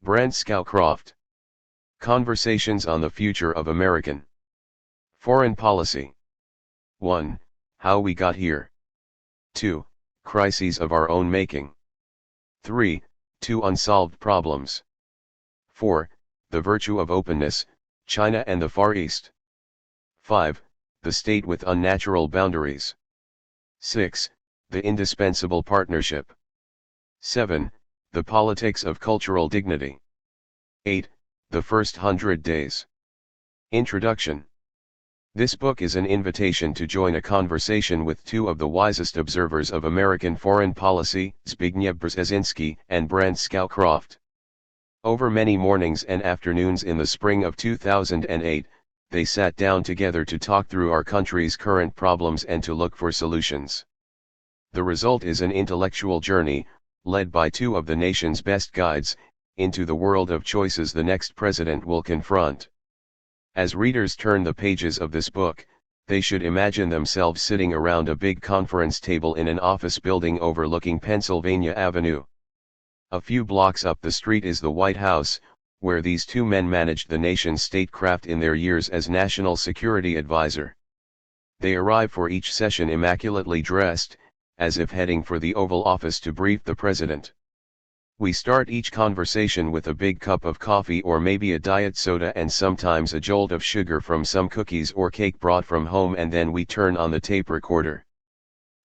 Brand Scowcroft. Conversations on the Future of American Foreign Policy. 1. How we got here. 2. Crises of our own making. 3. 2 unsolved problems. 4. The virtue of openness, China and the Far East. 5. The state with unnatural boundaries. 6. The indispensable partnership. 7. The politics of cultural dignity. 8. The first 100 days. Introduction. This book is an invitation to join a conversation with two of the wisest observers of American foreign policy, Zbigniew Brzezinski and Brand Scowcroft. Over many mornings and afternoons in the spring of 2008, they sat down together to talk through our country's current problems and to look for solutions. The result is an intellectual journey, led by two of the nation's best guides, into the world of choices the next president will confront. As readers turn the pages of this book, they should imagine themselves sitting around a big conference table in an office building overlooking Pennsylvania Avenue. A few blocks up the street is the White House, where these two men managed the nation's statecraft in their years as National Security Advisor. They arrive for each session immaculately dressed, as if heading for the Oval Office to brief the president. We start each conversation with a big cup of coffee or maybe a diet soda and sometimes a jolt of sugar from some cookies or cake brought from home, and then we turn on the tape recorder.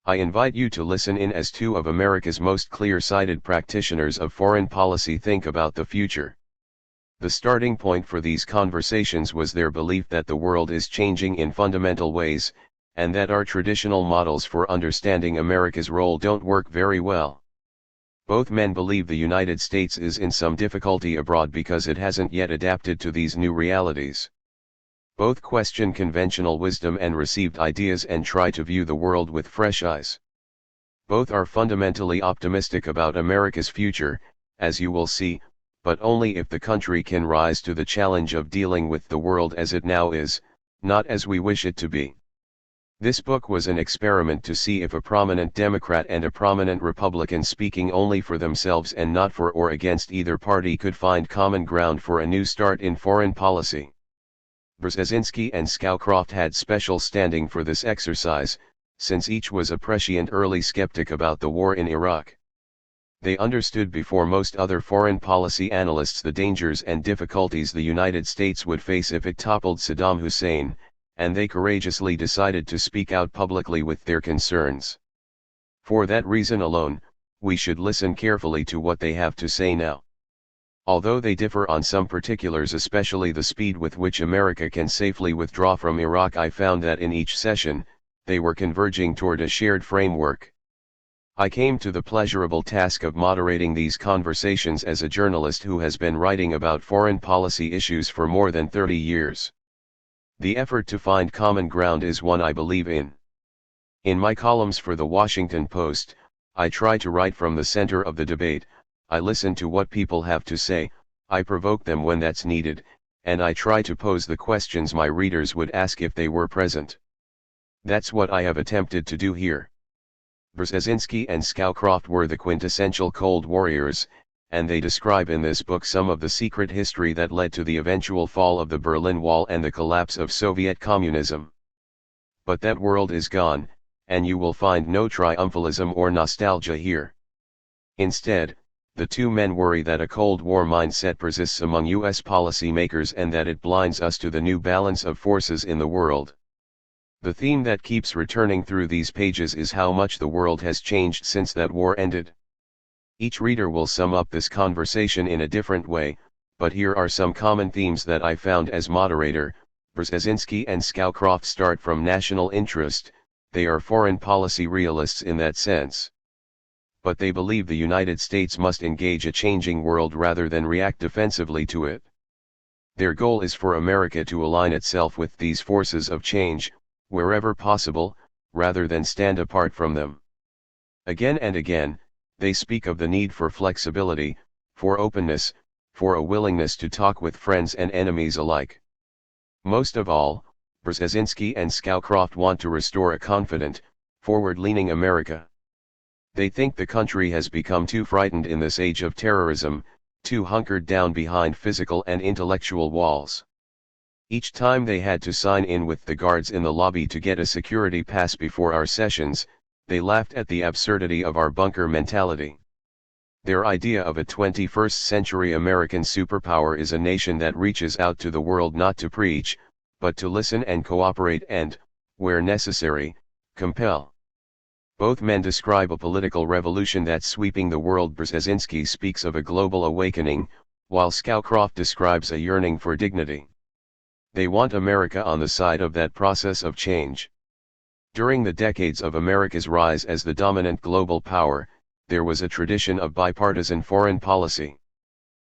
I invite you to listen in as two of America's most clear-sighted practitioners of foreign policy think about the future. The starting point for these conversations was their belief that the world is changing in fundamental ways, and that our traditional models for understanding America's role don't work very well. Both men believe the United States is in some difficulty abroad because it hasn't yet adapted to these new realities. Both question conventional wisdom and received ideas and try to view the world with fresh eyes. Both are fundamentally optimistic about America's future, as you will see, but only if the country can rise to the challenge of dealing with the world as it now is, not as we wish it to be. This book was an experiment to see if a prominent Democrat and a prominent Republican speaking only for themselves and not for or against either party could find common ground for a new start in foreign policy. Brzezinski and Scowcroft had special standing for this exercise, since each was a prescient early skeptic about the war in Iraq. They understood before most other foreign policy analysts the dangers and difficulties the United States would face if it toppled Saddam Hussein, and they courageously decided to speak out publicly with their concerns. For that reason alone, we should listen carefully to what they have to say now. Although they differ on some particulars, especially the speed with which America can safely withdraw from Iraq, I found that in each session, they were converging toward a shared framework. I came to the pleasurable task of moderating these conversations as a journalist who has been writing about foreign policy issues for more than 30 years. The effort to find common ground is one I believe in. In my columns for the Washington Post, I try to write from the center of the debate. I listen to what people have to say, I provoke them when that's needed, and I try to pose the questions my readers would ask if they were present. That's what I have attempted to do here. Brzezinski and Scowcroft were the quintessential Cold Warriors, and they describe in this book some of the secret history that led to the eventual fall of the Berlin Wall and the collapse of Soviet communism. But that world is gone, and you will find no triumphalism or nostalgia here. Instead, the two men worry that a Cold War mindset persists among U.S. policymakers and that it blinds us to the new balance of forces in the world. The theme that keeps returning through these pages is how much the world has changed since that war ended. Each reader will sum up this conversation in a different way, but here are some common themes that I found as moderator. Brzezinski and Scowcroft start from national interest. They are foreign policy realists in that sense. But they believe the United States must engage a changing world rather than react defensively to it. Their goal is for America to align itself with these forces of change, wherever possible, rather than stand apart from them. Again and again, they speak of the need for flexibility, for openness, for a willingness to talk with friends and enemies alike. Most of all, Brzezinski and Scowcroft want to restore a confident, forward-leaning America. They think the country has become too frightened in this age of terrorism, 2 hunkered down behind physical and intellectual walls. Each time they had to sign in with the guards in the lobby to get a security pass before our sessions, they laughed at the absurdity of our bunker mentality. Their idea of a 21st century American superpower is a nation that reaches out to the world not to preach, but to listen and cooperate and, where necessary, compel. Both men describe a political revolution that's sweeping the world. Brzezinski speaks of a global awakening, while Scowcroft describes a yearning for dignity. They want America on the side of that process of change. During the decades of America's rise as the dominant global power, there was a tradition of bipartisan foreign policy.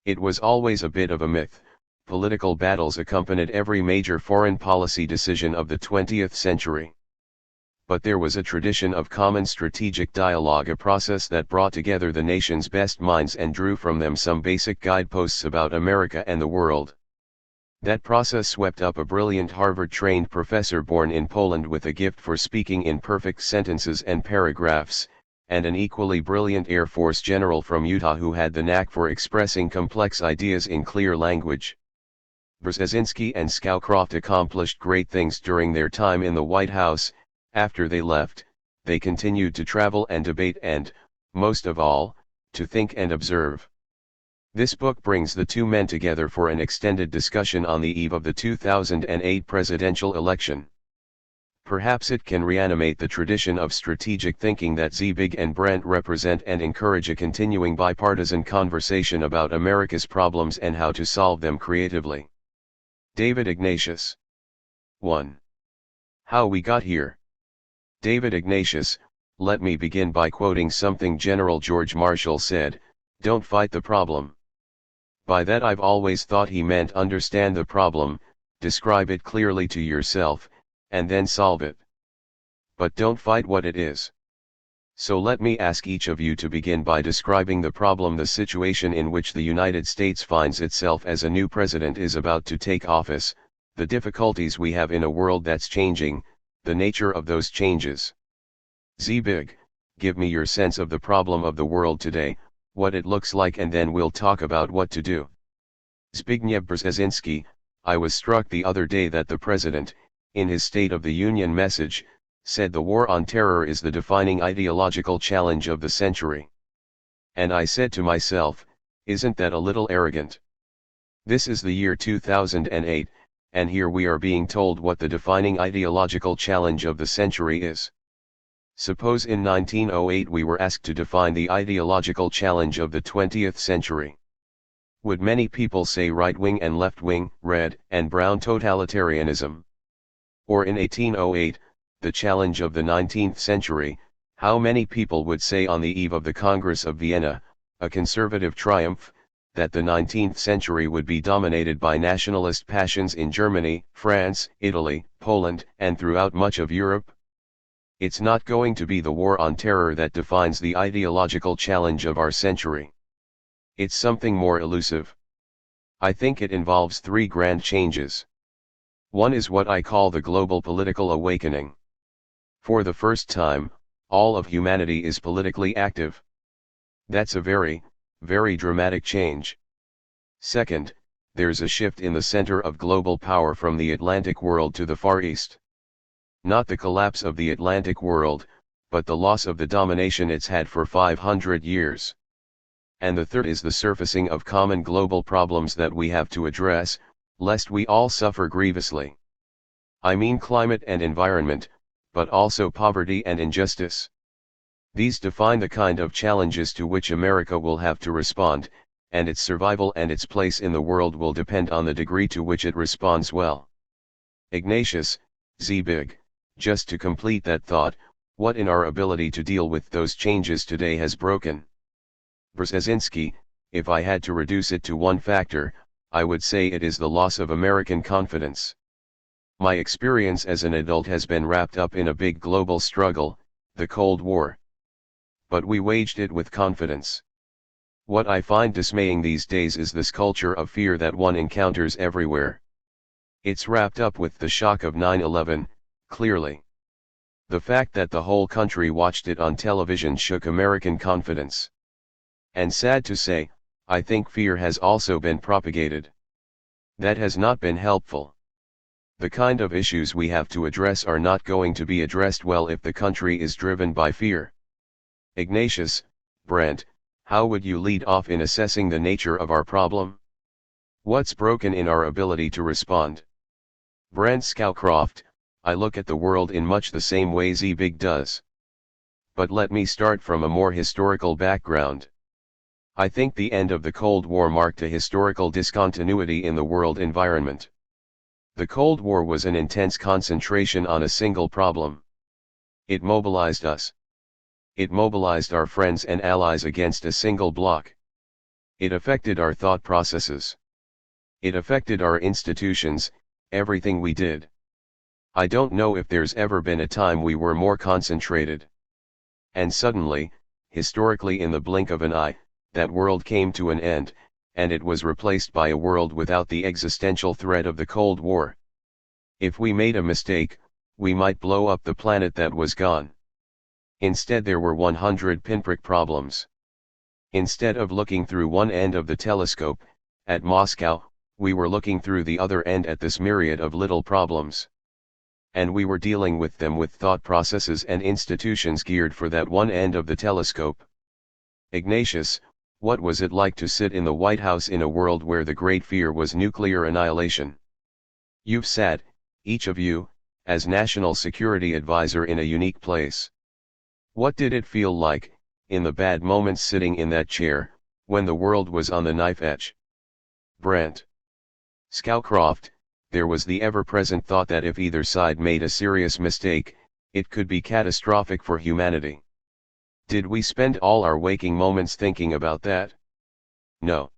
It was always a bit of a myth. Political battles accompanied every major foreign policy decision of the 20th century. But there was a tradition of common strategic dialogue, a process that brought together the nation's best minds and drew from them some basic guideposts about America and the world. That process swept up a brilliant Harvard-trained professor born in Poland with a gift for speaking in perfect sentences and paragraphs, and an equally brilliant Air Force general from Utah who had the knack for expressing complex ideas in clear language. Brzezinski and Scowcroft accomplished great things during their time in the White House. After they left, they continued to travel and debate and, most of all, to think and observe. This book brings the two men together for an extended discussion on the eve of the 2008 presidential election. Perhaps it can reanimate the tradition of strategic thinking that Zbig and Brent represent and encourage a continuing bipartisan conversation about America's problems and how to solve them creatively. David Ignatius. 1. How we got here. David Ignatius, let me begin by quoting something General George Marshall said, "Don't fight the problem." By that I've always thought he meant understand the problem, describe it clearly to yourself, and then solve it. But don't fight what it is. So let me ask each of you to begin by describing the problem, the situation in which the United States finds itself as a new president is about to take office, the difficulties we have in a world that's changing, the nature of those changes. Zbig, give me your sense of the problem of the world today, what it looks like, and then we'll talk about what to do. Zbigniew Brzezinski, I was struck the other day that the President, in his State of the Union message, said the war on terror is the defining ideological challenge of the century. And I said to myself, isn't that a little arrogant? This is the year 2008, and here we are being told what the defining ideological challenge of the century is. Suppose in 1908 we were asked to define the ideological challenge of the 20th century. Would many people say right-wing and left-wing, red and brown totalitarianism? Or in 1808, the challenge of the 19th century, how many people would say on the eve of the Congress of Vienna, a conservative triumph, that the 19th century would be dominated by nationalist passions in Germany, France, Italy, Poland, and throughout much of Europe? It's not going to be the war on terror that defines the ideological challenge of our century. It's something more elusive. I think it involves three grand changes. One is what I call the global political awakening. For the first time, all of humanity is politically active. That's a very, very dramatic change. Second, there's a shift in the center of global power from the Atlantic world to the Far East. Not the collapse of the Atlantic world, but the loss of the domination it's had for 500 years. And the third is the surfacing of common global problems that we have to address, lest we all suffer grievously. I mean climate and environment, but also poverty and injustice. These define the kind of challenges to which America will have to respond, and its survival and its place in the world will depend on the degree to which it responds well. Ignatius, Zbig, just to complete that thought, what in our ability to deal with those changes today has broken? Brzezinski, if I had to reduce it to one factor, I would say it is the loss of American confidence. My experience as an adult has been wrapped up in a big global struggle, the Cold War. But we waged it with confidence. What I find dismaying these days is this culture of fear that one encounters everywhere. It's wrapped up with the shock of 9/11, clearly. The fact that the whole country watched it on television shook American confidence. And sad to say, I think fear has also been propagated. That has not been helpful. The kind of issues we have to address are not going to be addressed well if the country is driven by fear. Ignatius, Brent, how would you lead off in assessing the nature of our problem? What's broken in our ability to respond? Brent Scowcroft, I look at the world in much the same way Zbig does. But let me start from a more historical background. I think the end of the Cold War marked a historical discontinuity in the world environment. The Cold War was an intense concentration on a single problem. It mobilized us. It mobilized our friends and allies against a single bloc. It affected our thought processes. It affected our institutions, everything we did. I don't know if there's ever been a time we were more concentrated. And suddenly, historically in the blink of an eye, that world came to an end, and it was replaced by a world without the existential threat of the Cold War. If we made a mistake, we might blow up the planet that was gone. Instead there were 100 pinprick problems. Instead of looking through one end of the telescope, at Moscow, we were looking through the other end at this myriad of little problems. And we were dealing with them with thought processes and institutions geared for that one end of the telescope. Ignatius, what was it like to sit in the White House in a world where the great fear was nuclear annihilation? You've sat, each of you, as National Security Advisor in a unique place. What did it feel like, in the bad moments sitting in that chair, when the world was on the knife edge? Brent Scowcroft, there was the ever-present thought that if either side made a serious mistake, it could be catastrophic for humanity. Did we spend all our waking moments thinking about that? No.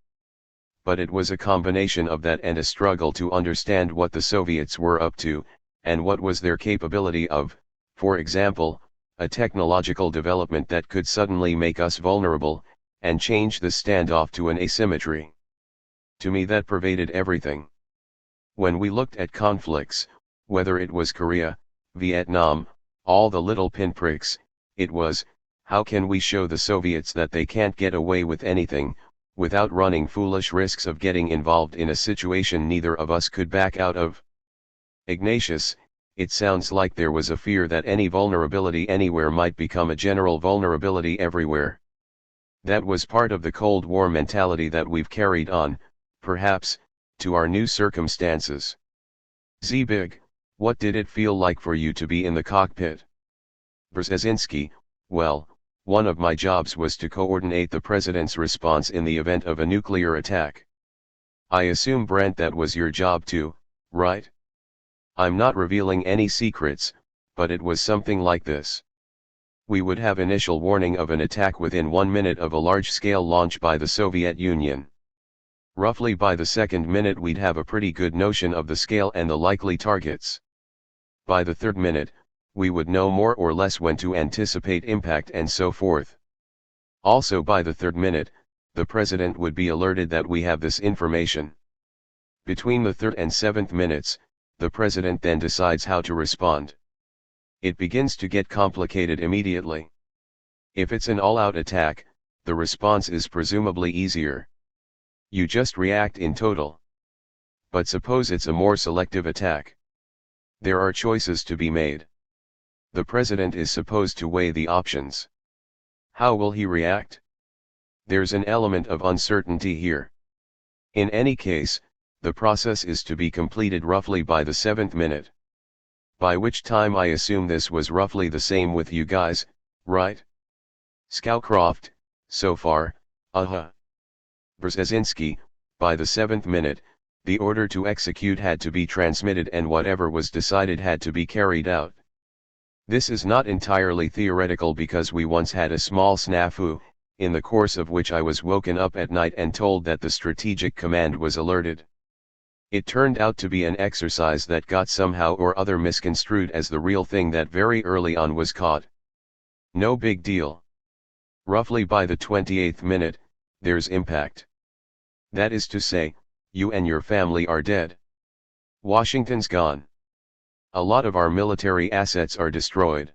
But it was a combination of that and a struggle to understand what the Soviets were up to, and what was their capability of, for example, a technological development that could suddenly make us vulnerable, and change the standoff to an asymmetry. To me that pervaded everything. When we looked at conflicts, whether it was Korea, Vietnam, all the little pinpricks, it was, how can we show the Soviets that they can't get away with anything, without running foolish risks of getting involved in a situation neither of us could back out of? Ignatius, it sounds like there was a fear that any vulnerability anywhere might become a general vulnerability everywhere. That was part of the Cold War mentality that we've carried on, perhaps, to our new circumstances. Zbig, what did it feel like for you to be in the cockpit? Brzezinski, well, one of my jobs was to coordinate the president's response in the event of a nuclear attack. I assume, Brent, that was your job too, right? I'm not revealing any secrets, but it was something like this. We would have initial warning of an attack within 1 minute of a large-scale launch by the Soviet Union. Roughly by the second minute we'd have a pretty good notion of the scale and the likely targets. By the third minute, we would know more or less when to anticipate impact and so forth. Also by the third minute, the president would be alerted that we have this information. Between the third and seventh minutes, the president then decides how to respond. It begins to get complicated immediately. If it's an all-out attack, the response is presumably easier. You just react in total. But suppose it's a more selective attack. There are choices to be made. The president is supposed to weigh the options. How will he react? There's an element of uncertainty here. In any case, the process is to be completed roughly by the 7th minute. By which time I assume this was roughly the same with you guys, right? Scowcroft, so far, Brzezinski, by the 7th minute, the order to execute had to be transmitted and whatever was decided had to be carried out. This is not entirely theoretical because we once had a small snafu, in the course of which I was woken up at night and told that the strategic command was alerted. It turned out to be an exercise that got somehow or other misconstrued as the real thing that very early on was caught. No big deal. Roughly by the 28th minute, there's impact. That is to say, you and your family are dead. Washington's gone. A lot of our military assets are destroyed.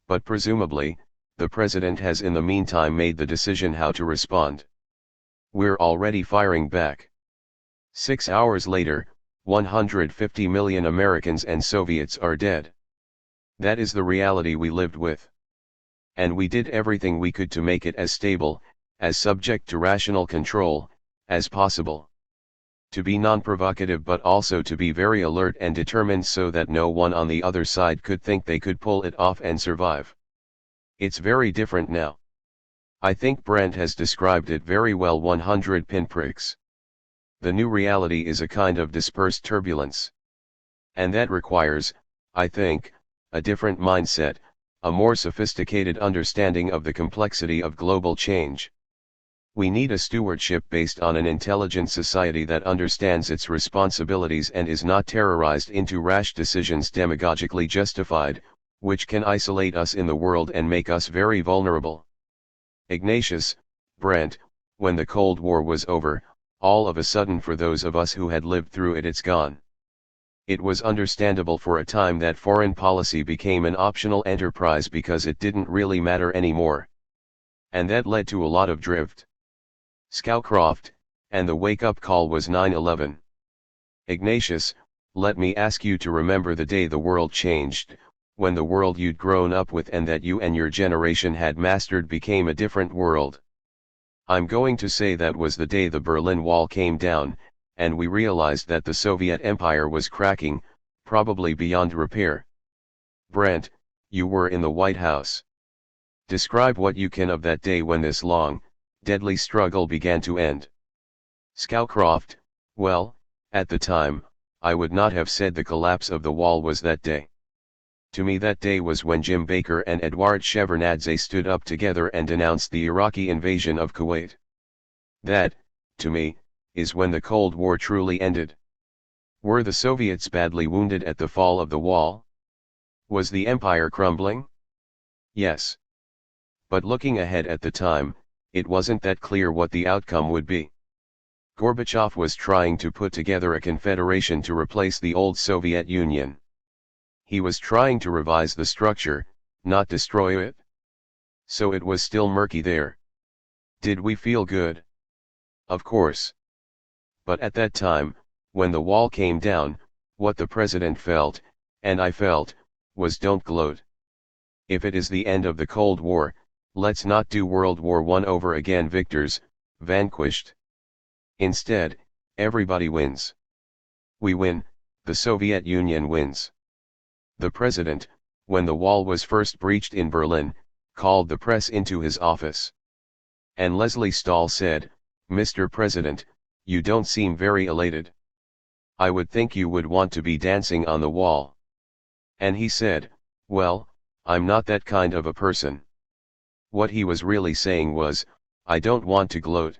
But presumably, the president has in the meantime made the decision how to respond. We're already firing back. 6 hours later, 150 million Americans and Soviets are dead. That is the reality we lived with. And we did everything we could to make it as stable, as subject to rational control, as possible. To be non-provocative but also to be very alert and determined so that no one on the other side could think they could pull it off and survive. It's very different now. I think Brent has described it very well. 100 pinpricks. The new reality is a kind of dispersed turbulence. And that requires, I think, a different mindset, a more sophisticated understanding of the complexity of global change. We need a stewardship based on an intelligent society that understands its responsibilities and is not terrorized into rash decisions demagogically justified, which can isolate us in the world and make us very vulnerable. Ignatius, Brent, when the Cold War was over, all of a sudden for those of us who had lived through it, it's gone. It was understandable for a time that foreign policy became an optional enterprise because it didn't really matter anymore. And that led to a lot of drift. Scowcroft, and the wake-up call was 9/11. Ignatius, let me ask you to remember the day the world changed, when the world you'd grown up with and that you and your generation had mastered became a different world. I'm going to say that was the day the Berlin Wall came down, and we realized that the Soviet Empire was cracking, probably beyond repair. Brent, you were in the White House. Describe what you can of that day when this long, deadly struggle began to end. Scowcroft, well, at the time, I would not have said the collapse of the wall was that day. To me that day was when Jim Baker and Eduard Shevardnadze stood up together and denounced the Iraqi invasion of Kuwait. That, to me, is when the Cold War truly ended. Were the Soviets badly wounded at the fall of the wall? Was the empire crumbling? Yes. But looking ahead at the time, it wasn't that clear what the outcome would be. Gorbachev was trying to put together a confederation to replace the old Soviet Union. He was trying to revise the structure, not destroy it. So it was still murky there. Did we feel good? Of course. But at that time, when the wall came down, what the president felt, and I felt, was don't gloat. If it is the end of the Cold War, let's not do World War I over again, victors, vanquished. Instead, everybody wins. We win, the Soviet Union wins. The president, when the wall was first breached in Berlin, called the press into his office. And Leslie Stahl said, "Mr. President, you don't seem very elated. I would think you would want to be dancing on the wall." And he said, "Well, I'm not that kind of a person." What he was really saying was, I don't want to gloat.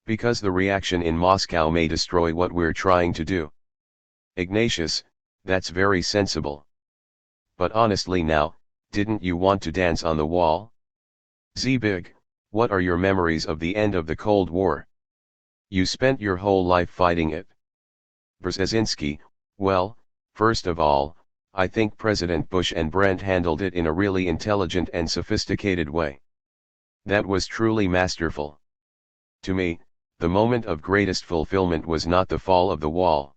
Because the reaction in Moscow may destroy what we're trying to do. Ignatius, that's very sensible. But honestly now, didn't you want to dance on the wall? Zbig, what are your memories of the end of the Cold War? You spent your whole life fighting it. Brzezinski, well, first of all, I think President Bush and Brent handled it in a really intelligent and sophisticated way. That was truly masterful. To me, the moment of greatest fulfillment was not the fall of the wall.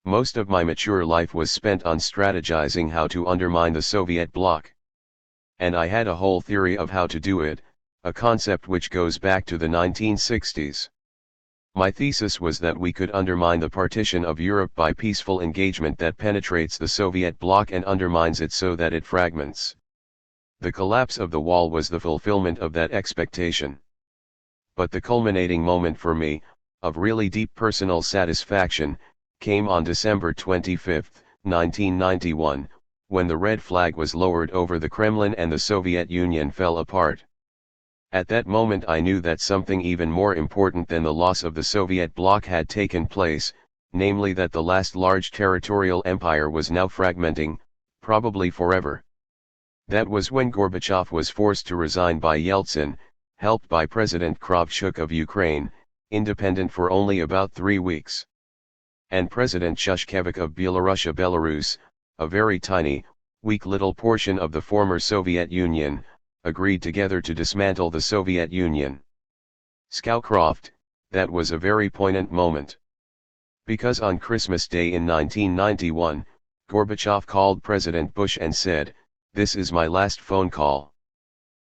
Most of my mature life was spent on strategizing how to undermine the Soviet bloc. And I had a whole theory of how to do it, a concept which goes back to the 1960s. My thesis was that we could undermine the partition of Europe by peaceful engagement that penetrates the Soviet bloc and undermines it so that it fragments. The collapse of the wall was the fulfillment of that expectation. But the culminating moment for me, of really deep personal satisfaction, came on December 25, 1991, when the red flag was lowered over the Kremlin and the Soviet Union fell apart. At that moment I knew that something even more important than the loss of the Soviet bloc had taken place, namely that the last large territorial empire was now fragmenting, probably forever. That was when Gorbachev was forced to resign by Yeltsin, helped by President Kravchuk of Ukraine, independent for only about 3 weeks. And President Shushkevich of Belarus, a very tiny, weak little portion of the former Soviet Union, agreed together to dismantle the Soviet Union. Scowcroft, that was a very poignant moment. Because on Christmas Day in 1991, Gorbachev called President Bush and said, "This is my last phone call.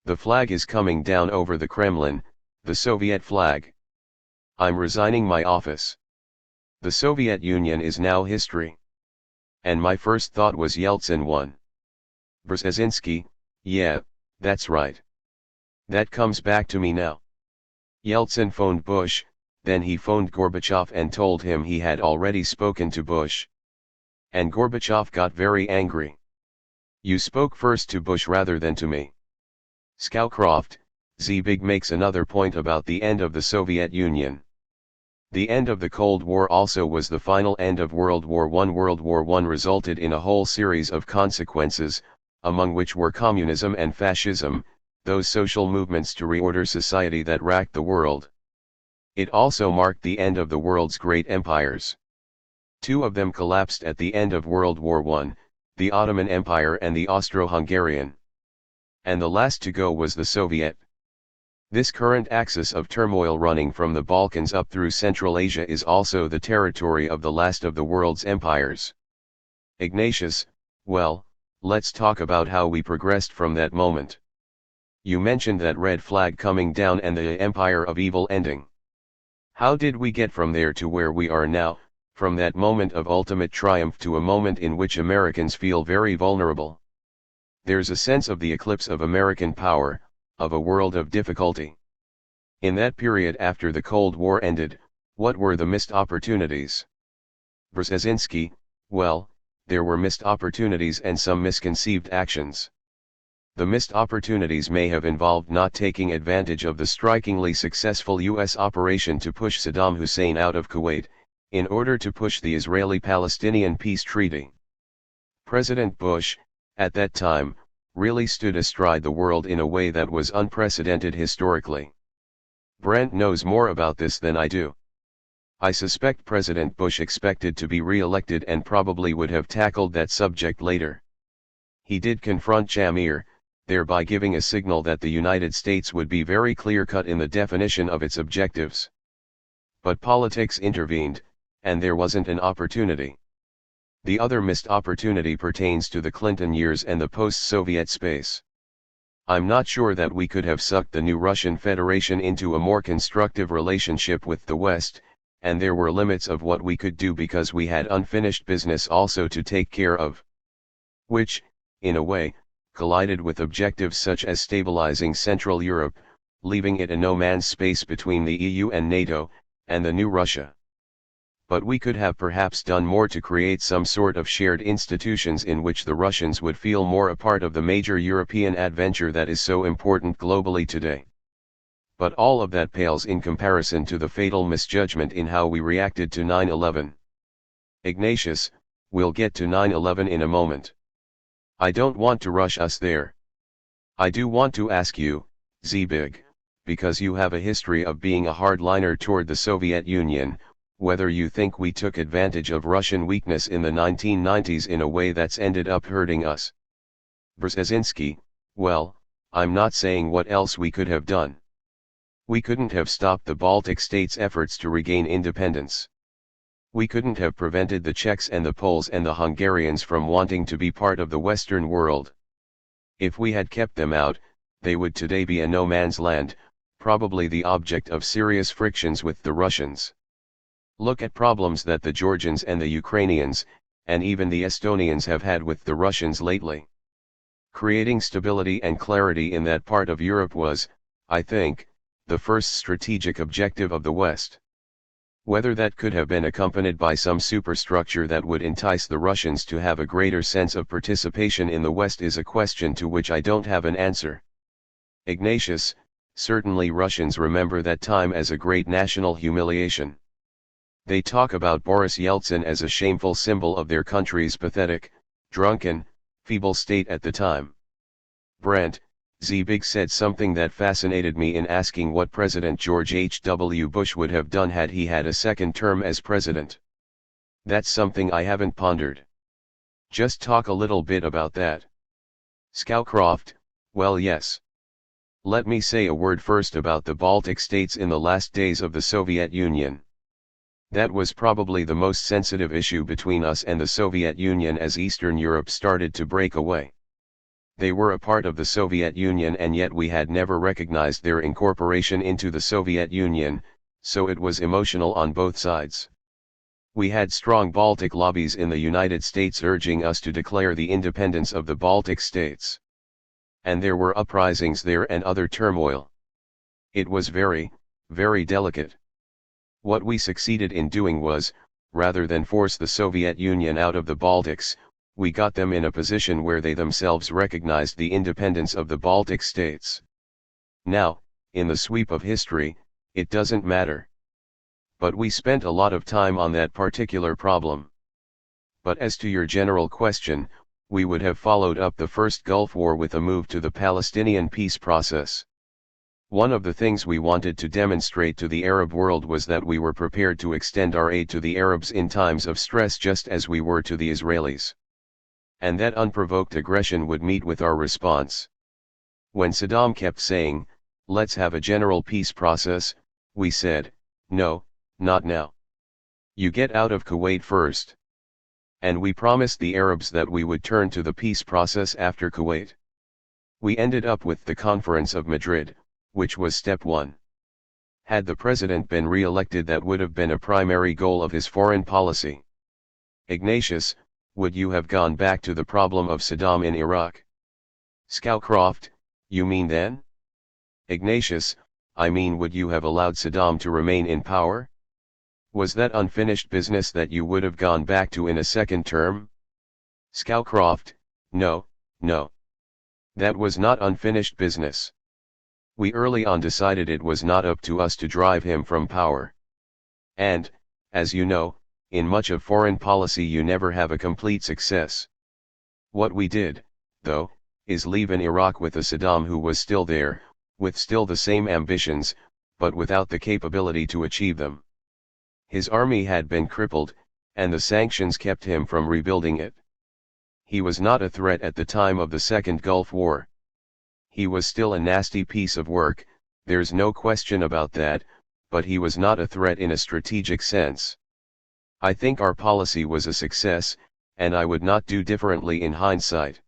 The flag is coming down over the Kremlin, the Soviet flag. I'm resigning my office. The Soviet Union is now history." And my first thought was Yeltsin won. Brzezinski, yeah, that's right. That comes back to me now. Yeltsin phoned Bush, then he phoned Gorbachev and told him he had already spoken to Bush. And Gorbachev got very angry. "You spoke first to Bush rather than to me." Scowcroft, Zbig makes another point about the end of the Soviet Union. The end of the Cold War also was the final end of World War I. World War I resulted in a whole series of consequences, among which were communism and fascism, those social movements to reorder society that racked the world. It also marked the end of the world's great empires. Two of them collapsed at the end of World War I, the Ottoman Empire and the Austro-Hungarian. And the last to go was the Soviet. This current axis of turmoil running from the Balkans up through Central Asia is also the territory of the last of the world's empires. Ignatius, well, let's talk about how we progressed from that moment. You mentioned that red flag coming down and the empire of evil ending. How did we get from there to where we are now, from that moment of ultimate triumph to a moment in which Americans feel very vulnerable? There's a sense of the eclipse of American power, of a world of difficulty. In that period after the Cold War ended, what were the missed opportunities? Brzezinski, well, there were missed opportunities and some misconceived actions. The missed opportunities may have involved not taking advantage of the strikingly successful U.S. operation to push Saddam Hussein out of Kuwait, in order to push the Israeli-Palestinian peace treaty. President Bush, at that time, really stood astride the world in a way that was unprecedented historically. Brent knows more about this than I do. I suspect President Bush expected to be re-elected and probably would have tackled that subject later. He did confront Shamir, thereby giving a signal that the United States would be very clear-cut in the definition of its objectives. But politics intervened, and there wasn't an opportunity. The other missed opportunity pertains to the Clinton years and the post-Soviet space. I'm not sure that we could have sucked the new Russian Federation into a more constructive relationship with the West, and there were limits of what we could do because we had unfinished business also to take care of. Which, in a way, collided with objectives such as stabilizing Central Europe, leaving it a no-man's space between the EU and NATO, and the new Russia. But we could have perhaps done more to create some sort of shared institutions in which the Russians would feel more a part of the major European adventure that is so important globally today. But all of that pales in comparison to the fatal misjudgment in how we reacted to 9/11. Ignatius, we'll get to 9/11 in a moment. I don't want to rush us there. I do want to ask you, Zbig, because you have a history of being a hardliner toward the Soviet Union, whether you think we took advantage of Russian weakness in the 1990s in a way that's ended up hurting us. Brzezinski, well, I'm not saying what else we could have done. We couldn't have stopped the Baltic states' efforts to regain independence. We couldn't have prevented the Czechs and the Poles and the Hungarians from wanting to be part of the Western world. If we had kept them out, they would today be a no man's land, probably the object of serious frictions with the Russians. Look at problems that the Georgians and the Ukrainians, and even the Estonians have had with the Russians lately. Creating stability and clarity in that part of Europe was, I think, the first strategic objective of the West. Whether that could have been accompanied by some superstructure that would entice the Russians to have a greater sense of participation in the West is a question to which I don't have an answer. Ignatius, certainly Russians remember that time as a great national humiliation. They talk about Boris Yeltsin as a shameful symbol of their country's pathetic, drunken, feeble state at the time. Brent, Zbig said something that fascinated me in asking what President George H.W. Bush would have done had he had a second term as president. That's something I haven't pondered. Just talk a little bit about that. Scowcroft, well yes. Let me say a word first about the Baltic states in the last days of the Soviet Union. That was probably the most sensitive issue between us and the Soviet Union as Eastern Europe started to break away. They were a part of the Soviet Union and yet we had never recognized their incorporation into the Soviet Union, so it was emotional on both sides. We had strong Baltic lobbies in the United States urging us to declare the independence of the Baltic states. And there were uprisings there and other turmoil. It was very, very delicate. What we succeeded in doing was, rather than force the Soviet Union out of the Baltics, we got them in a position where they themselves recognized the independence of the Baltic states. Now, in the sweep of history, it doesn't matter. But we spent a lot of time on that particular problem. But as to your general question, we would have followed up the first Gulf War with a move to the Palestinian peace process. One of the things we wanted to demonstrate to the Arab world was that we were prepared to extend our aid to the Arabs in times of stress just as we were to the Israelis. And that unprovoked aggression would meet with our response. When Saddam kept saying, "Let's have a general peace process," we said, "No, not now. You get out of Kuwait first." And we promised the Arabs that we would turn to the peace process after Kuwait. We ended up with the Conference of Madrid, which was step one. Had the president been re-elected, that would have been a primary goal of his foreign policy. Ignatius, would you have gone back to the problem of Saddam in Iraq? Scowcroft, you mean then? Ignatius, I mean, would you have allowed Saddam to remain in power? Was that unfinished business that you would have gone back to in a second term? Scowcroft, no, no. That was not unfinished business. We early on decided it was not up to us to drive him from power. And, as you know, in much of foreign policy you never have a complete success. What we did, though, is leave in Iraq with a Saddam who was still there, with still the same ambitions, but without the capability to achieve them. His army had been crippled, and the sanctions kept him from rebuilding it. He was not a threat at the time of the Second Gulf War. He was still a nasty piece of work, there's no question about that, but he was not a threat in a strategic sense. I think our policy was a success, and I would not do differently in hindsight.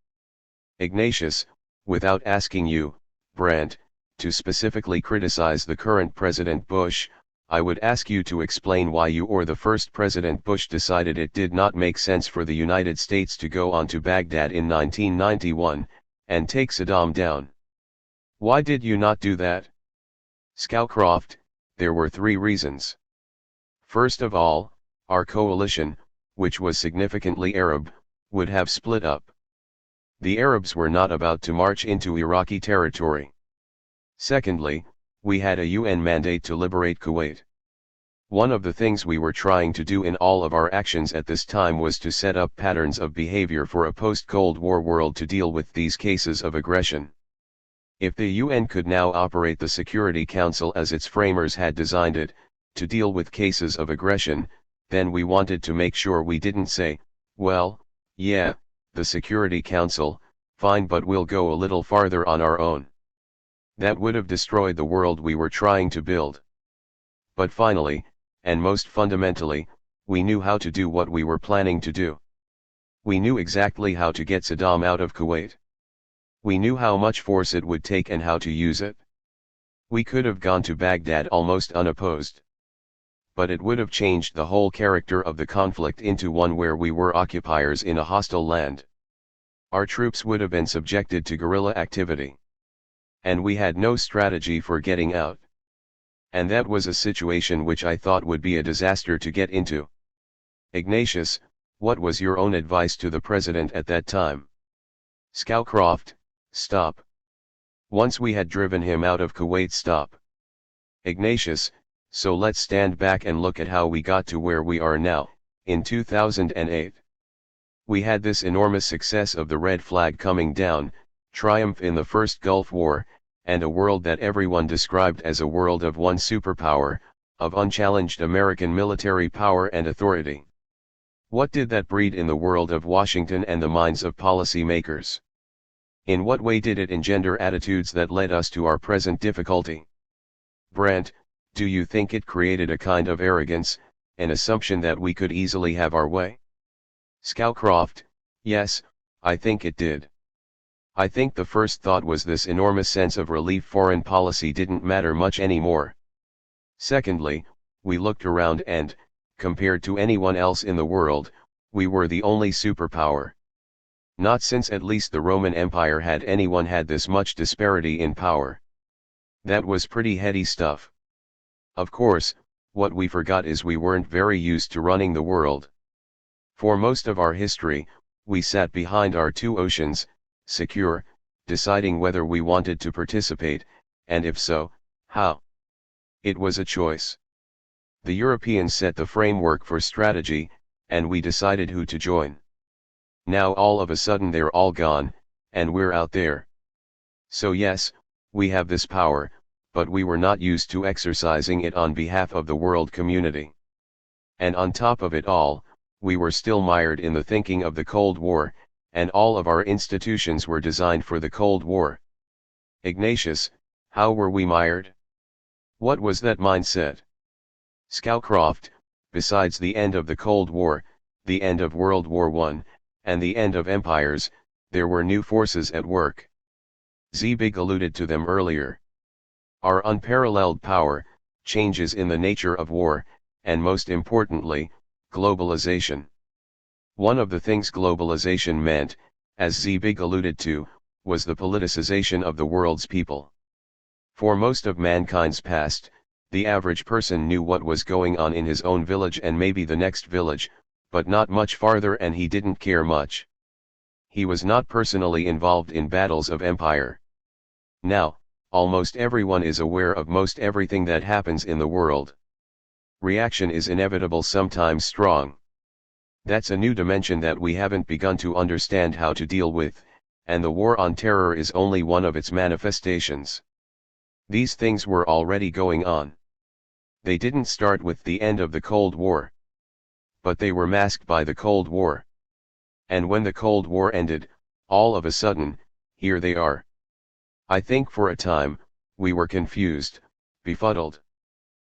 Ignatius, without asking you, Brandt, to specifically criticize the current President Bush, I would ask you to explain why you or the first President Bush decided it did not make sense for the United States to go on to Baghdad in 1991, and take Saddam down. Why did you not do that? Scowcroft, there were 3 reasons. First of all, our coalition, which was significantly Arab, would have split up. The Arabs were not about to march into Iraqi territory. Secondly, we had a UN mandate to liberate Kuwait. One of the things we were trying to do in all of our actions at this time was to set up patterns of behavior for a post-Cold War world to deal with these cases of aggression. If the UN could now operate the Security Council as its framers had designed it, to deal with cases of aggression, then we wanted to make sure we didn't say, well, yeah, the Security Council, fine, but we'll go a little farther on our own. That would have destroyed the world we were trying to build. But finally, and most fundamentally, we knew how to do what we were planning to do. We knew exactly how to get Saddam out of Kuwait. We knew how much force it would take and how to use it. We could have gone to Baghdad almost unopposed. But it would have changed the whole character of the conflict into one where we were occupiers in a hostile land. Our troops would have been subjected to guerrilla activity. And we had no strategy for getting out. And that was a situation which I thought would be a disaster to get into. Ignatius, what was your own advice to the president at that time? Scowcroft, stop. Once we had driven him out of Kuwait, stop. Ignatius, so let's stand back and look at how we got to where we are now, in 2008. We had this enormous success of the red flag coming down, triumph in the First Gulf War, and a world that everyone described as a world of one superpower, of unchallenged American military power and authority. What did that breed in the world of Washington and the minds of policymakers? In what way did it engender attitudes that led us to our present difficulty? Brent, do you think it created a kind of arrogance, an assumption that we could easily have our way? Scowcroft, yes, I think it did. I think the first thought was this enormous sense of relief foreign policy didn't matter much anymore. Secondly, we looked around and, compared to anyone else in the world, we were the only superpower. Not since at least the Roman Empire had anyone had this much disparity in power. That was pretty heady stuff. Of course, what we forgot is we weren't very used to running the world. For most of our history, we sat behind our two oceans, secure, deciding whether we wanted to participate, and if so, how. It was a choice. The Europeans set the framework for strategy, and we decided who to join. Now all of a sudden they're all gone, and we're out there. So yes, we have this power, but we were not used to exercising it on behalf of the world community. And on top of it all, we were still mired in the thinking of the Cold War, and all of our institutions were designed for the Cold War. Ignatius, how were we mired? What was that mindset? Scowcroft, besides the end of the Cold War, the end of World War I, and the end of empires, there were new forces at work. Zbig alluded to them earlier. Our unparalleled power, changes in the nature of war, and most importantly, globalization. One of the things globalization meant, as Zbig alluded to, was the politicization of the world's people. For most of mankind's past, the average person knew what was going on in his own village and maybe the next village, but not much farther, and he didn't care much. He was not personally involved in battles of empire. Now, almost everyone is aware of most everything that happens in the world. Reaction is inevitable, sometimes strong. That's a new dimension that we haven't begun to understand how to deal with, and the war on terror is only one of its manifestations. These things were already going on. They didn't start with the end of the Cold War. But they were masked by the Cold War. And when the Cold War ended, all of a sudden, here they are. I think for a time, we were confused, befuddled.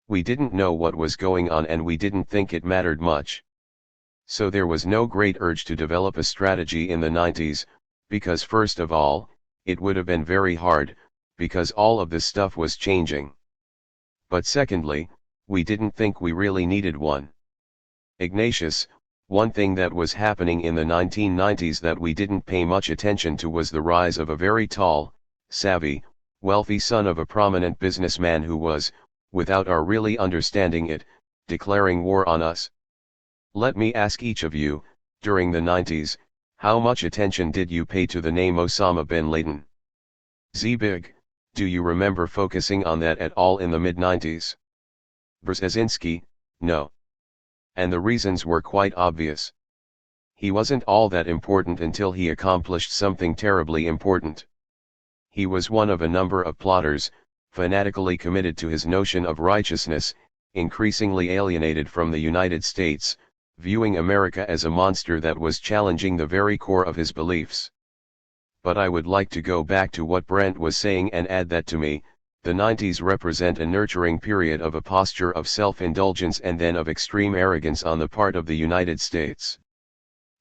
We didn't know what was going on and we didn't think it mattered much. So there was no great urge to develop a strategy in the 90s, because first of all, it would have been very hard, because all of this stuff was changing. But secondly, we didn't think we really needed one. Ignatius, one thing that was happening in the 1990s that we didn't pay much attention to was the rise of a very tall, savvy, wealthy son of a prominent businessman who was, without our really understanding it, declaring war on us. Let me ask each of you, during the 90s, how much attention did you pay to the name Osama bin Laden? Zbig, do you remember focusing on that at all in the mid-90s? Brzezinski, no. And the reasons were quite obvious. He wasn't all that important until he accomplished something terribly important. He was one of a number of plotters, fanatically committed to his notion of righteousness, increasingly alienated from the United States, viewing America as a monster that was challenging the very core of his beliefs. But I would like to go back to what Brent was saying and add that to me, the 90s represent a nurturing period of a posture of self-indulgence and then of extreme arrogance on the part of the United States.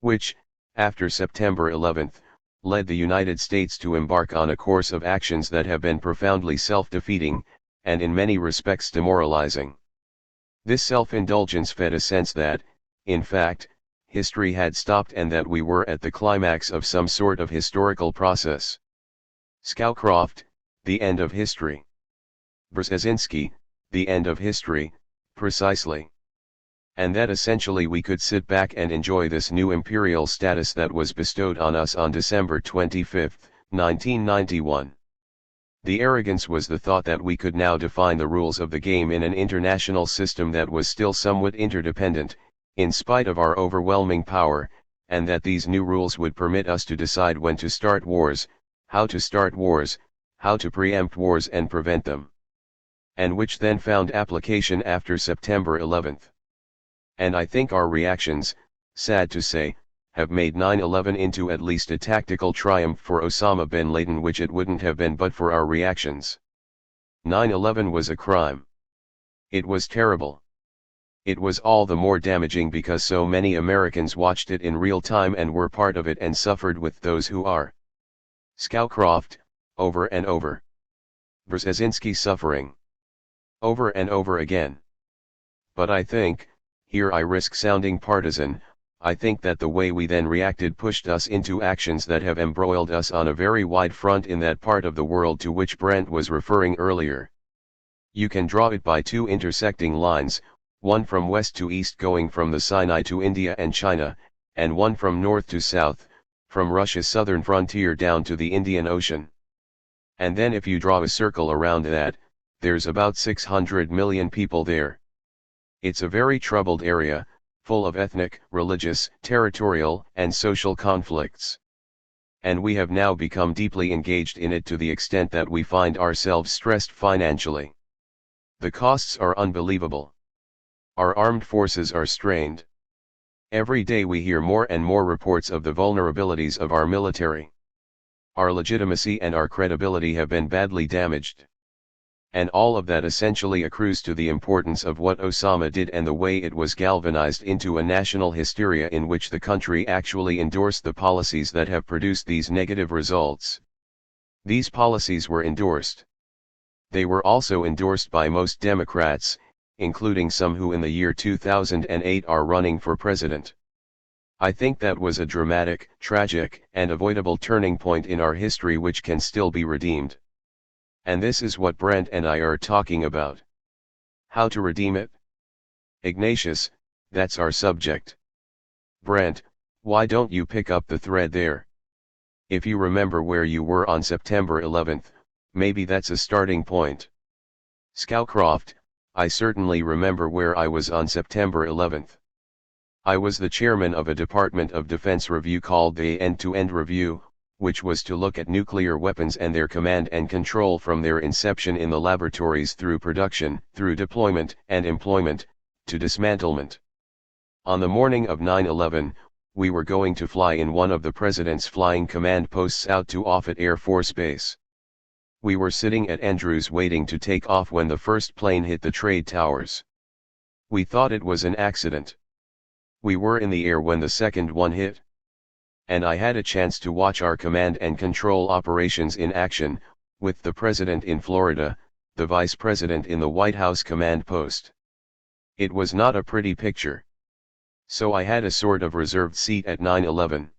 Which, after September 11th, led the United States to embark on a course of actions that have been profoundly self-defeating, and in many respects demoralizing. This self-indulgence fed a sense that, in fact, history had stopped and that we were at the climax of some sort of historical process. Scowcroft, the end of history. Brzezinski, the end of history, precisely. And that essentially we could sit back and enjoy this new imperial status that was bestowed on us on December 25, 1991. The arrogance was the thought that we could now define the rules of the game in an international system that was still somewhat interdependent, in spite of our overwhelming power, and that these new rules would permit us to decide when to start wars, how to preempt wars and prevent them. And which then found application after September 11th. And I think our reactions, sad to say, have made 9/11 into at least a tactical triumph for Osama bin Laden, which it wouldn't have been but for our reactions. 9/11 was a crime. It was terrible. It was all the more damaging because so many Americans watched it in real time and were part of it and suffered with those who are. Scowcroft, over and over. Brzezinski suffering. Over and over again. But I think, here I risk sounding partisan, I think that the way we then reacted pushed us into actions that have embroiled us on a very wide front in that part of the world to which Brent was referring earlier. You can draw it by two intersecting lines, one from west to east going from the Sinai to India and China, and one from north to south, from Russia's southern frontier down to the Indian Ocean. And then if you draw a circle around that, there's about 600 million people there. It's a very troubled area, full of ethnic, religious, territorial, and social conflicts. And we have now become deeply engaged in it to the extent that we find ourselves stressed financially. The costs are unbelievable. Our armed forces are strained. Every day we hear more and more reports of the vulnerabilities of our military. Our legitimacy and our credibility have been badly damaged. And all of that essentially accrues to the importance of what Osama did and the way it was galvanized into a national hysteria in which the country actually endorsed the policies that have produced these negative results. These policies were endorsed. They were also endorsed by most Democrats, including some who in the year 2008 are running for president. I think that was a dramatic, tragic, and avoidable turning point in our history which can still be redeemed. And this is what Brent and I are talking about. How to redeem it? Ignatius, that's our subject. Brent, why don't you pick up the thread there? If you remember where you were on September 11th, maybe that's a starting point. Scowcroft, I certainly remember where I was on September 11th. I was the chairman of a Department of Defense review called the End-to-End Review, which was to look at nuclear weapons and their command and control from their inception in the laboratories through production, through deployment and employment, to dismantlement. On the morning of 9/11, we were going to fly in one of the President's flying command posts out to Offutt Air Force Base. We were sitting at Andrews waiting to take off when the first plane hit the trade towers. We thought it was an accident. We were in the air when the second one hit. And I had a chance to watch our command and control operations in action, with the President in Florida, the Vice President in the White House command post. It was not a pretty picture. So I had a sort of reserved seat at 9/11.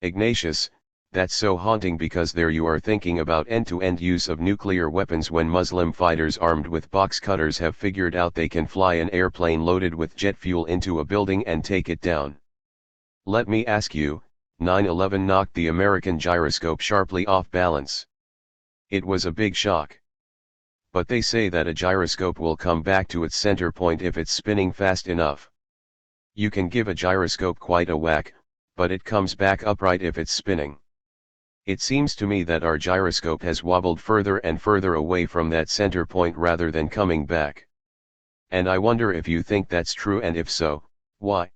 Ignatius, that's so haunting because there you are thinking about end-to-end use of nuclear weapons when Muslim fighters armed with box cutters have figured out they can fly an airplane loaded with jet fuel into a building and take it down. Let me ask you, 9/11 knocked the American gyroscope sharply off balance. It was a big shock. But they say that a gyroscope will come back to its center point if it's spinning fast enough. You can give a gyroscope quite a whack, but it comes back upright if it's spinning. It seems to me that our gyroscope has wobbled further and further away from that center point rather than coming back. And I wonder if you think that's true, and if so, why?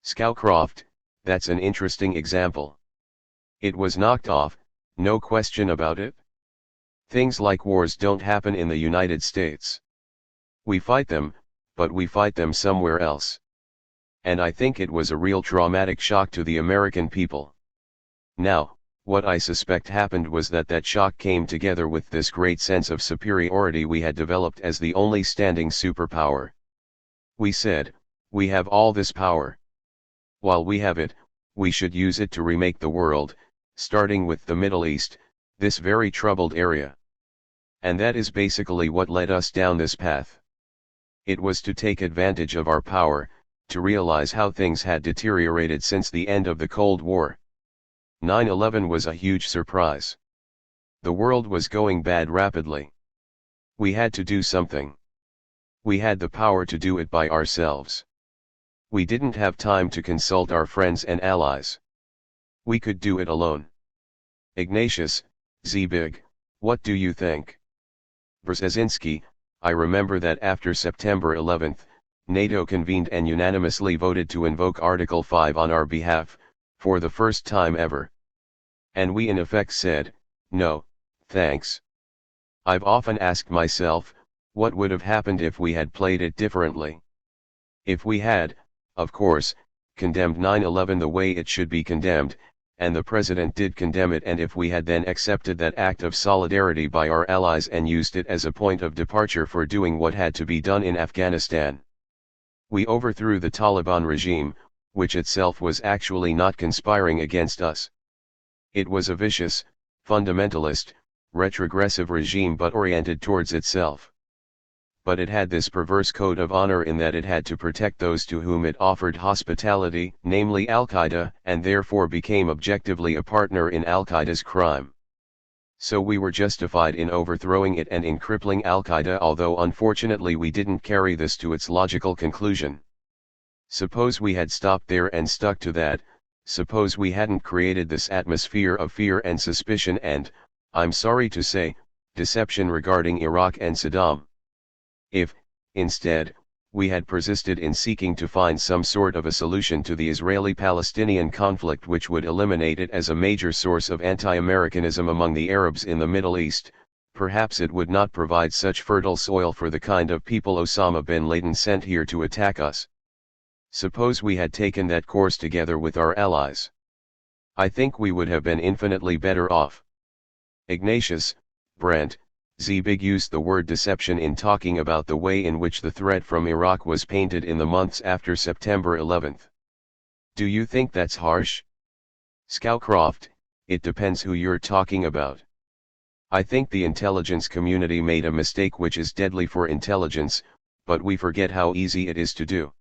Scowcroft, that's an interesting example. It was knocked off, no question about it. Things like wars don't happen in the United States. We fight them, but we fight them somewhere else. And I think it was a real traumatic shock to the American people. Now, what I suspect happened was that shock came together with this great sense of superiority we had developed as the only standing superpower. We said, we have all this power. While we have it, we should use it to remake the world, starting with the Middle East, this very troubled area. And that is basically what led us down this path. It was to take advantage of our power, to realize how things had deteriorated since the end of the Cold War. 9/11 was a huge surprise. The world was going bad rapidly. We had to do something. We had the power to do it by ourselves. We didn't have time to consult our friends and allies. We could do it alone. Ignatius, Zbig, what do you think? Brzezinski, I remember that after September 11th, NATO convened and unanimously voted to invoke Article 5 on our behalf, for the first time ever. And we in effect said, no, thanks. I've often asked myself, what would have happened if we had played it differently? If we had, of course, condemned 9/11 the way it should be condemned, and the President did condemn it, and if we had then accepted that act of solidarity by our allies and used it as a point of departure for doing what had to be done in Afghanistan. We overthrew the Taliban regime, which itself was actually not conspiring against us. It was a vicious, fundamentalist, retrogressive regime but oriented towards itself. But it had this perverse code of honor in that it had to protect those to whom it offered hospitality, namely Al-Qaeda, and therefore became objectively a partner in Al-Qaeda's crime. So we were justified in overthrowing it and in crippling Al-Qaeda, although unfortunately we didn't carry this to its logical conclusion. Suppose we had stopped there and stuck to that, suppose we hadn't created this atmosphere of fear and suspicion and, I'm sorry to say, deception regarding Iraq and Saddam. If, instead, we had persisted in seeking to find some sort of a solution to the Israeli-Palestinian conflict which would eliminate it as a major source of anti-Americanism among the Arabs in the Middle East, perhaps it would not provide such fertile soil for the kind of people Osama bin Laden sent here to attack us. Suppose we had taken that course together with our allies. I think we would have been infinitely better off. Ignatius, Brandt, Zbig used the word deception in talking about the way in which the threat from Iraq was painted in the months after September 11. Do you think that's harsh? Scowcroft, it depends who you're talking about. I think the intelligence community made a mistake which is deadly for intelligence, but we forget how easy it is to do.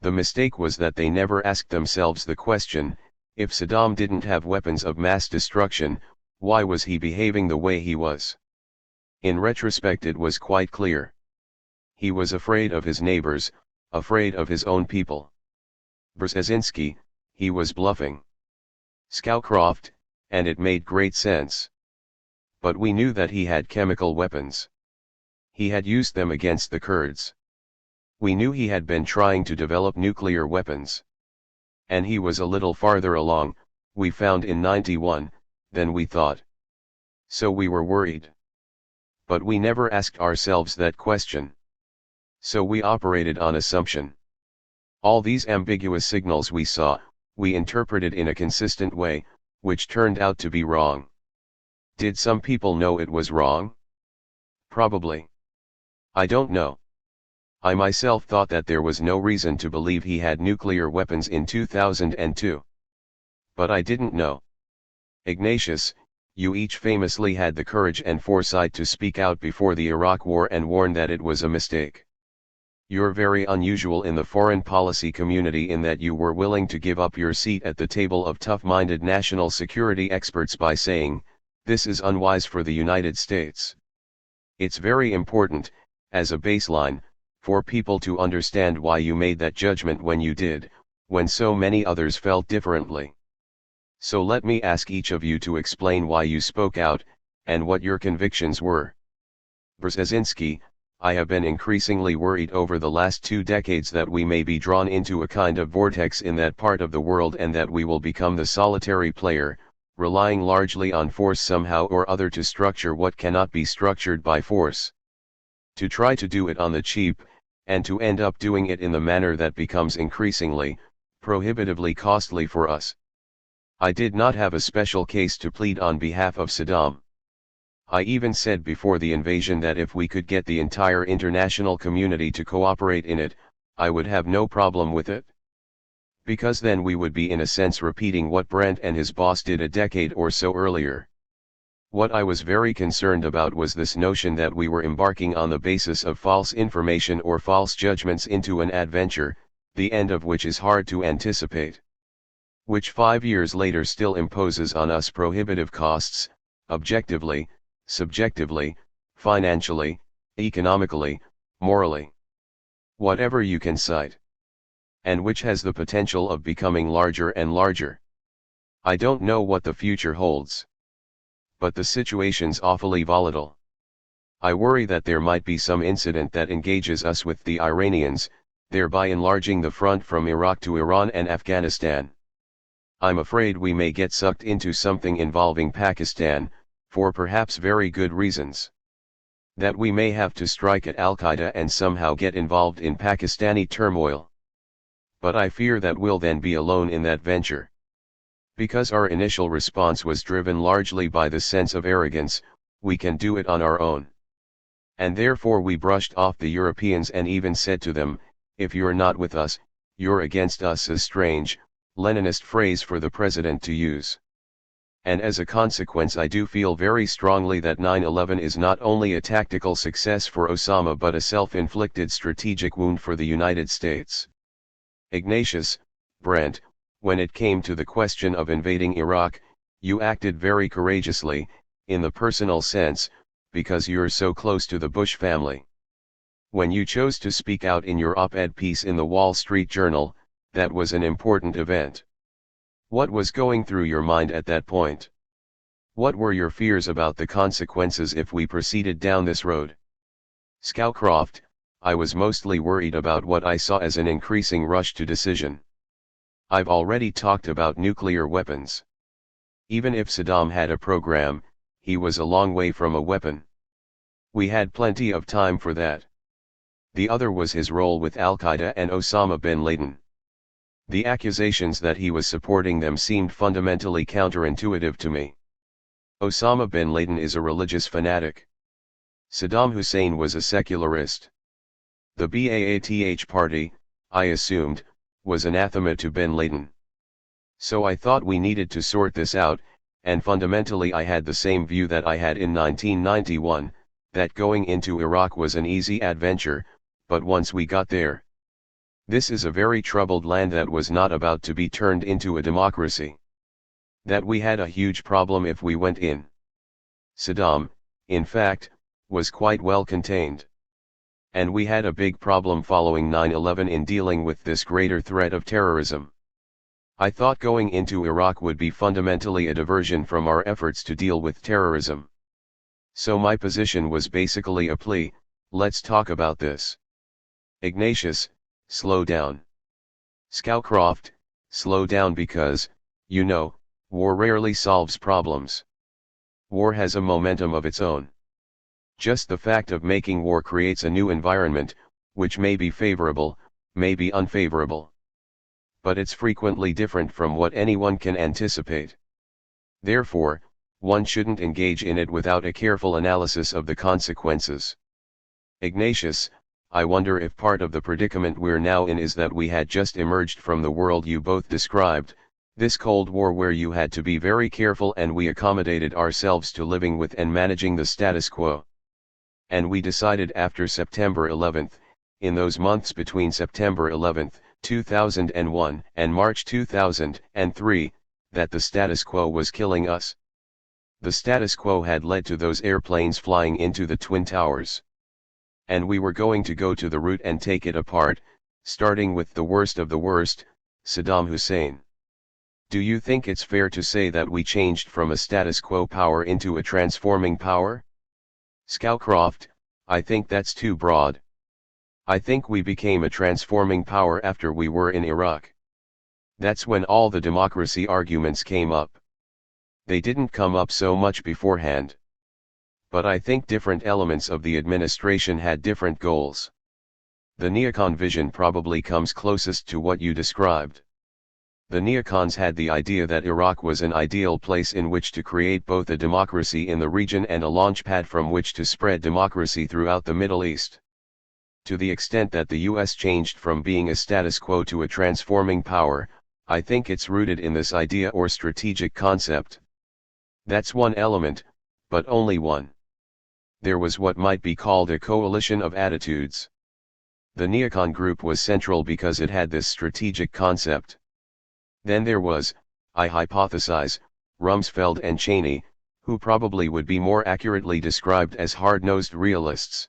The mistake was that they never asked themselves the question, if Saddam didn't have weapons of mass destruction, why was he behaving the way he was? In retrospect it was quite clear. He was afraid of his neighbors, afraid of his own people. Brzezinski, he was bluffing. Scowcroft, and it made great sense. But we knew that he had chemical weapons. He had used them against the Kurds. We knew he had been trying to develop nuclear weapons. And he was a little farther along, we found in 91, than we thought. So we were worried. But we never asked ourselves that question. So we operated on assumption. All these ambiguous signals we saw, we interpreted in a consistent way, which turned out to be wrong. Did some people know it was wrong? Probably. I don't know. I myself thought that there was no reason to believe he had nuclear weapons in 2002. But I didn't know. Ignatius, you each famously had the courage and foresight to speak out before the Iraq War and warn that it was a mistake. You're very unusual in the foreign policy community in that you were willing to give up your seat at the table of tough-minded national security experts by saying, this is unwise for the United States. It's very important, as a baseline, for people to understand why you made that judgment when you did, when so many others felt differently. So let me ask each of you to explain why you spoke out, and what your convictions were. Brzezinski, I have been increasingly worried over the last 2 decades that we may be drawn into a kind of vortex in that part of the world and that we will become the solitary player, relying largely on force somehow or other to structure what cannot be structured by force. To try to do it on the cheap, and to end up doing it in the manner that becomes increasingly, prohibitively costly for us. I did not have a special case to plead on behalf of Saddam. I even said before the invasion that if we could get the entire international community to cooperate in it, I would have no problem with it. Because then we would be in a sense repeating what Brandt and his boss did a decade or so earlier. What I was very concerned about was this notion that we were embarking on the basis of false information or false judgments into an adventure, the end of which is hard to anticipate. Which 5 years later still imposes on us prohibitive costs, objectively, subjectively, financially, economically, morally. Whatever you can cite. And which has the potential of becoming larger and larger. I don't know what the future holds. But the situation's awfully volatile. I worry that there might be some incident that engages us with the Iranians, thereby enlarging the front from Iraq to Iran and Afghanistan. I'm afraid we may get sucked into something involving Pakistan, for perhaps very good reasons. That we may have to strike at Al-Qaeda and somehow get involved in Pakistani turmoil. But I fear that we'll then be alone in that venture. Because our initial response was driven largely by the sense of arrogance, we can do it on our own. And therefore we brushed off the Europeans and even said to them, if you're not with us, you're against us, a strange, Leninist phrase for the president to use. And as a consequence I do feel very strongly that 9/11 is not only a tactical success for Osama but a self-inflicted strategic wound for the United States. Ignatius, Brent, when it came to the question of invading Iraq, you acted very courageously, in the personal sense, because you're so close to the Bush family. When you chose to speak out in your op-ed piece in the Wall Street Journal, that was an important event. What was going through your mind at that point? What were your fears about the consequences if we proceeded down this road? Scowcroft, I was mostly worried about what I saw as an increasing rush to decision. I've already talked about nuclear weapons. Even if Saddam had a program, he was a long way from a weapon. We had plenty of time for that. The other was his role with Al-Qaeda and Osama bin Laden. The accusations that he was supporting them seemed fundamentally counterintuitive to me. Osama bin Laden is a religious fanatic. Saddam Hussein was a secularist. The Ba'ath Party, I assumed, was anathema to bin Laden. So I thought we needed to sort this out, and fundamentally I had the same view that I had in 1991, that going into Iraq was an easy adventure, but once we got there, this is a very troubled land that was not about to be turned into a democracy. That we had a huge problem if we went in. Saddam, in fact, was quite well contained. And we had a big problem following 9/11 in dealing with this greater threat of terrorism. I thought going into Iraq would be fundamentally a diversion from our efforts to deal with terrorism. So my position was basically a plea, let's talk about this. Ignatius, slow down. Scowcroft, slow down because, you know, war rarely solves problems. War has a momentum of its own. Just the fact of making war creates a new environment, which may be favorable, may be unfavorable. But it's frequently different from what anyone can anticipate. Therefore, one shouldn't engage in it without a careful analysis of the consequences. Ignatius, I wonder if part of the predicament we're now in is that we had just emerged from the world you both described, this Cold War where you had to be very careful and we accommodated ourselves to living with and managing the status quo. And we decided after September 11th, in those months between September 11th, 2001 and March 2003, that the status quo was killing us. The status quo had led to those airplanes flying into the Twin Towers. And we were going to go to the root and take it apart, starting with the worst of the worst, Saddam Hussein. Do you think it's fair to say that we changed from a status quo power into a transforming power? Scowcroft, I think that's too broad. I think we became a transforming power after we were in Iraq. That's when all the democracy arguments came up. They didn't come up so much beforehand. But I think different elements of the administration had different goals. The neocon vision probably comes closest to what you described. The neocons had the idea that Iraq was an ideal place in which to create both a democracy in the region and a launchpad from which to spread democracy throughout the Middle East. To the extent that the US changed from being a status quo to a transforming power, I think it's rooted in this idea or strategic concept. That's one element, but only one. There was what might be called a coalition of attitudes. The neocon group was central because it had this strategic concept. Then there was, I hypothesize, Rumsfeld and Cheney, who probably would be more accurately described as hard-nosed realists.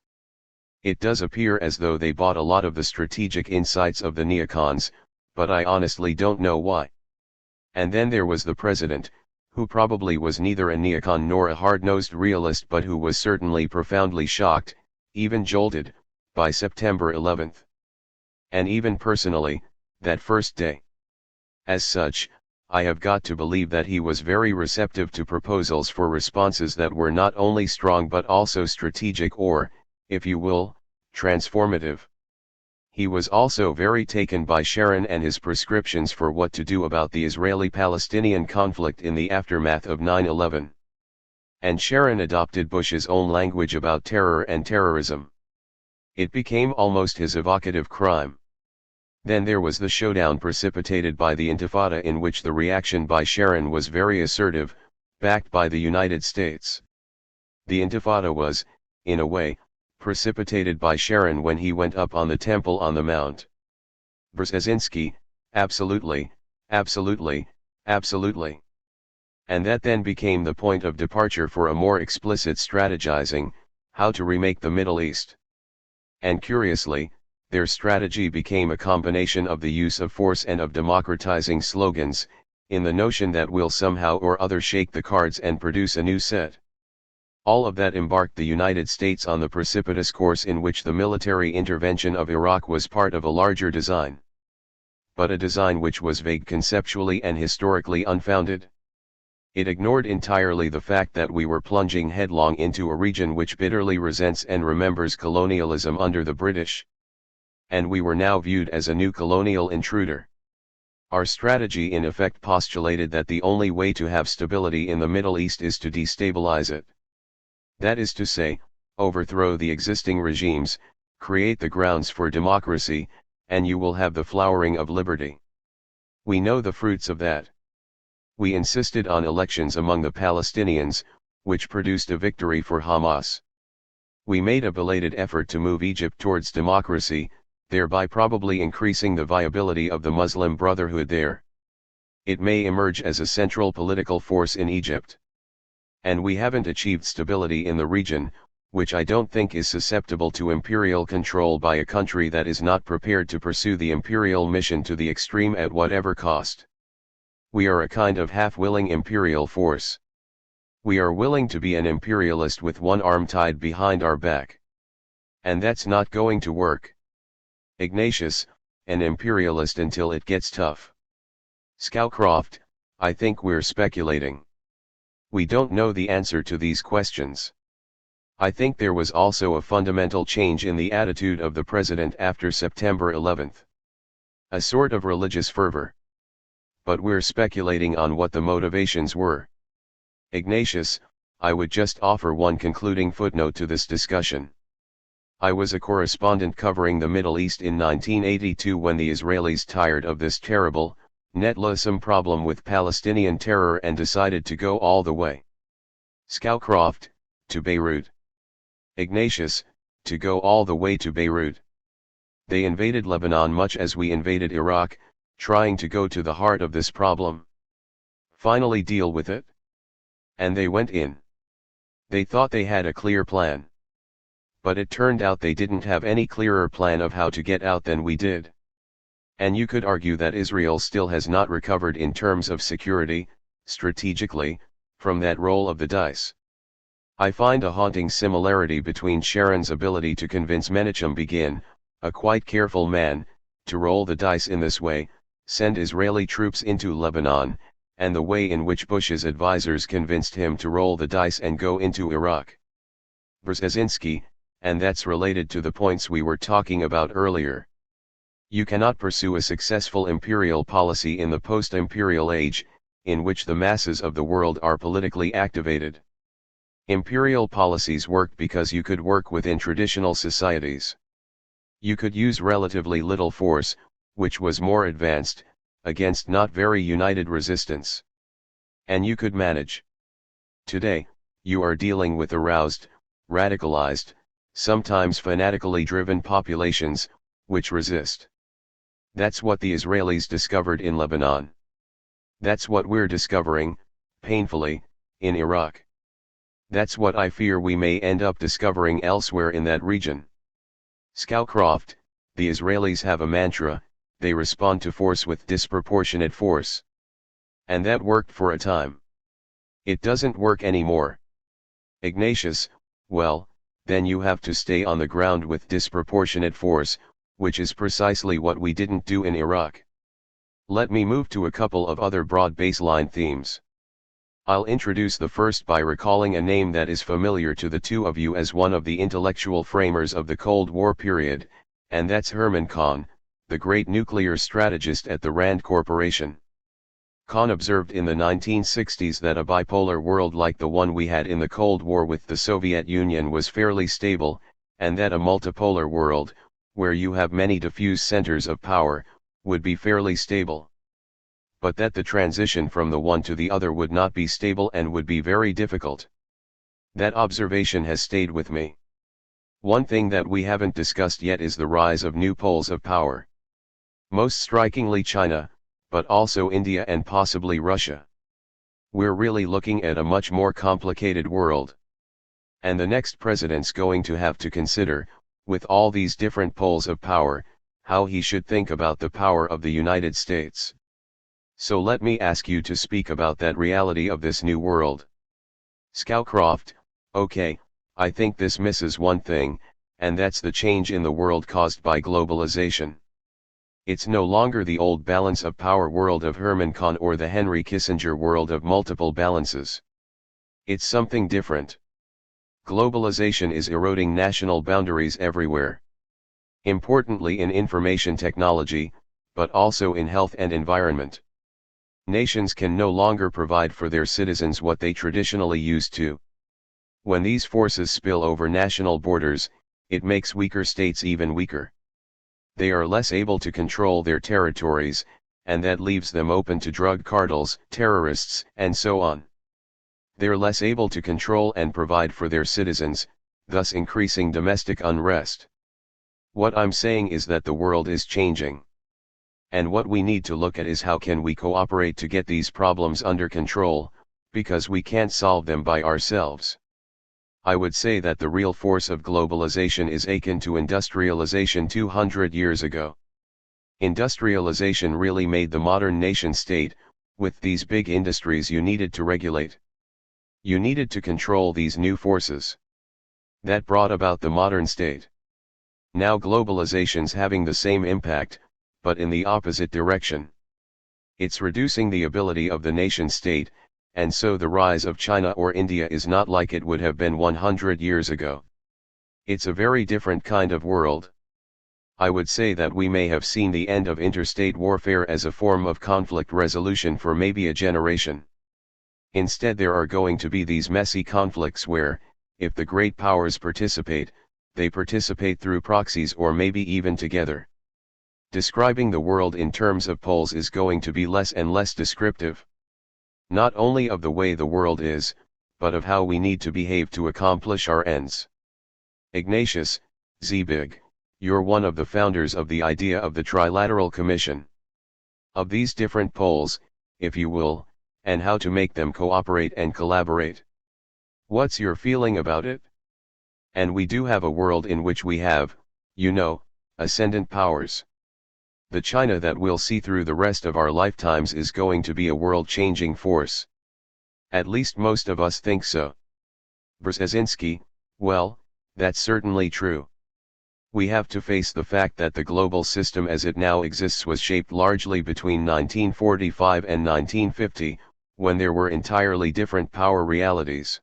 It does appear as though they bought a lot of the strategic insights of the neocons, but I honestly don't know why. And then there was the president, who probably was neither a neocon nor a hard-nosed realist but who was certainly profoundly shocked, even jolted, by September 11th. And even personally, that first day. As such, I have got to believe that he was very receptive to proposals for responses that were not only strong but also strategic or, if you will, transformative. He was also very taken by Sharon and his prescriptions for what to do about the Israeli-Palestinian conflict in the aftermath of 9/11. And Sharon adopted Bush's own language about terror and terrorism. It became almost his evocative crime. Then there was the showdown precipitated by the Intifada, in which the reaction by Sharon was very assertive, backed by the United States. The Intifada was, in a way, precipitated by Sharon when he went up on the Temple on the Mount. Brzezinski, absolutely, absolutely, absolutely. And that then became the point of departure for a more explicit strategizing, how to remake the Middle East. And curiously, their strategy became a combination of the use of force and of democratizing slogans, in the notion that we'll somehow or other shake the cards and produce a new set. All of that embarked the United States on the precipitous course in which the military intervention of Iraq was part of a larger design. But a design which was vague conceptually and historically unfounded. It ignored entirely the fact that we were plunging headlong into a region which bitterly resents and remembers colonialism under the British. And we were now viewed as a new colonial intruder. Our strategy in effect postulated that the only way to have stability in the Middle East is to destabilize it. That is to say, overthrow the existing regimes, create the grounds for democracy, and you will have the flowering of liberty. We know the fruits of that. We insisted on elections among the Palestinians, which produced a victory for Hamas. We made a belated effort to move Egypt towards democracy, thereby probably increasing the viability of the Muslim Brotherhood there. It may emerge as a central political force in Egypt. And we haven't achieved stability in the region, which I don't think is susceptible to imperial control by a country that is not prepared to pursue the imperial mission to the extreme at whatever cost. We are a kind of half-willing imperial force. We are willing to be an imperialist with one arm tied behind our back. And that's not going to work. Ignatius, an imperialist until it gets tough. Scowcroft, I think we're speculating. We don't know the answer to these questions. I think there was also a fundamental change in the attitude of the president after September 11th. A sort of religious fervor. But we're speculating on what the motivations were. Ignatius, I would just offer one concluding footnote to this discussion. I was a correspondent covering the Middle East in 1982 when the Israelis tired of this terrible, netlessome problem with Palestinian terror and decided to go all the way. Scowcroft, to Beirut. Ignatius, to go all the way to Beirut. They invaded Lebanon much as we invaded Iraq, trying to go to the heart of this problem. Finally deal with it. And they went in. They thought they had a clear plan. But it turned out they didn't have any clearer plan of how to get out than we did. And you could argue that Israel still has not recovered in terms of security, strategically, from that roll of the dice. I find a haunting similarity between Sharon's ability to convince Menachem Begin, a quite careful man, to roll the dice in this way, send Israeli troops into Lebanon, and the way in which Bush's advisors convinced him to roll the dice and go into Iraq. Brzezinski, and that's related to the points we were talking about earlier. You cannot pursue a successful imperial policy in the post-imperial age, in which the masses of the world are politically activated. Imperial policies worked because you could work within traditional societies. You could use relatively little force, which was more advanced, against not very united resistance. And you could manage. Today, you are dealing with aroused, radicalized, sometimes fanatically driven populations, which resist. That's what the Israelis discovered in Lebanon. That's what we're discovering, painfully, in Iraq. That's what I fear we may end up discovering elsewhere in that region. Scowcroft, the Israelis have a mantra, they respond to force with disproportionate force. And that worked for a time. It doesn't work anymore. Ignatius, well, then you have to stay on the ground with disproportionate force, which is precisely what we didn't do in Iraq. Let me move to a couple of other broad baseline themes. I'll introduce the first by recalling a name that is familiar to the two of you as one of the intellectual framers of the Cold War period, and that's Herman Kahn, the great nuclear strategist at the Rand Corporation. Kahn observed in the 1960s that a bipolar world like the one we had in the Cold War with the Soviet Union was fairly stable, and that a multipolar world, where you have many diffuse centers of power, would be fairly stable. But that the transition from the one to the other would not be stable and would be very difficult. That observation has stayed with me. One thing that we haven't discussed yet is the rise of new poles of power. Most strikingly China, but also India and possibly Russia. We're really looking at a much more complicated world. And the next president's going to have to consider, with all these different poles of power, how he should think about the power of the United States. So let me ask you to speak about that reality of this new world. Scowcroft, okay, I think this misses one thing, and that's the change in the world caused by globalization. It's no longer the old balance of power world of Herman Kahn or the Henry Kissinger world of multiple balances. It's something different. Globalization is eroding national boundaries everywhere. Importantly in information technology, but also in health and environment. Nations can no longer provide for their citizens what they traditionally used to. When these forces spill over national borders, it makes weaker states even weaker. They are less able to control their territories, and that leaves them open to drug cartels, terrorists, and so on. They're less able to control and provide for their citizens, thus increasing domestic unrest. What I'm saying is that the world is changing. And what we need to look at is how can we cooperate to get these problems under control, because we can't solve them by ourselves. I would say that the real force of globalization is akin to industrialization 200 years ago. Industrialization really made the modern nation state. With these big industries you needed to regulate. You needed to control these new forces. That brought about the modern state. Now globalization's having the same impact, but in the opposite direction. It's reducing the ability of the nation state, and so the rise of China or India is not like it would have been 100 years ago. It's a very different kind of world. I would say that we may have seen the end of interstate warfare as a form of conflict resolution for maybe a generation. Instead there are going to be these messy conflicts where, if the great powers participate, they participate through proxies or maybe even together. Describing the world in terms of poles is going to be less and less descriptive. Not only of the way the world is, but of how we need to behave to accomplish our ends. Ignatius Zbigniew, you're one of the founders of the idea of the Trilateral Commission. Of these different poles, if you will, and how to make them cooperate and collaborate. What's your feeling about it? And we do have a world in which we have, you know, ascendant powers. The China that we'll see through the rest of our lifetimes is going to be a world-changing force. At least most of us think so. Brzezinski, well, that's certainly true. We have to face the fact that the global system as it now exists was shaped largely between 1945 and 1950, when there were entirely different power realities.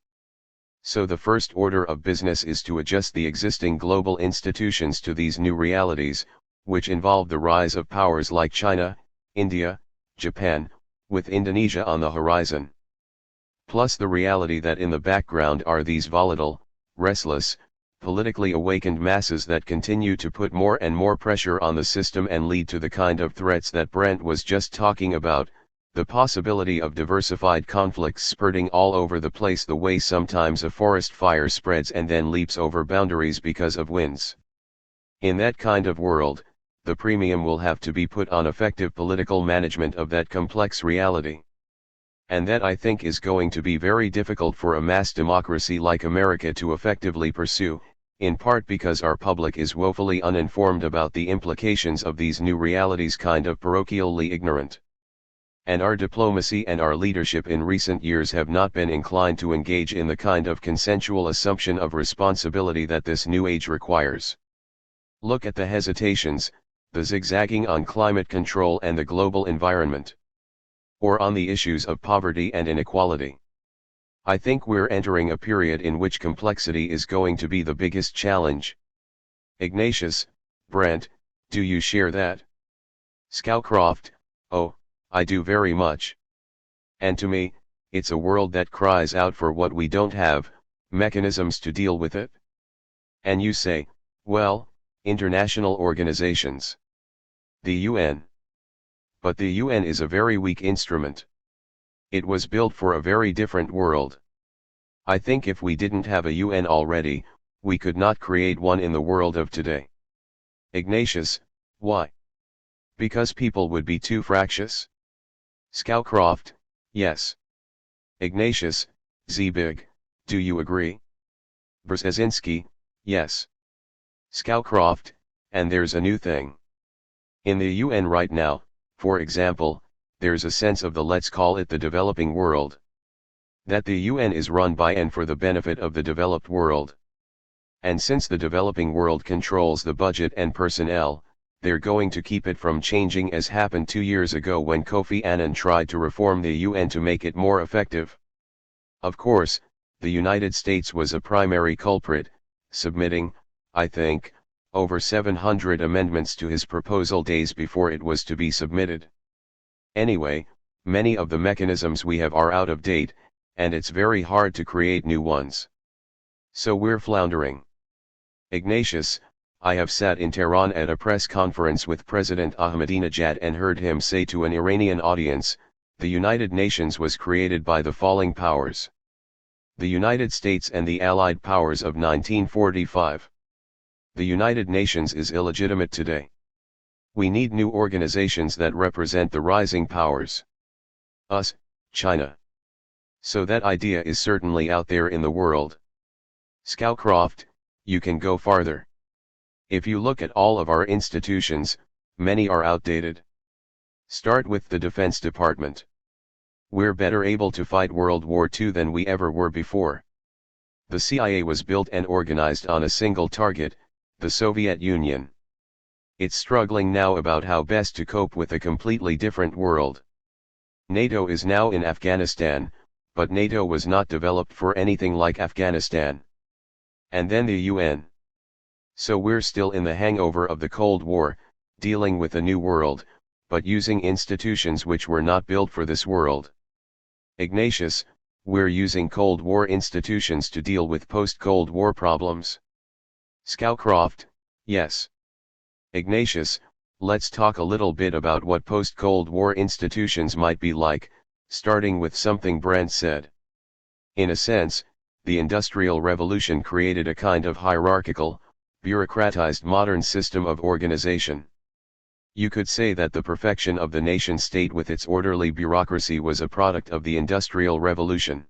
So the first order of business is to adjust the existing global institutions to these new realities, which involve the rise of powers like China, India, Japan, with Indonesia on the horizon. Plus the reality that in the background are these volatile, restless, politically awakened masses that continue to put more and more pressure on the system and lead to the kind of threats that Brent was just talking about, the possibility of diversified conflicts spurting all over the place the way sometimes a forest fire spreads and then leaps over boundaries because of winds. In that kind of world, the premium will have to be put on effective political management of that complex reality. And that I think is going to be very difficult for a mass democracy like America to effectively pursue, in part because our public is woefully uninformed about the implications of these new realities, kind of parochially ignorant. And our diplomacy and our leadership in recent years have not been inclined to engage in the kind of consensual assumption of responsibility that this new age requires. Look at the hesitations, the zigzagging on climate control and the global environment. Or on the issues of poverty and inequality. I think we're entering a period in which complexity is going to be the biggest challenge. Ignatius, Brent, do you share that? Scowcroft, oh, I do very much. And to me, it's a world that cries out for what we don't have, mechanisms to deal with it. And you say, well, international organizations. The UN. But the UN is a very weak instrument. It was built for a very different world. I think if we didn't have a UN already, we could not create one in the world of today. Ignatius, why? Because people would be too fractious? Scowcroft, yes. Ignatius, Zbig, do you agree? Brzezinski, yes. Scowcroft, and there's a new thing. In the UN right now, for example, there's a sense of the, let's call it the developing world. That the UN is run by and for the benefit of the developed world. And since the developing world controls the budget and personnel, they're going to keep it from changing, as happened 2 years ago when Kofi Annan tried to reform the UN to make it more effective. Of course, the United States was a primary culprit, submitting, I think, over 700 amendments to his proposal days before it was to be submitted. Anyway, many of the mechanisms we have are out of date, and it's very hard to create new ones. So we're floundering. Ignatius, I have sat in Tehran at a press conference with President Ahmadinejad and heard him say to an Iranian audience, the United Nations was created by the falling powers. The United States and the Allied powers of 1945. The United Nations is illegitimate today. We need new organizations that represent the rising powers. Us, China. So that idea is certainly out there in the world. Scowcroft, you can go farther. If you look at all of our institutions, many are outdated. Start with the Defense Department. We're better able to fight World War II than we ever were before. The CIA was built and organized on a single target, the Soviet Union. It's struggling now about how best to cope with a completely different world. NATO is now in Afghanistan, but NATO was not developed for anything like Afghanistan. And then the UN. So we're still in the hangover of the Cold War, dealing with a new world, but using institutions which were not built for this world. Ignatius, we're using Cold War institutions to deal with post-Cold War problems. Scowcroft, yes. Ignatius, let's talk a little bit about what post-Cold War institutions might be like, starting with something Brent said. In a sense, the Industrial Revolution created a kind of hierarchical, bureaucratized modern system of organization. You could say that the perfection of the nation-state with its orderly bureaucracy was a product of the Industrial Revolution.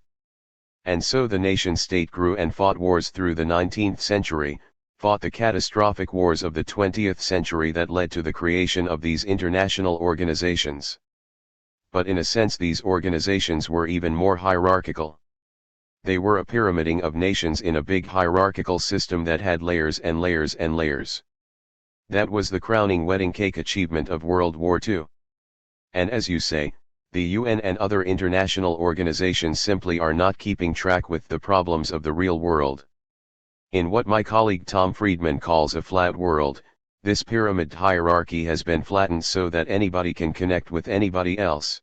And so the nation-state grew and fought wars through the 19th century, fought the catastrophic wars of the 20th century that led to the creation of these international organizations. But in a sense these organizations were even more hierarchical. They were a pyramiding of nations in a big hierarchical system that had layers and layers and layers. That was the crowning wedding cake achievement of World War II. And as you say, the UN and other international organizations simply are not keeping track with the problems of the real world. In what my colleague Tom Friedman calls a flat world, this pyramid hierarchy has been flattened so that anybody can connect with anybody else.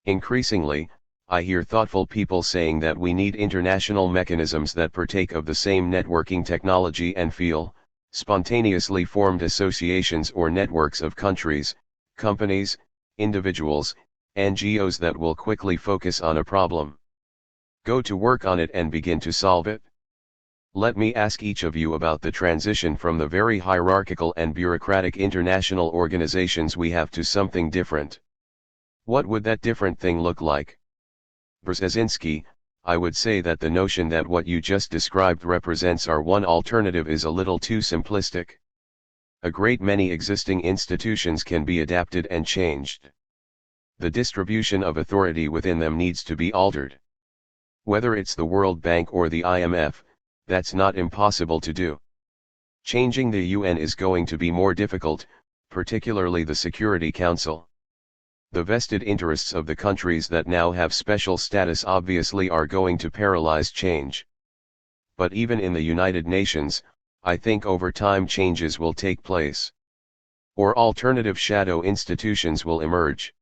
Increasingly, I hear thoughtful people saying that we need international mechanisms that partake of the same networking technology and feel, spontaneously formed associations or networks of countries, companies, individuals, NGOs that will quickly focus on a problem. Go to work on it and begin to solve it. Let me ask each of you about the transition from the very hierarchical and bureaucratic international organizations we have to something different. What would that different thing look like? Brzezinski, I would say that the notion that what you just described represents our one alternative is a little too simplistic. A great many existing institutions can be adapted and changed. The distribution of authority within them needs to be altered. Whether it's the World Bank or the IMF, that's not impossible to do. Changing the UN is going to be more difficult, particularly the Security Council. The vested interests of the countries that now have special status obviously are going to paralyze change. But even in the United Nations, I think over time changes will take place. Or alternative shadow institutions will emerge.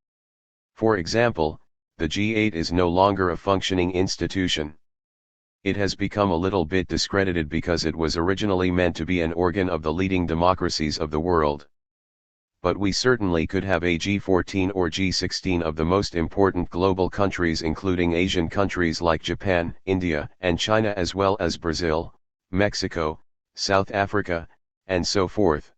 For example, the G8 is no longer a functioning institution. It has become a little bit discredited because it was originally meant to be an organ of the leading democracies of the world. But we certainly could have a G14 or G16 of the most important global countries, including Asian countries like Japan, India, and China, as well as Brazil, Mexico, South Africa, and so forth.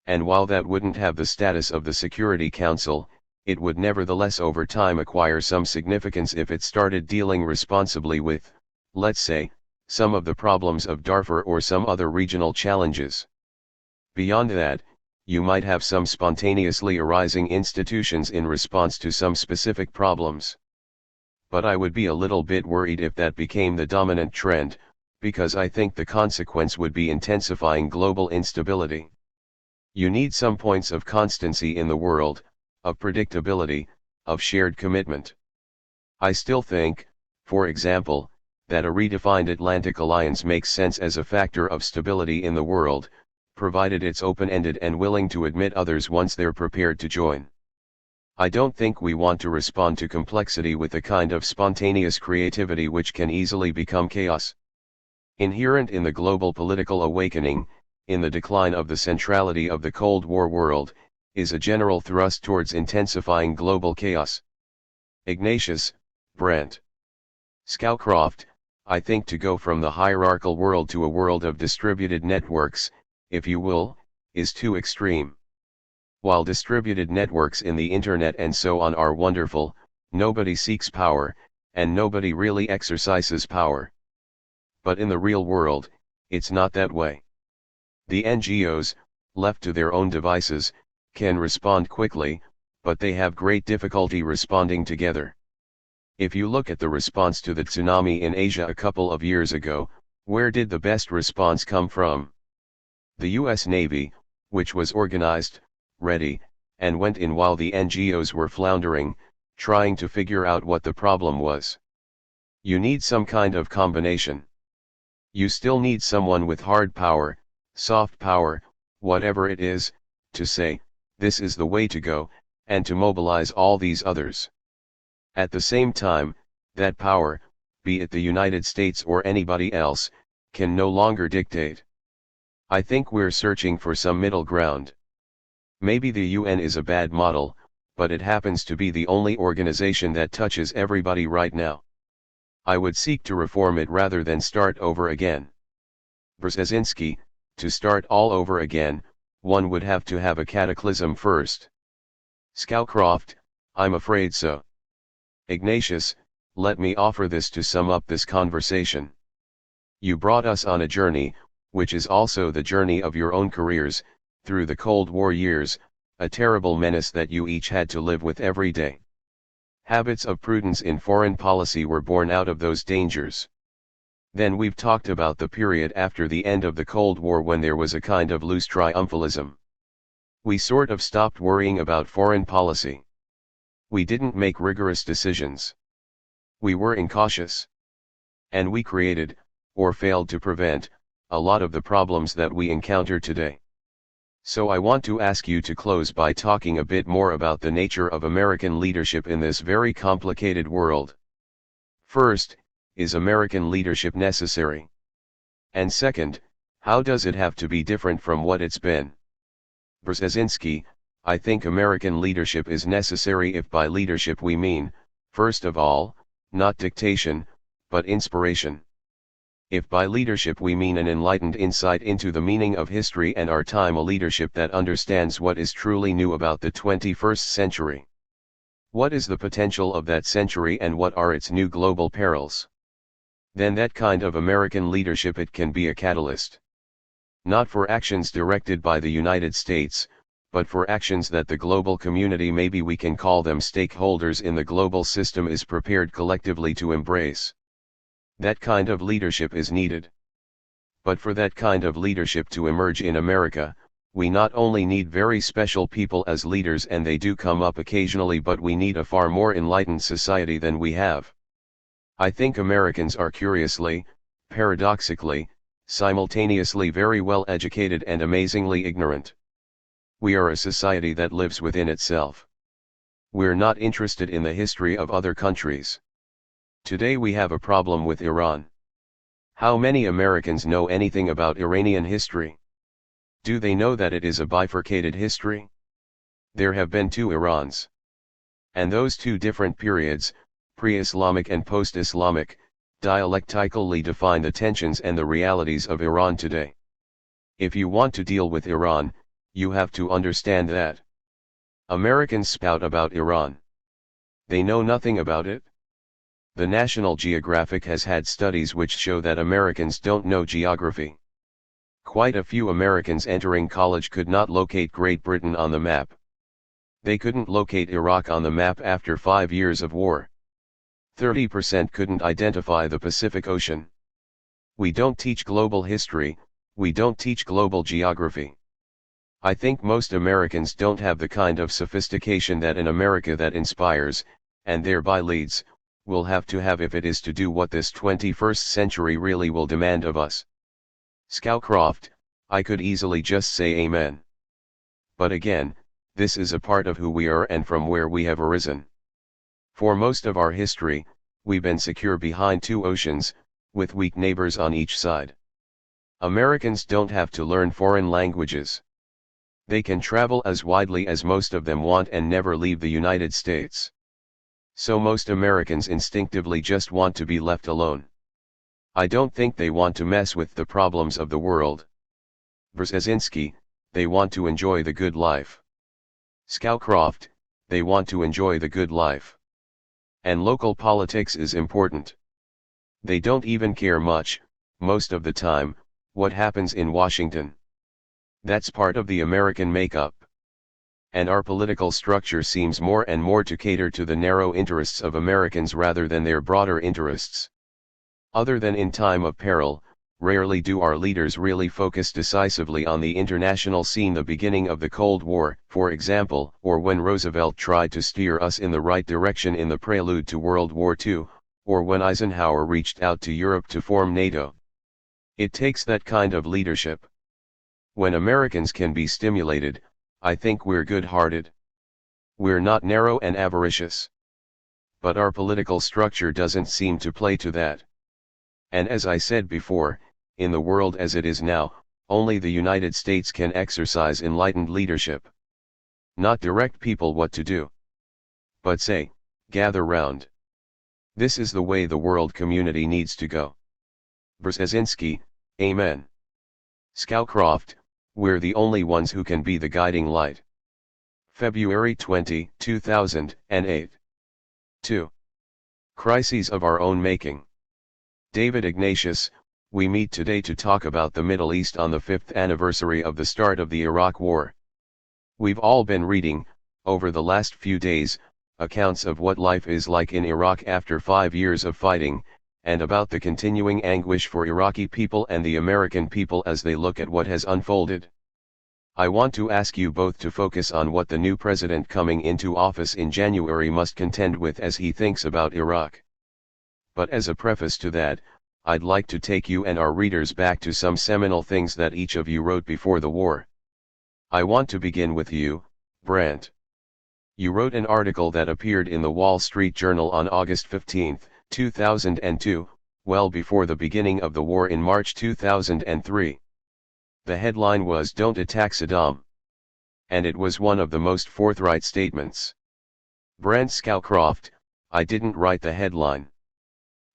And while that wouldn't have the status of the Security Council, it would nevertheless over time acquire some significance if it started dealing responsibly with, let's say, some of the problems of Darfur or some other regional challenges. Beyond that, you might have some spontaneously arising institutions in response to some specific problems. But I would be a little bit worried if that became the dominant trend, because I think the consequence would be intensifying global instability. You need some points of constancy in the world, of predictability, of shared commitment. I still think, for example, that a redefined Atlantic alliance makes sense as a factor of stability in the world, provided it's open-ended and willing to admit others once they're prepared to join. I don't think we want to respond to complexity with a kind of spontaneous creativity which can easily become chaos. Inherent in the global political awakening, in the decline of the centrality of the Cold War world, is a general thrust towards intensifying global chaos. Ignatius, Brent. Scowcroft, I think to go from the hierarchical world to a world of distributed networks, if you will, is too extreme. While distributed networks in the internet and so on are wonderful, nobody seeks power, and nobody really exercises power. But in the real world, it's not that way. The NGOs, left to their own devices, can respond quickly, but they have great difficulty responding together. If you look at the response to the tsunami in Asia a couple of years ago, where did the best response come from? The US Navy, which was organized, ready, and went in while the NGOs were floundering, trying to figure out what the problem was. You need some kind of combination. You still need someone with hard power, soft power, whatever it is, to say, this is the way to go, and to mobilize all these others. At the same time, that power, be it the United States or anybody else, can no longer dictate. I think we're searching for some middle ground. Maybe the UN is a bad model, but it happens to be the only organization that touches everybody right now. I would seek to reform it rather than start over again. Brzezinski, to start all over again, one would have to have a cataclysm first. Scowcroft, I'm afraid so. Ignatius, let me offer this to sum up this conversation. You brought us on a journey, which is also the journey of your own careers, through the Cold War years, a terrible menace that you each had to live with every day. Habits of prudence in foreign policy were born out of those dangers. Then we've talked about the period after the end of the Cold War when there was a kind of loose triumphalism. We sort of stopped worrying about foreign policy. We didn't make rigorous decisions. We were incautious. And we created, or failed to prevent, a lot of the problems that we encounter today. So I want to ask you to close by talking a bit more about the nature of American leadership in this very complicated world. First, is American leadership necessary? And second, how does it have to be different from what it's been? Brzezinski, I think American leadership is necessary if by leadership we mean, first of all, not dictation, but inspiration. If by leadership we mean an enlightened insight into the meaning of history and our time, a leadership that understands what is truly new about the 21st century. What is the potential of that century and what are its new global perils? Then that kind of American leadership, it can be a catalyst. Not for actions directed by the United States, but for actions that the global community, maybe we can call them stakeholders in the global system, is prepared collectively to embrace. That kind of leadership is needed. But for that kind of leadership to emerge in America, we not only need very special people as leaders, and they do come up occasionally, but we need a far more enlightened society than we have. I think Americans are curiously, paradoxically, simultaneously very well educated and amazingly ignorant. We are a society that lives within itself. We're not interested in the history of other countries. Today we have a problem with Iran. How many Americans know anything about Iranian history? Do they know that it is a bifurcated history? There have been two Irans. And those two different periods, pre-Islamic and post-Islamic, dialectically define the tensions and the realities of Iran today. If you want to deal with Iran, you have to understand that. Americans spout about Iran. They know nothing about it. The National Geographic has had studies which show that Americans don't know geography. Quite a few Americans entering college could not locate Great Britain on the map. They couldn't locate Iraq on the map after 5 years of war. 30% couldn't identify the Pacific Ocean. We don't teach global history, we don't teach global geography. I think most Americans don't have the kind of sophistication that an America that inspires, and thereby leads, will have to have if it is to do what this 21st century really will demand of us. Scowcroft, I could easily just say amen. But again, this is a part of who we are and from where we have arisen. For most of our history, we've been secure behind two oceans, with weak neighbors on each side. Americans don't have to learn foreign languages. They can travel as widely as most of them want and never leave the United States. So most Americans instinctively just want to be left alone. I don't think they want to mess with the problems of the world. Brzezinski, they want to enjoy the good life. Scowcroft, they want to enjoy the good life. And local politics is important. They don't even care much, most of the time, what happens in Washington. That's part of the American makeup. And our political structure seems more and more to cater to the narrow interests of Americans rather than their broader interests. Other than in time of peril, rarely do our leaders really focus decisively on the international scene. The beginning of the Cold War, for example, or when Roosevelt tried to steer us in the right direction in the prelude to World War II, or when Eisenhower reached out to Europe to form NATO. It takes that kind of leadership. When Americans can be stimulated, I think we're good-hearted. We're not narrow and avaricious. But our political structure doesn't seem to play to that. And as I said before, in the world as it is now, only the United States can exercise enlightened leadership. Not direct people what to do, but say, gather round. This is the way the world community needs to go. Brzezinski, amen. Scowcroft, we're the only ones who can be the guiding light. February 20, 2008. 2. Crises of our own making. David Ignatius, we meet today to talk about the Middle East on the 5th anniversary of the start of the Iraq War. We've all been reading, over the last few days, accounts of what life is like in Iraq after 5 years of fighting, and about the continuing anguish for Iraqi people and the American people as they look at what has unfolded. I want to ask you both to focus on what the new president coming into office in January must contend with as he thinks about Iraq. But as a preface to that, I'd like to take you and our readers back to some seminal things that each of you wrote before the war. I want to begin with you, Brant. You wrote an article that appeared in the Wall Street Journal on August 15, 2002, well before the beginning of the war in March 2003. The headline was "Don't Attack Saddam." And it was one of the most forthright statements. Brant Scowcroft, I didn't write the headline.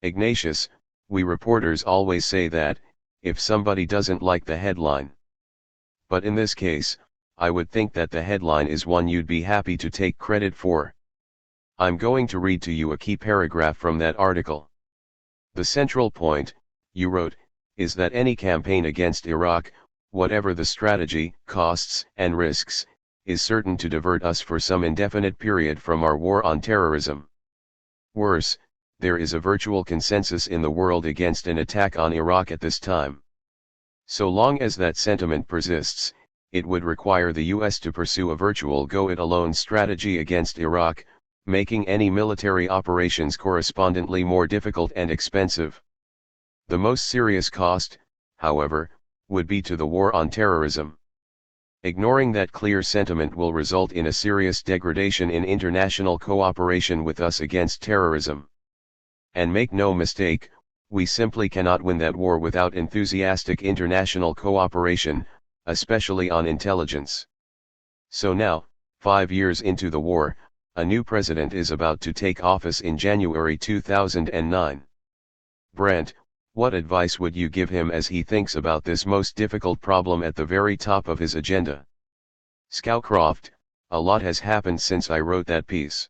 Ignatius, we reporters always say that, if somebody doesn't like the headline. But in this case, I would think that the headline is one you'd be happy to take credit for. I'm going to read to you a key paragraph from that article. The central point, you wrote, is that any campaign against Iraq, whatever the strategy, costs, and risks, is certain to divert us for some indefinite period from our war on terrorism. Worse, there is a virtual consensus in the world against an attack on Iraq at this time. So long as that sentiment persists, it would require the US to pursue a virtual go-it-alone strategy against Iraq, making any military operations correspondingly more difficult and expensive. The most serious cost, however, would be to the war on terrorism. Ignoring that clear sentiment will result in a serious degradation in international cooperation with us against terrorism. And make no mistake, we simply cannot win that war without enthusiastic international cooperation, especially on intelligence. So now, 5 years into the war, a new president is about to take office in January 2009. Brent, what advice would you give him as he thinks about this most difficult problem at the very top of his agenda? Scowcroft, a lot has happened since I wrote that piece.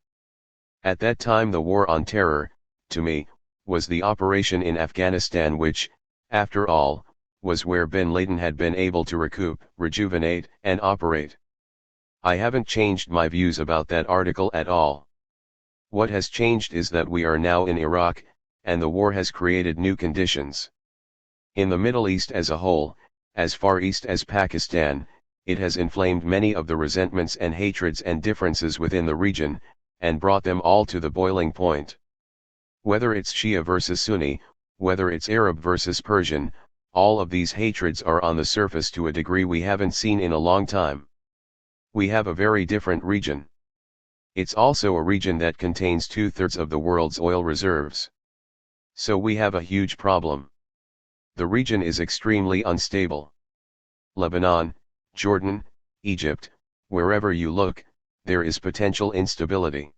At that time the war on terror, to me, was the operation in Afghanistan which, after all, was where bin Laden had been able to recoup, rejuvenate, and operate. I haven't changed my views about that article at all. What has changed is that we are now in Iraq, and the war has created new conditions. In the Middle East as a whole, as far east as Pakistan, it has inflamed many of the resentments and hatreds and differences within the region, and brought them all to the boiling point. Whether it's Shia versus Sunni, whether it's Arab versus Persian, all of these hatreds are on the surface to a degree we haven't seen in a long time. We have a very different region. It's also a region that contains 2/3 of the world's oil reserves. So we have a huge problem. The region is extremely unstable. Lebanon, Jordan, Egypt, wherever you look, there is potential instability.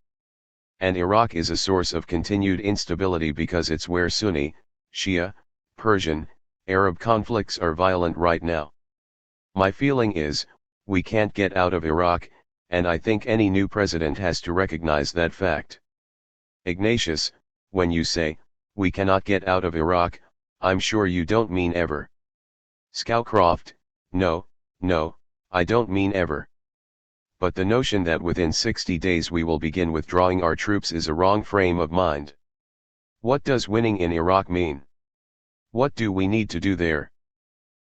And Iraq is a source of continued instability because it's where Sunni, Shia, Persian, Arab conflicts are violent right now. My feeling is, we can't get out of Iraq, and I think any new president has to recognize that fact. Ignatius, when you say, we cannot get out of Iraq, I'm sure you don't mean ever. Scowcroft, no, I don't mean ever. But the notion that within 60 days we will begin withdrawing our troops is a wrong frame of mind. What does winning in Iraq mean? What do we need to do there?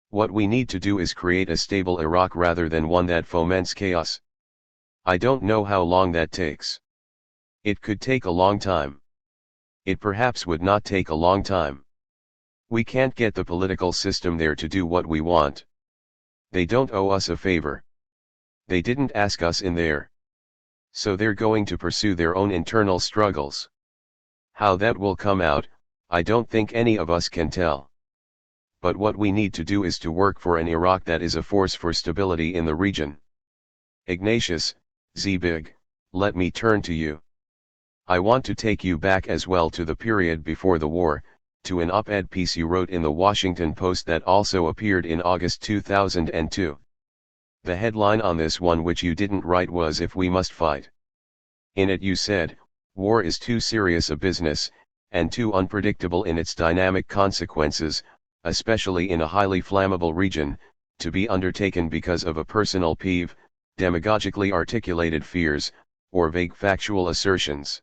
What we need to do is create a stable Iraq rather than one that foments chaos. I don't know how long that takes. It could take a long time. It perhaps would not take a long time. We can't get the political system there to do what we want. They don't owe us a favor. They didn't ask us in there. So they're going to pursue their own internal struggles. How that will come out, I don't think any of us can tell. But what we need to do is to work for an Iraq that is a force for stability in the region. Ignatius, Zbig, let me turn to you. I want to take you back as well to the period before the war, to an op-ed piece you wrote in the Washington Post that also appeared in August 2002. The headline on this one which you didn't write was "If We Must Fight." In it you said, "War is too serious a business, and too unpredictable in its dynamic consequences, especially in a highly flammable region, to be undertaken because of a personal peeve, demagogically articulated fears, or vague factual assertions."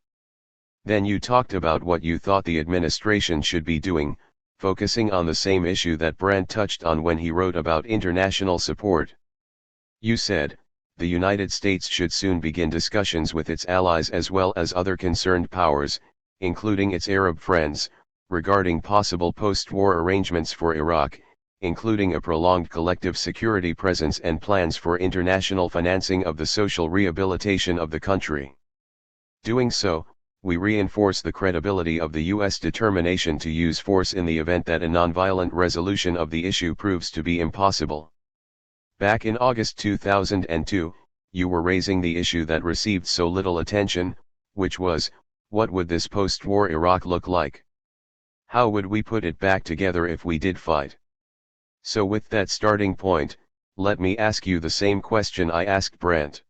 Then you talked about what you thought the administration should be doing, focusing on the same issue that Brandt touched on when he wrote about international support. You said, the United States should soon begin discussions with its allies as well as other concerned powers, including its Arab friends, regarding possible post-war arrangements for Iraq, including a prolonged collective security presence and plans for international financing of the social rehabilitation of the country. Doing so, we reinforce the credibility of the U.S. determination to use force in the event that a nonviolent resolution of the issue proves to be impossible. Back in August 2002, you were raising the issue that received so little attention, which was, what would this post-war Iraq look like? How would we put it back together if we did fight? So with that starting point, let me ask you the same question I asked Brandt.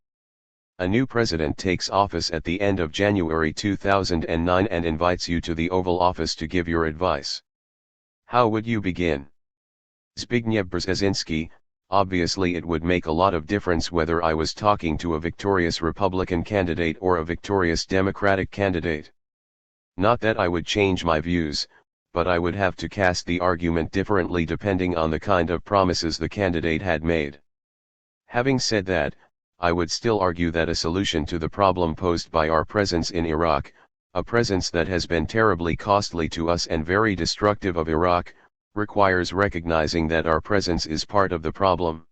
A new president takes office at the end of January 2009 and invites you to the Oval Office to give your advice. How would you begin? Zbigniew Brzezinski, obviously it would make a lot of difference whether I was talking to a victorious Republican candidate or a victorious Democratic candidate. Not that I would change my views, but I would have to cast the argument differently depending on the kind of promises the candidate had made. Having said that, I would still argue that a solution to the problem posed by our presence in Iraq, a presence that has been terribly costly to us and very destructive of Iraq, requires recognizing that our presence is part of the problem.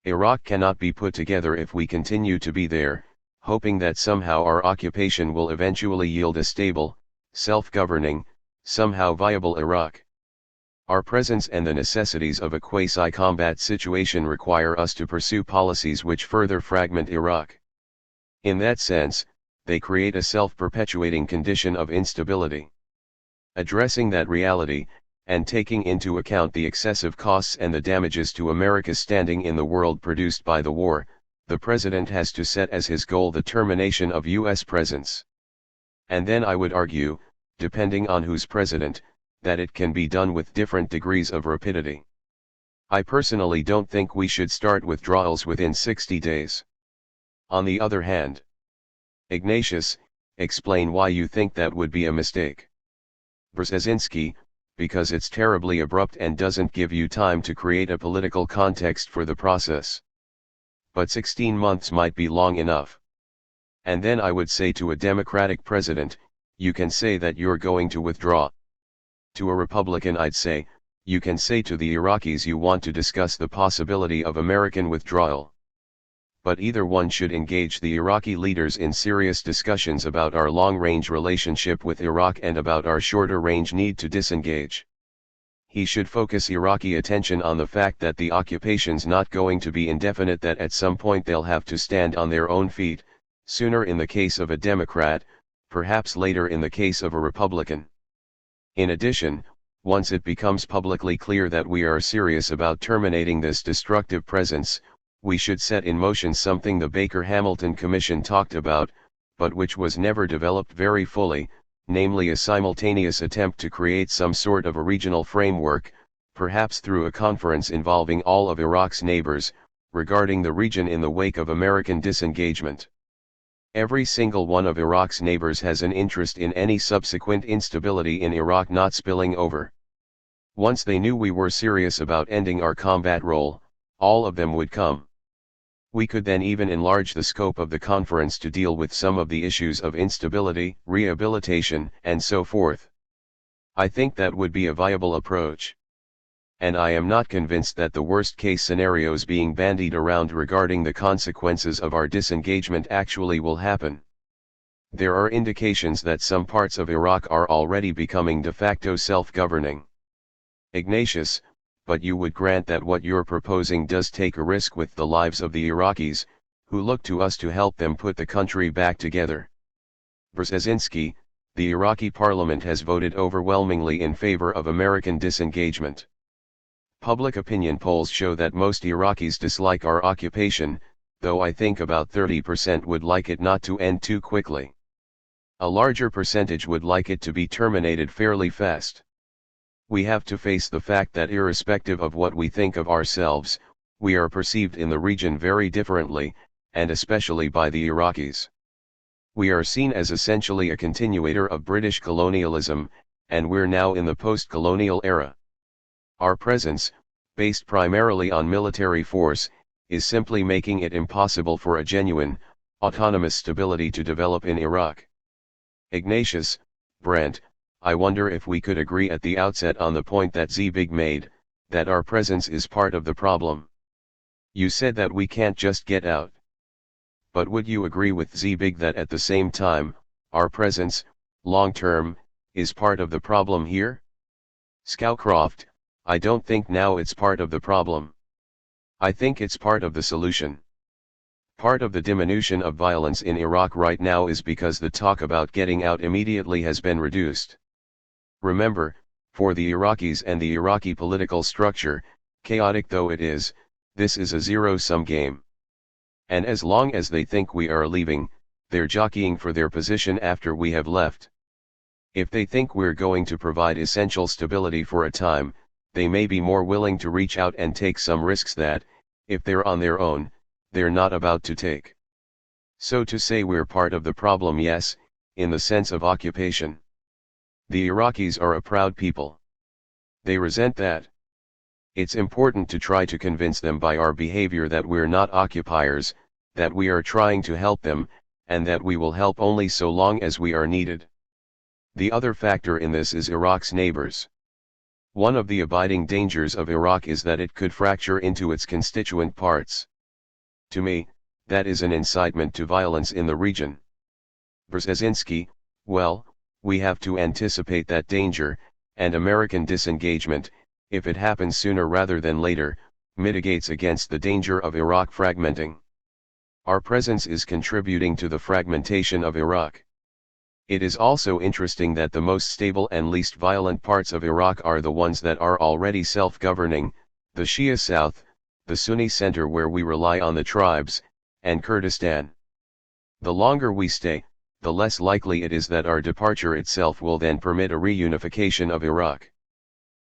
Iraq cannot be put together if we continue to be there, hoping that somehow our occupation will eventually yield a stable, self-governing, somehow viable Iraq. Our presence and the necessities of a quasi-combat situation require us to pursue policies which further fragment Iraq. In that sense, they create a self-perpetuating condition of instability. Addressing that reality, and taking into account the excessive costs and the damages to America's standing in the world produced by the war, the President has to set as his goal the termination of U.S. presence. And then I would argue, depending on who's president, that it can be done with different degrees of rapidity. I personally don't think we should start withdrawals within 60 days. On the other hand, Ignatius, explain why you think that would be a mistake. Brzezinski, because it's terribly abrupt and doesn't give you time to create a political context for the process. But 16 months might be long enough. And then I would say to a Democratic president, you can say that you're going to withdraw. To a Republican I'd say, you can say to the Iraqis you want to discuss the possibility of American withdrawal. But either one should engage the Iraqi leaders in serious discussions about our long-range relationship with Iraq and about our shorter-range need to disengage. He should focus Iraqi attention on the fact that the occupation's not going to be indefinite, that at some point they'll have to stand on their own feet, sooner in the case of a Democrat, perhaps later in the case of a Republican. In addition, once it becomes publicly clear that we are serious about terminating this destructive presence, we should set in motion something the Baker-Hamilton Commission talked about, but which was never developed very fully, namely a simultaneous attempt to create some sort of a regional framework, perhaps through a conference involving all of Iraq's neighbors, regarding the region in the wake of American disengagement. Every single one of Iraq's neighbors has an interest in any subsequent instability in Iraq not spilling over. Once they knew we were serious about ending our combat role, all of them would come. We could then even enlarge the scope of the conference to deal with some of the issues of instability, rehabilitation, and so forth. I think that would be a viable approach. And I am not convinced that the worst-case scenarios being bandied around regarding the consequences of our disengagement actually will happen. There are indications that some parts of Iraq are already becoming de facto self-governing. Ignatius, but you would grant that what you're proposing does take a risk with the lives of the Iraqis, who look to us to help them put the country back together. Brzezinski, the Iraqi parliament has voted overwhelmingly in favor of American disengagement. Public opinion polls show that most Iraqis dislike our occupation, though I think about 30% would like it not to end too quickly. A larger percentage would like it to be terminated fairly fast. We have to face the fact that irrespective of what we think of ourselves, we are perceived in the region very differently, and especially by the Iraqis. We are seen as essentially a continuator of British colonialism, and we're now in the post-colonial era. Our presence, based primarily on military force, is simply making it impossible for a genuine, autonomous stability to develop in Iraq. Ignatius, Brent, I wonder if we could agree at the outset on the point that Zbig made, that our presence is part of the problem. You said that we can't just get out. But would you agree with Zbig that at the same time, our presence, long-term, is part of the problem here? Scowcroft, I don't think now it's part of the problem. I think it's part of the solution. Part of the diminution of violence in Iraq right now is because the talk about getting out immediately has been reduced. Remember, for the Iraqis and the Iraqi political structure, chaotic though it is, this is a zero-sum game. And as long as they think we are leaving, they're jockeying for their position after we have left. If they think we're going to provide essential stability for a time, they may be more willing to reach out and take some risks that, if they're on their own, they're not about to take. So to say we're part of the problem, yes, in the sense of occupation. The Iraqis are a proud people. They resent that. It's important to try to convince them by our behavior that we're not occupiers, that we are trying to help them, and that we will help only so long as we are needed. The other factor in this is Iraq's neighbors. One of the abiding dangers of Iraq is that it could fracture into its constituent parts. To me, that is an incitement to violence in the region. Brzezinski, well, we have to anticipate that danger, and American disengagement, if it happens sooner rather than later, mitigates against the danger of Iraq fragmenting. Our presence is contributing to the fragmentation of Iraq. It is also interesting that the most stable and least violent parts of Iraq are the ones that are already self-governing, the Shia South, the Sunni center where we rely on the tribes, and Kurdistan. The longer we stay, the less likely it is that our departure itself will then permit a reunification of Iraq.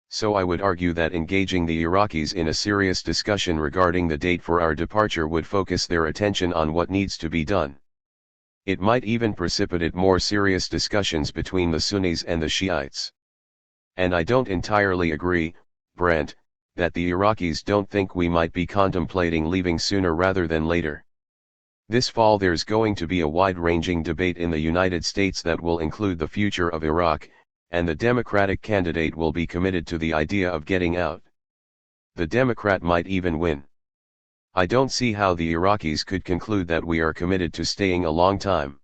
So I would argue that engaging the Iraqis in a serious discussion regarding the date for our departure would focus their attention on what needs to be done. It might even precipitate more serious discussions between the Sunnis and the Shiites. And I don't entirely agree, Brent, that the Iraqis don't think we might be contemplating leaving sooner rather than later. This fall there's going to be a wide-ranging debate in the United States that will include the future of Iraq, and the Democratic candidate will be committed to the idea of getting out. The Democrat might even win. I don't see how the Iraqis could conclude that we are committed to staying a long time.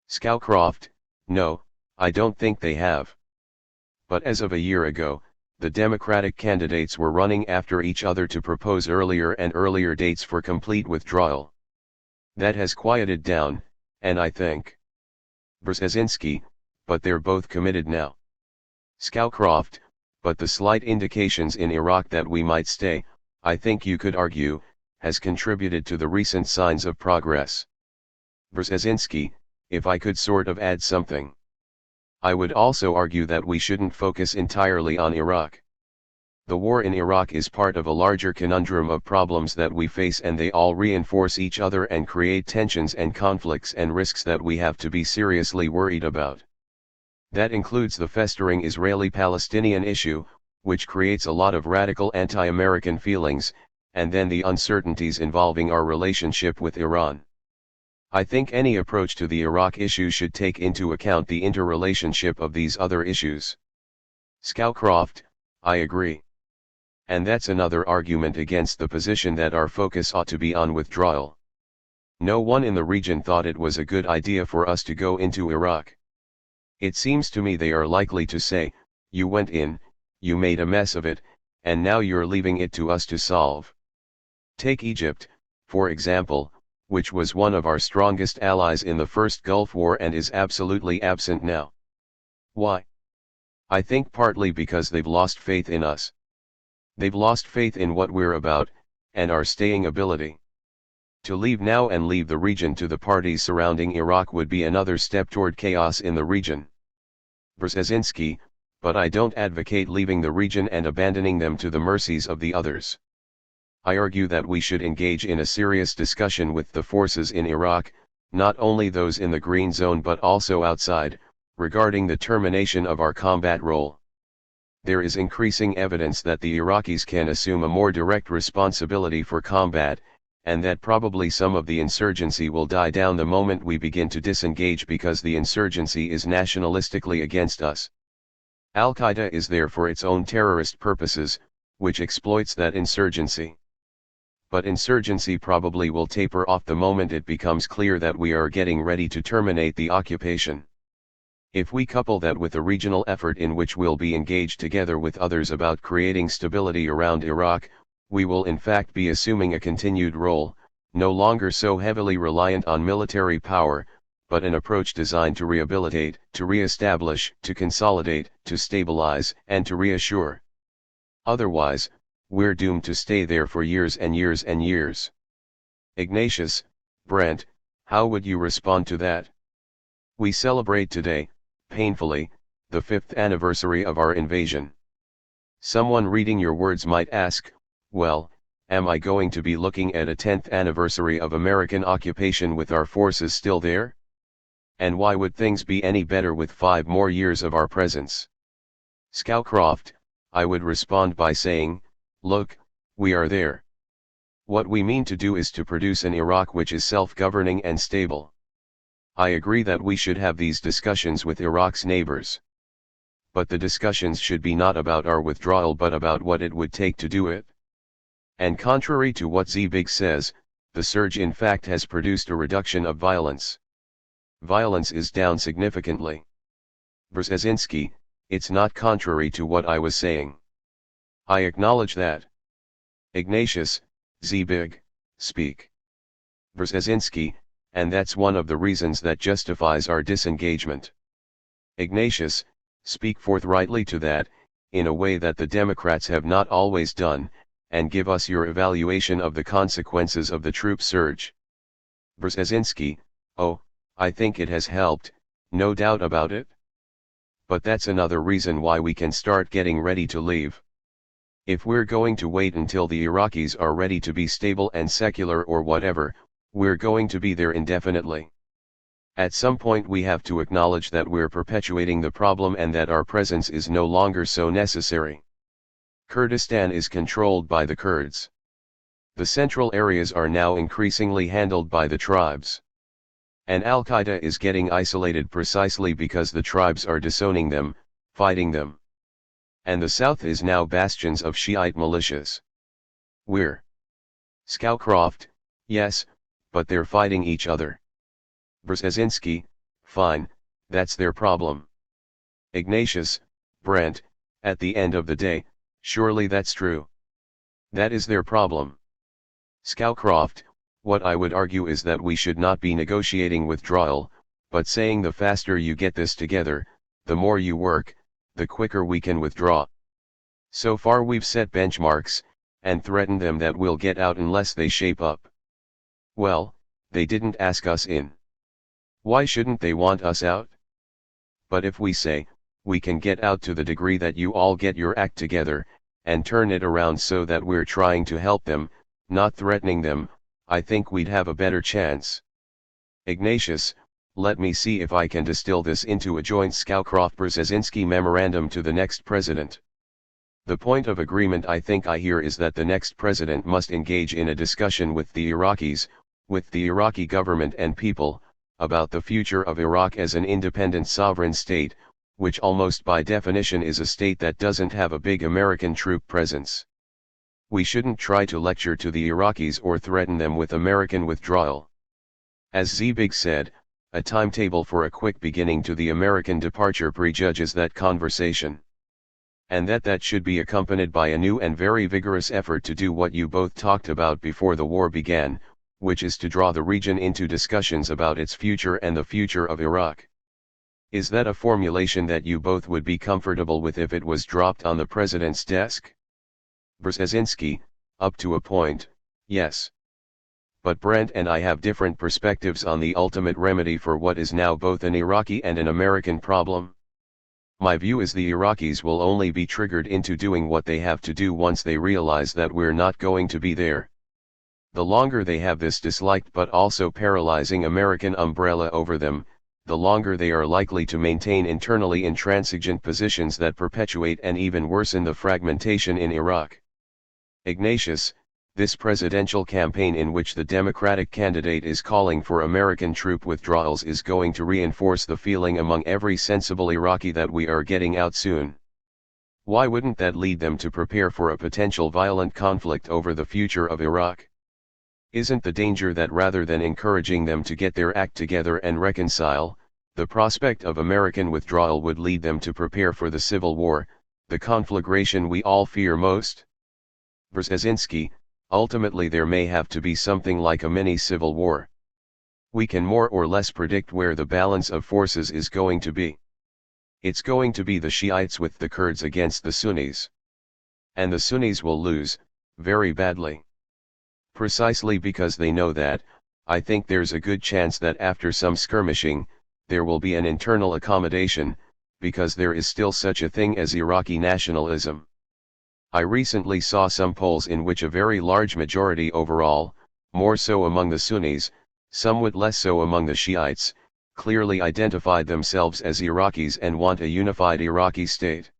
Scowcroft, no, I don't think they have. But as of a year ago, the Democratic candidates were running after each other to propose earlier and earlier dates for complete withdrawal. That has quieted down, and I think Brzezinski, but they're both committed now. Scowcroft, but the slight indications in Iraq that we might stay, I think you could argue, has contributed to the recent signs of progress. Brzezinski, if I could sort of add something. I would also argue that we shouldn't focus entirely on Iraq. The war in Iraq is part of a larger conundrum of problems that we face, and they all reinforce each other and create tensions and conflicts and risks that we have to be seriously worried about. That includes the festering Israeli-Palestinian issue, which creates a lot of radical anti-American feelings, and then the uncertainties involving our relationship with Iran. I think any approach to the Iraq issue should take into account the interrelationship of these other issues. Scowcroft, I agree. And that's another argument against the position that our focus ought to be on withdrawal. No one in the region thought it was a good idea for us to go into Iraq. It seems to me they are likely to say, you went in, you made a mess of it, and now you're leaving it to us to solve. Take Egypt, for example, which was one of our strongest allies in the first Gulf War and is absolutely absent now. Why? I think partly because they've lost faith in us. They've lost faith in what we're about, and our staying ability. To leave now and leave the region to the parties surrounding Iraq would be another step toward chaos in the region. Brzezinski, but I don't advocate leaving the region and abandoning them to the mercies of the others. I argue that we should engage in a serious discussion with the forces in Iraq, not only those in the Green Zone but also outside, regarding the termination of our combat role. There is increasing evidence that the Iraqis can assume a more direct responsibility for combat, and that probably some of the insurgency will die down the moment we begin to disengage because the insurgency is nationalistically against us. Al-Qaeda is there for its own terrorist purposes, which exploits that insurgency. But insurgency probably will taper off the moment it becomes clear that we are getting ready to terminate the occupation. If we couple that with a regional effort in which we'll be engaged together with others about creating stability around Iraq, we will in fact be assuming a continued role, no longer so heavily reliant on military power, but an approach designed to rehabilitate, to re-establish, to consolidate, to stabilize, and to reassure. Otherwise, we're doomed to stay there for years and years and years. Ignatius, Brent, how would you respond to that? We celebrate today, painfully, the 5th anniversary of our invasion. Someone reading your words might ask, well, am I going to be looking at a 10th anniversary of American occupation with our forces still there? And why would things be any better with 5 more years of our presence? Scowcroft, I would respond by saying, look, we are there. What we mean to do is to produce an Iraq which is self-governing and stable. I agree that we should have these discussions with Iraq's neighbors. But the discussions should be not about our withdrawal but about what it would take to do it. And contrary to what Zbig says, the surge in fact has produced a reduction of violence. Violence is down significantly. Brzezinski, it's not contrary to what I was saying. I acknowledge that. Ignatius, Zbig, speak. Brzezinski, and that's one of the reasons that justifies our disengagement. Ignatius, speak forthrightly to that, in a way that the Democrats have not always done, and give us your evaluation of the consequences of the troop surge. Brzezinski, oh, I think it has helped, no doubt about it. But that's another reason why we can start getting ready to leave. If we're going to wait until the Iraqis are ready to be stable and secular or whatever, we're going to be there indefinitely. At some point we have to acknowledge that we're perpetuating the problem and that our presence is no longer so necessary. Kurdistan is controlled by the Kurds. The central areas are now increasingly handled by the tribes. And Al-Qaeda is getting isolated precisely because the tribes are disowning them, fighting them. And the south is now bastions of Shiite militias. We're Scowcroft, yes, but they're fighting each other. Brzezinski, fine, that's their problem. Ignatius, Brent, at the end of the day, surely that's true. That is their problem. Scowcroft, what I would argue is that we should not be negotiating withdrawal, but saying the faster you get this together, the more you work, the quicker we can withdraw. So far we've set benchmarks, and threatened them that we'll get out unless they shape up. Well, they didn't ask us in. Why shouldn't they want us out? But if we say, we can get out to the degree that you all get your act together, and turn it around so that we're trying to help them, not threatening them, I think we'd have a better chance. Ignatius, let me see if I can distill this into a joint Scowcroft-Brzezinski memorandum to the next president. The point of agreement I think I hear is that the next president must engage in a discussion with the Iraqis, with the Iraqi government and people, about the future of Iraq as an independent sovereign state, which almost by definition is a state that doesn't have a big American troop presence. We shouldn't try to lecture to the Iraqis or threaten them with American withdrawal. As Zbig said, a timetable for a quick beginning to the American departure prejudges that conversation. And that should be accompanied by a new and very vigorous effort to do what you both talked about before the war began, which is to draw the region into discussions about its future and the future of Iraq. Is that a formulation that you both would be comfortable with if it was dropped on the president's desk? Brzezinski, up to a point, yes. But Brent and I have different perspectives on the ultimate remedy for what is now both an Iraqi and an American problem. My view is the Iraqis will only be triggered into doing what they have to do once they realize that we're not going to be there. The longer they have this disliked but also paralyzing American umbrella over them, the longer they are likely to maintain internally intransigent positions that perpetuate and even worsen the fragmentation in Iraq. Ignatius, this presidential campaign in which the Democratic candidate is calling for American troop withdrawals is going to reinforce the feeling among every sensible Iraqi that we are getting out soon. Why wouldn't that lead them to prepare for a potential violent conflict over the future of Iraq? Isn't the danger that rather than encouraging them to get their act together and reconcile, the prospect of American withdrawal would lead them to prepare for the civil war, the conflagration we all fear most? Brzezinski, ultimately there may have to be something like a mini-civil war. We can more or less predict where the balance of forces is going to be. It's going to be the Shiites with the Kurds against the Sunnis. And the Sunnis will lose, very badly. Precisely because they know that, I think there's a good chance that after some skirmishing, there will be an internal accommodation, because there is still such a thing as Iraqi nationalism. I recently saw some polls in which a very large majority overall, more so among the Sunnis, somewhat less so among the Shiites, clearly identified themselves as Iraqis and want a unified Iraqi state.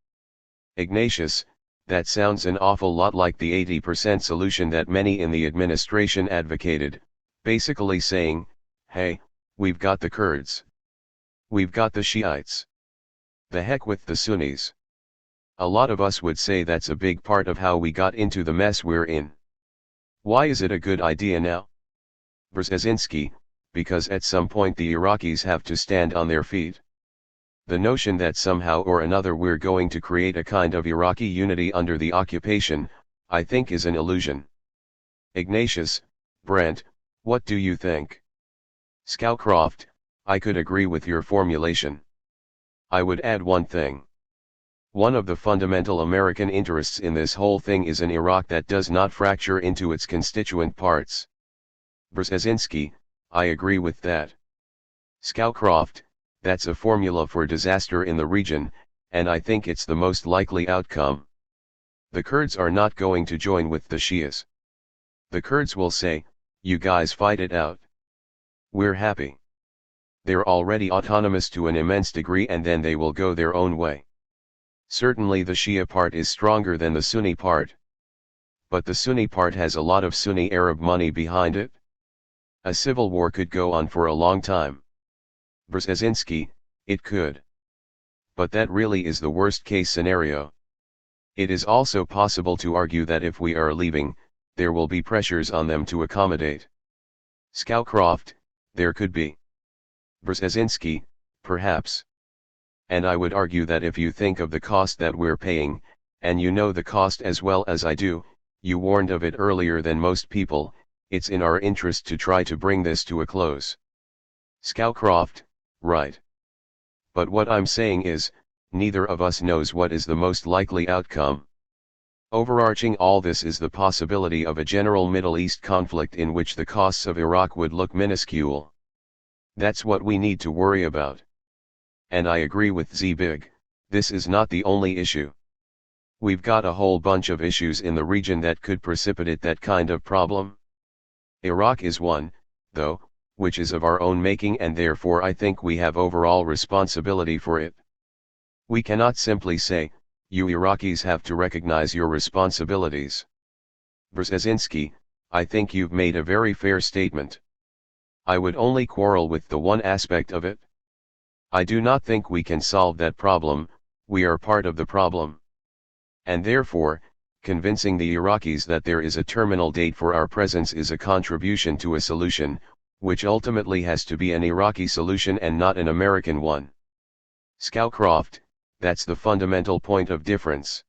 Ignatius, that sounds an awful lot like the 80% solution that many in the administration advocated, basically saying, hey, we've got the Kurds. We've got the Shiites. The heck with the Sunnis. A lot of us would say that's a big part of how we got into the mess we're in. Why is it a good idea now? Brzezinski, because at some point the Iraqis have to stand on their feet. The notion that somehow or another we're going to create a kind of Iraqi unity under the occupation, I think is an illusion. Ignatius, Brent, what do you think? Scowcroft, I could agree with your formulation. I would add one thing. One of the fundamental American interests in this whole thing is an Iraq that does not fracture into its constituent parts. Brzezinski, I agree with that. Scowcroft, that's a formula for disaster in the region, and I think it's the most likely outcome. The Kurds are not going to join with the Shias. The Kurds will say, you guys fight it out. We're happy. They're already autonomous to an immense degree and then they will go their own way. Certainly the Shia part is stronger than the Sunni part. But the Sunni part has a lot of Sunni Arab money behind it. A civil war could go on for a long time. Brzezinski, it could. But that really is the worst case scenario. It is also possible to argue that if we are leaving, there will be pressures on them to accommodate. Scowcroft, there could be. Brzezinski, perhaps. And I would argue that if you think of the cost that we're paying, and you know the cost as well as I do, you warned of it earlier than most people, it's in our interest to try to bring this to a close. Scowcroft, right. But what I'm saying is, neither of us knows what is the most likely outcome. Overarching all this is the possibility of a general Middle East conflict in which the costs of Iraq would look minuscule. That's what we need to worry about. And I agree with Zbig, this is not the only issue. We've got a whole bunch of issues in the region that could precipitate that kind of problem. Iraq is one, though, which is of our own making and therefore I think we have overall responsibility for it. We cannot simply say, you Iraqis have to recognize your responsibilities. Brzezinski, I think you've made a very fair statement. I would only quarrel with the one aspect of it. I do not think we can solve that problem, we are part of the problem. And therefore, convincing the Iraqis that there is a terminal date for our presence is a contribution to a solution, which ultimately has to be an Iraqi solution and not an American one. Scowcroft, that's the fundamental point of difference.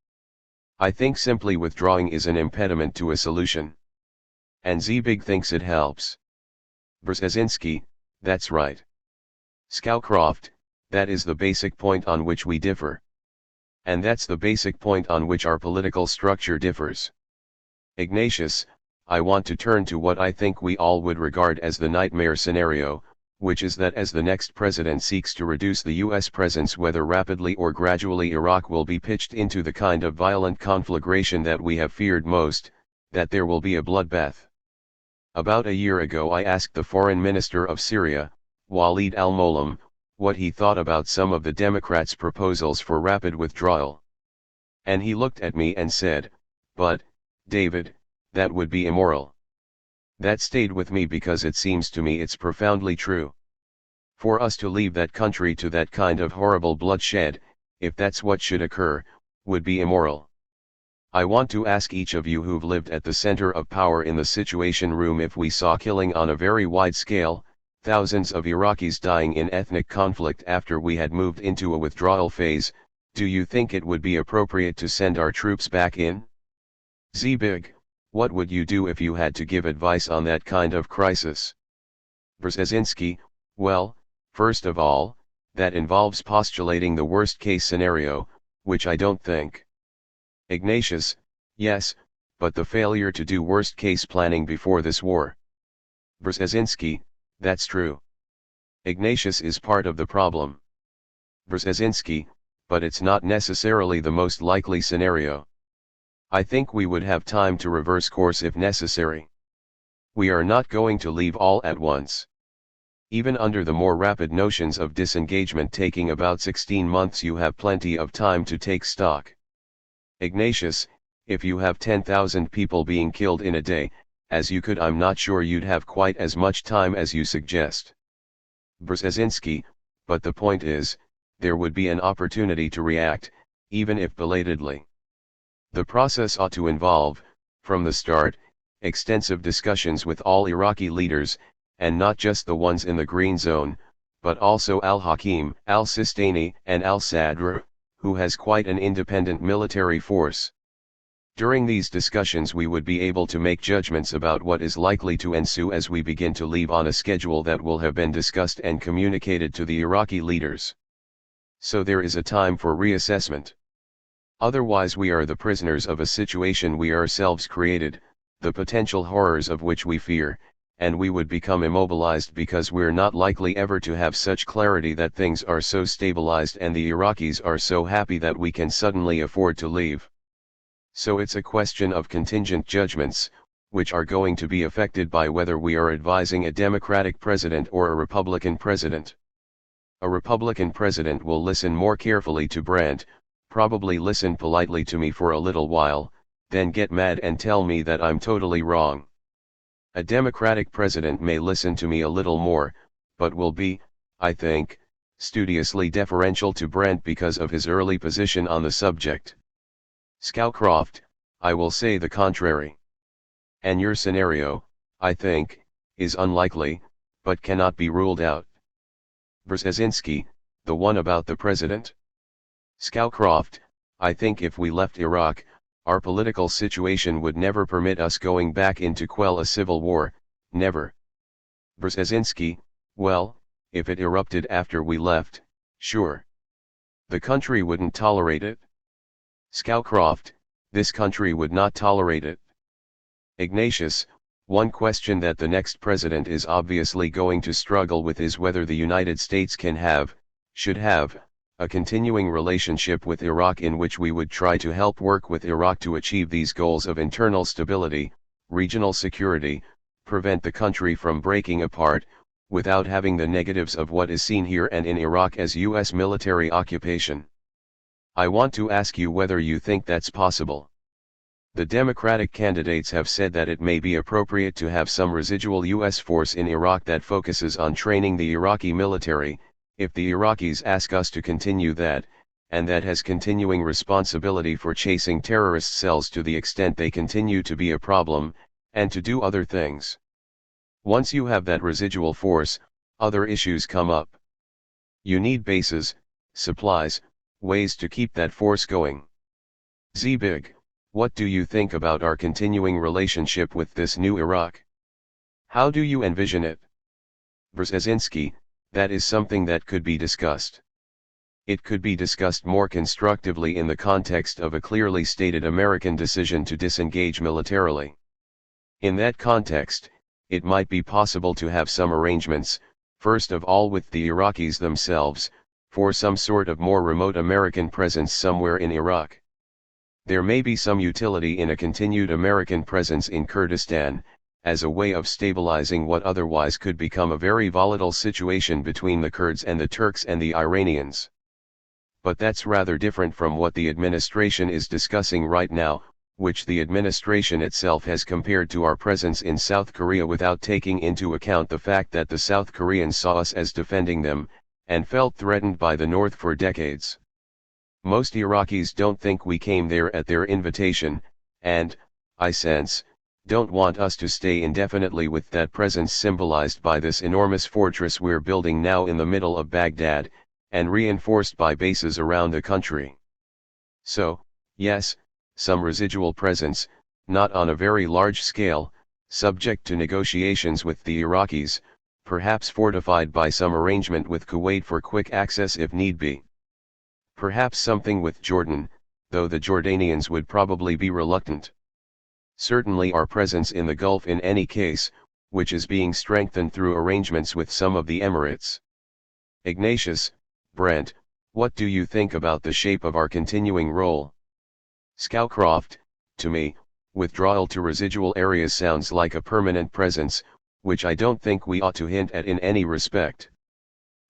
I think simply withdrawing is an impediment to a solution. And Zbig thinks it helps. Brzezinski, that's right. Scowcroft, that is the basic point on which we differ. And that's the basic point on which our political structure differs. Ignatius, I want to turn to what I think we all would regard as the nightmare scenario, which is that as the next president seeks to reduce the US presence whether rapidly or gradually Iraq will be pitched into the kind of violent conflagration that we have feared most, that there will be a bloodbath. About a year ago I asked the foreign minister of Syria, Walid al-Moallem, what he thought about some of the Democrats' proposals for rapid withdrawal. And he looked at me and said, but, David, that would be immoral. That stayed with me because it seems to me it's profoundly true. For us to leave that country to that kind of horrible bloodshed, if that's what should occur, would be immoral. I want to ask each of you who've lived at the center of power in the Situation Room if we saw killing on a very wide scale, thousands of Iraqis dying in ethnic conflict after we had moved into a withdrawal phase, do you think it would be appropriate to send our troops back in? Zbig, what would you do if you had to give advice on that kind of crisis? Brzezinski, well, first of all, that involves postulating the worst-case scenario, which I don't think. Ignatius, yes, but the failure to do worst-case planning before this war. Brzezinski, that's true. Ignatius is part of the problem. Brzezinski, but it's not necessarily the most likely scenario. I think we would have time to reverse course if necessary. We are not going to leave all at once. Even under the more rapid notions of disengagement taking about 16 months, you have plenty of time to take stock. Ignatius, if you have 10,000 people being killed in a day, as you could, I'm not sure you'd have quite as much time as you suggest. Brzezinski, but the point is, there would be an opportunity to react, even if belatedly. The process ought to involve, from the start, extensive discussions with all Iraqi leaders, and not just the ones in the Green Zone, but also al-Hakim, al-Sistani, and al-Sadr, who has quite an independent military force. During these discussions we would be able to make judgments about what is likely to ensue as we begin to leave on a schedule that will have been discussed and communicated to the Iraqi leaders. So there is a time for reassessment. Otherwise we are the prisoners of a situation we ourselves created, the potential horrors of which we fear, and we would become immobilized because we're not likely ever to have such clarity that things are so stabilized and the Iraqis are so happy that we can suddenly afford to leave. So it's a question of contingent judgments, which are going to be affected by whether we are advising a Democratic president or a Republican president. A Republican president will listen more carefully to Brandt, probably listen politely to me for a little while, then get mad and tell me that I'm totally wrong. A Democratic president may listen to me a little more, but will be, I think, studiously deferential to Brandt because of his early position on the subject. Scowcroft, I will say the contrary. And your scenario, I think, is unlikely, but cannot be ruled out. Brzezinski, the one about the president? Scowcroft, I think if we left Iraq, our political situation would never permit us going back in to quell a civil war, never. Brzezinski, well, if it erupted after we left, sure. The country wouldn't tolerate it. Scowcroft, this country would not tolerate it. Ignatius, one question that the next president is obviously going to struggle with is whether the United States can have, should have, a continuing relationship with Iraq in which we would try to help work with Iraq to achieve these goals of internal stability, regional security, prevent the country from breaking apart, without having the negatives of what is seen here and in Iraq as U.S. military occupation. I want to ask you whether you think that's possible. The Democratic candidates have said that it may be appropriate to have some residual U.S. force in Iraq that focuses on training the Iraqi military, if the Iraqis ask us to continue that, and that has continuing responsibility for chasing terrorist cells to the extent they continue to be a problem, and to do other things. Once you have that residual force, other issues come up. You need bases, supplies, ways to keep that force going. Zbig, what do you think about our continuing relationship with this new Iraq? How do you envision it? Brzezinski, that is something that could be discussed. It could be discussed more constructively in the context of a clearly stated American decision to disengage militarily. In that context, it might be possible to have some arrangements, first of all with the Iraqis themselves, for some sort of more remote American presence somewhere in Iraq. There may be some utility in a continued American presence in Kurdistan, as a way of stabilizing what otherwise could become a very volatile situation between the Kurds and the Turks and the Iranians. But that's rather different from what the administration is discussing right now, which the administration itself has compared to our presence in South Korea without taking into account the fact that the South Koreans saw us as defending them, and felt threatened by the North for decades. Most Iraqis don't think we came there at their invitation, and, I sense, don't want us to stay indefinitely with that presence symbolized by this enormous fortress we're building now in the middle of Baghdad, and reinforced by bases around the country. So, yes, some residual presence, not on a very large scale, subject to negotiations with the Iraqis, perhaps fortified by some arrangement with Kuwait for quick access if need be. Perhaps something with Jordan, though the Jordanians would probably be reluctant. Certainly our presence in the Gulf in any case, which is being strengthened through arrangements with some of the Emirates. Ignatius, Brandt, what do you think about the shape of our continuing role? Scowcroft, to me, withdrawal to residual areas sounds like a permanent presence, which I don't think we ought to hint at in any respect.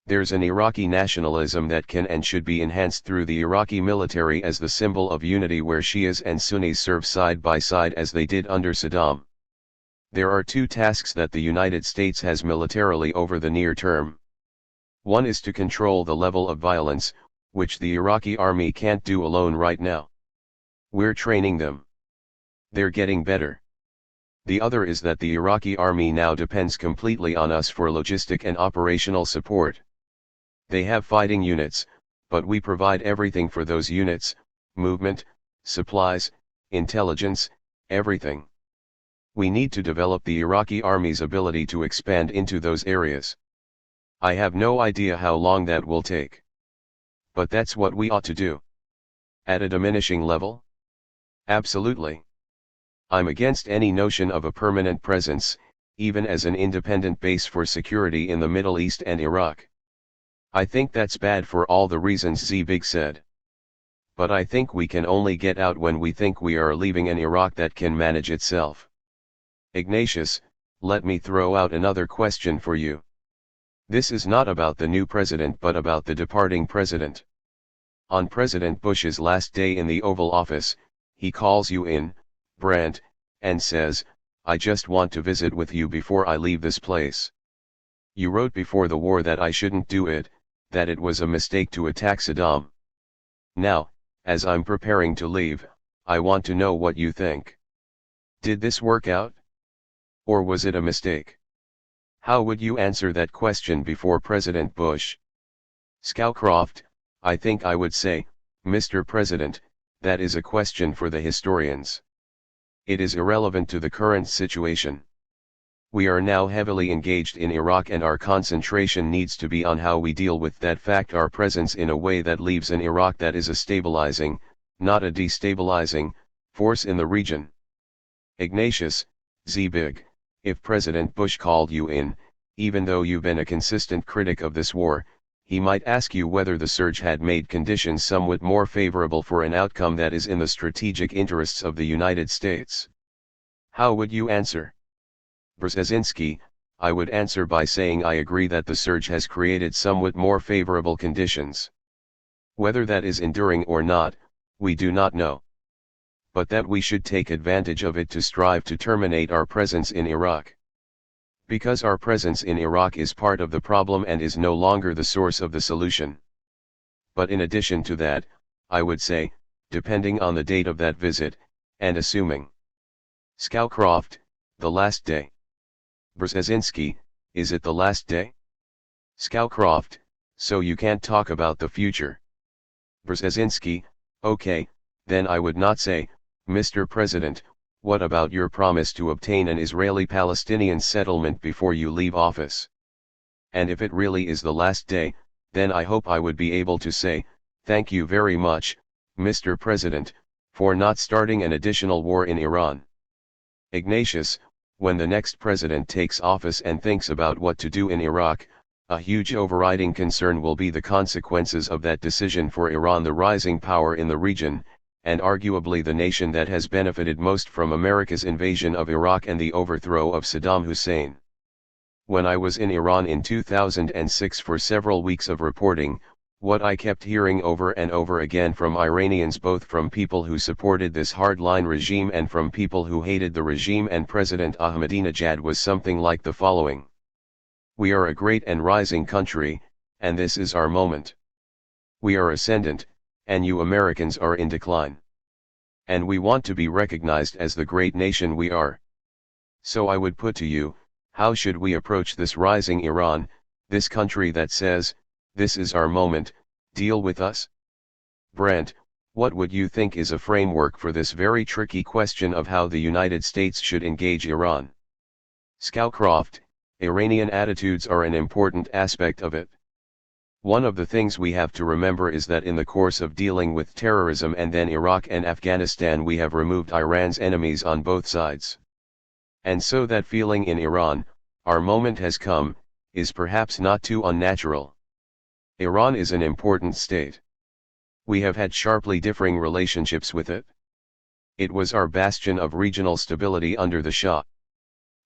There's an Iraqi nationalism that can and should be enhanced through the Iraqi military as the symbol of unity, where Shias and Sunnis serve side by side as they did under Saddam. There are two tasks that the United States has militarily over the near term. One is to control the level of violence, which the Iraqi army can't do alone right now. We're training them. They're getting better. The other is that the Iraqi army now depends completely on us for logistic and operational support. They have fighting units, but we provide everything for those units: movement, supplies, intelligence, everything. We need to develop the Iraqi army's ability to expand into those areas. I have no idea how long that will take. But that's what we ought to do. At a diminishing level? Absolutely. I'm against any notion of a permanent presence, even as an independent base for security in the Middle East and Iraq. I think that's bad for all the reasons Zbig said. But I think we can only get out when we think we are leaving an Iraq that can manage itself. Ignatius, let me throw out another question for you. This is not about the new president but about the departing president. On President Bush's last day in the Oval Office, he calls you in, Brandt, and says, "I just want to visit with you before I leave this place. You wrote before the war that I shouldn't do it, that it was a mistake to attack Saddam. Now, as I'm preparing to leave, I want to know what you think. Did this work out? Or was it a mistake?" How would you answer that question before President Bush? Scowcroft, I think I would say, "Mr. President, that is a question for the historians. It is irrelevant to the current situation. We are now heavily engaged in Iraq and our concentration needs to be on how we deal with that fact, our presence, in a way that leaves an Iraq that is a stabilizing, not a destabilizing, force in the region." Ignatius, Zbig, if President Bush called you in, even though you've been a consistent critic of this war, he might ask you whether the surge had made conditions somewhat more favorable for an outcome that is in the strategic interests of the United States. How would you answer? Brzezinski, I would answer by saying I agree that the surge has created somewhat more favorable conditions. Whether that is enduring or not, we do not know. But that we should take advantage of it to strive to terminate our presence in Iraq. Because our presence in Iraq is part of the problem and is no longer the source of the solution. But in addition to that, I would say, depending on the date of that visit, and assuming Scowcroft, the last day. Brzezinski, is it the last day? Scowcroft, so you can't talk about the future. Brzezinski, okay, then I would not say, "Mr. President, what about your promise to obtain an Israeli-Palestinian settlement before you leave office?" And if it really is the last day, then I hope I would be able to say, "Thank you very much, Mr. President, for not starting an additional war in Iran." Ignatius, when the next president takes office and thinks about what to do in Iraq, a huge overriding concern will be the consequences of that decision for Iran, the rising power in the region, and arguably the nation that has benefited most from America's invasion of Iraq and the overthrow of Saddam Hussein. When I was in Iran in 2006 for several weeks of reporting, what I kept hearing over and over again from Iranians, both from people who supported this hardline regime and from people who hated the regime and President Ahmadinejad, was something like the following: "We are a great and rising country, and this is our moment. We are ascendant, and you Americans are in decline. And we want to be recognized as the great nation we are. So I would put to you, how should we approach this rising Iran, this country that says, 'This is our moment, deal with us'?" Brandt, what would you think is a framework for this very tricky question of how the United States should engage Iran? Scowcroft, Iranian attitudes are an important aspect of it. One of the things we have to remember is that in the course of dealing with terrorism and then Iraq and Afghanistan, we have removed Iran's enemies on both sides. And so that feeling in Iran, "our moment has come," is perhaps not too unnatural. Iran is an important state. We have had sharply differing relationships with it. It was our bastion of regional stability under the Shah.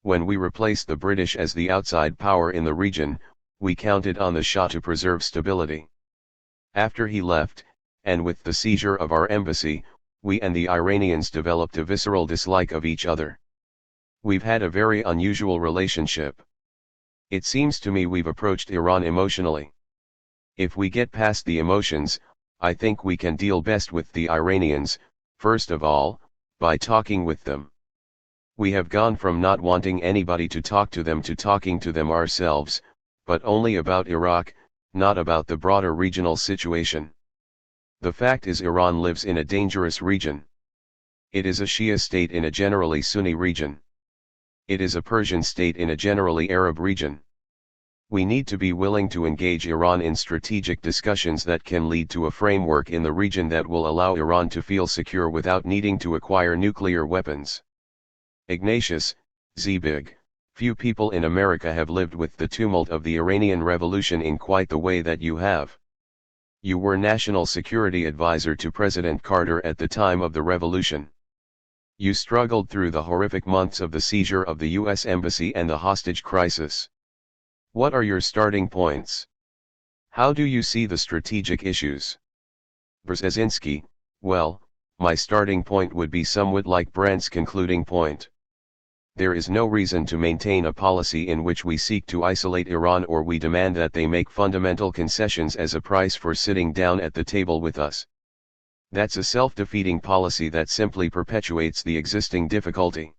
When we replaced the British as the outside power in the region, we counted on the Shah to preserve stability. After he left, and with the seizure of our embassy, we and the Iranians developed a visceral dislike of each other. We've had a very unusual relationship. It seems to me we've approached Iran emotionally. If we get past the emotions, I think we can deal best with the Iranians, first of all, by talking with them. We have gone from not wanting anybody to talk to them to talking to them ourselves, but only about Iraq, not about the broader regional situation. The fact is Iran lives in a dangerous region. It is a Shia state in a generally Sunni region. It is a Persian state in a generally Arab region. We need to be willing to engage Iran in strategic discussions that can lead to a framework in the region that will allow Iran to feel secure without needing to acquire nuclear weapons. Ignatius Zbigniew, few people in America have lived with the tumult of the Iranian Revolution in quite the way that you have. You were National Security Advisor to President Carter at the time of the revolution. You struggled through the horrific months of the seizure of the U.S. Embassy and the hostage crisis. What are your starting points? How do you see the strategic issues? Brzezinski, well, my starting point would be somewhat like Brandt's concluding point. There is no reason to maintain a policy in which we seek to isolate Iran or we demand that they make fundamental concessions as a price for sitting down at the table with us. That's a self-defeating policy that simply perpetuates the existing difficulty.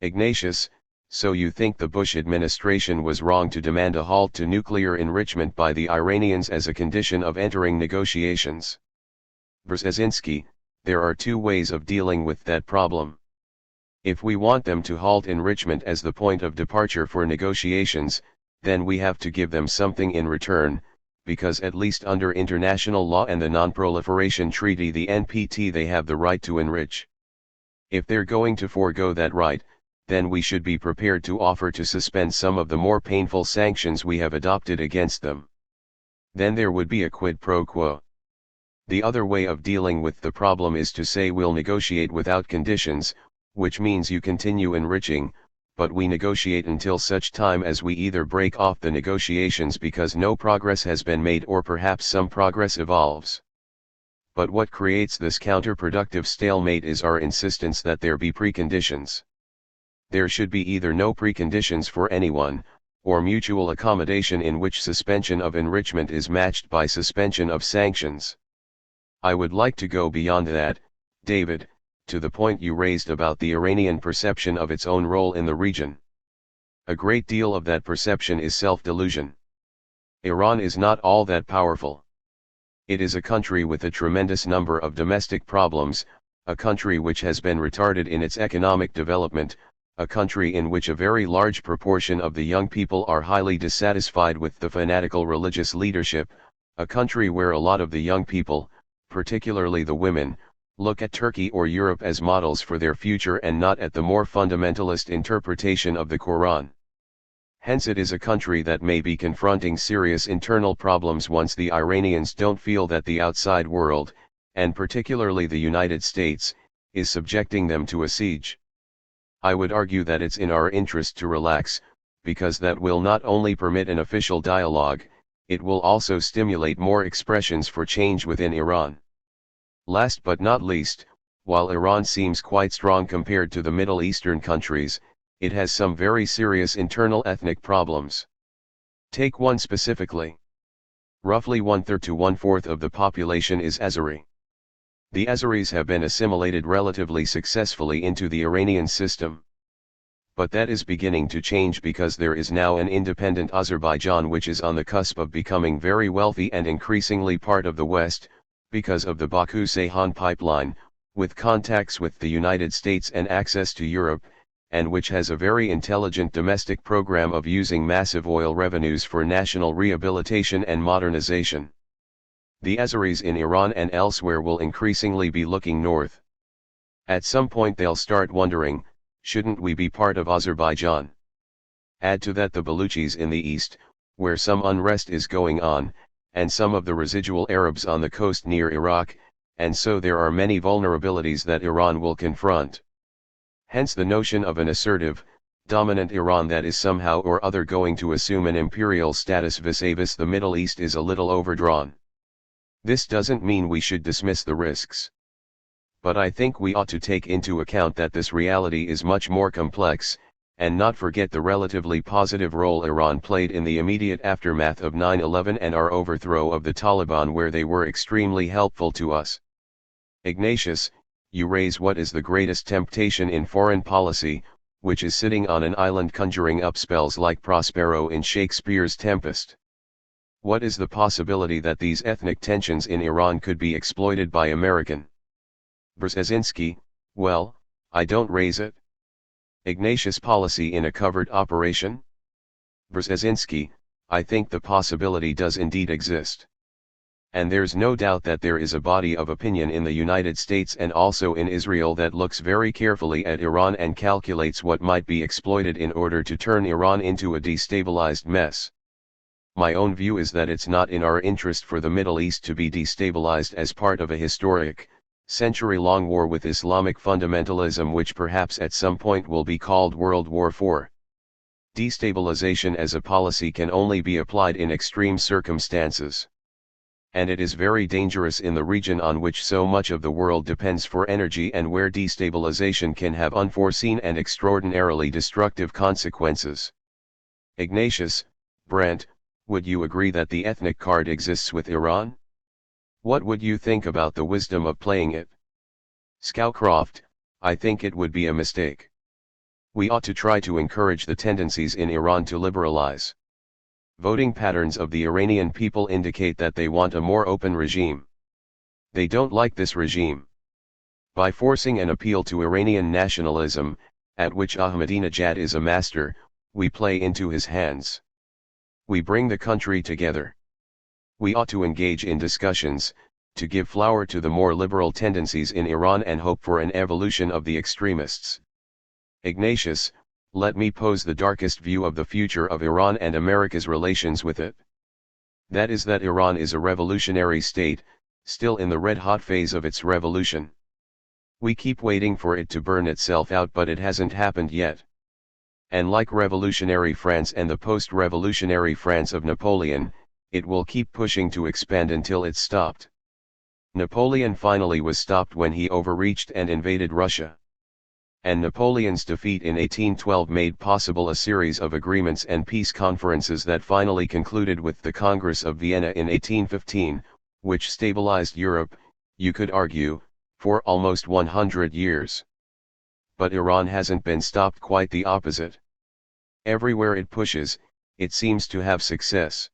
Ignatius, so you think the Bush administration was wrong to demand a halt to nuclear enrichment by the Iranians as a condition of entering negotiations? Brzezinski, there are two ways of dealing with that problem. If we want them to halt enrichment as the point of departure for negotiations, then we have to give them something in return, because at least under international law and the Non-Proliferation Treaty, the NPT, they have the right to enrich. If they're going to forego that right, then we should be prepared to offer to suspend some of the more painful sanctions we have adopted against them. Then there would be a quid pro quo. The other way of dealing with the problem is to say we'll negotiate without conditions, which means you continue enriching, but we negotiate until such time as we either break off the negotiations because no progress has been made or perhaps some progress evolves. But what creates this counterproductive stalemate is our insistence that there be preconditions. There should be either no preconditions for anyone, or mutual accommodation in which suspension of enrichment is matched by suspension of sanctions. I would like to go beyond that, David, to the point you raised about the Iranian perception of its own role in the region. A great deal of that perception is self-delusion. Iran is not all that powerful. It is a country with a tremendous number of domestic problems, a country which has been retarded in its economic development, a country in which a very large proportion of the young people are highly dissatisfied with the fanatical religious leadership, a country where a lot of the young people, particularly the women, look at Turkey or Europe as models for their future and not at the more fundamentalist interpretation of the Quran. Hence it is a country that may be confronting serious internal problems once the Iranians don't feel that the outside world, and particularly the United States, is subjecting them to a siege. I would argue that it's in our interest to relax, because that will not only permit an official dialogue, it will also stimulate more expressions for change within Iran. Last but not least, while Iran seems quite strong compared to the Middle Eastern countries, it has some very serious internal ethnic problems. Take one specifically. Roughly 1/3 to 1/4 of the population is Azeri. The Azeris have been assimilated relatively successfully into the Iranian system. But that is beginning to change because there is now an independent Azerbaijan which is on the cusp of becoming very wealthy and increasingly part of the West, because of the Baku-Ceyhan pipeline, with contacts with the United States and access to Europe, and which has a very intelligent domestic program of using massive oil revenues for national rehabilitation and modernization. The Azeris in Iran and elsewhere will increasingly be looking north. At some point they'll start wondering, shouldn't we be part of Azerbaijan? Add to that the Baluchis in the east, where some unrest is going on, and some of the residual Arabs on the coast near Iraq, and so there are many vulnerabilities that Iran will confront. Hence the notion of an assertive, dominant Iran that is somehow or other going to assume an imperial status vis-a-vis the Middle East is a little overdrawn. This doesn't mean we should dismiss the risks. But I think we ought to take into account that this reality is much more complex, and not forget the relatively positive role Iran played in the immediate aftermath of 9/11 and our overthrow of the Taliban, where they were extremely helpful to us. Ignatius, you raise what is the greatest temptation in foreign policy, which is sitting on an island conjuring up spells like Prospero in Shakespeare's Tempest. What is the possibility that these ethnic tensions in Iran could be exploited by American? Brzezinski, well, I don't raise it. Ignatius, policy in a covert operation? Brzezinski, I think the possibility does indeed exist. And there's no doubt that there is a body of opinion in the United States and also in Israel that looks very carefully at Iran and calculates what might be exploited in order to turn Iran into a destabilized mess. My own view is that it's not in our interest for the Middle East to be destabilized as part of a historic, century-long war with Islamic fundamentalism, which perhaps at some point will be called World War IV. Destabilization as a policy can only be applied in extreme circumstances. And it is very dangerous in the region on which so much of the world depends for energy and where destabilization can have unforeseen and extraordinarily destructive consequences. Ignatius, Brent, would you agree that the ethnic card exists with Iran? What would you think about the wisdom of playing it? Scowcroft, I think it would be a mistake. We ought to try to encourage the tendencies in Iran to liberalize. Voting patterns of the Iranian people indicate that they want a more open regime. They don't like this regime. By forcing an appeal to Iranian nationalism, at which Ahmadinejad is a master, we play into his hands. We bring the country together. We ought to engage in discussions, to give flower to the more liberal tendencies in Iran and hope for an evolution of the extremists. Ignatius, let me pose the darkest view of the future of Iran and America's relations with it. That is that Iran is a revolutionary state, still in the red-hot phase of its revolution. We keep waiting for it to burn itself out, but it hasn't happened yet. And like revolutionary France and the post-revolutionary France of Napoleon, it will keep pushing to expand until it's stopped. Napoleon finally was stopped when he overreached and invaded Russia. And Napoleon's defeat in 1812 made possible a series of agreements and peace conferences that finally concluded with the Congress of Vienna in 1815, which stabilized Europe, you could argue, for almost 100 years. But Iran hasn't been stopped, quite the opposite. Everywhere it pushes, it seems to have success.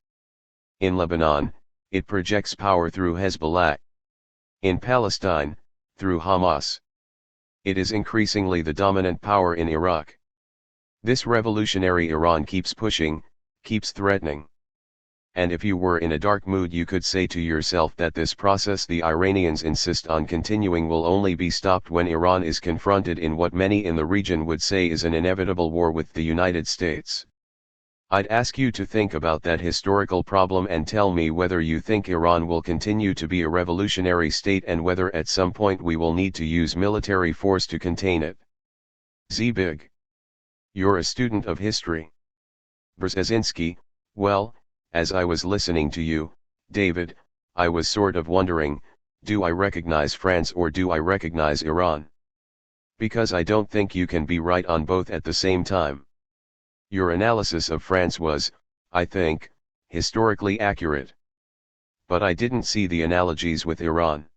In Lebanon, it projects power through Hezbollah. In Palestine, through Hamas. It is increasingly the dominant power in Iraq. This revolutionary Iran keeps pushing, keeps threatening. And if you were in a dark mood, you could say to yourself that this process the Iranians insist on continuing will only be stopped when Iran is confronted in what many in the region would say is an inevitable war with the United States. I'd ask you to think about that historical problem and tell me whether you think Iran will continue to be a revolutionary state and whether at some point we will need to use military force to contain it. Zbig. You're a student of history. Brzezinski, well, as I was listening to you, David, I was sort of wondering, do I recognize France or do I recognize Iran? Because I don't think you can be right on both at the same time. Your analysis of France was, I think, historically accurate. But I didn't see the analogies with Iran.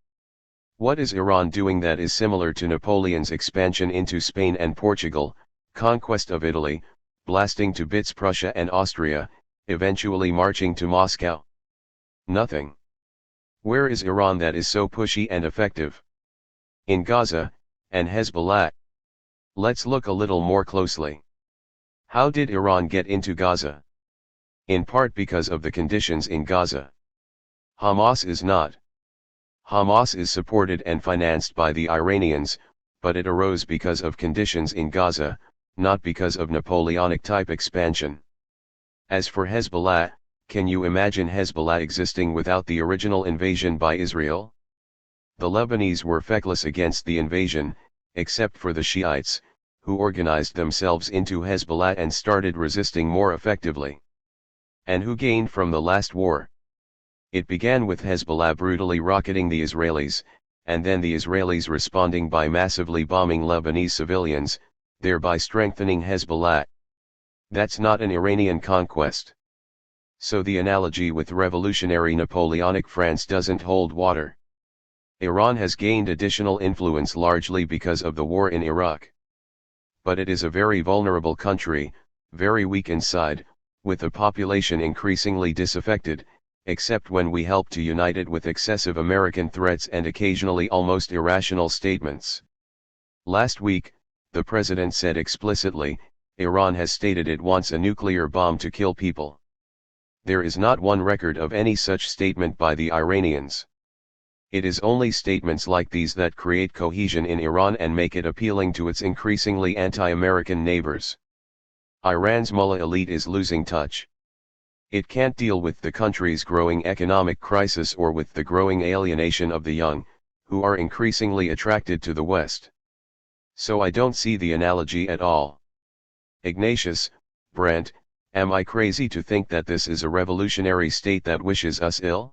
What is Iran doing that is similar to Napoleon's expansion into Spain and Portugal, conquest of Italy, blasting to bits Prussia and Austria, eventually marching to Moscow? Nothing. Where is Iran that is so pushy and effective? In Gaza, and Hezbollah. Let's look a little more closely. How did Iran get into Gaza? In part because of the conditions in Gaza. Hamas is not. Hamas is supported and financed by the Iranians, but it arose because of conditions in Gaza, not because of Napoleonic-type expansion. As for Hezbollah, can you imagine Hezbollah existing without the original invasion by Israel? The Lebanese were feckless against the invasion, except for the Shiites, who organized themselves into Hezbollah and started resisting more effectively. And who gained from the last war? It began with Hezbollah brutally rocketing the Israelis, and then the Israelis responding by massively bombing Lebanese civilians, thereby strengthening Hezbollah. That's not an Iranian conquest. So the analogy with revolutionary Napoleonic France doesn't hold water. Iran has gained additional influence largely because of the war in Iraq. But it is a very vulnerable country, very weak inside, with a population increasingly disaffected, except when we help to unite it with excessive American threats and occasionally almost irrational statements. Last week, the president said explicitly, Iran has stated it wants a nuclear bomb to kill people. There is not one record of any such statement by the Iranians. It is only statements like these that create cohesion in Iran and make it appealing to its increasingly anti-American neighbors. Iran's mullah elite is losing touch. It can't deal with the country's growing economic crisis or with the growing alienation of the young, who are increasingly attracted to the West. So I don't see the analogy at all. Ignatius, Brent, am I crazy to think that this is a revolutionary state that wishes us ill?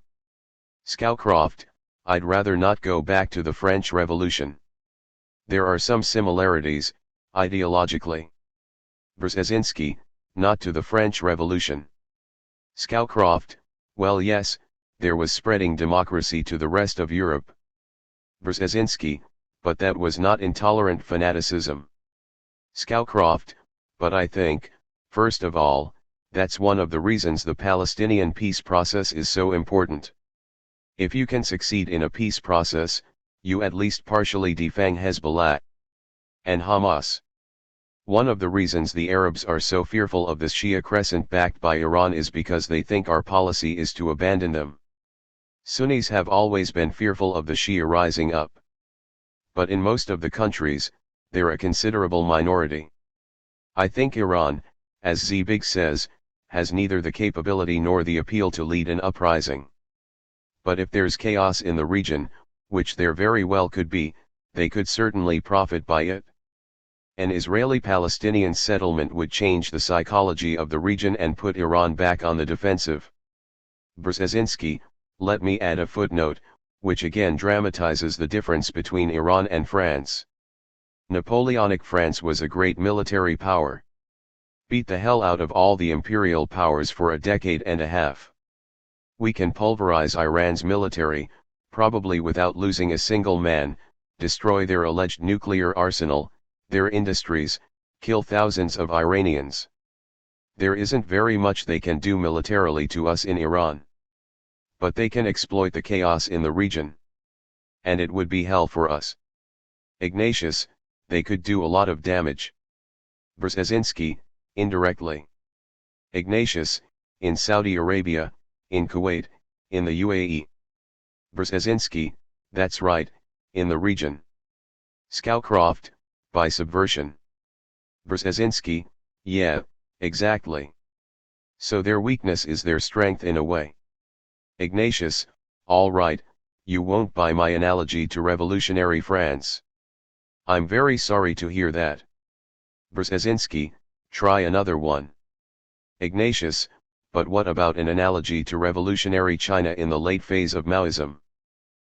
Scowcroft, I'd rather not go back to the French Revolution. There are some similarities, ideologically. Brzezinski, not to the French Revolution. Scowcroft, well yes, there was spreading democracy to the rest of Europe. Brzezinski, but that was not intolerant fanaticism. Scowcroft, but I think, first of all, that's one of the reasons the Palestinian peace process is so important. If you can succeed in a peace process, you at least partially defang Hezbollah and Hamas. One of the reasons the Arabs are so fearful of the Shia crescent backed by Iran is because they think our policy is to abandon them. Sunnis have always been fearful of the Shia rising up. But in most of the countries, they're a considerable minority. I think Iran, as Zbig says, has neither the capability nor the appeal to lead an uprising. But if there's chaos in the region, which there very well could be, they could certainly profit by it. An Israeli-Palestinian settlement would change the psychology of the region and put Iran back on the defensive. Brzezinski, let me add a footnote, which again dramatizes the difference between Iran and France. Napoleonic France was a great military power. Beat the hell out of all the imperial powers for a decade and a half. We can pulverize Iran's military, probably without losing a single man, destroy their alleged nuclear arsenal, their industries, kill thousands of Iranians. There isn't very much they can do militarily to us in Iran. But they can exploit the chaos in the region. And it would be hell for us. Ignatius, they could do a lot of damage. Brzezinski, indirectly. Ignatius, in Saudi Arabia, in Kuwait, in the UAE. Brzezinski, that's right, in the region. Scowcroft, by subversion. Brzezinski, yeah, exactly. So their weakness is their strength in a way. Ignatius, all right, you won't buy my analogy to revolutionary France. I'm very sorry to hear that. Brzezinski, try another one. Ignatius, but what about an analogy to revolutionary China in the late phase of Maoism?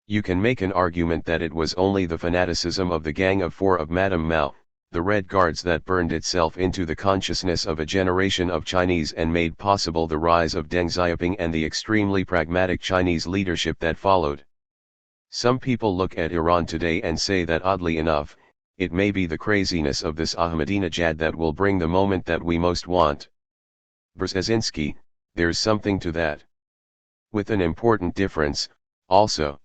You can make an argument that it was only the fanaticism of the Gang of Four of Madame Mao, the Red Guards, that burned itself into the consciousness of a generation of Chinese and made possible the rise of Deng Xiaoping and the extremely pragmatic Chinese leadership that followed. Some people look at Iran today and say that oddly enough, it may be the craziness of this Ahmadinejad that will bring the moment that we most want. Brzezinski, there's something to that. With an important difference, also.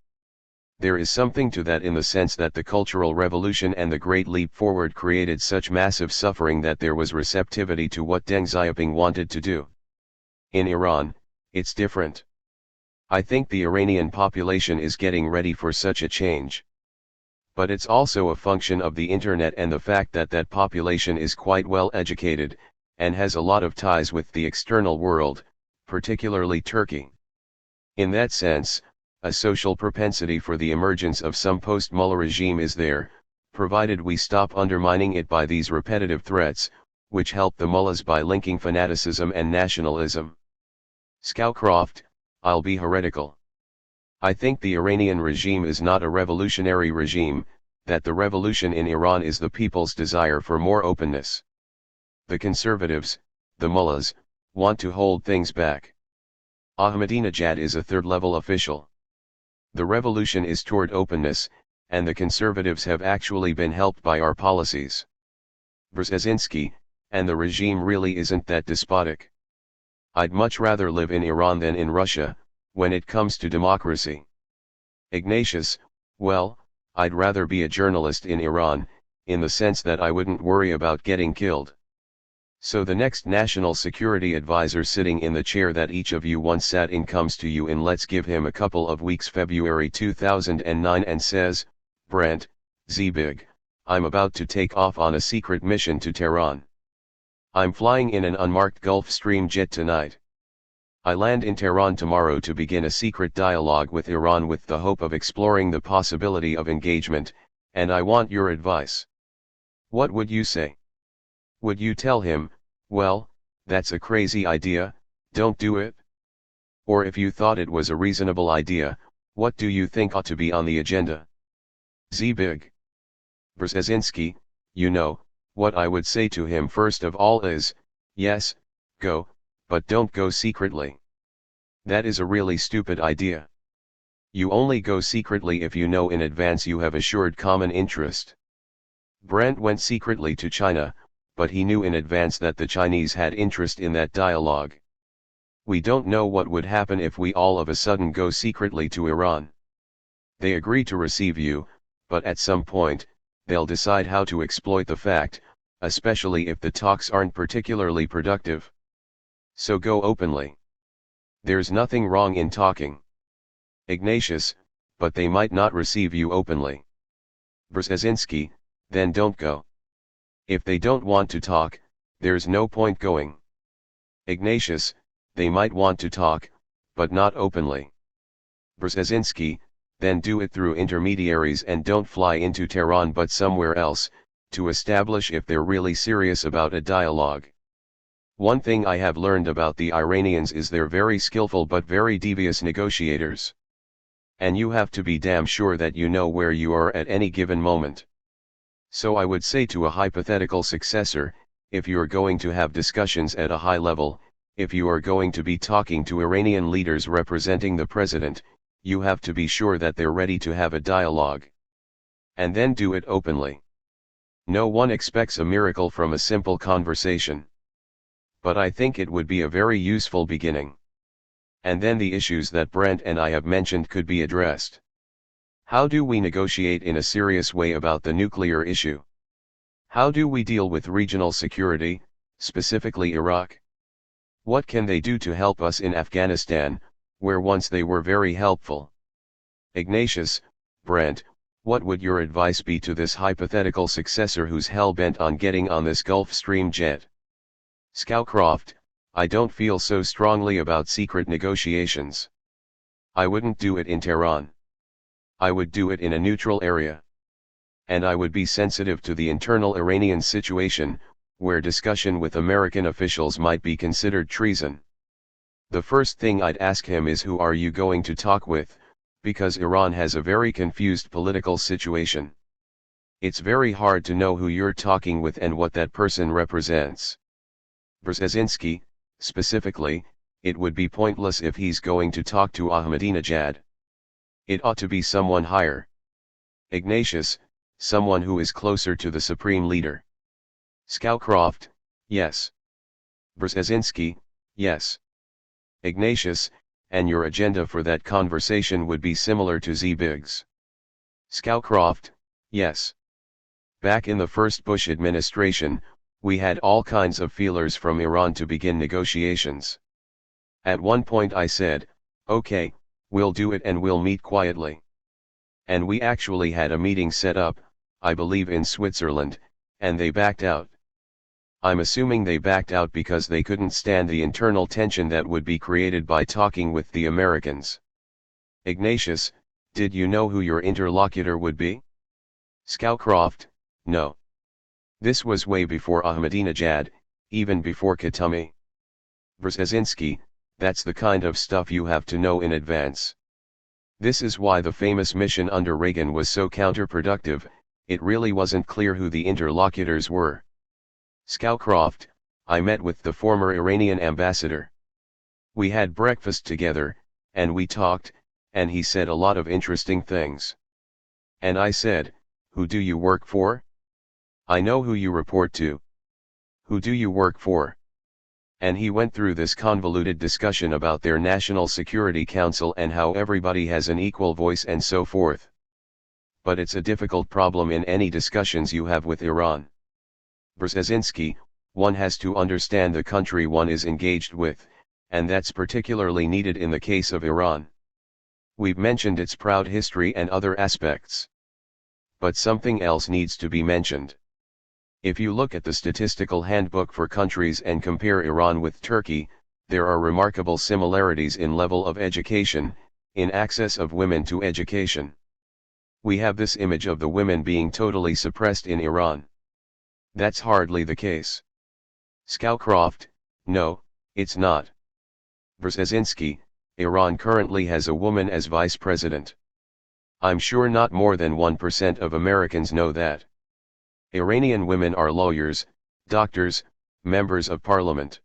There is something to that in the sense that the Cultural Revolution and the Great Leap Forward created such massive suffering that there was receptivity to what Deng Xiaoping wanted to do. In Iran, it's different. I think the Iranian population is getting ready for such a change. But it's also a function of the internet and the fact that that population is quite well educated, and has a lot of ties with the external world, particularly Turkey. In that sense, a social propensity for the emergence of some post-Mullah regime is there, provided we stop undermining it by these repetitive threats, which help the mullahs by linking fanaticism and nationalism. Scowcroft, I'll be heretical. I think the Iranian regime is not a revolutionary regime, that the revolution in Iran is the people's desire for more openness. The conservatives, the mullahs, want to hold things back. Ahmadinejad is a third-level official. The revolution is toward openness, and the conservatives have actually been helped by our policies. Brzezinski, and the regime really isn't that despotic. I'd much rather live in Iran than in Russia, when it comes to democracy. Ignatius, well, I'd rather be a journalist in Iran, in the sense that I wouldn't worry about getting killed. So the next national security advisor sitting in the chair that each of you once sat in comes to you in let's give him a couple of weeks February 2009 and says, Brent, Zbig, I'm about to take off on a secret mission to Tehran. I'm flying in an unmarked Gulfstream jet tonight. I land in Tehran tomorrow to begin a secret dialogue with Iran with the hope of exploring the possibility of engagement, and I want your advice. What would you say? Would you tell him, well, that's a crazy idea, don't do it? Or if you thought it was a reasonable idea, what do you think ought to be on the agenda? Zbig. Brzezinski, you know, what I would say to him first of all is, yes, go, but don't go secretly. That is a really stupid idea. You only go secretly if you know in advance you have assured common interest. Brent went secretly to China, but he knew in advance that the Chinese had interest in that dialogue. We don't know what would happen if we all of a sudden go secretly to Iran. They agree to receive you, but at some point, they'll decide how to exploit the fact, especially if the talks aren't particularly productive. So go openly. There's nothing wrong in talking. Ignatius, but they might not receive you openly. Brzezinski, then don't go. If they don't want to talk, there's no point going. Ignatius, they might want to talk, but not openly. Brzezinski, then do it through intermediaries and don't fly into Tehran but somewhere else, to establish if they're really serious about a dialogue. One thing I have learned about the Iranians is they're very skillful but very devious negotiators. And you have to be damn sure that you know where you are at any given moment. So I would say to a hypothetical successor, if you're going to have discussions at a high level, if you are going to be talking to Iranian leaders representing the president, you have to be sure that they're ready to have a dialogue. And then do it openly. No one expects a miracle from a simple conversation. But I think it would be a very useful beginning. And then the issues that Brent and I have mentioned could be addressed. How do we negotiate in a serious way about the nuclear issue? How do we deal with regional security, specifically Iraq? What can they do to help us in Afghanistan, where once they were very helpful? Ignatius, Brent, what would your advice be to this hypothetical successor who's hell-bent on getting on this Gulfstream jet? Scowcroft, I don't feel so strongly about secret negotiations. I wouldn't do it in Tehran. I would do it in a neutral area. And I would be sensitive to the internal Iranian situation, where discussion with American officials might be considered treason. The first thing I'd ask him is who are you going to talk with, because Iran has a very confused political situation. It's very hard to know who you're talking with and what that person represents. Brzezinski, specifically, it would be pointless if he's going to talk to Ahmadinejad. It ought to be someone higher. Ignatius, someone who is closer to the supreme leader. Scowcroft, yes. Brzezinski, yes. Ignatius, and your agenda for that conversation would be similar to Zbig's. Scowcroft, yes. Back in the first Bush administration, we had all kinds of feelers from Iran to begin negotiations. At one point I said, okay, we'll do it and we'll meet quietly. And we actually had a meeting set up, I believe in Switzerland, and they backed out. I'm assuming they backed out because they couldn't stand the internal tension that would be created by talking with the Americans. Ignatius, did you know who your interlocutor would be? Scowcroft, no. This was way before Ahmadinejad, even before Khatami. Brzezinski, that's the kind of stuff you have to know in advance. This is why the famous mission under Reagan was so counterproductive. It really wasn't clear who the interlocutors were. Scowcroft, I met with the former Iranian ambassador. We had breakfast together, and we talked, and he said a lot of interesting things. And I said, who do you work for? I know who you report to. Who do you work for? And he went through this convoluted discussion about their National Security Council and how everybody has an equal voice and so forth. But it's a difficult problem in any discussions you have with Iran. Brzezinski, one has to understand the country one is engaged with, and that's particularly needed in the case of Iran. We've mentioned its proud history and other aspects. But something else needs to be mentioned. If you look at the statistical handbook for countries and compare Iran with Turkey, there are remarkable similarities in level of education, in access of women to education. We have this image of the women being totally suppressed in Iran. That's hardly the case. Scowcroft, no, it's not. Brzezinski, Iran currently has a woman as vice president. I'm sure not more than 1% of Americans know that. Iranian women are lawyers, doctors, members of parliament.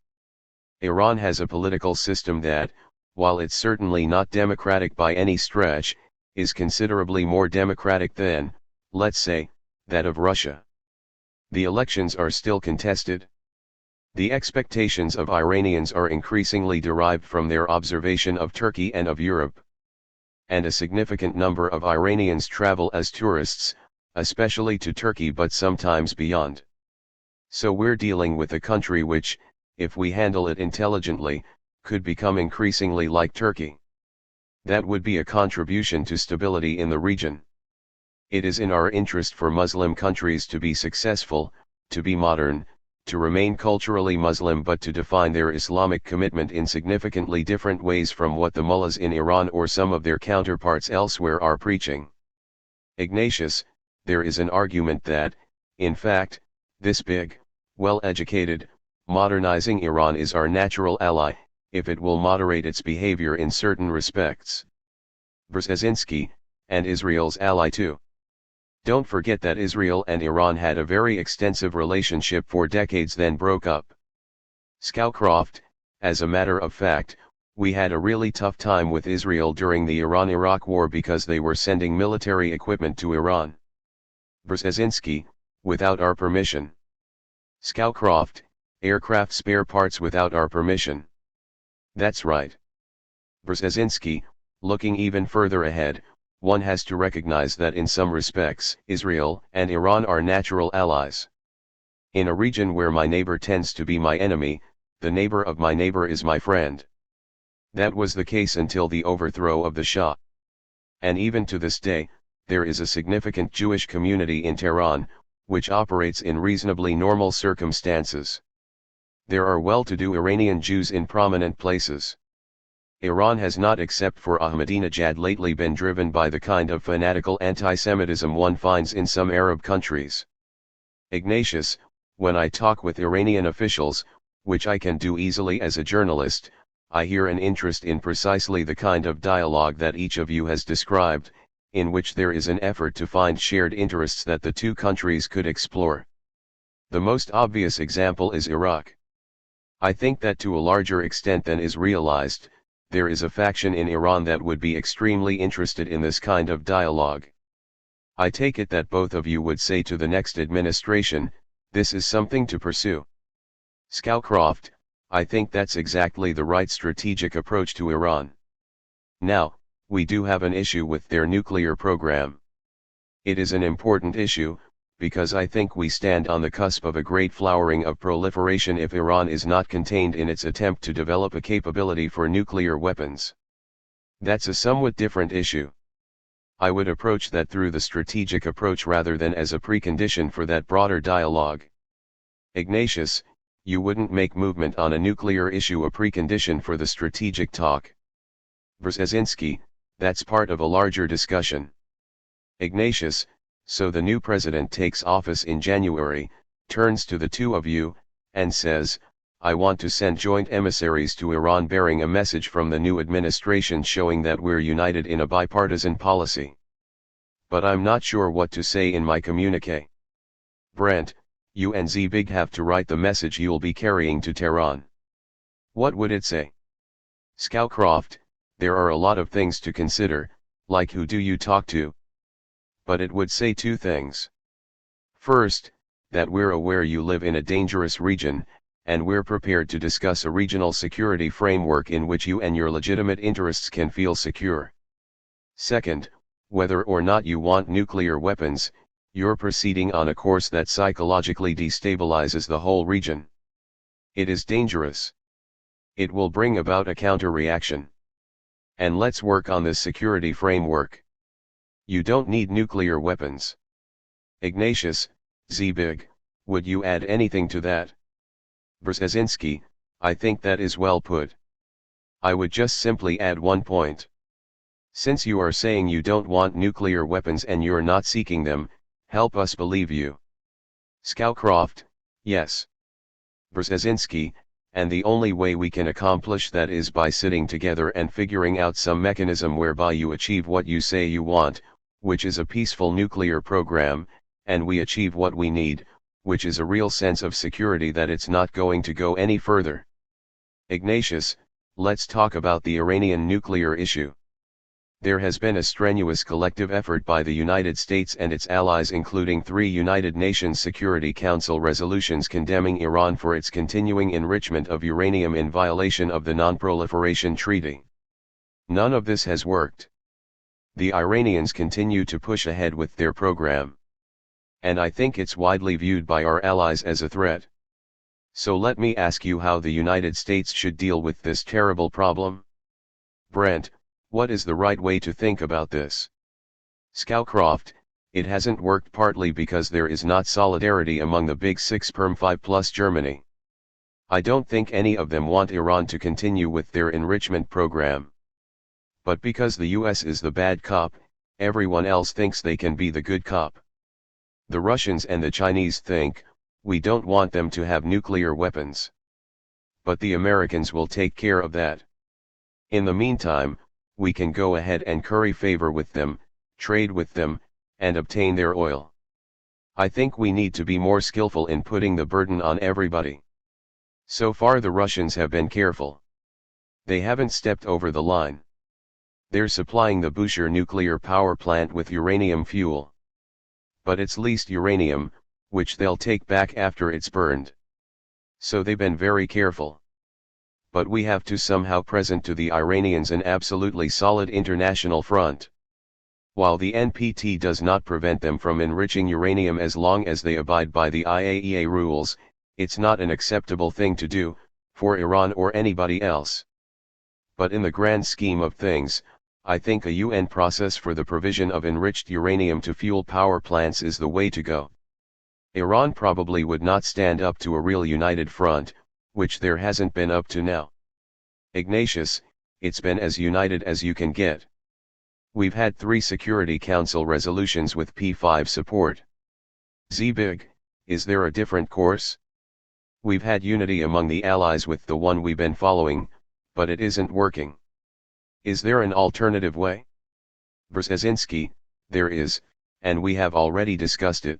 Iran has a political system that, while it's certainly not democratic by any stretch, is considerably more democratic than, let's say, that of Russia. The elections are still contested. The expectations of Iranians are increasingly derived from their observation of Turkey and of Europe. And a significant number of Iranians travel as tourists, especially to Turkey but sometimes beyond. So we're dealing with a country which, if we handle it intelligently, could become increasingly like Turkey. That would be a contribution to stability in the region. It is in our interest for Muslim countries to be successful, to be modern, to remain culturally Muslim but to define their Islamic commitment in significantly different ways from what the mullahs in Iran or some of their counterparts elsewhere are preaching. Ignatius, there is an argument that, in fact, this big, well-educated, modernizing Iran is our natural ally, if it will moderate its behavior in certain respects. Brzezinski, and Israel's ally too. Don't forget that Israel and Iran had a very extensive relationship for decades then broke up. Scowcroft, as a matter of fact, we had a really tough time with Israel during the Iran-Iraq war because they were sending military equipment to Iran. Brzezinski, without our permission. Scowcroft, aircraft spare parts without our permission. That's right. Brzezinski, looking even further ahead, one has to recognize that in some respects, Israel and Iran are natural allies. In a region where my neighbor tends to be my enemy, the neighbor of my neighbor is my friend. That was the case until the overthrow of the Shah. And even to this day, there is a significant Jewish community in Tehran, which operates in reasonably normal circumstances. There are well-to-do Iranian Jews in prominent places. Iran has not, except for Ahmadinejad, lately been driven by the kind of fanatical anti-Semitism one finds in some Arab countries. Ignatius, when I talk with Iranian officials, which I can do easily as a journalist, I hear an interest in precisely the kind of dialogue that each of you has described, in which there is an effort to find shared interests that the two countries could explore. The most obvious example is Iraq. I think that to a larger extent than is realized, there is a faction in Iran that would be extremely interested in this kind of dialogue. I take it that both of you would say to the next administration, this is something to pursue. Scowcroft, I think that's exactly the right strategic approach to Iran. Now, we do have an issue with their nuclear program. It is an important issue, because I think we stand on the cusp of a great flowering of proliferation if Iran is not contained in its attempt to develop a capability for nuclear weapons. That's a somewhat different issue. I would approach that through the strategic approach rather than as a precondition for that broader dialogue. Ignatius, you wouldn't make movement on a nuclear issue a precondition for the strategic talk. Brzezinski, that's part of a larger discussion. Ignatius, So the new president takes office in January, turns to the two of you, and says, I want to send joint emissaries to Iran bearing a message from the new administration showing that we're united in a bipartisan policy. But I'm not sure what to say in my communique. Brent, you and Zbig have to write the message you'll be carrying to Tehran. What would it say? Scowcroft, there are a lot of things to consider, like who do you talk to? But it would say two things. First, that we're aware you live in a dangerous region, and we're prepared to discuss a regional security framework in which you and your legitimate interests can feel secure. Second, whether or not you want nuclear weapons, you're proceeding on a course that psychologically destabilizes the whole region. It is dangerous. It will bring about a counter-reaction. And let's work on this security framework. You don't need nuclear weapons. Ignatius, Zbig, would you add anything to that? Brzezinski, I think that is well put. I would just simply add one point. Since you are saying you don't want nuclear weapons and you're not seeking them, help us believe you. Scowcroft, yes. Brzezinski, and the only way we can accomplish that is by sitting together and figuring out some mechanism whereby you achieve what you say you want, which is a peaceful nuclear program, and we achieve what we need, which is a real sense of security that it's not going to go any further. Ignatius, let's talk about the Iranian nuclear issue. There has been a strenuous collective effort by the United States and its allies, including 3 United Nations Security Council resolutions condemning Iran for its continuing enrichment of uranium in violation of the Non-Proliferation Treaty. None of this has worked. The Iranians continue to push ahead with their program. And I think it's widely viewed by our allies as a threat. So let me ask you how the United States should deal with this terrible problem. Brent, what is the right way to think about this? Scowcroft, it hasn't worked partly because there is not solidarity among the big 6 Perm 5 plus Germany. I don't think any of them want Iran to continue with their enrichment program. But because the US is the bad cop, everyone else thinks they can be the good cop. The Russians and the Chinese think, we don't want them to have nuclear weapons. But the Americans will take care of that. In the meantime, we can go ahead and curry favor with them, trade with them, and obtain their oil. I think we need to be more skillful in putting the burden on everybody. So far the Russians have been careful. They haven't stepped over the line. They're supplying the Bushehr nuclear power plant with uranium fuel. But it's leased uranium, which they'll take back after it's burned. So they've been very careful. But we have to somehow present to the Iranians an absolutely solid international front. While the NPT does not prevent them from enriching uranium as long as they abide by the IAEA rules, it's not an acceptable thing to do, for Iran or anybody else. But in the grand scheme of things, I think a UN process for the provision of enriched uranium to fuel power plants is the way to go. Iran probably would not stand up to a real united front, which there hasn't been up to now. Ignatius, it's been as united as you can get. We've had 3 Security Council resolutions with P5 support. Zbig, is there a different course? We've had unity among the allies with the one we've been following, but it isn't working. Is there an alternative way? Brzezinski, there is, and we have already discussed it.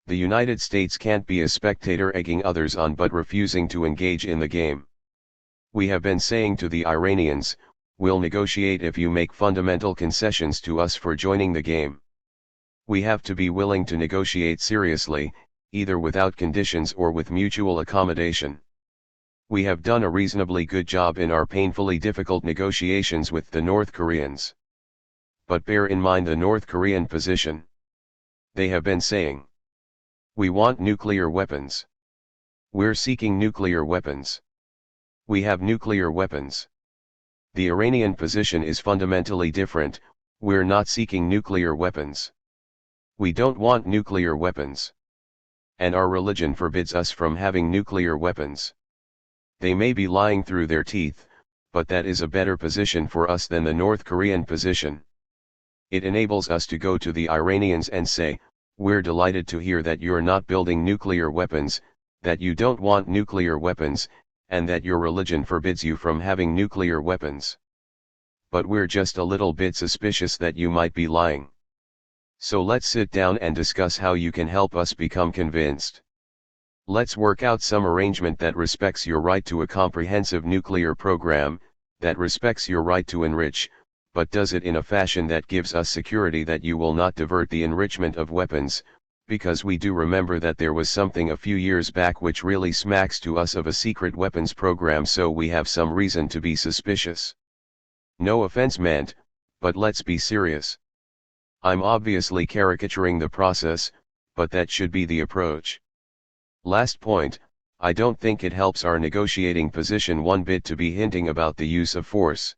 The United States can't be a spectator egging others on but refusing to engage in the game. We have been saying to the Iranians, we'll negotiate if you make fundamental concessions to us for joining the game. We have to be willing to negotiate seriously, either without conditions or with mutual accommodation. We have done a reasonably good job in our painfully difficult negotiations with the North Koreans. But bear in mind the North Korean position. They have been saying, we want nuclear weapons. We're seeking nuclear weapons. We have nuclear weapons. The Iranian position is fundamentally different, we're not seeking nuclear weapons. We don't want nuclear weapons. And our religion forbids us from having nuclear weapons. They may be lying through their teeth, but that is a better position for us than the North Korean position. It enables us to go to the Iranians and say, we're delighted to hear that you're not building nuclear weapons, that you don't want nuclear weapons, and that your religion forbids you from having nuclear weapons. But we're just a little bit suspicious that you might be lying. So let's sit down and discuss how you can help us become convinced. Let's work out some arrangement that respects your right to a comprehensive nuclear program, that respects your right to enrich, but does it in a fashion that gives us security that you will not divert the enrichment of weapons, because we do remember that there was something a few years back which really smacks to us of a secret weapons program, so we have some reason to be suspicious. No offense meant, but let's be serious. I'm obviously caricaturing the process, but that should be the approach. Last point, I don't think it helps our negotiating position one bit to be hinting about the use of force.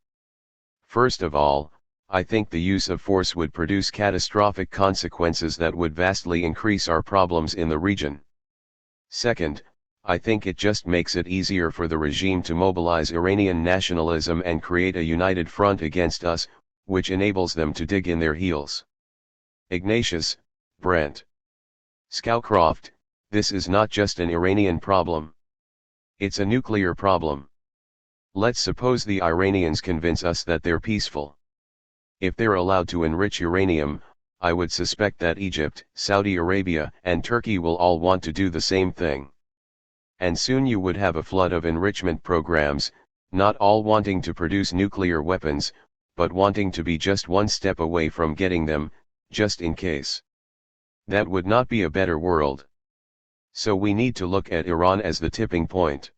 First of all, I think the use of force would produce catastrophic consequences that would vastly increase our problems in the region. Second, I think it just makes it easier for the regime to mobilize Iranian nationalism and create a united front against us, which enables them to dig in their heels. Ignatius, Brent. Scowcroft, this is not just an Iranian problem. It's a nuclear problem. Let's suppose the Iranians convince us that they're peaceful. If they're allowed to enrich uranium, I would suspect that Egypt, Saudi Arabia, and Turkey will all want to do the same thing. And soon you would have a flood of enrichment programs, not all wanting to produce nuclear weapons, but wanting to be just one step away from getting them, just in case. That would not be a better world. So we need to look at Iran as the tipping point.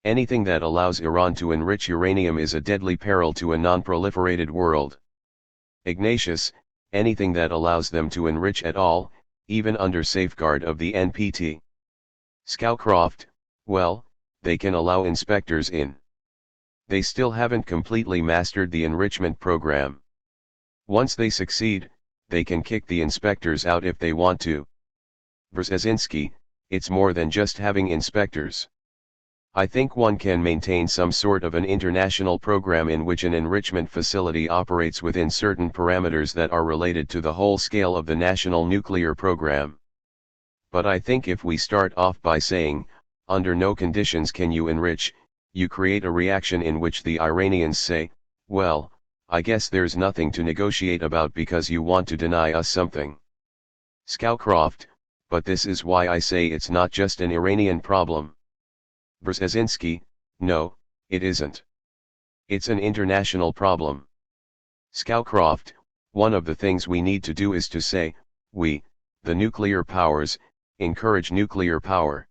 Anything that allows Iran to enrich uranium is a deadly peril to a non-proliferated world. Ignatius, anything that allows them to enrich at all, even under safeguard of the NPT. Scowcroft, well, they can allow inspectors in. They still haven't completely mastered the enrichment program. Once they succeed, they can kick the inspectors out if they want to. Brzezinski, it's more than just having inspectors. I think one can maintain some sort of an international program in which an enrichment facility operates within certain parameters that are related to the whole scale of the national nuclear program. But I think if we start off by saying, under no conditions can you enrich, you create a reaction in which the Iranians say, well, I guess there's nothing to negotiate about because you want to deny us something. Scowcroft, but this is why I say it's not just an Iranian problem. Brzezinski, no, it isn't. It's an international problem. Scowcroft, one of the things we need to do is to say, we, the nuclear powers, encourage nuclear power.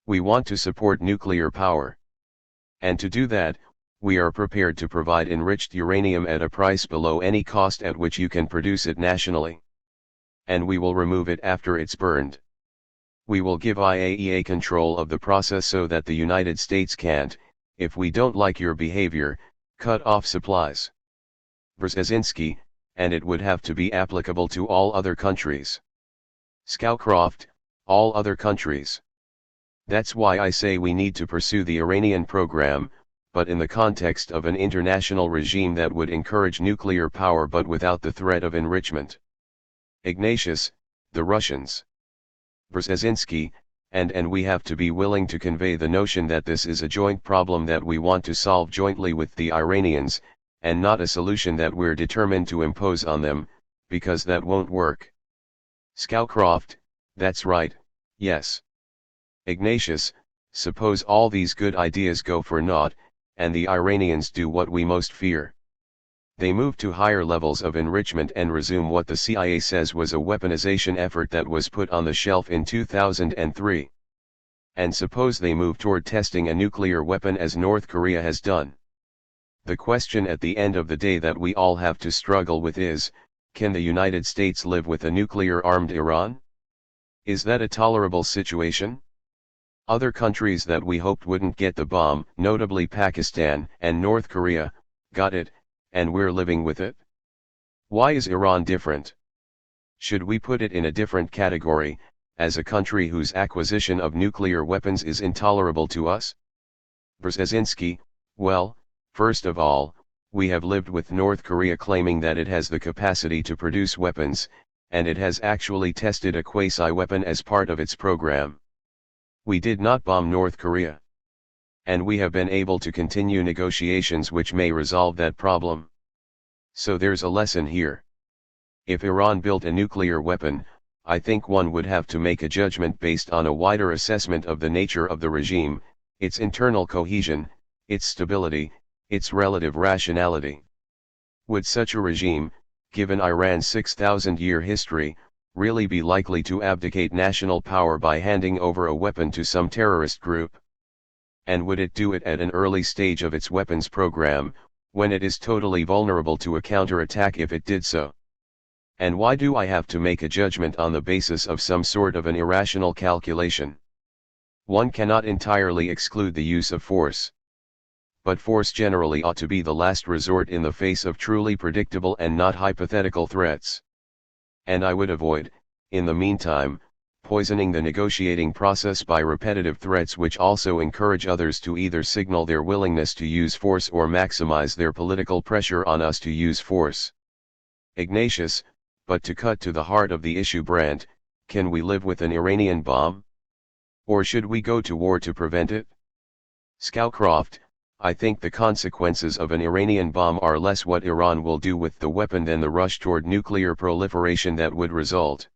We want to support nuclear power. And to do that, we are prepared to provide enriched uranium at a price below any cost at which you can produce it nationally. And we will remove it after it's burned. We will give IAEA control of the process so that the United States can't, if we don't like your behavior, cut off supplies. Brzezinski, and it would have to be applicable to all other countries. Scowcroft, all other countries. That's why I say we need to pursue the Iranian program, but in the context of an international regime that would encourage nuclear power but without the threat of enrichment. Ignatius, the Russians. Brzezinski, and we have to be willing to convey the notion that this is a joint problem that we want to solve jointly with the Iranians, and not a solution that we're determined to impose on them, because that won't work. Scowcroft, that's right, yes. Ignatius, suppose all these good ideas go for naught, and the Iranians do what we most fear. They move to higher levels of enrichment and resume what the CIA says was a weaponization effort that was put on the shelf in 2003. And suppose they move toward testing a nuclear weapon as North Korea has done. The question at the end of the day that we all have to struggle with is, can the United States live with a nuclear-armed Iran? Is that a tolerable situation? Other countries that we hoped wouldn't get the bomb, notably Pakistan and North Korea, got it, and we're living with it? Why is Iran different? Should we put it in a different category, as a country whose acquisition of nuclear weapons is intolerable to us? Brzezinski, well, first of all, We have lived with North Korea claiming that it has the capacity to produce weapons, and it has actually tested a quasi-weapon as part of its program. We did not bomb North Korea. And we have been able to continue negotiations which may resolve that problem. So there's a lesson here. If Iran built a nuclear weapon, I think one would have to make a judgment based on a wider assessment of the nature of the regime, its internal cohesion, its stability, its relative rationality. Would such a regime, given Iran's 6,000-year history, really be likely to abdicate national power by handing over a weapon to some terrorist group? And would it do it at an early stage of its weapons program, when it is totally vulnerable to a counterattack if it did so? And why do I have to make a judgment on the basis of some sort of an irrational calculation? One cannot entirely exclude the use of force. But force generally ought to be the last resort in the face of truly predictable and not hypothetical threats. And I would avoid, in the meantime, poisoning the negotiating process by repetitive threats which also encourage others to either signal their willingness to use force or maximize their political pressure on us to use force. Ignatius, but to cut to the heart of the issue, Brandt, can we live with an Iranian bomb? Or should we go to war to prevent it? Scowcroft, I think the consequences of an Iranian bomb are less what Iran will do with the weapon than the rush toward nuclear proliferation that would result.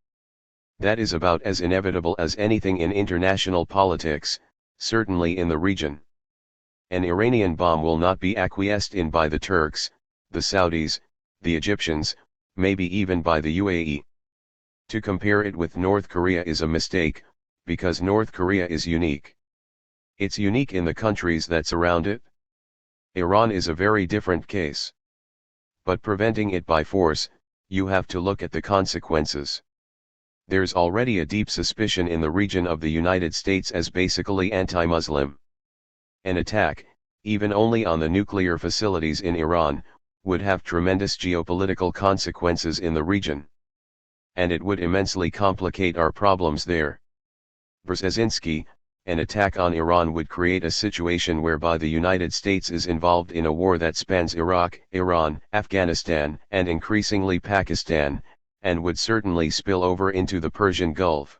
That is about as inevitable as anything in international politics, certainly in the region. An Iranian bomb will not be acquiesced in by the Turks, the Saudis, the Egyptians, maybe even by the UAE. To compare it with North Korea is a mistake, because North Korea is unique. It's unique in the countries that surround it. Iran is a very different case. But preventing it by force, you have to look at the consequences. There's already a deep suspicion in the region of the United States as basically anti-Muslim. An attack, even only on the nuclear facilities in Iran, would have tremendous geopolitical consequences in the region. And it would immensely complicate our problems there. Brzezinski, an attack on Iran would create a situation whereby the United States is involved in a war that spans Iraq, Iran, Afghanistan, and increasingly Pakistan, and would certainly spill over into the Persian Gulf.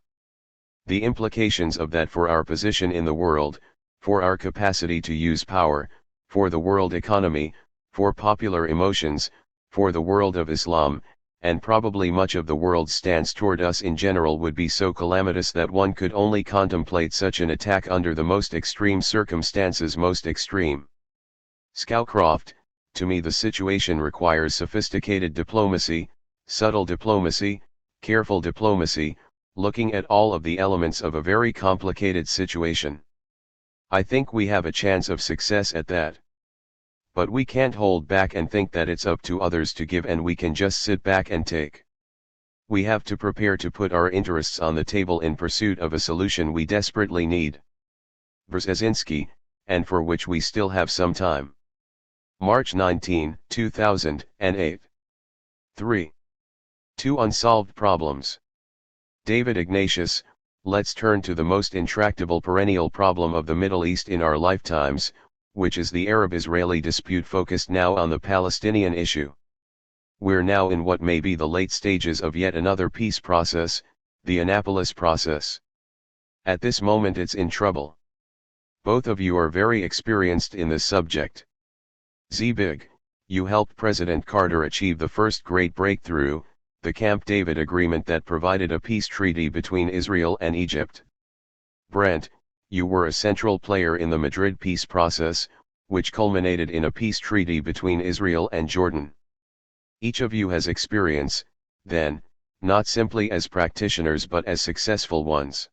The implications of that for our position in the world, for our capacity to use power, for the world economy, for popular emotions, for the world of Islam, and probably much of the world's stance toward us in general would be so calamitous that one could only contemplate such an attack under the most extreme circumstances. Most extreme. Scowcroft, to me the situation requires sophisticated diplomacy, subtle diplomacy, careful diplomacy, looking at all of the elements of a very complicated situation. I think we have a chance of success at that. But we can't hold back and think that it's up to others to give and we can just sit back and take. We have to prepare to put our interests on the table in pursuit of a solution we desperately need. Brzezinski, and for which we still have some time. March 19, 2008. 3. 2 Unsolved Problems. David Ignatius, let's turn to the most intractable perennial problem of the Middle East in our lifetimes, which is the Arab-Israeli dispute focused now on the Palestinian issue. We're now in what may be the late stages of yet another peace process, the Annapolis process. At this moment it's in trouble. Both of you are very experienced in this subject. Zbig, you helped President Carter achieve the first great breakthrough, the Camp David agreement that provided a peace treaty between Israel and Egypt. Brent, you were a central player in the Madrid peace process, which culminated in a peace treaty between Israel and Jordan. Each of you has experience, then, not simply as practitioners but as successful ones.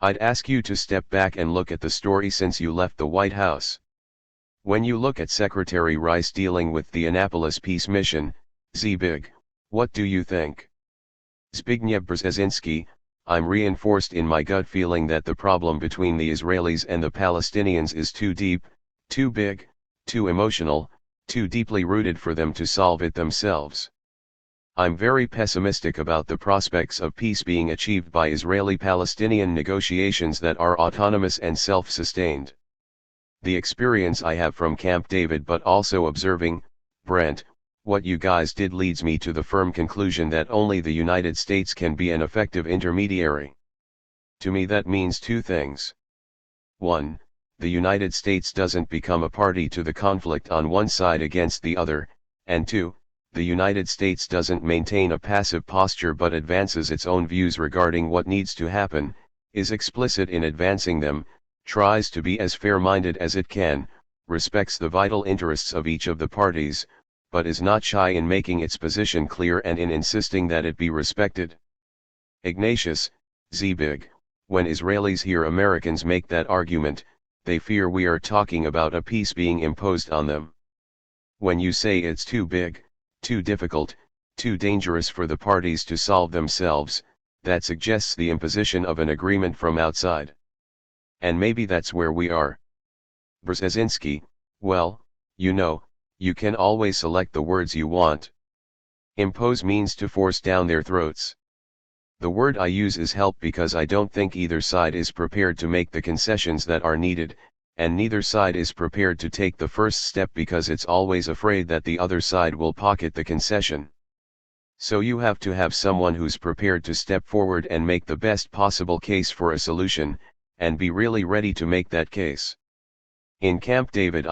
I'd ask you to step back and look at the story since you left the White House. When you look at Secretary Rice dealing with the Annapolis peace mission, Zbig, what do you think? Zbigniew Brzezinski, I'm reinforced in my gut feeling that the problem between the Israelis and the Palestinians is too deep, too big, too emotional, too deeply rooted for them to solve it themselves. I'm very pessimistic about the prospects of peace being achieved by Israeli-Palestinian negotiations that are autonomous and self-sustained. The experience I have from Camp David but also observing, Brent, what you guys did leads me to the firm conclusion that only the United States can be an effective intermediary. To me that means two things. 1. The United States doesn't become a party to the conflict on one side against the other, and 2. The United States doesn't maintain a passive posture but advances its own views regarding what needs to happen, is explicit in advancing them, tries to be as fair-minded as it can, respects the vital interests of each of the parties, but is not shy in making its position clear and in insisting that it be respected. Ignatius Zbigniew, when Israelis hear Americans make that argument, they fear we are talking about a peace being imposed on them. When you say it's too big, too difficult, too dangerous for the parties to solve themselves, that suggests the imposition of an agreement from outside. And maybe that's where we are. Brzezinski, well, you know, you can always select the words you want. Impose means to force down their throats. The word I use is help because I don't think either side is prepared to make the concessions that are needed, and neither side is prepared to take the first step because it's always afraid that the other side will pocket the concession. So you have to have someone who's prepared to step forward and make the best possible case for a solution, and be really ready to make that case. In Camp David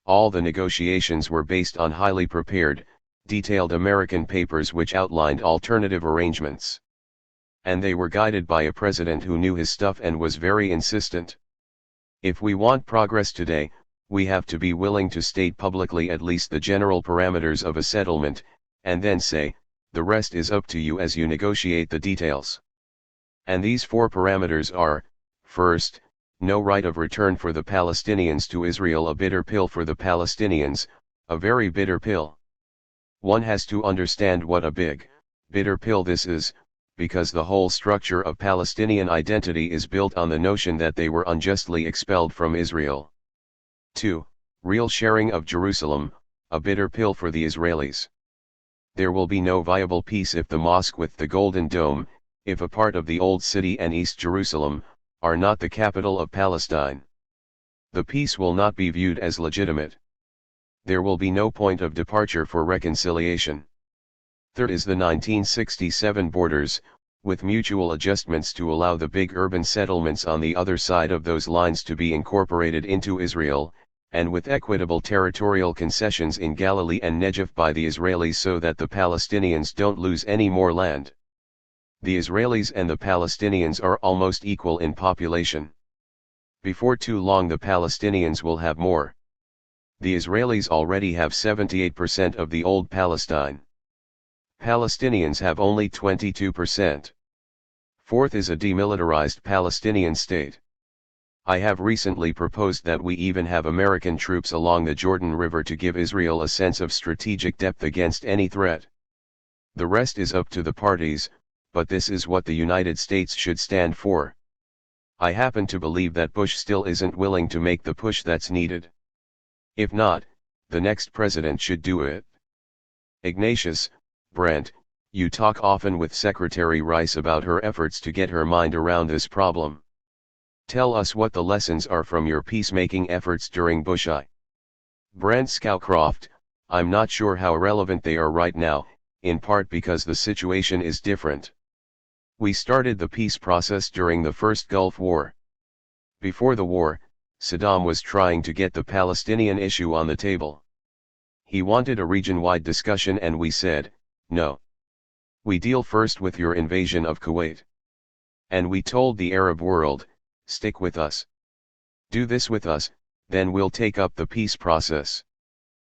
all the negotiations were based on highly prepared, detailed American papers which outlined alternative arrangements. And they were guided by a president who knew his stuff and was very insistent. If we want progress today, we have to be willing to state publicly at least the general parameters of a settlement, and then say, the rest is up to you as you negotiate the details. And these 4 parameters are, first, no right of return for the Palestinians to Israel, a bitter pill for the Palestinians, a very bitter pill. One has to understand what a big, bitter pill this is, because the whole structure of Palestinian identity is built on the notion that they were unjustly expelled from Israel. 2. Real sharing of Jerusalem, a bitter pill for the Israelis. There will be no viable peace if the mosque with the golden dome, if a part of the Old City and East Jerusalem, are not the capital of Palestine. The peace will not be viewed as legitimate. There will be no point of departure for reconciliation. Third is the 1967 borders, with mutual adjustments to allow the big urban settlements on the other side of those lines to be incorporated into Israel, and with equitable territorial concessions in Galilee and Negev by the Israelis so that the Palestinians don't lose any more land. The Israelis and the Palestinians are almost equal in population. Before too long the Palestinians will have more. The Israelis already have 78% of the old Palestine. Palestinians have only 22%. Fourth is a demilitarized Palestinian state. I have recently proposed that we even have American troops along the Jordan River to give Israel a sense of strategic depth against any threat. The rest is up to the parties, but this is what the United States should stand for. I happen to believe that Bush still isn't willing to make the push that's needed. If not, the next president should do it. Ignatius, Brent, you talk often with Secretary Rice about her efforts to get her mind around this problem. Tell us what the lessons are from your peacemaking efforts during Bush I. Brent Scowcroft, I'm not sure how relevant they are right now, in part because the situation is different. We started the peace process during the first Gulf War. Before the war, Saddam was trying to get the Palestinian issue on the table. He wanted a region-wide discussion and we said, no. We deal first with your invasion of Kuwait. And we told the Arab world, stick with us. Do this with us, then we'll take up the peace process.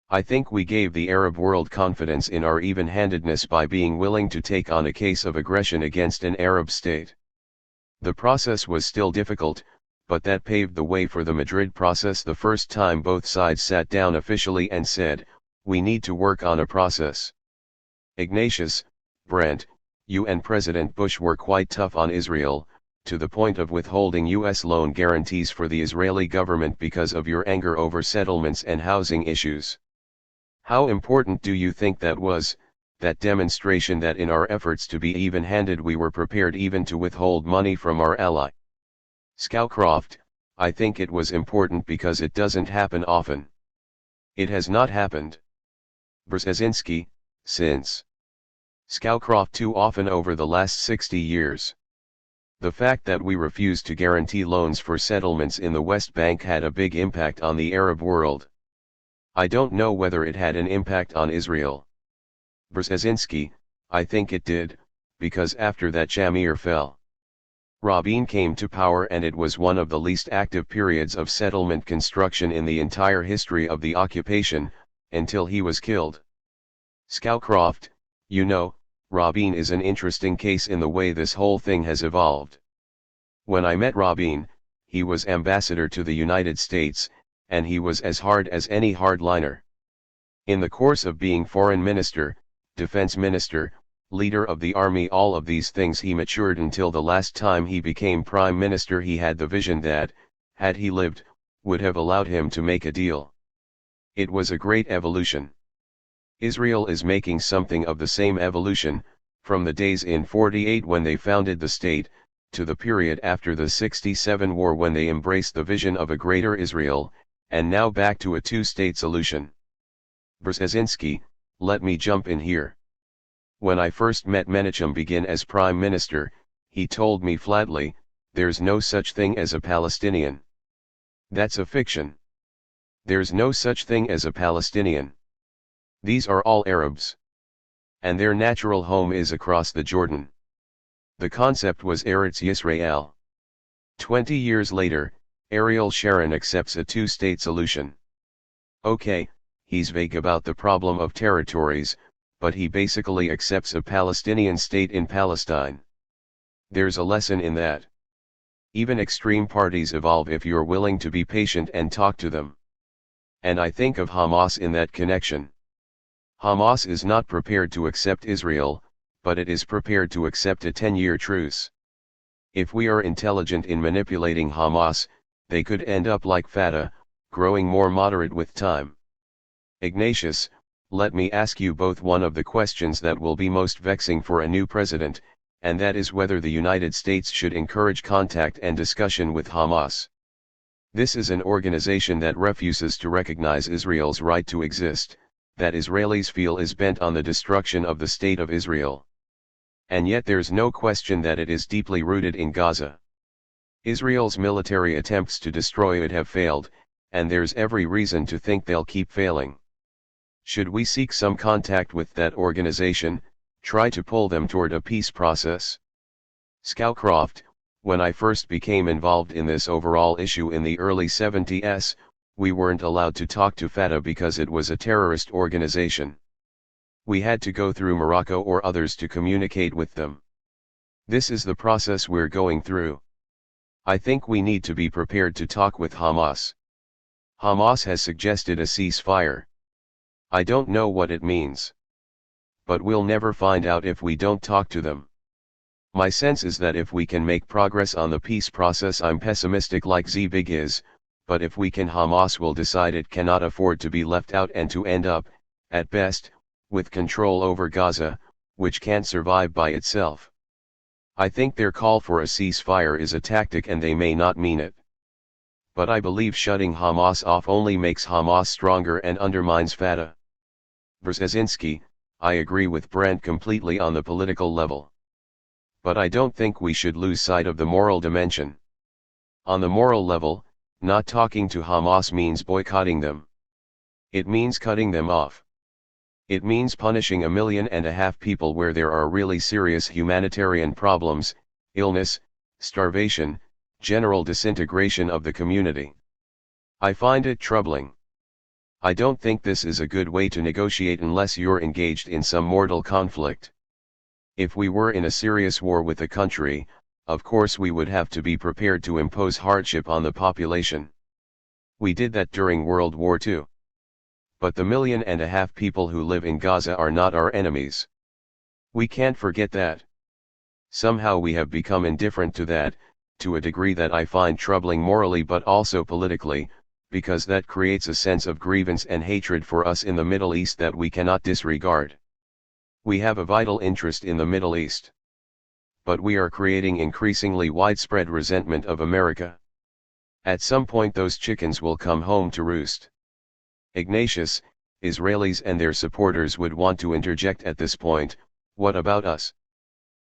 I think we gave the Arab world confidence in our even-handedness by being willing to take on a case of aggression against an Arab state. The process was still difficult, but that paved the way for the Madrid process the first time both sides sat down officially and said, we need to work on a process. Ignatius, Brent, you and President Bush were quite tough on Israel, to the point of withholding U.S. loan guarantees for the Israeli government because of your anger over settlements and housing issues. How important do you think that was, that demonstration that in our efforts to be even-handed we were prepared even to withhold money from our ally? Scowcroft, I think it was important because it doesn't happen often. It has not happened. Brzezinski, since Scowcroft too often over the last 60 years. The fact that we refused to guarantee loans for settlements in the West Bank had a big impact on the Arab world. I don't know whether it had an impact on Israel. Brzezinski, I think it did, because after that Shamir fell. Rabin came to power and it was one of the least active periods of settlement construction in the entire history of the occupation, until he was killed. Scowcroft, you know, Rabin is an interesting case in the way this whole thing has evolved. When I met Rabin, he was ambassador to the United States, and he was as hard as any hardliner. In the course of being foreign minister, defense minister, leader of the army, all of these things he matured until the last time he became prime minister he had the vision that, had he lived, would have allowed him to make a deal. It was a great evolution. Israel is making something of the same evolution, from the days in 48 when they founded the state, to the period after the 67 war when they embraced the vision of a greater Israel, and now back to a two-state solution. Brzezinski, let me jump in here. When I first met Menachem Begin as prime minister, he told me flatly, there's no such thing as a Palestinian. That's a fiction. There's no such thing as a Palestinian. These are all Arabs. And their natural home is across the Jordan. The concept was Eretz Yisrael. 20 years later, Ariel Sharon accepts a two-state solution. Okay, he's vague about the problem of territories, but he basically accepts a Palestinian state in Palestine. There's a lesson in that. Even extreme parties evolve if you're willing to be patient and talk to them. And I think of Hamas in that connection. Hamas is not prepared to accept Israel, but it is prepared to accept a 10-year truce. If we are intelligent in manipulating Hamas, they could end up like Fatah, growing more moderate with time. Ignatius, let me ask you both one of the questions that will be most vexing for a new president, and that is whether the United States should encourage contact and discussion with Hamas. This is an organization that refuses to recognize Israel's right to exist, that Israelis feel is bent on the destruction of the State of Israel. And yet there's no question that it is deeply rooted in Gaza. Israel's military attempts to destroy it have failed, and there's every reason to think they'll keep failing. Should we seek some contact with that organization, try to pull them toward a peace process? Scowcroft, when I first became involved in this overall issue in the early 70s, we weren't allowed to talk to Fatah because it was a terrorist organization. We had to go through Morocco or others to communicate with them. This is the process we're going through. I think we need to be prepared to talk with Hamas. Hamas has suggested a ceasefire. I don't know what it means. But we'll never find out if we don't talk to them. My sense is that if we can make progress on the peace process, I'm pessimistic like Zbig is, but if we can, Hamas will decide it cannot afford to be left out and to end up, at best, with control over Gaza, which can't survive by itself. I think their call for a ceasefire is a tactic and they may not mean it. But I believe shutting Hamas off only makes Hamas stronger and undermines Fatah. Brzezinski, I agree with Brent completely on the political level. But I don't think we should lose sight of the moral dimension. On the moral level, not talking to Hamas means boycotting them. It means cutting them off. It means punishing 1.5 million people where there are really serious humanitarian problems, illness, starvation, general disintegration of the community. I find it troubling. I don't think this is a good way to negotiate unless you're engaged in some mortal conflict. If we were in a serious war with a country, of course we would have to be prepared to impose hardship on the population. We did that during World War II. But the 1.5 million people who live in Gaza are not our enemies. We can't forget that. Somehow we have become indifferent to that, to a degree that I find troubling morally but also politically, because that creates a sense of grievance and hatred for us in the Middle East that we cannot disregard. We have a vital interest in the Middle East. But we are creating increasingly widespread resentment of America. At some point those chickens will come home to roost. Ignatius, Israelis and their supporters would want to interject at this point, what about us?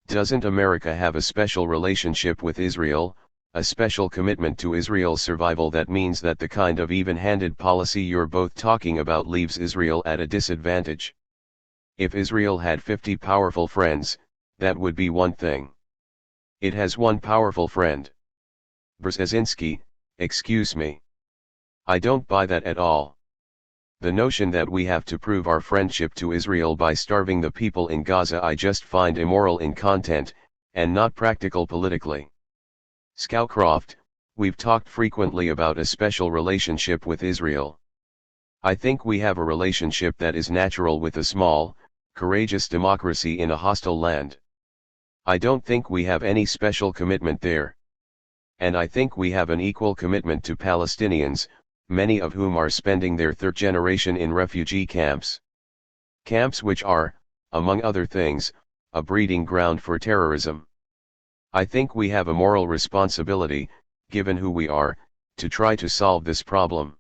Doesn't America have a special relationship with Israel, a special commitment to Israel's survival that means that the kind of even-handed policy you're both talking about leaves Israel at a disadvantage? If Israel had 50 powerful friends, that would be one thing. It has one powerful friend. Brzezinski, excuse me. I don't buy that at all. The notion that we have to prove our friendship to Israel by starving the people in Gaza I just find immoral in content, and not practical politically. Scowcroft, we've talked frequently about a special relationship with Israel. I think we have a relationship that is natural with a small, courageous democracy in a hostile land. I don't think we have any special commitment there. And I think we have an equal commitment to Palestinians, many of whom are spending their third generation in refugee camps. Camps which are, among other things, a breeding ground for terrorism. I think we have a moral responsibility, given who we are, to try to solve this problem.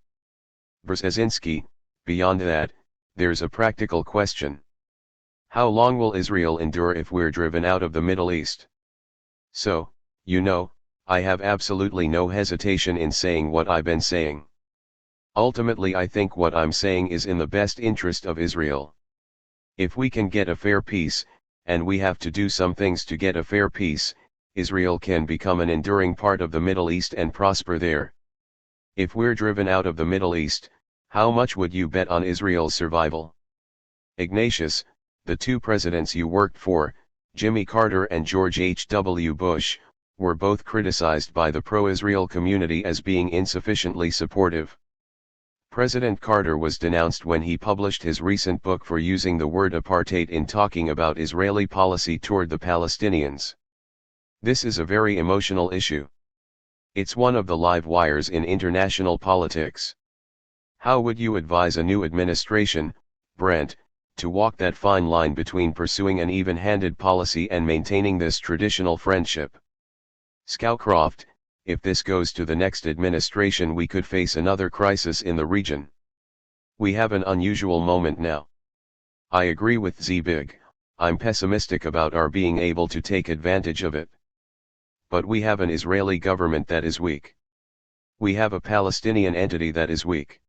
Brzezinski, beyond that, there's a practical question. How long will Israel endure if we're driven out of the Middle East? So, you know, I have absolutely no hesitation in saying what I've been saying. Ultimately I think what I'm saying is in the best interest of Israel. If we can get a fair peace, and we have to do some things to get a fair peace, Israel can become an enduring part of the Middle East and prosper there. If we're driven out of the Middle East, how much would you bet on Israel's survival? Ignatius, the two presidents you worked for, Jimmy Carter and George H.W. Bush, were both criticized by the pro-Israel community as being insufficiently supportive. President Carter was denounced when he published his recent book for using the word apartheid in talking about Israeli policy toward the Palestinians. This is a very emotional issue. It's one of the live wires in international politics. How would you advise a new administration, Brent, to walk that fine line between pursuing an even-handed policy and maintaining this traditional friendship? Scowcroft, if this goes to the next administration we could face another crisis in the region. We have an unusual moment now. I agree with Zbig, I'm pessimistic about our being able to take advantage of it. But we have an Israeli government that is weak. We have a Palestinian entity that is weak.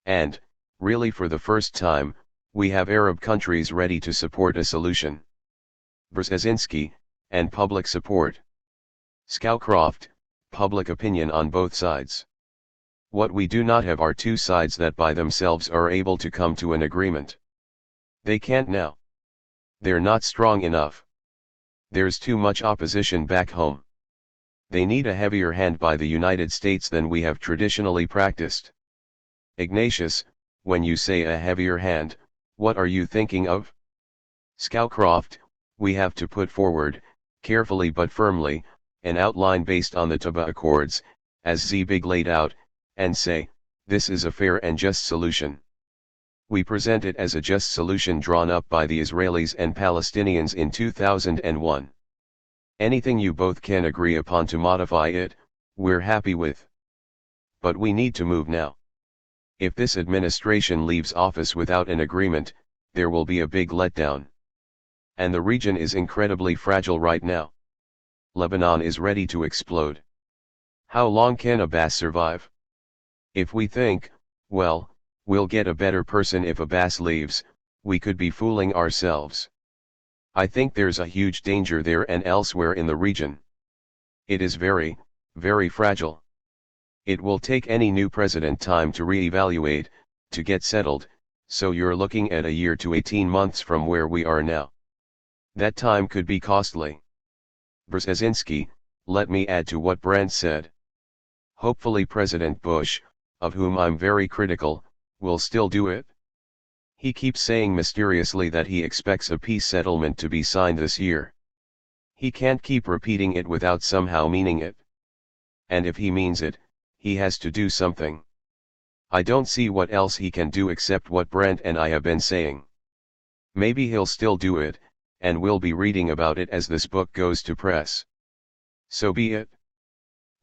And, really for the first time, we have Arab countries ready to support a solution. Brzezinski, and public support. Scowcroft, public opinion on both sides. What we do not have are two sides that by themselves are able to come to an agreement. They can't now. They're not strong enough. There's too much opposition back home. They need a heavier hand by the United States than we have traditionally practiced. Ignatius, when you say a heavier hand, what are you thinking of? Scowcroft, we have to put forward, carefully but firmly, an outline based on the Taba Accords, as Zbig laid out, and say, this is a fair and just solution. We present it as a just solution drawn up by the Israelis and Palestinians in 2001. Anything you both can agree upon to modify it, we're happy with. But we need to move now. If this administration leaves office without an agreement, there will be a big letdown. And the region is incredibly fragile right now. Lebanon is ready to explode. How long can Abbas survive? If we think, well, we'll get a better person if Abbas leaves, we could be fooling ourselves. I think there's a huge danger there and elsewhere in the region. It is very, very fragile. It will take any new president time to re-evaluate, to get settled, so you're looking at a year to 18 months from where we are now. That time could be costly. Brzezinski, let me add to what Brent said. Hopefully President Bush, of whom I'm very critical, will still do it. He keeps saying mysteriously that he expects a peace settlement to be signed this year. He can't keep repeating it without somehow meaning it. And if he means it, he has to do something. I don't see what else he can do except what Brent and I have been saying. Maybe he'll still do it, and we'll be reading about it as this book goes to press. So be it.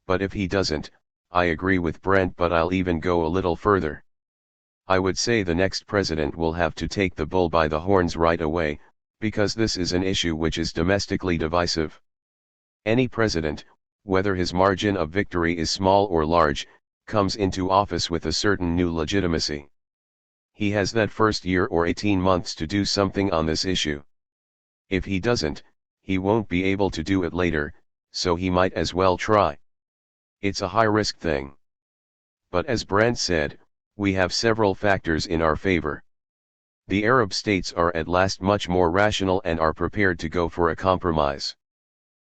But if he doesn't, I agree with Brent, but I'll even go a little further. I would say the next president will have to take the bull by the horns right away, because this is an issue which is domestically divisive. Any president, whether his margin of victory is small or large, comes into office with a certain new legitimacy. He has that first year or 18 months to do something on this issue. If he doesn't, he won't be able to do it later, so he might as well try. It's a high-risk thing. But as Brent said, we have several factors in our favor. The Arab states are at last much more rational and are prepared to go for a compromise.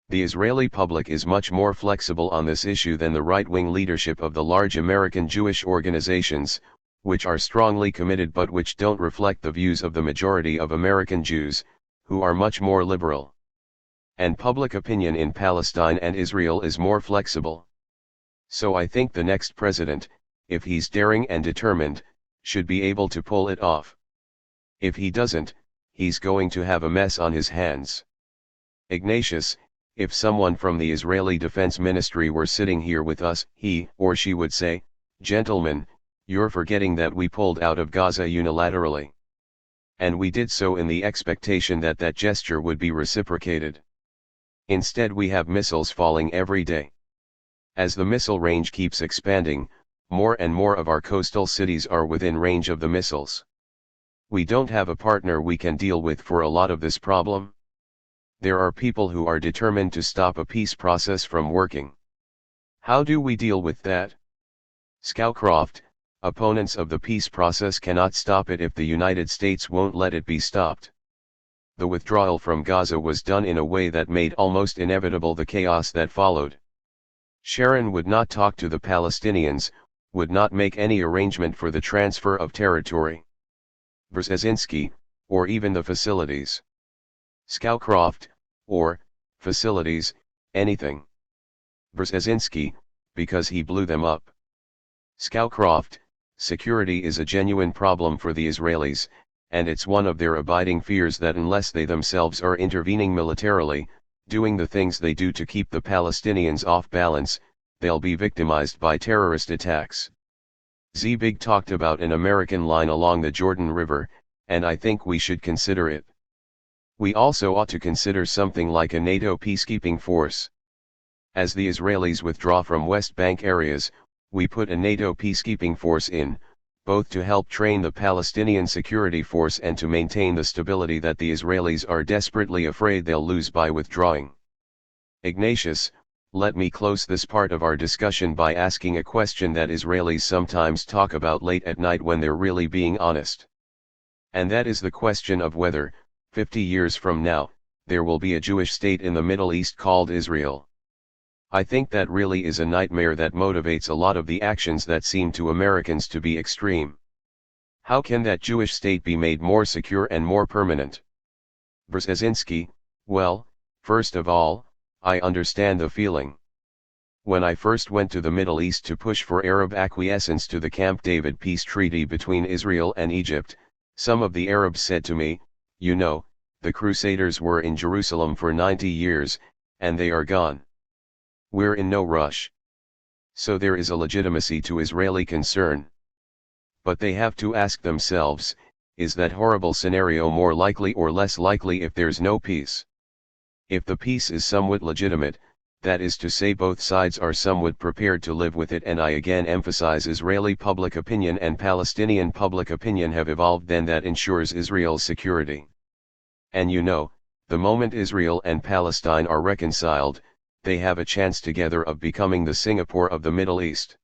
The Israeli public is much more flexible on this issue than the right-wing leadership of the large American Jewish organizations, which are strongly committed but which don't reflect the views of the majority of American Jews, who are much more liberal. And public opinion in Palestine and Israel is more flexible. So I think the next president, if he's daring and determined, should be able to pull it off. If he doesn't, he's going to have a mess on his hands. Ignatius, if someone from the Israeli Defense Ministry were sitting here with us, he or she would say, "Gentlemen, you're forgetting that we pulled out of Gaza unilaterally. And we did so in the expectation that that gesture would be reciprocated. Instead we have missiles falling every day. As the missile range keeps expanding, more and more of our coastal cities are within range of the missiles. We don't have a partner we can deal with for a lot of this problem. There are people who are determined to stop a peace process from working. How do we deal with that? Scowcroft, opponents of the peace process cannot stop it if the United States won't let it be stopped. The withdrawal from Gaza was done in a way that made almost inevitable the chaos that followed. Sharon would not talk to the Palestinians, would not make any arrangement for the transfer of territory. Brzezinski, or even the facilities. Scowcroft, or, facilities, anything. Brzezinski, because he blew them up. Scowcroft, security is a genuine problem for the Israelis, and it's one of their abiding fears that unless they themselves are intervening militarily, doing the things they do to keep the Palestinians off balance, they'll be victimized by terrorist attacks. Zbig talked about an American line along the Jordan River, and I think we should consider it. We also ought to consider something like a NATO peacekeeping force. As the Israelis withdraw from West Bank areas, we put a NATO peacekeeping force in, both to help train the Palestinian security force and to maintain the stability that the Israelis are desperately afraid they'll lose by withdrawing. Ignatius, let me close this part of our discussion by asking a question that Israelis sometimes talk about late at night when they're really being honest. And that is the question of whether, 50 years from now, there will be a Jewish state in the Middle East called Israel. I think that really is a nightmare that motivates a lot of the actions that seem to Americans to be extreme. How can that Jewish state be made more secure and more permanent? Brzezinski, well, first of all, I understand the feeling. When I first went to the Middle East to push for Arab acquiescence to the Camp David peace treaty between Israel and Egypt, some of the Arabs said to me, "You know, the Crusaders were in Jerusalem for 90 years, and they are gone. We're in no rush." So there is a legitimacy to Israeli concern. But they have to ask themselves, is that horrible scenario more likely or less likely if there's no peace? If the peace is somewhat legitimate, that is to say both sides are somewhat prepared to live with it, and I again emphasize Israeli public opinion and Palestinian public opinion have evolved, then that ensures Israel's security. And you know, the moment Israel and Palestine are reconciled, they have a chance together of becoming the Singapore of the Middle East.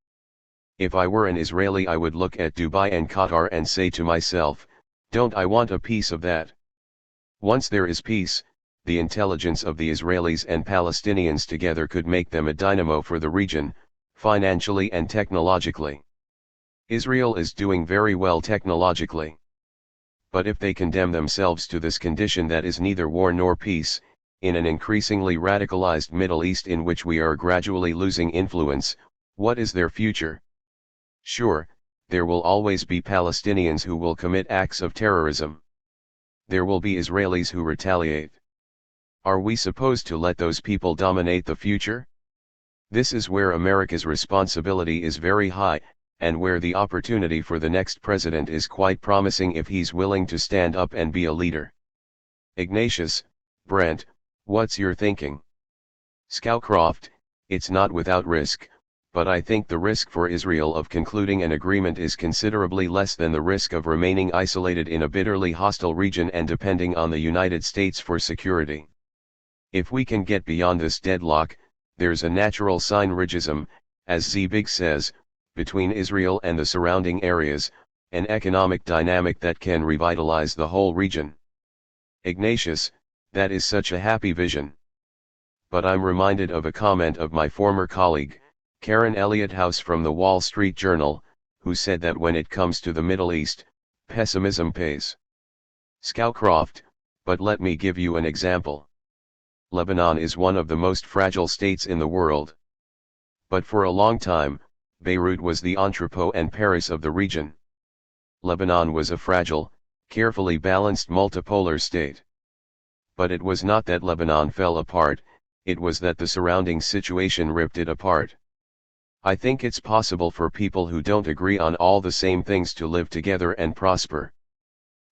If I were an Israeli, I would look at Dubai and Qatar and say to myself, don't I want a piece of that? Once there is peace, the intelligence of the Israelis and Palestinians together could make them a dynamo for the region, financially and technologically. Israel is doing very well technologically. But if they condemn themselves to this condition that is neither war nor peace, in an increasingly radicalized Middle East in which we are gradually losing influence, what is their future? Sure, there will always be Palestinians who will commit acts of terrorism. There will be Israelis who retaliate. Are we supposed to let those people dominate the future? This is where America's responsibility is very high, and where the opportunity for the next president is quite promising if he's willing to stand up and be a leader. Ignatius, Brent, what's your thinking? Scowcroft, it's not without risk, but I think the risk for Israel of concluding an agreement is considerably less than the risk of remaining isolated in a bitterly hostile region and depending on the United States for security. If we can get beyond this deadlock, there's a natural synergism, as Zbig says, between Israel and the surrounding areas, an economic dynamic that can revitalize the whole region. Ignatius, that is such a happy vision. But I'm reminded of a comment of my former colleague, Karen Elliott House from the Wall Street Journal, who said that when it comes to the Middle East, pessimism pays. Scowcroft, but let me give you an example. Lebanon is one of the most fragile states in the world. But for a long time, Beirut was the entrepot and Paris of the region. Lebanon was a fragile, carefully balanced multipolar state. But it was not that Lebanon fell apart, it was that the surrounding situation ripped it apart. I think it's possible for people who don't agree on all the same things to live together and prosper.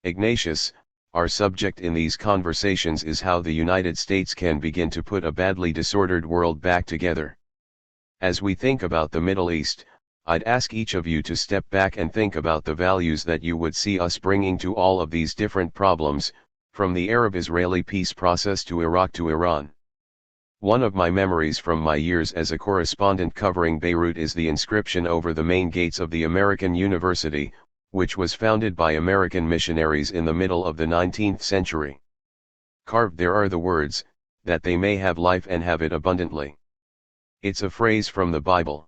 Ignatius, our subject in these conversations is how the United States can begin to put a badly disordered world back together. As we think about the Middle East, I'd ask each of you to step back and think about the values that you would see us bringing to all of these different problems, from the Arab-Israeli peace process to Iraq to Iran. One of my memories from my years as a correspondent covering Beirut is the inscription over the main gates of the American University, which was founded by American missionaries in the middle of the 19th century. Carved there are the words, that they may have life and have it abundantly. It's a phrase from the Bible.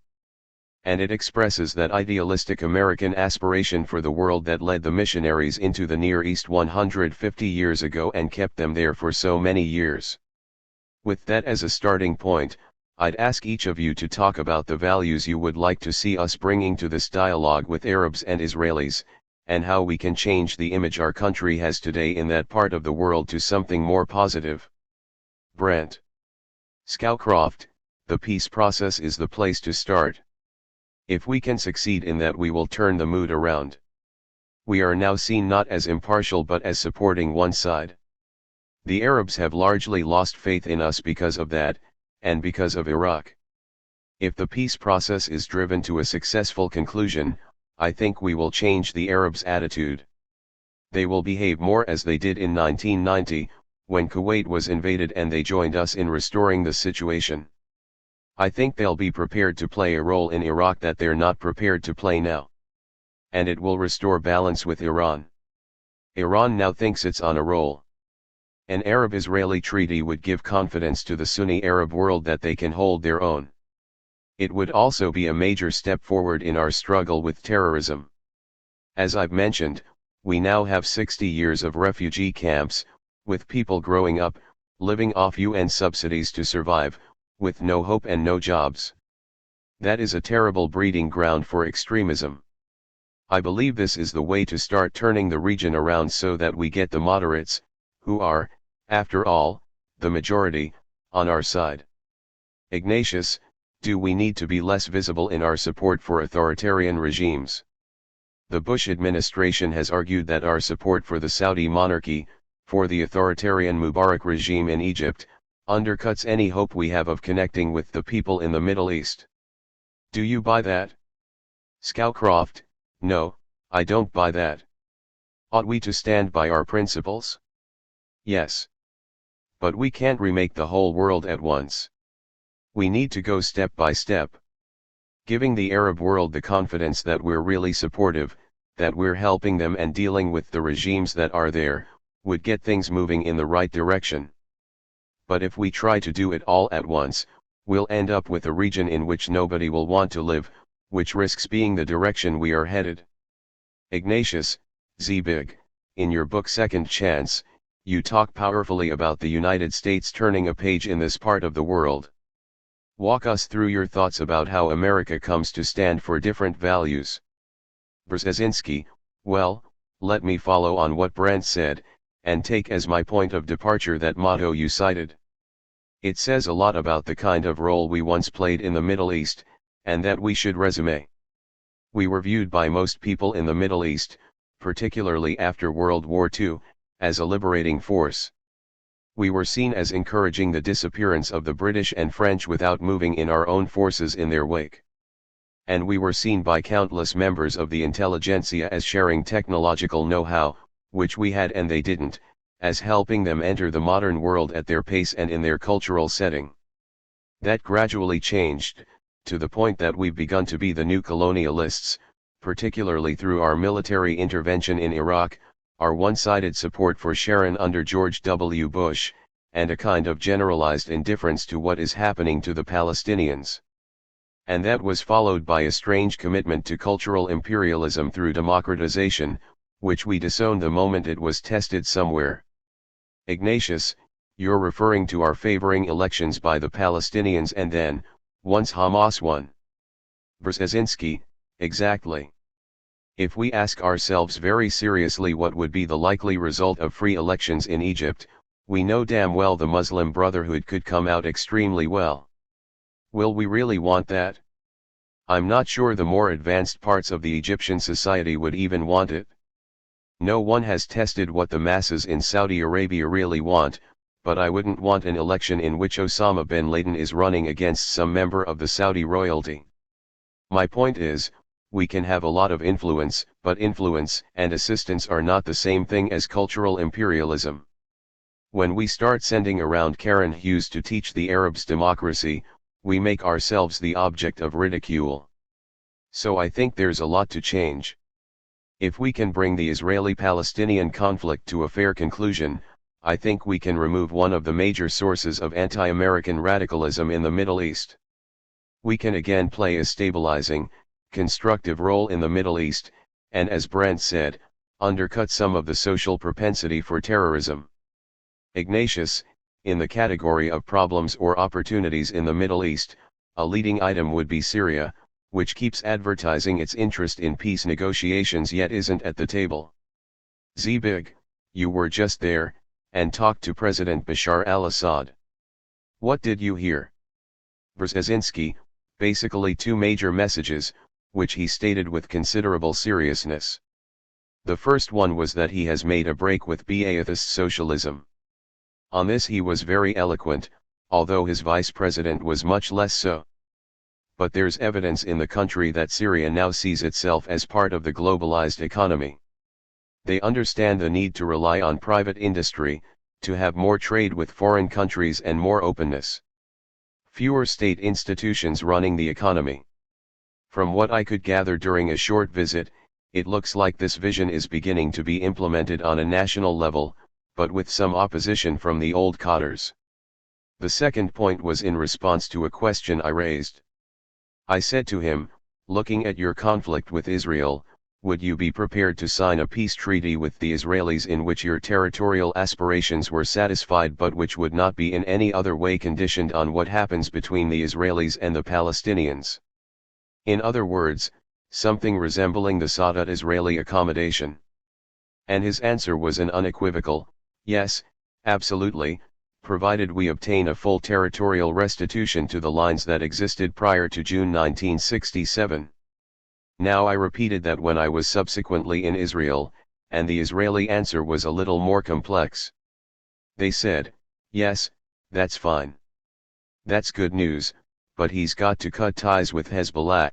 And it expresses that idealistic American aspiration for the world that led the missionaries into the Near East 150 years ago and kept them there for so many years. With that as a starting point, I'd ask each of you to talk about the values you would like to see us bringing to this dialogue with Arabs and Israelis, and how we can change the image our country has today in that part of the world to something more positive. Brent. Scowcroft, the peace process is the place to start. If we can succeed in that, we will turn the mood around. We are now seen not as impartial but as supporting one side. The Arabs have largely lost faith in us because of that, and because of Iraq. If the peace process is driven to a successful conclusion, I think we will change the Arabs' attitude. They will behave more as they did in 1990, when Kuwait was invaded and they joined us in restoring the situation. I think they'll be prepared to play a role in Iraq that they're not prepared to play now. And it will restore balance with Iran. Iran now thinks it's on a roll. An Arab-Israeli treaty would give confidence to the Sunni Arab world that they can hold their own. It would also be a major step forward in our struggle with terrorism. As I've mentioned, we now have 60 years of refugee camps, with people growing up, living off UN subsidies to survive, with no hope and no jobs. That is a terrible breeding ground for extremism. I believe this is the way to start turning the region around so that we get the moderates, who are, after all, the majority, on our side. Ignatius, do we need to be less visible in our support for authoritarian regimes? The Bush administration has argued that our support for the Saudi monarchy, for the authoritarian Mubarak regime in Egypt, undercuts any hope we have of connecting with the people in the Middle East. Do you buy that? Scowcroft, no, I don't buy that. Ought we to stand by our principles? Yes. But we can't remake the whole world at once. We need to go step by step. Giving the Arab world the confidence that we're really supportive, that we're helping them and dealing with the regimes that are there, would get things moving in the right direction. But if we try to do it all at once, we'll end up with a region in which nobody will want to live, which risks being the direction we are headed. Ignatius, Zbig, in your book Second Chance, you talk powerfully about the United States turning a page in this part of the world. Walk us through your thoughts about how America comes to stand for different values. Brzezinski, well, let me follow on what Brent said, and take as my point of departure that motto you cited. It says a lot about the kind of role we once played in the Middle East, and that we should resume. We were viewed by most people in the Middle East, particularly after World War II, as a liberating force. We were seen as encouraging the disappearance of the British and French without moving in our own forces in their wake. And we were seen by countless members of the intelligentsia as sharing technological know-how, which we had and they didn't, as helping them enter the modern world at their pace and in their cultural setting. That gradually changed, to the point that we've begun to be the new colonialists, particularly through our military intervention in Iraq, our one-sided support for Sharon under George W. Bush, and a kind of generalized indifference to what is happening to the Palestinians. And that was followed by a strange commitment to cultural imperialism through democratization, which we disowned the moment it was tested somewhere. Ignatius, you're referring to our favoring elections by the Palestinians and then, once Hamas won. Brzezinski, exactly. If we ask ourselves very seriously what would be the likely result of free elections in Egypt, we know damn well the Muslim Brotherhood could come out extremely well. Will we really want that? I'm not sure the more advanced parts of the Egyptian society would even want it. No one has tested what the masses in Saudi Arabia really want, but I wouldn't want an election in which Osama bin Laden is running against some member of the Saudi royalty. My point is, we can have a lot of influence, but influence and assistance are not the same thing as cultural imperialism. When we start sending around Karen Hughes to teach the Arabs democracy, we make ourselves the object of ridicule. So I think there's a lot to change. If we can bring the Israeli-Palestinian conflict to a fair conclusion, I think we can remove one of the major sources of anti-American radicalism in the Middle East. We can again play a stabilizing, constructive role in the Middle East, and as Brent said, undercut some of the social propensity for terrorism. Ignatius, in the category of problems or opportunities in the Middle East, a leading item would be Syria, which keeps advertising its interest in peace negotiations yet isn't at the table. Zbig, you were just there, and talked to President Bashar al-Assad. What did you hear? Brzezinski, basically two major messages, which he stated with considerable seriousness. The first one was that he has made a break with Ba'athist socialism. On this he was very eloquent, although his vice president was much less so. But there's evidence in the country that Syria now sees itself as part of the globalized economy. They understand the need to rely on private industry, to have more trade with foreign countries and more openness. Fewer state institutions running the economy. From what I could gather during a short visit, it looks like this vision is beginning to be implemented on a national level, but with some opposition from the old cotters. The second point was in response to a question I raised. I said to him, looking at your conflict with Israel, would you be prepared to sign a peace treaty with the Israelis in which your territorial aspirations were satisfied but which would not be in any other way conditioned on what happens between the Israelis and the Palestinians? In other words, something resembling the Saudi-Israeli accommodation. And his answer was an unequivocal, yes, absolutely, provided we obtain a full territorial restitution to the lines that existed prior to June 1967. Now I repeated that when I was subsequently in Israel, and the Israeli answer was a little more complex. They said, yes, that's fine. That's good news, but he's got to cut ties with Hezbollah.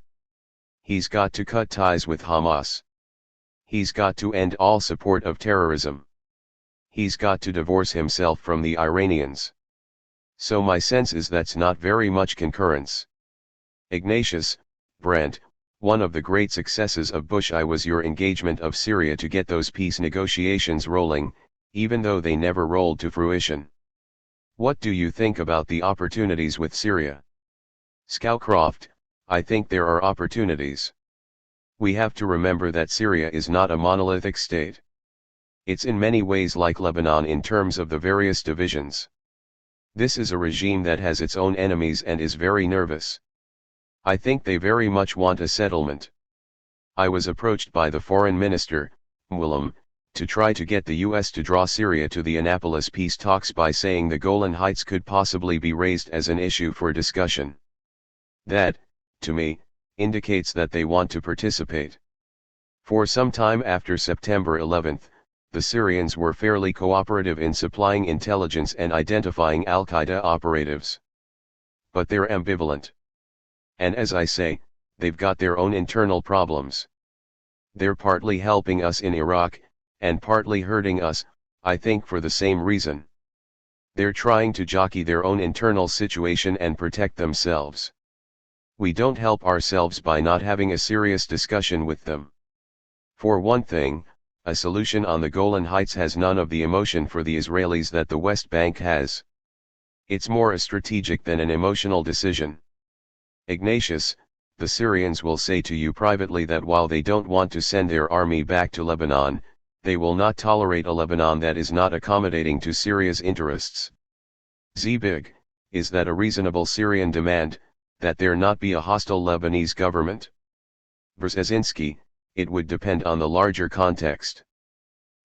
He's got to cut ties with Hamas. He's got to end all support of terrorism. He's got to divorce himself from the Iranians. So my sense is that's not very much concurrence. Ignatius, Brent, one of the great successes of Bush I was your engagement of Syria to get those peace negotiations rolling, even though they never rolled to fruition. What do you think about the opportunities with Syria? Scowcroft, I think there are opportunities. We have to remember that Syria is not a monolithic state. It's in many ways like Lebanon in terms of the various divisions. This is a regime that has its own enemies and is very nervous. I think they very much want a settlement. I was approached by the foreign minister, Willem, to try to get the US to draw Syria to the Annapolis peace talks by saying the Golan Heights could possibly be raised as an issue for discussion. That, to me, indicates that they want to participate. For some time after September 11, the Syrians were fairly cooperative in supplying intelligence and identifying Al-Qaeda operatives. But they're ambivalent. And as I say, they've got their own internal problems. They're partly helping us in Iraq, and partly hurting us, I think for the same reason. They're trying to jockey their own internal situation and protect themselves. We don't help ourselves by not having a serious discussion with them. For one thing, a solution on the Golan Heights has none of the emotion for the Israelis that the West Bank has. It's more a strategic than an emotional decision. Ignatius, the Syrians will say to you privately that while they don't want to send their army back to Lebanon, they will not tolerate a Lebanon that is not accommodating to Syria's interests. Zbig, is that a reasonable Syrian demand, that there not be a hostile Lebanese government? Brzezinski, it would depend on the larger context.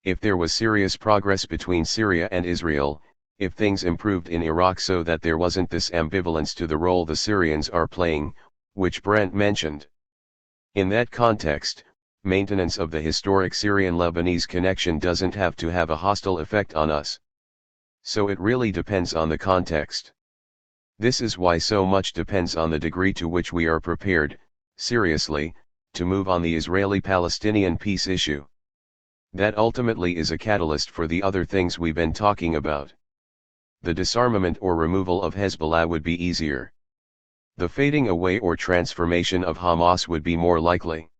If there was serious progress between Syria and Israel, if things improved in Iraq so that there wasn't this ambivalence to the role the Syrians are playing, which Brent mentioned. In that context, maintenance of the historic Syrian-Lebanese connection doesn't have to have a hostile effect on us. So it really depends on the context. This is why so much depends on the degree to which we are prepared, seriously, to move on the Israeli-Palestinian peace issue. That ultimately is a catalyst for the other things we've been talking about. The disarmament or removal of Hezbollah would be easier. The fading away or transformation of Hamas would be more likely.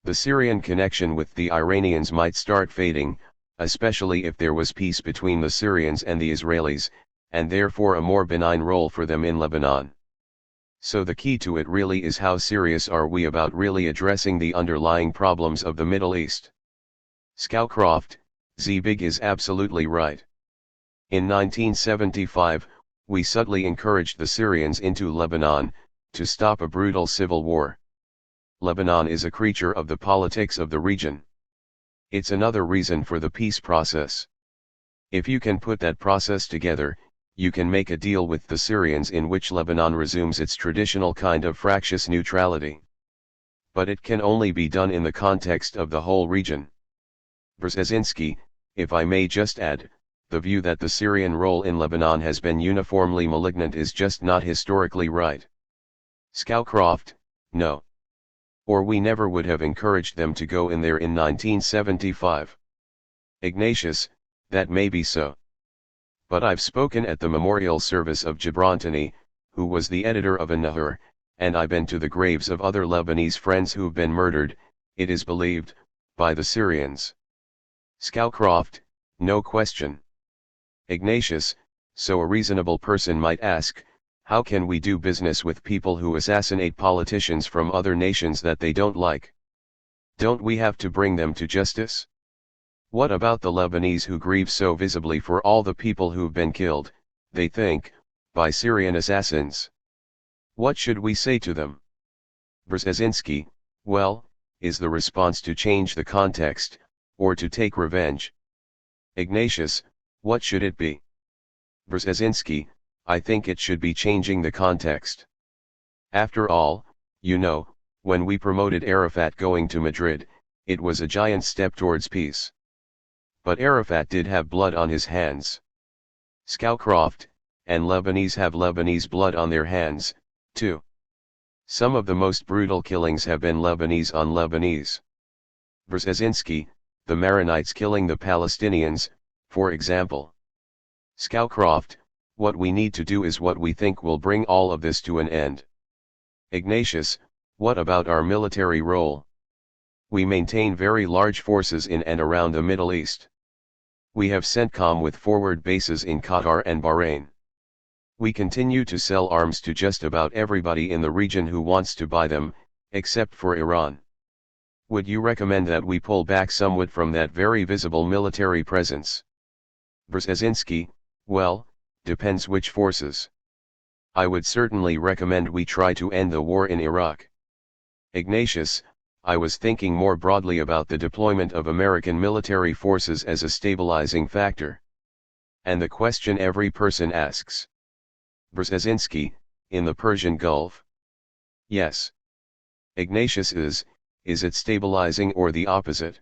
The Syrian connection with the Iranians might start fading, especially if there was peace between the Syrians and the Israelis, and therefore a more benign role for them in Lebanon. So the key to it really is how serious are we about really addressing the underlying problems of the Middle East. Scowcroft, Zbig is absolutely right. In 1975, we subtly encouraged the Syrians into Lebanon, to stop a brutal civil war. Lebanon is a creature of the politics of the region. It's another reason for the peace process. If you can put that process together, you can make a deal with the Syrians in which Lebanon resumes its traditional kind of fractious neutrality. But it can only be done in the context of the whole region. Brzezinski, if I may just add, the view that the Syrian role in Lebanon has been uniformly malignant is just not historically right. Scowcroft, no. Or we never would have encouraged them to go in there in 1975. Ignatius, that may be so. But I've spoken at the memorial service of Gibrantani, who was the editor of An-Nahar, and I've been to the graves of other Lebanese friends who've been murdered, it is believed, by the Syrians. Scowcroft, no question. Ignatius, so a reasonable person might ask, how can we do business with people who assassinate politicians from other nations that they don't like? Don't we have to bring them to justice? What about the Lebanese who grieve so visibly for all the people who've been killed, they think, by Syrian assassins? What should we say to them? Brzezinski, well, is the response to change the context, or to take revenge? Ignatius, what should it be? Brzezinski, I think it should be changing the context. After all, you know, when we promoted Arafat going to Madrid, it was a giant step towards peace. But Arafat did have blood on his hands. Scowcroft, and Lebanese have Lebanese blood on their hands, too. Some of the most brutal killings have been Lebanese on Lebanese. Brzezinski, the Maronites killing the Palestinians, for example. Scowcroft, what we need to do is what we think will bring all of this to an end. Ignatius, what about our military role? We maintain very large forces in and around the Middle East. We have CENTCOM with forward bases in Qatar and Bahrain. We continue to sell arms to just about everybody in the region who wants to buy them, except for Iran. Would you recommend that we pull back somewhat from that very visible military presence? Brzezinski, well, depends which forces. I would certainly recommend we try to end the war in Iraq. Ignatius, I was thinking more broadly about the deployment of American military forces as a stabilizing factor. And the question every person asks. Brzezinski, in the Persian Gulf? Yes. Ignatius is it stabilizing or the opposite?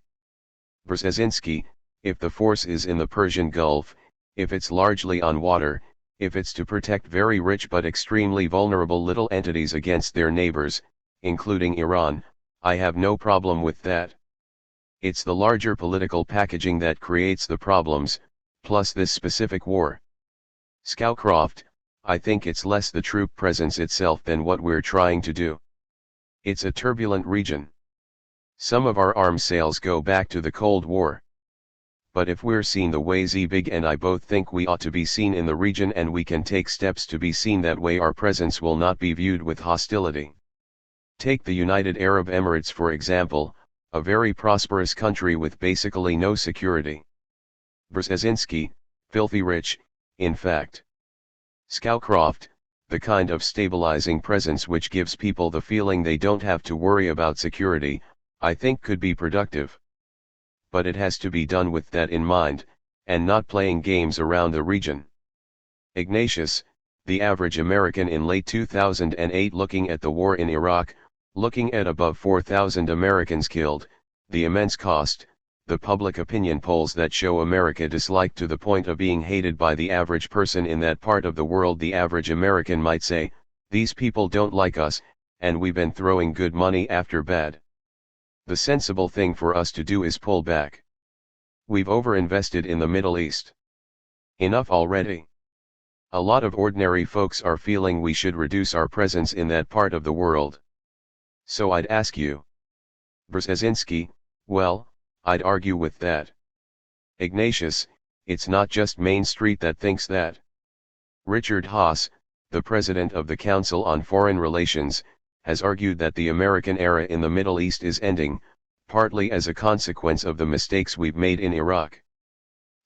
Brzezinski, if the force is in the Persian Gulf, if it's largely on water, if it's to protect very rich but extremely vulnerable little entities against their neighbors, including Iran, I have no problem with that. It's the larger political packaging that creates the problems, plus this specific war. Scowcroft, I think it's less the troop presence itself than what we're trying to do. It's a turbulent region. Some of our arms sales go back to the Cold War. But if we're seen the way Zbig and I both think we ought to be seen in the region, and we can take steps to be seen that way, our presence will not be viewed with hostility. Take the United Arab Emirates for example, a very prosperous country with basically no security. Brzezinski, filthy rich, in fact. Scowcroft, the kind of stabilizing presence which gives people the feeling they don't have to worry about security, I think could be productive. But it has to be done with that in mind, and not playing games around the region. Ignatius, the average American in late 2008 looking at the war in Iraq, looking at above 4,000 Americans killed, the immense cost, the public opinion polls that show America disliked to the point of being hated by the average person in that part of the world, the average American might say, these people don't like us, and we've been throwing good money after bad. The sensible thing for us to do is pull back. We've overinvested in the Middle East. Enough already. A lot of ordinary folks are feeling we should reduce our presence in that part of the world. So I'd ask you. Brzezinski, well, I'd argue with that. Ignatius, it's not just Main Street that thinks that. Richard Haass, the president of the Council on Foreign Relations, has argued that the American era in the Middle East is ending, partly as a consequence of the mistakes we've made in Iraq.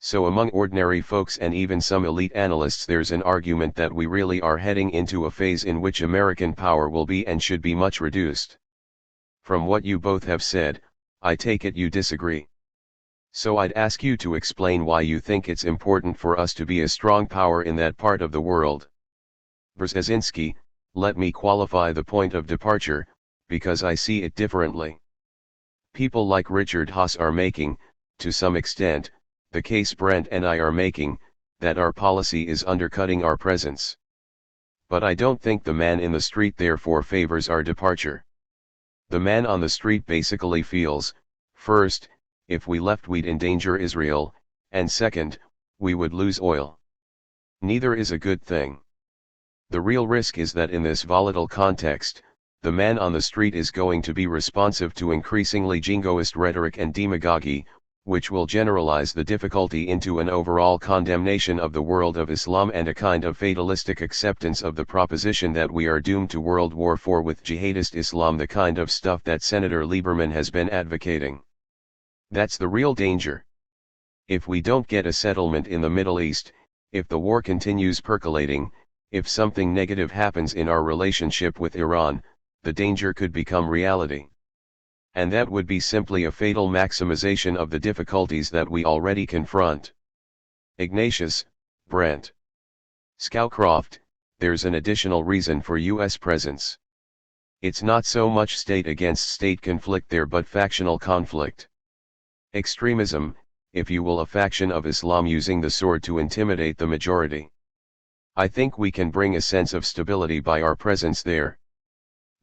So among ordinary folks and even some elite analysts, there's an argument that we really are heading into a phase in which American power will be and should be much reduced. From what you both have said, I take it you disagree. So I'd ask you to explain why you think it's important for us to be a strong power in that part of the world. Brzezinski, let me qualify the point of departure, because I see it differently. People like Richard Haass are making, to some extent, the case Brent and I are making, that our policy is undercutting our presence. But I don't think the man in the street therefore favors our departure. The man on the street basically feels, first, if we left we'd endanger Israel, and second, we would lose oil. Neither is a good thing. The real risk is that in this volatile context, the man on the street is going to be responsive to increasingly jingoist rhetoric and demagogy, which will generalize the difficulty into an overall condemnation of the world of Islam and a kind of fatalistic acceptance of the proposition that we are doomed to World War IV with jihadist Islam, the kind of stuff that Senator Lieberman has been advocating. That's the real danger. If we don't get a settlement in the Middle East, if the war continues percolating, if something negative happens in our relationship with Iran, the danger could become reality. And that would be simply a fatal maximization of the difficulties that we already confront. Ignatius, Brent. Scowcroft, there's an additional reason for U.S. presence. It's not so much state against state conflict there but factional conflict. Extremism, if you will, a faction of Islam using the sword to intimidate the majority. I think we can bring a sense of stability by our presence there.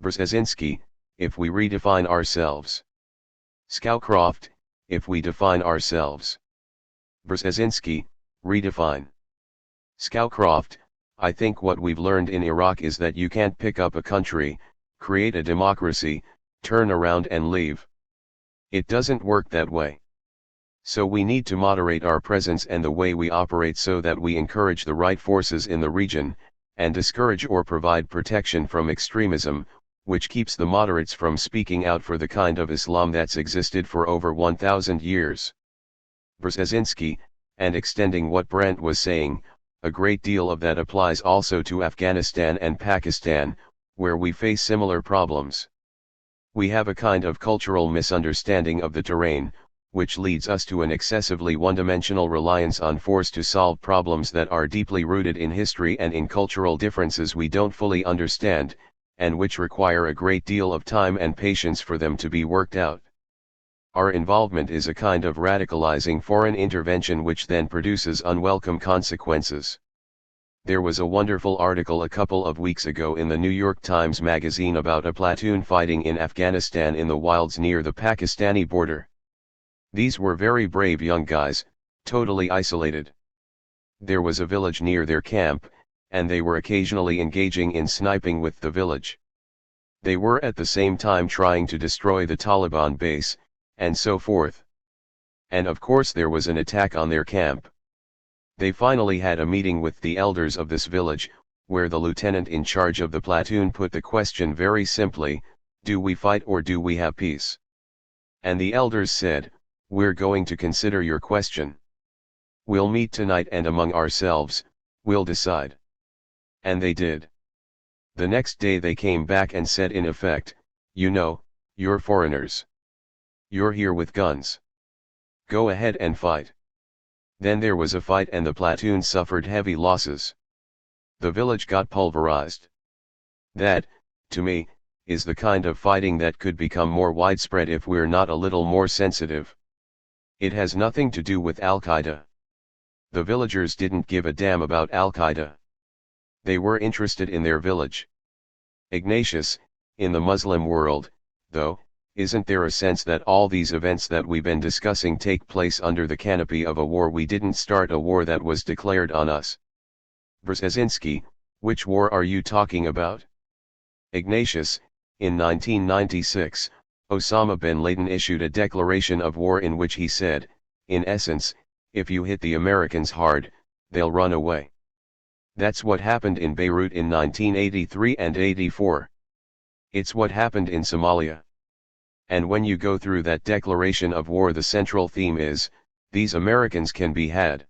Brzezinski, if we redefine ourselves. Scowcroft, if we define ourselves. Brzezinski, redefine. Scowcroft, I think what we've learned in Iraq is that you can't pick up a country, create a democracy, turn around and leave. It doesn't work that way. So we need to moderate our presence and the way we operate so that we encourage the right forces in the region, and discourage or provide protection from extremism, which keeps the moderates from speaking out for the kind of Islam that's existed for over 1,000 years. Brzezinski, and extending what Brent was saying, a great deal of that applies also to Afghanistan and Pakistan, where we face similar problems. We have a kind of cultural misunderstanding of the terrain, which leads us to an excessively one-dimensional reliance on force to solve problems that are deeply rooted in history and in cultural differences we don't fully understand, and which require a great deal of time and patience for them to be worked out. Our involvement is a kind of radicalizing foreign intervention which then produces unwelcome consequences. There was a wonderful article a couple of weeks ago in the New York Times Magazine about a platoon fighting in Afghanistan in the wilds near the Pakistani border. These were very brave young guys, totally isolated. There was a village near their camp, and they were occasionally engaging in sniping with the village. They were at the same time trying to destroy the Taliban base, and so forth. And of course there was an attack on their camp. They finally had a meeting with the elders of this village, where the lieutenant in charge of the platoon put the question very simply, do we fight or do we have peace? And the elders said, we're going to consider your question. We'll meet tonight and among ourselves, we'll decide. And they did. The next day they came back and said in effect, you know, you're foreigners. You're here with guns. Go ahead and fight. Then there was a fight and the platoon suffered heavy losses. The village got pulverized. That, to me, is the kind of fighting that could become more widespread if we're not a little more sensitive. It has nothing to do with Al-Qaeda. The villagers didn't give a damn about Al-Qaeda. They were interested in their village. Ignatius, in the Muslim world, though, isn't there a sense that all these events that we've been discussing take place under the canopy of a war? We didn't start a war that was declared on us. Brzezinski, which war are you talking about? Ignatius, in 1996, Osama bin Laden issued a declaration of war in which he said, in essence, if you hit the Americans hard, they'll run away. That's what happened in Beirut in 1983 and 84. It's what happened in Somalia. And when you go through that declaration of war, the central theme is, these Americans can be had.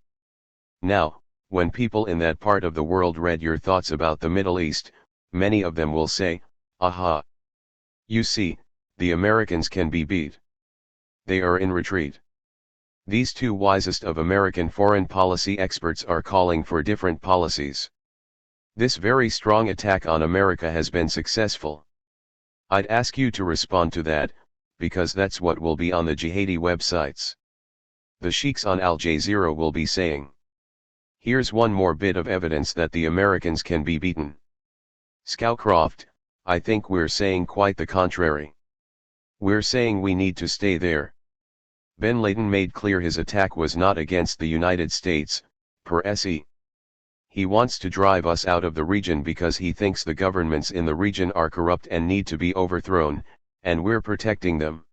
Now, when people in that part of the world read your thoughts about the Middle East, many of them will say, aha! You see, the Americans can be beat. They are in retreat. These two wisest of American foreign policy experts are calling for different policies. This very strong attack on America has been successful. I'd ask you to respond to that, because that's what will be on the jihadi websites. The sheiks on Al Jazeera will be saying, here's one more bit of evidence that the Americans can be beaten. Scowcroft, I think we're saying quite the contrary. We're saying we need to stay there. Bin Laden made clear his attack was not against the United States, per se. He wants to drive us out of the region because he thinks the governments in the region are corrupt and need to be overthrown, and we're protecting them.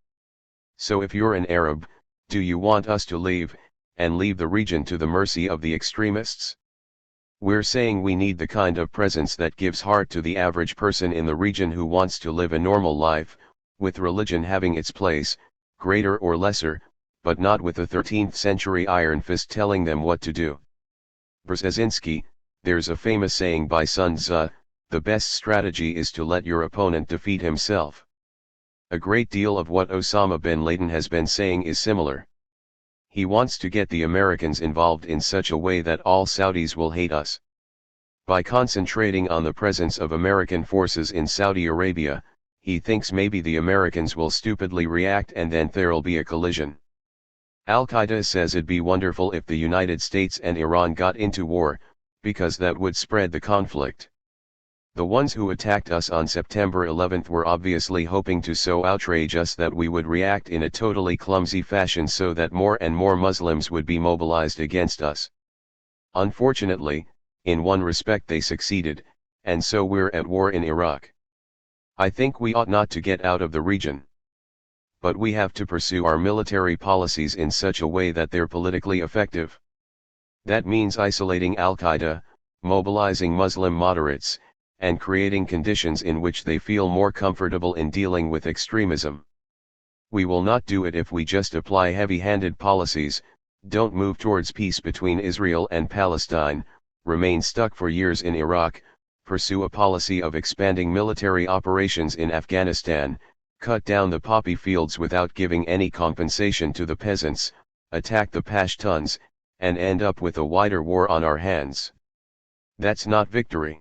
So if you're an Arab, do you want us to leave, and leave the region to the mercy of the extremists? We're saying we need the kind of presence that gives heart to the average person in the region who wants to live a normal life, with religion having its place, greater or lesser, but not with a 13th century iron fist telling them what to do. Brzezinski, there's a famous saying by Sun Tzu, the best strategy is to let your opponent defeat himself. A great deal of what Osama bin Laden has been saying is similar. He wants to get the Americans involved in such a way that all Saudis will hate us. By concentrating on the presence of American forces in Saudi Arabia, he thinks maybe the Americans will stupidly react and then there'll be a collision. Al-Qaeda says it'd be wonderful if the United States and Iran got into war, because that would spread the conflict. The ones who attacked us on September 11th were obviously hoping to so outrage us that we would react in a totally clumsy fashion so that more and more Muslims would be mobilized against us. Unfortunately, in one respect they succeeded, and so we're at war in Iraq. I think we ought not to get out of the region. But we have to pursue our military policies in such a way that they're politically effective. That means isolating Al-Qaeda, mobilizing Muslim moderates, and creating conditions in which they feel more comfortable in dealing with extremism. We will not do it if we just apply heavy-handed policies, don't move towards peace between Israel and Palestine, remain stuck for years in Iraq, pursue a policy of expanding military operations in Afghanistan, cut down the poppy fields without giving any compensation to the peasants, attack the Pashtuns, and end up with a wider war on our hands. That's not victory.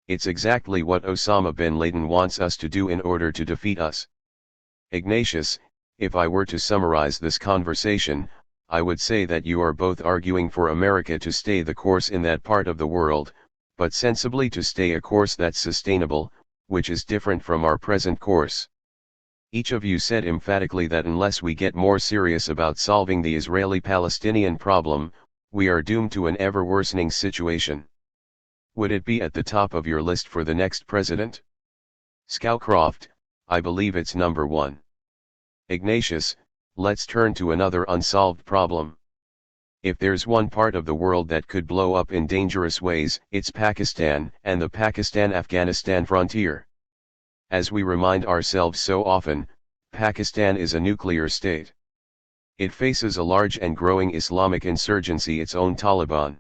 It's exactly what Osama bin Laden wants us to do in order to defeat us. Ignatius, if I were to summarize this conversation, I would say that you are both arguing for America to stay the course in that part of the world, but sensibly to stay a course that's sustainable, which is different from our present course. Each of you said emphatically that unless we get more serious about solving the Israeli-Palestinian problem, we are doomed to an ever-worsening situation. Would it be at the top of your list for the next president? Scowcroft, I believe it's number 1. Ignatius, let's turn to another unsolved problem. If there's one part of the world that could blow up in dangerous ways, it's Pakistan and the Pakistan-Afghanistan frontier. As we remind ourselves so often, Pakistan is a nuclear state. It faces a large and growing Islamic insurgency, its own Taliban.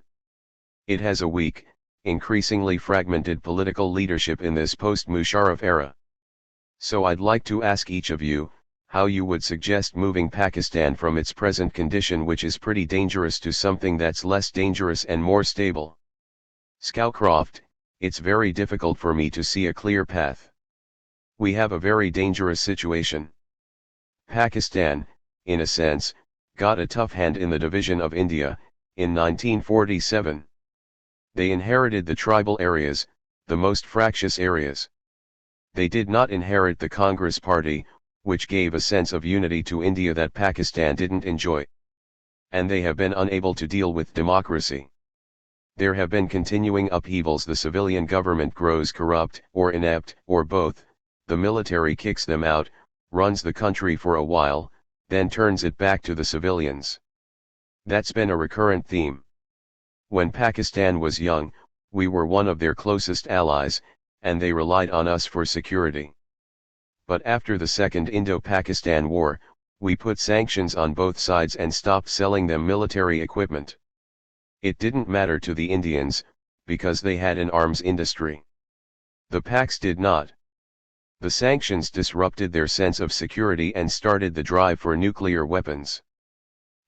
It has a weak, increasingly fragmented political leadership in this post-Musharraf era. So I'd like to ask each of you, how you would suggest moving Pakistan from its present condition, which is pretty dangerous, to something that's less dangerous and more stable. Scowcroft, it's very difficult for me to see a clear path. We have a very dangerous situation. Pakistan, in a sense, got a tough hand in the division of India, in 1947. They inherited the tribal areas, the most fractious areas. They did not inherit the Congress Party, which gave a sense of unity to India that Pakistan didn't enjoy. And they have been unable to deal with democracy. There have been continuing upheavals. The civilian government grows corrupt, or inept, or both. The military kicks them out, runs the country for a while, then turns it back to the civilians. That's been a recurrent theme. When Pakistan was young, we were one of their closest allies, and they relied on us for security. But after the Second Indo-Pakistan War, we put sanctions on both sides and stopped selling them military equipment. It didn't matter to the Indians, because they had an arms industry. The Paks did not. The sanctions disrupted their sense of security and started the drive for nuclear weapons.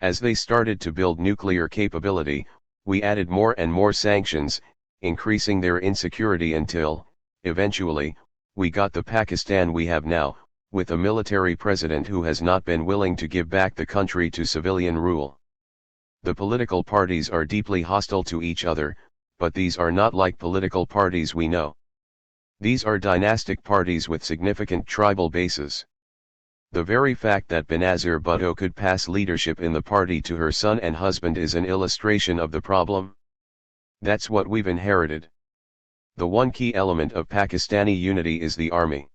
As they started to build nuclear capability, we added more and more sanctions, increasing their insecurity until, eventually, we got the Pakistan we have now, with a military president who has not been willing to give back the country to civilian rule. The political parties are deeply hostile to each other, but these are not like political parties we know. These are dynastic parties with significant tribal bases. The very fact that Benazir Bhutto could pass leadership in the party to her son and husband is an illustration of the problem. That's what we've inherited. The one key element of Pakistani unity is the army.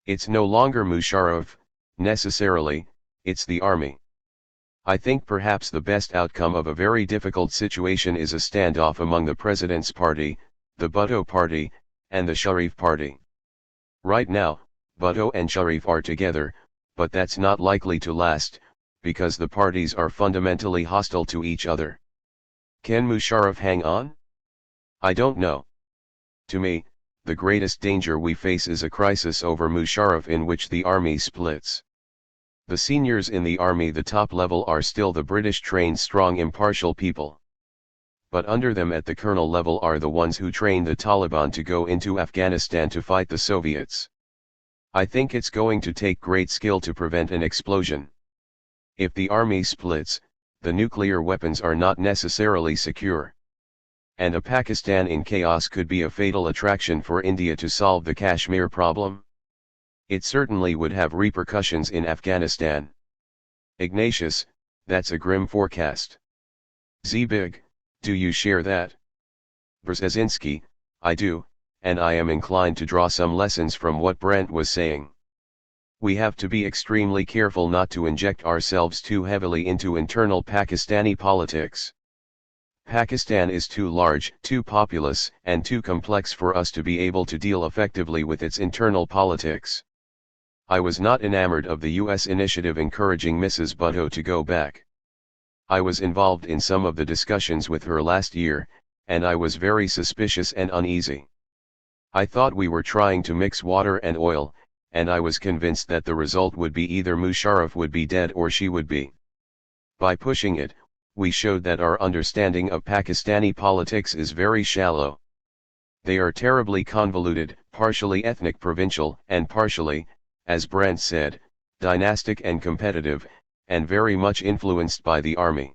It's no longer Musharraf, necessarily, it's the army. I think perhaps the best outcome of a very difficult situation is a standoff among the president's party, the Bhutto party, and the Sharif party. Right now, Bhutto and Sharif are together, but that's not likely to last, because the parties are fundamentally hostile to each other. Can Musharraf hang on? I don't know. To me, the greatest danger we face is a crisis over Musharraf in which the army splits. The seniors in the army, the top level, are still the British-trained, strong, impartial people. But under them at the colonel level are the ones who trained the Taliban to go into Afghanistan to fight the Soviets. I think it's going to take great skill to prevent an explosion. If the army splits, the nuclear weapons are not necessarily secure. And a Pakistan in chaos could be a fatal attraction for India to solve the Kashmir problem. It certainly would have repercussions in Afghanistan. Ignatius, that's a grim forecast. Zbig, do you share that? Brzezinski, I do, and I am inclined to draw some lessons from what Brent was saying. We have to be extremely careful not to inject ourselves too heavily into internal Pakistani politics. Pakistan is too large, too populous, and too complex for us to be able to deal effectively with its internal politics. I was not enamored of the US initiative encouraging Mrs. Bhutto to go back. I was involved in some of the discussions with her last year, and I was very suspicious and uneasy. I thought we were trying to mix water and oil, and I was convinced that the result would be either Musharraf would be dead or she would be. By pushing it, we showed that our understanding of Pakistani politics is very shallow. They are terribly convoluted, partially ethnic provincial, and partially, as Brent said, dynastic and competitive, and very much influenced by the army.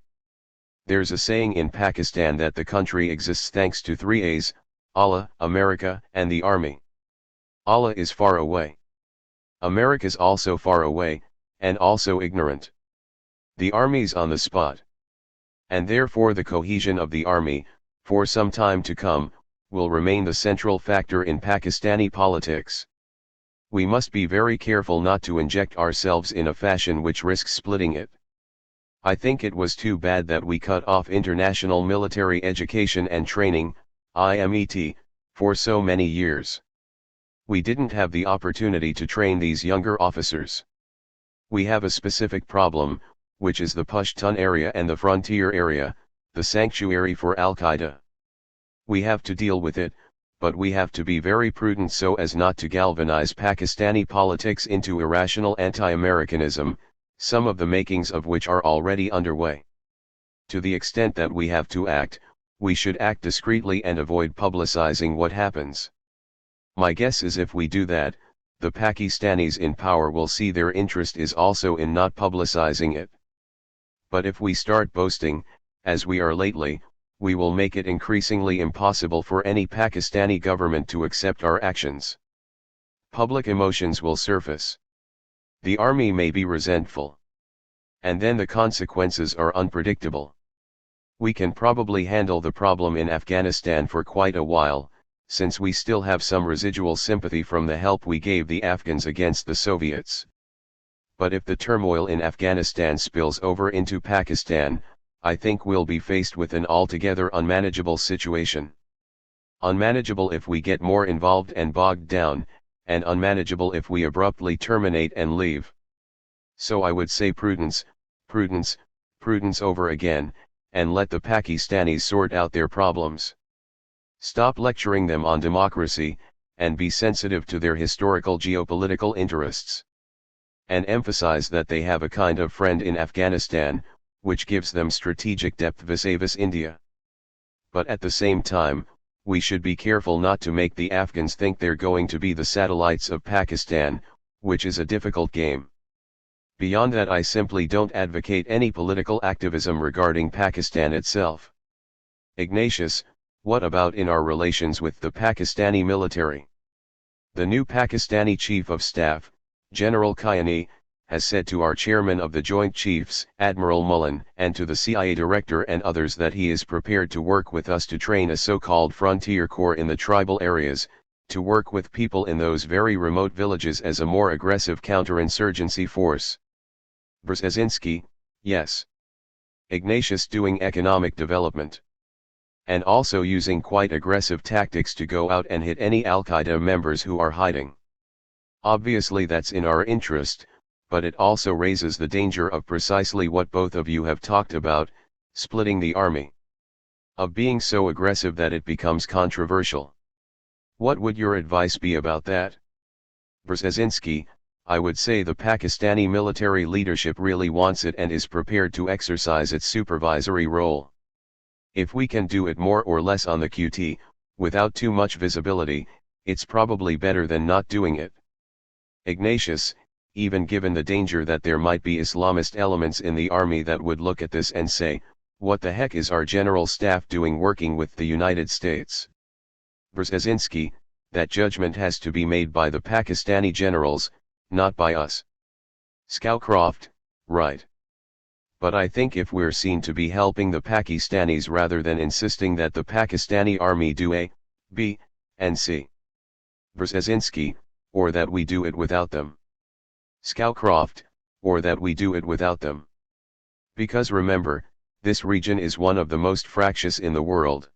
There's a saying in Pakistan that the country exists thanks to three A's: Allah, America, and the army. Allah is far away. America's also far away, and also ignorant. The army's on the spot. And therefore the cohesion of the army, for some time to come, will remain the central factor in Pakistani politics. We must be very careful not to inject ourselves in a fashion which risks splitting it. I think it was too bad that we cut off international military education and training, IMET, for so many years. We didn't have the opportunity to train these younger officers. We have a specific problem, which is the Pashtun area and the frontier area, the sanctuary for Al-Qaeda. We have to deal with it, but we have to be very prudent so as not to galvanize Pakistani politics into irrational anti-Americanism, some of the makings of which are already underway. To the extent that we have to act, we should act discreetly and avoid publicizing what happens. My guess is if we do that, the Pakistanis in power will see their interest is also in not publicizing it. But if we start boasting, as we are lately, we will make it increasingly impossible for any Pakistani government to accept our actions. Public emotions will surface. The army may be resentful. And then the consequences are unpredictable. We can probably handle the problem in Afghanistan for quite a while, since we still have some residual sympathy from the help we gave the Afghans against the Soviets. But if the turmoil in Afghanistan spills over into Pakistan, I think we'll be faced with an altogether unmanageable situation. Unmanageable if we get more involved and bogged down, and unmanageable if we abruptly terminate and leave. So I would say prudence, prudence, prudence over again, and let the Pakistanis sort out their problems. Stop lecturing them on democracy, and be sensitive to their historical geopolitical interests. And emphasize that they have a kind of friend in Afghanistan, which gives them strategic depth vis-a-vis India. But at the same time, we should be careful not to make the Afghans think they're going to be the satellites of Pakistan, which is a difficult game. Beyond that, I simply don't advocate any political activism regarding Pakistan itself. Ignatius, what about in our relations with the Pakistani military? The new Pakistani Chief of Staff, General Kiani, has said to our chairman of the Joint Chiefs, Admiral Mullen, and to the CIA director and others that he is prepared to work with us to train a so-called frontier corps in the tribal areas, to work with people in those very remote villages as a more aggressive counterinsurgency force. Brzezinski, yes. Ignatius doing economic development. And also using quite aggressive tactics to go out and hit any Al-Qaeda members who are hiding. Obviously that's in our interest, but it also raises the danger of precisely what both of you have talked about, splitting the army. Of being so aggressive that it becomes controversial. What would your advice be about that? Brzezinski, I would say the Pakistani military leadership really wants it and is prepared to exercise its supervisory role. If we can do it more or less on the QT, without too much visibility, it's probably better than not doing it. Ignatius, even given the danger that there might be Islamist elements in the army that would look at this and say, what the heck is our general staff doing working with the United States? Brzezinski, that judgment has to be made by the Pakistani generals, not by us. Scowcroft, right. But I think if we're seen to be helping the Pakistanis rather than insisting that the Pakistani army do A, B, and C. Brzezinski, or that we do it without them. Scowcroft, or that we do it without them. Because remember, this region is one of the most fractious in the world.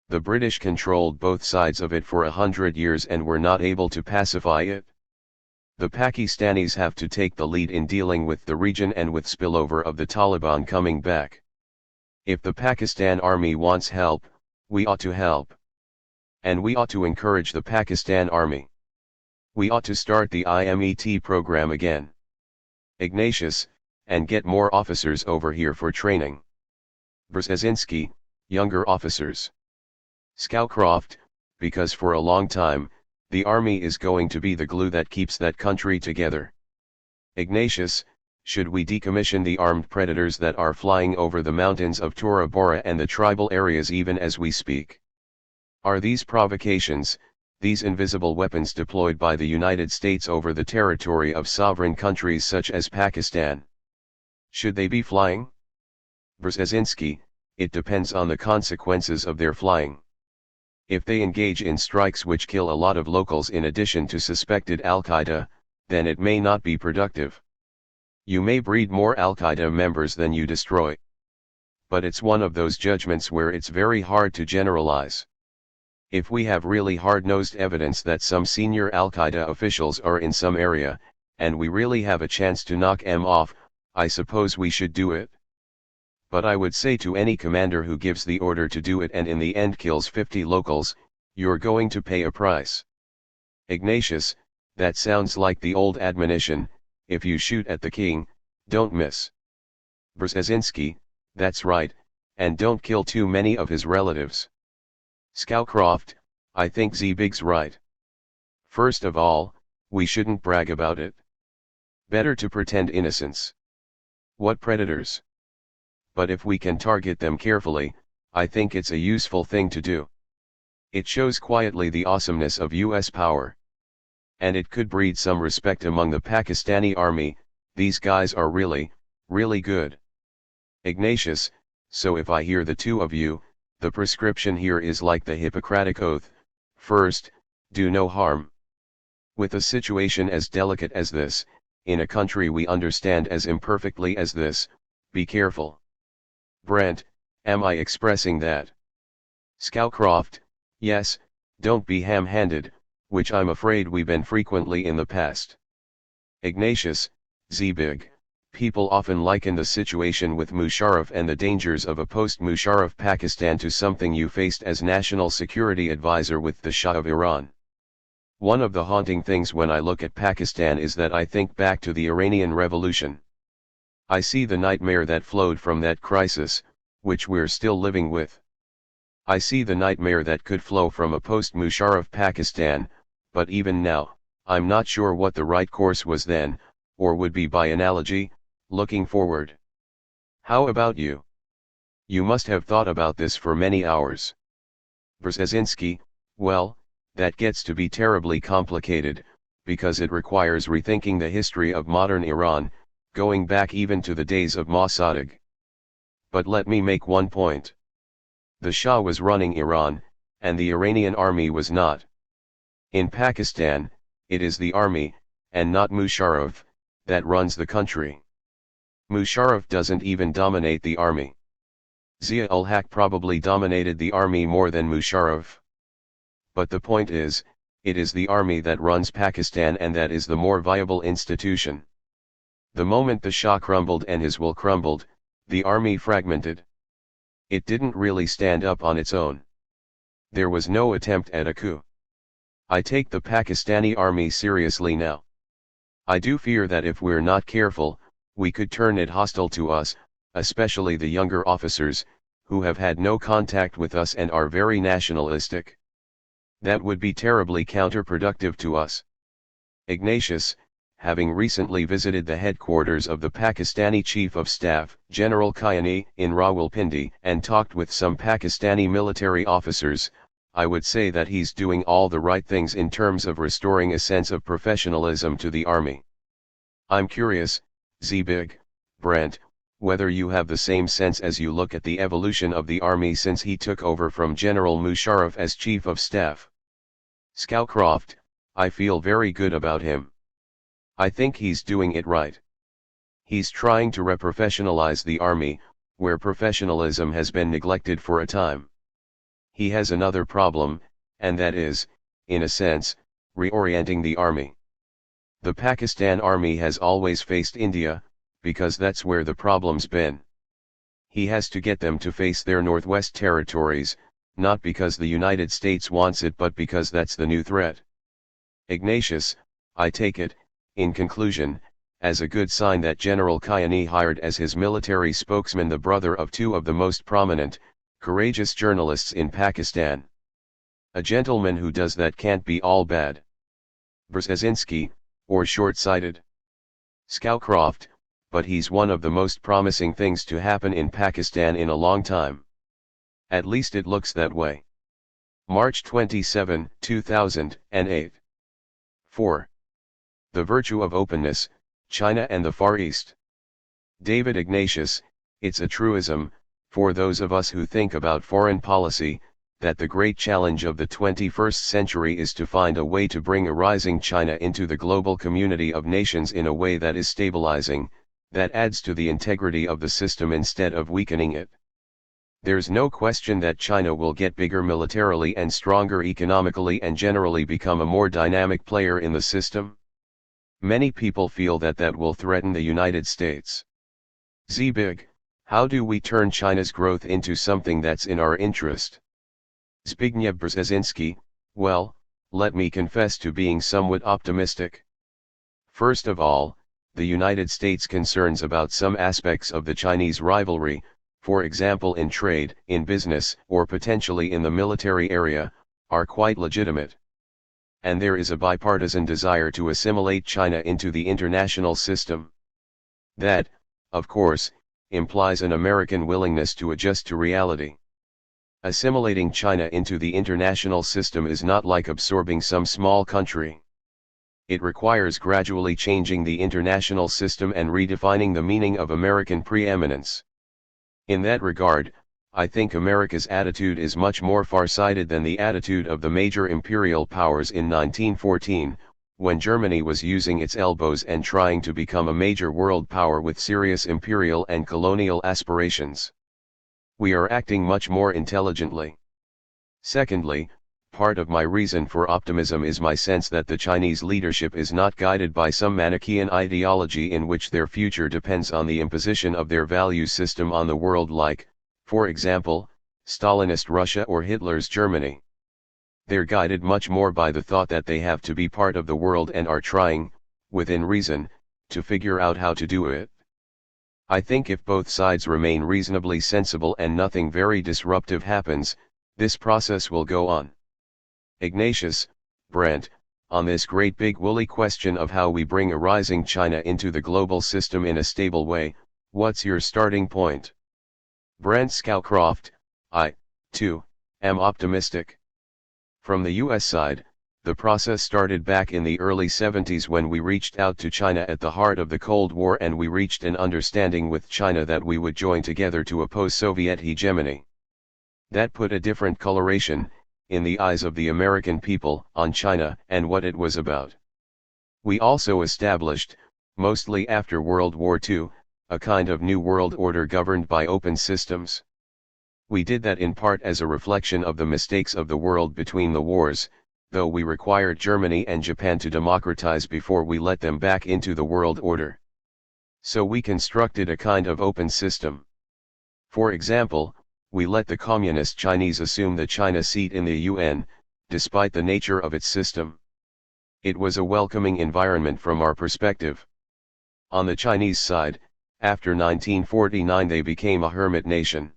The British controlled both sides of it for 100 years and were not able to pacify it. The Pakistanis have to take the lead in dealing with the region and with spillover of the Taliban coming back. If the Pakistan army wants help, we ought to help. And we ought to encourage the Pakistan army. We ought to start the IMET program again. Ignatius, and get more officers over here for training. Brzezinski, younger officers. Scowcroft, because for a long time, the army is going to be the glue that keeps that country together. Ignatius, should we decommission the armed predators that are flying over the mountains of Tora Bora and the tribal areas even as we speak? Are these provocations, these invisible weapons deployed by the United States over the territory of sovereign countries such as Pakistan? Should they be flying? Brzezinski, it depends on the consequences of their flying. If they engage in strikes which kill a lot of locals in addition to suspected Al-Qaeda, then it may not be productive. You may breed more Al-Qaeda members than you destroy. But it's one of those judgments where it's very hard to generalize. If we have really hard-nosed evidence that some senior Al-Qaeda officials are in some area, and we really have a chance to knock them off, I suppose we should do it. But I would say to any commander who gives the order to do it and in the end kills 50 locals, you're going to pay a price. Ignatius, that sounds like the old admonition, if you shoot at the king, don't miss. Brzezinski, that's right, and don't kill too many of his relatives. Scowcroft, I think Zbig's right. First of all, we shouldn't brag about it. Better to pretend innocence. What predators? But if we can target them carefully, I think it's a useful thing to do. It shows quietly the awesomeness of US power. And it could breed some respect among the Pakistani army. These guys are really, really good. Ignatius, so if I hear the two of you, the prescription here is like the Hippocratic Oath: first, do no harm. With a situation as delicate as this, in a country we understand as imperfectly as this, be careful. Brent, am I expressing that? Scowcroft, yes, don't be ham-handed, which I'm afraid we've been frequently in the past. Ignatius, Zbig, people often liken the situation with Musharraf and the dangers of a post-Musharraf Pakistan to something you faced as National Security Advisor with the Shah of Iran. One of the haunting things when I look at Pakistan is that I think back to the Iranian Revolution. I see the nightmare that flowed from that crisis, which we're still living with. I see the nightmare that could flow from a post-Musharraf Pakistan, but even now, I'm not sure what the right course was then, or would be by analogy, looking forward. How about you? You must have thought about this for many hours. Brzezinski, well, that gets to be terribly complicated, because it requires rethinking the history of modern Iran, going back even to the days of Mossadegh. But let me make one point. The Shah was running Iran, and the Iranian army was not. In Pakistan, it is the army, and not Musharraf, that runs the country. Musharraf doesn't even dominate the army. Zia-ul-Haq probably dominated the army more than Musharraf. But the point is, it is the army that runs Pakistan, and that is the more viable institution. The moment the Shah crumbled and his will crumbled, the army fragmented. It didn't really stand up on its own. There was no attempt at a coup. I take the Pakistani army seriously now. I do fear that if we're not careful, we could turn it hostile to us, especially the younger officers, who have had no contact with us and are very nationalistic. That would be terribly counterproductive to us. Ignatius, having recently visited the headquarters of the Pakistani Chief of Staff, General Kiani, in Rawalpindi, and talked with some Pakistani military officers, I would say that he's doing all the right things in terms of restoring a sense of professionalism to the army. I'm curious, Zbig, Brent, whether you have the same sense as you look at the evolution of the army since he took over from General Musharraf as Chief of Staff. Scowcroft, I feel very good about him. I think he's doing it right. He's trying to reprofessionalize the army, where professionalism has been neglected for a time. He has another problem, and that is, in a sense, reorienting the army. The Pakistan army has always faced India, because that's where the problem's been. He has to get them to face their Northwest territories, not because the United States wants it but because that's the new threat. Ignatius, I take it, in conclusion, as a good sign that General Kiani hired as his military spokesman the brother of two of the most prominent, courageous journalists in Pakistan. A gentleman who does that can't be all bad. Brzezinski, or short-sighted. Scowcroft, but he's one of the most promising things to happen in Pakistan in a long time. At least it looks that way. March 27, 2008. 4. The Virtue of Openness, China and the Far East. David Ignatius, it's a truism, for those of us who think about foreign policy, that the great challenge of the 21st century is to find a way to bring a rising China into the global community of nations in a way that is stabilizing, that adds to the integrity of the system instead of weakening it. There's no question that China will get bigger militarily and stronger economically and generally become a more dynamic player in the system. Many people feel that that will threaten the United States. Zbig, how do we turn China's growth into something that's in our interest? Zbigniew Brzezinski, well, let me confess to being somewhat optimistic. First of all, the United States' concerns about some aspects of the Chinese rivalry, for example in trade, in business, or potentially in the military area, are quite legitimate. And there is a bipartisan desire to assimilate China into the international system. That, of course, implies an American willingness to adjust to reality. Assimilating China into the international system is not like absorbing some small country. It requires gradually changing the international system and redefining the meaning of American preeminence. In that regard, I think America's attitude is much more far-sighted than the attitude of the major imperial powers in 1914, when Germany was using its elbows and trying to become a major world power with serious imperial and colonial aspirations. We are acting much more intelligently. Secondly, part of my reason for optimism is my sense that the Chinese leadership is not guided by some Manichaean ideology in which their future depends on the imposition of their value system on the world like, for example, Stalinist Russia or Hitler's Germany. They're guided much more by the thought that they have to be part of the world and are trying, within reason, to figure out how to do it. I think if both sides remain reasonably sensible and nothing very disruptive happens, this process will go on. Ignatius, Brent, on this great big woolly question of how we bring a rising China into the global system in a stable way, what's your starting point? Brent Scowcroft, I, too, am optimistic. From the US side, the process started back in the early 70s when we reached out to China at the heart of the Cold War and we reached an understanding with China that we would join together to oppose Soviet hegemony. That put a different coloration, in the eyes of the American people, on China and what it was about. We also established, mostly after World War II, a kind of new world order governed by open systems. We did that in part as a reflection of the mistakes of the world between the wars, though we required Germany and Japan to democratize before we let them back into the world order. So we constructed a kind of open system. For example, we let the communist Chinese assume the China seat in the UN, despite the nature of its system. It was a welcoming environment from our perspective. On the Chinese side, after 1949 they became a hermit nation.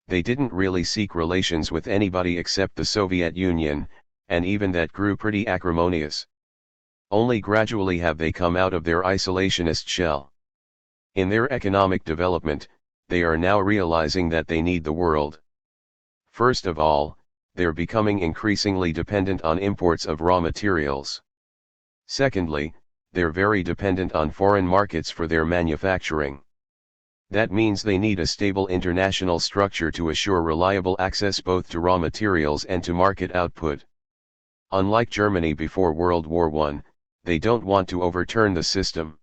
They didn't really seek relations with anybody except the Soviet Union, and even that grew pretty acrimonious. Only gradually have they come out of their isolationist shell. In their economic development, they are now realizing that they need the world. First of all, they're becoming increasingly dependent on imports of raw materials. Secondly, they're very dependent on foreign markets for their manufacturing. That means they need a stable international structure to assure reliable access both to raw materials and to market output. Unlike Germany before World War I, they don't want to overturn the system.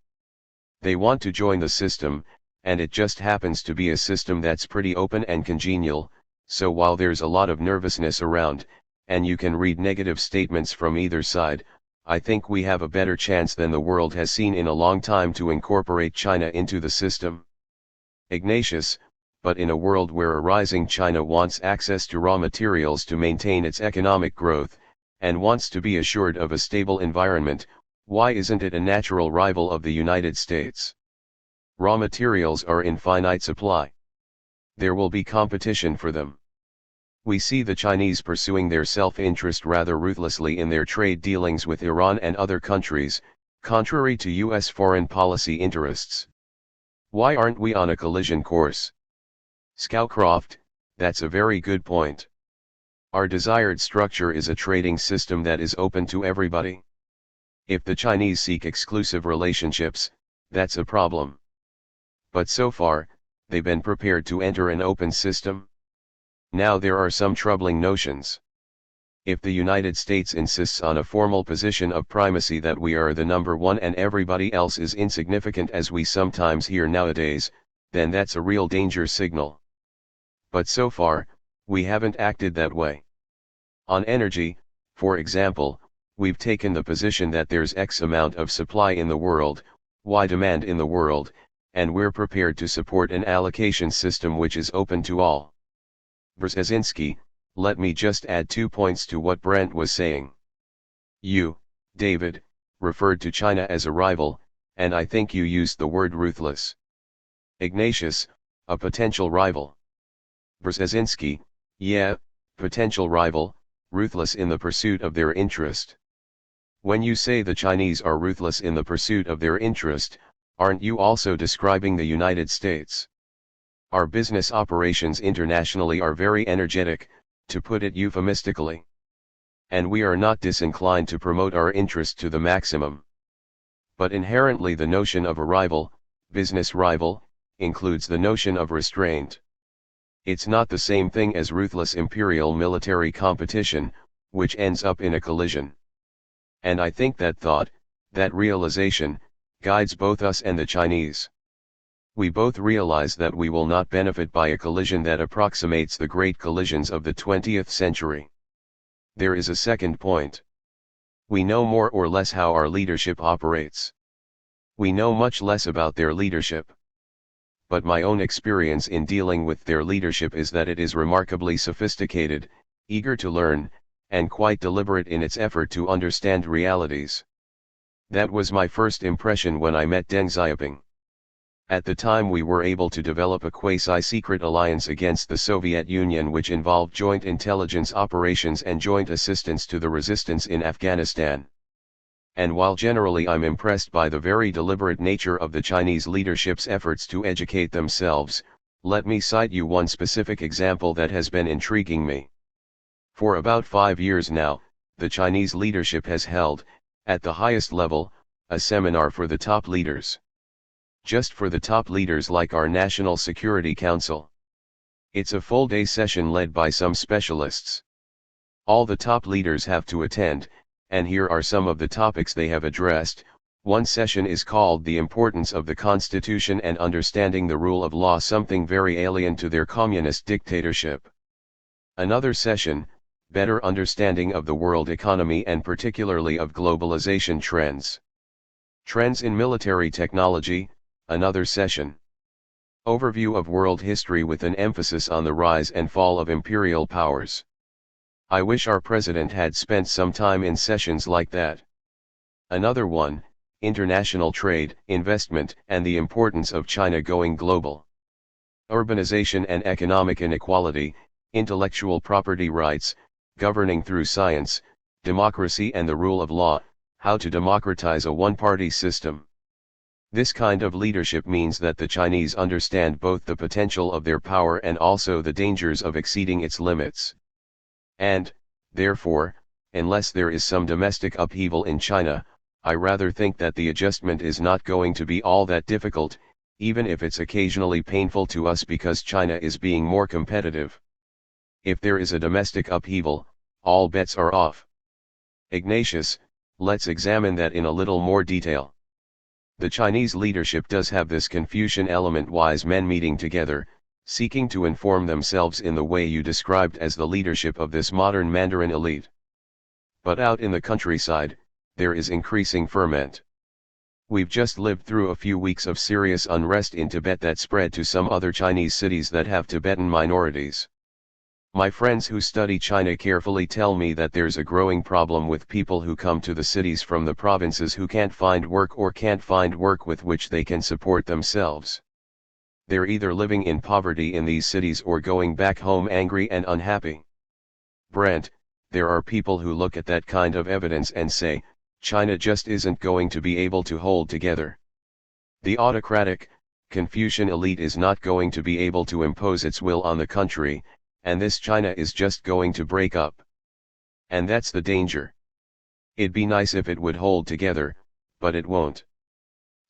They want to join the system, and it just happens to be a system that's pretty open and congenial, so while there's a lot of nervousness around, and you can read negative statements from either side, I think we have a better chance than the world has seen in a long time to incorporate China into the system. Ignatius, but in a world where a rising China wants access to raw materials to maintain its economic growth, and wants to be assured of a stable environment, why isn't it a natural rival of the United States? Raw materials are in finite supply. There will be competition for them. We see the Chinese pursuing their self-interest rather ruthlessly in their trade dealings with Iran and other countries, contrary to US foreign policy interests. Why aren't we on a collision course? Scowcroft, that's a very good point. Our desired structure is a trading system that is open to everybody. If the Chinese seek exclusive relationships, that's a problem. But so far, they've been prepared to enter an open system. Now there are some troubling notions. If the United States insists on a formal position of primacy that we are the number one and everybody else is insignificant as we sometimes hear nowadays, then that's a real danger signal. But so far, we haven't acted that way. On energy, for example, we've taken the position that there's X amount of supply in the world, Y demand in the world, and we're prepared to support an allocation system which is open to all. Brzezinski, let me just add 2 points to what Brent was saying. You, David, referred to China as a rival, and I think you used the word ruthless. Ignatius, a potential rival. Brzezinski, yeah, potential rival, ruthless in the pursuit of their interest. When you say the Chinese are ruthless in the pursuit of their interest, aren't you also describing the United States? Our business operations internationally are very energetic, to put it euphemistically. And we are not disinclined to promote our interest to the maximum. But inherently the notion of a rival, business rival, includes the notion of restraint. It's not the same thing as ruthless imperial military competition, which ends up in a collision. And I think that thought, that realization, guides both us and the Chinese. We both realize that we will not benefit by a collision that approximates the great collisions of the 20th century. There is a second point. We know more or less how our leadership operates. We know much less about their leadership. But my own experience in dealing with their leadership is that it is remarkably sophisticated, eager to learn, and quite deliberate in its effort to understand realities. That was my first impression when I met Deng Xiaoping. At the time we were able to develop a quasi-secret alliance against the Soviet Union which involved joint intelligence operations and joint assistance to the resistance in Afghanistan. And while generally I'm impressed by the very deliberate nature of the Chinese leadership's efforts to educate themselves, let me cite you one specific example that has been intriguing me. For about 5 years now, the Chinese leadership has held, at the highest level, a seminar for the top leaders. Just for the top leaders like our National Security Council. It's a full-day session led by some specialists. All the top leaders have to attend, and here are some of the topics they have addressed. One session is called The Importance of the Constitution and Understanding the Rule of Law, something very alien to their communist dictatorship. Another session, Better Understanding of the World Economy and particularly of globalization trends. Trends in Military Technology. Another session. Overview of world history with an emphasis on the rise and fall of imperial powers. I wish our president had spent some time in sessions like that. Another one, International Trade, Investment and the Importance of China Going Global. Urbanization and Economic Inequality, Intellectual Property Rights, Governing Through Science, Democracy and the Rule of Law, How to Democratize a One-Party System. This kind of leadership means that the Chinese understand both the potential of their power and also the dangers of exceeding its limits. And, therefore, unless there is some domestic upheaval in China, I rather think that the adjustment is not going to be all that difficult, even if it's occasionally painful to us because China is being more competitive. If there is a domestic upheaval, all bets are off. Ignatius, let's examine that in a little more detail. The Chinese leadership does have this Confucian element, wise men meeting together, seeking to inform themselves in the way you described as the leadership of this modern Mandarin elite. But out in the countryside, there is increasing ferment. We've just lived through a few weeks of serious unrest in Tibet that spread to some other Chinese cities that have Tibetan minorities. My friends who study China carefully tell me that there's a growing problem with people who come to the cities from the provinces who can't find work or can't find work with which they can support themselves. They're either living in poverty in these cities or going back home angry and unhappy. Brandt, there are people who look at that kind of evidence and say, China just isn't going to be able to hold together. The autocratic, Confucian elite is not going to be able to impose its will on the country, and this China is just going to break up. And that's the danger. It'd be nice if it would hold together, but it won't.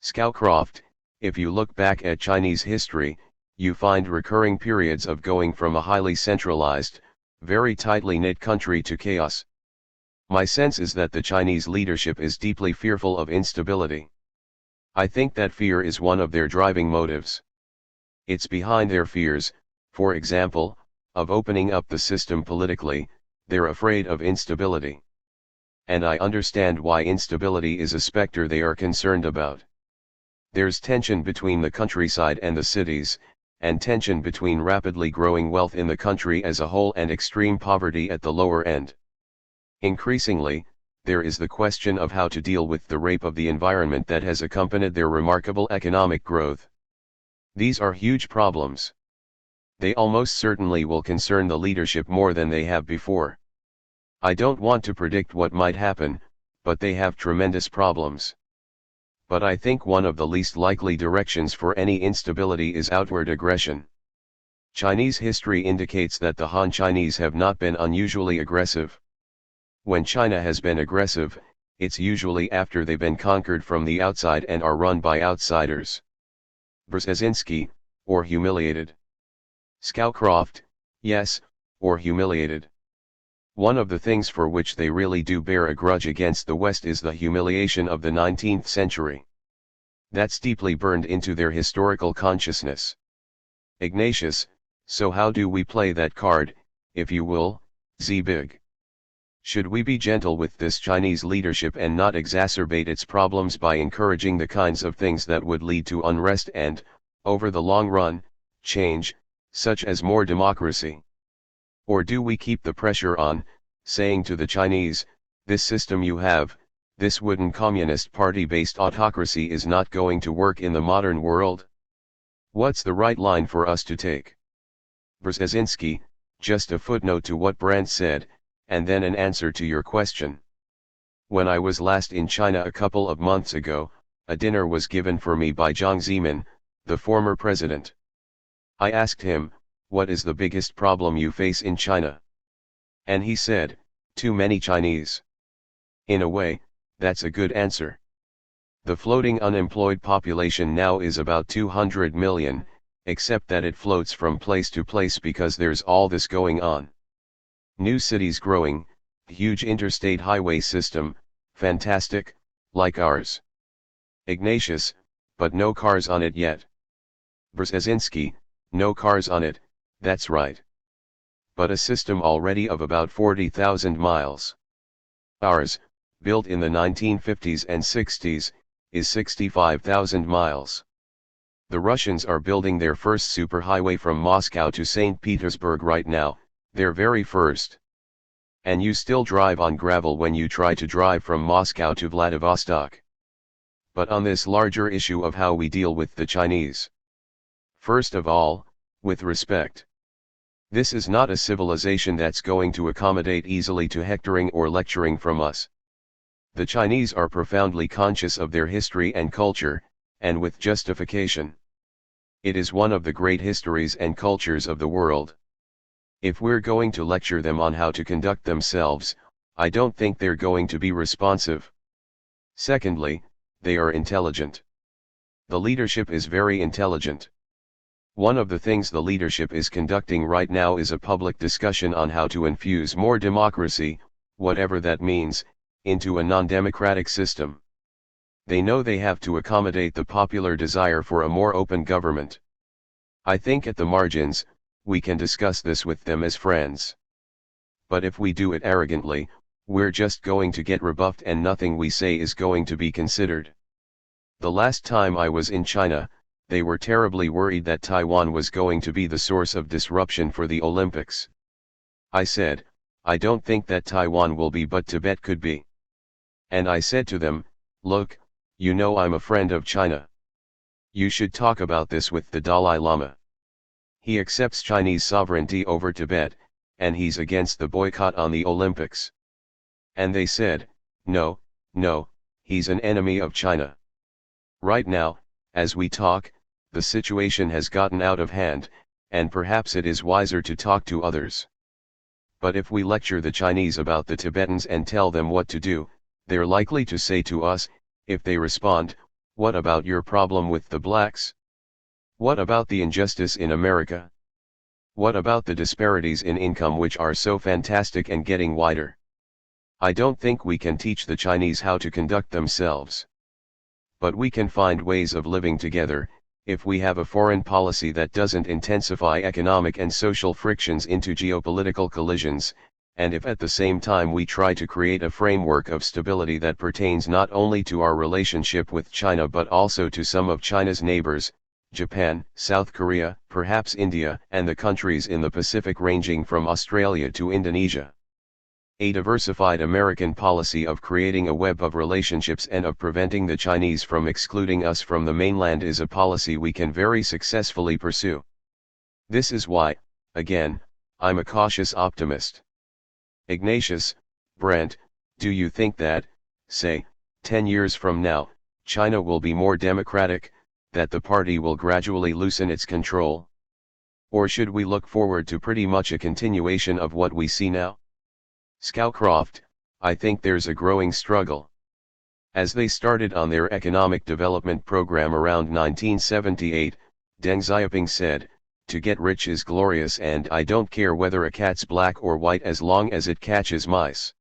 Scowcroft, if you look back at Chinese history, you find recurring periods of going from a highly centralized, very tightly knit country to chaos. My sense is that the Chinese leadership is deeply fearful of instability. I think that fear is one of their driving motives. It's behind their fears, for example, of opening up the system politically. They're afraid of instability. And I understand why instability is a specter they are concerned about. There's tension between the countryside and the cities, and tension between rapidly growing wealth in the country as a whole and extreme poverty at the lower end. Increasingly, there is the question of how to deal with the rape of the environment that has accompanied their remarkable economic growth. These are huge problems. They almost certainly will concern the leadership more than they have before. I don't want to predict what might happen, but they have tremendous problems. But I think one of the least likely directions for any instability is outward aggression. Chinese history indicates that the Han Chinese have not been unusually aggressive. When China has been aggressive, it's usually after they've been conquered from the outside and are run by outsiders. Brzezinski, or humiliated. Scowcroft, yes, or humiliated. One of the things for which they really do bear a grudge against the West is the humiliation of the 19th century. That's deeply burned into their historical consciousness. Ignatius, so how do we play that card, if you will, Zbig? Should we be gentle with this Chinese leadership and not exacerbate its problems by encouraging the kinds of things that would lead to unrest and, over the long run, change, such as more democracy? Or do we keep the pressure on, saying to the Chinese, this system you have, this wooden communist party-based autocracy is not going to work in the modern world? What's the right line for us to take? Brzezinski, just a footnote to what Brandt said, and then an answer to your question. When I was last in China a couple of months ago, a dinner was given for me by Jiang Zemin, the former president. I asked him, what is the biggest problem you face in China? And he said, too many Chinese. In a way, that's a good answer. The floating unemployed population now is about 200 million, except that it floats from place to place because there's all this going on. New cities growing, huge interstate highway system, fantastic, like ours. Ignatius, but no cars on it yet. Brzezinski, no cars on it, that's right. But a system already of about 40,000 miles. Ours, built in the 1950s and 60s, is 65,000 miles. The Russians are building their first superhighway from Moscow to St. Petersburg right now, their very first. And you still drive on gravel when you try to drive from Moscow to Vladivostok. But on this larger issue of how we deal with the Chinese. First of all, with respect. This is not a civilization that's going to accommodate easily to hectoring or lecturing from us. The Chinese are profoundly conscious of their history and culture, and with justification. It is one of the great histories and cultures of the world. If we're going to lecture them on how to conduct themselves, I don't think they're going to be responsive. Secondly, they are intelligent. The leadership is very intelligent. One of the things the leadership is conducting right now is a public discussion on how to infuse more democracy, whatever that means, into a non-democratic system. They know they have to accommodate the popular desire for a more open government. I think at the margins, we can discuss this with them as friends. But if we do it arrogantly, we're just going to get rebuffed and nothing we say is going to be considered. The last time I was in China, they were terribly worried that Taiwan was going to be the source of disruption for the Olympics. I said, I don't think that Taiwan will be, but Tibet could be. And I said to them, look, you know I'm a friend of China. You should talk about this with the Dalai Lama. He accepts Chinese sovereignty over Tibet, and he's against the boycott on the Olympics. And they said, no, no, he's an enemy of China. Right now, as we talk, the situation has gotten out of hand, and perhaps it is wiser to talk to others. But if we lecture the Chinese about the Tibetans and tell them what to do, they're likely to say to us, if they respond, what about your problem with the blacks? What about the injustice in America? What about the disparities in income which are so fantastic and getting wider? I don't think we can teach the Chinese how to conduct themselves. But we can find ways of living together, if we have a foreign policy that doesn't intensify economic and social frictions into geopolitical collisions, and if at the same time we try to create a framework of stability that pertains not only to our relationship with China but also to some of China's neighbors, Japan, South Korea, perhaps India, and the countries in the Pacific ranging from Australia to Indonesia. A diversified American policy of creating a web of relationships and of preventing the Chinese from excluding us from the mainland is a policy we can very successfully pursue. This is why, again, I'm a cautious optimist. Ignatius, Brent, do you think that, say, 10 years from now, China will be more democratic, that the party will gradually loosen its control? Or should we look forward to pretty much a continuation of what we see now? Scowcroft, I think there's a growing struggle. As they started on their economic development program around 1978, Deng Xiaoping said, "To get rich is glorious and I don't care whether a cat's black or white as long as it catches mice."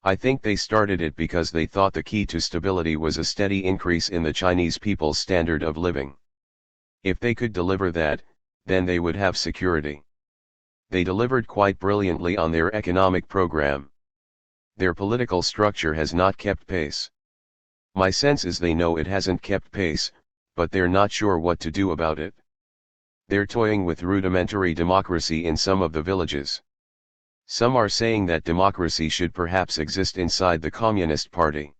I think they started it because they thought the key to stability was a steady increase in the Chinese people's standard of living. If they could deliver that, then they would have security. They delivered quite brilliantly on their economic program. Their political structure has not kept pace. My sense is they know it hasn't kept pace, but they're not sure what to do about it. They're toying with rudimentary democracy in some of the villages. Some are saying that democracy should perhaps exist inside the Communist Party.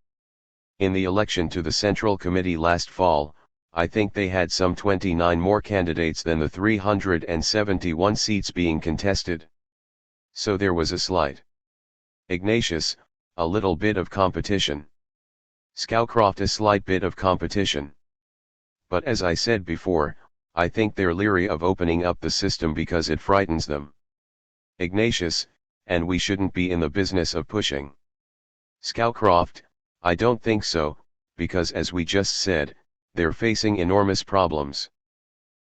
In the election to the Central Committee last fall, I think they had some 29 more candidates than the 371 seats being contested. So there was a slight. Ignatius, a little bit of competition. Scowcroft, a slight bit of competition. But as I said before, I think they're leery of opening up the system because it frightens them. Ignatius, and we shouldn't be in the business of pushing. Scowcroft, I don't think so, because as we just said, they're facing enormous problems.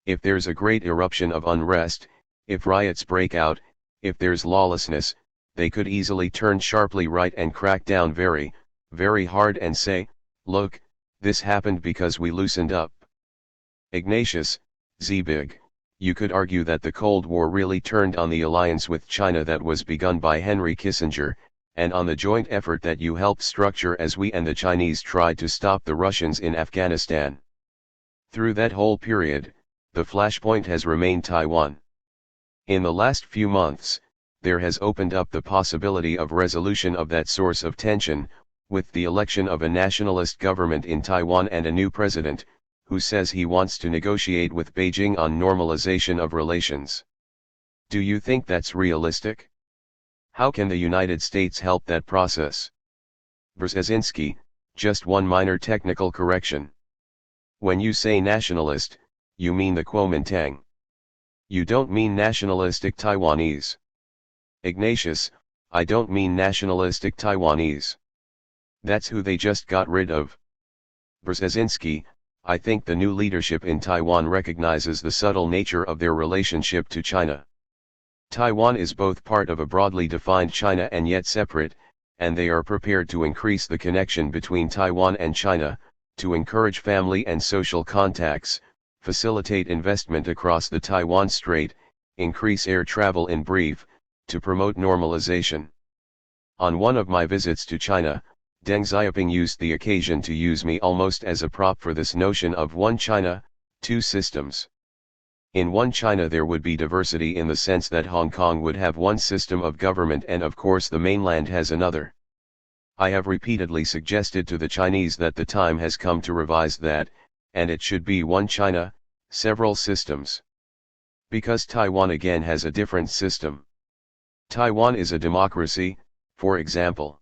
If there's a great eruption of unrest, if riots break out, if there's lawlessness, they could easily turn sharply right and crack down very, very hard and say, look, this happened because we loosened up. Ignatius, Zbig, you could argue that the Cold War really turned on the alliance with China that was begun by Henry Kissinger, and on the joint effort that you helped structure as we and the Chinese tried to stop the Russians in Afghanistan. Through that whole period, the flashpoint has remained Taiwan. In the last few months, there has opened up the possibility of resolution of that source of tension, with the election of a nationalist government in Taiwan and a new president, who says he wants to negotiate with Beijing on normalization of relations. Do you think that's realistic? How can the United States help that process? Brzezinski, just one minor technical correction. When you say nationalist, you mean the Kuomintang. You don't mean nationalistic Taiwanese. Ignatius, I don't mean nationalistic Taiwanese. That's who they just got rid of. Brzezinski, I think the new leadership in Taiwan recognizes the subtle nature of their relationship to China. Taiwan is both part of a broadly defined China and yet separate, and they are prepared to increase the connection between Taiwan and China, to encourage family and social contacts, facilitate investment across the Taiwan Strait, increase air travel in brief, to promote normalization. On one of my visits to China, Deng Xiaoping used the occasion to use me almost as a prop for this notion of one China, two systems. In one China there would be diversity in the sense that Hong Kong would have one system of government and of course the mainland has another. I have repeatedly suggested to the Chinese that the time has come to revise that, and it should be one China, several systems. Because Taiwan again has a different system. Taiwan is a democracy, for example.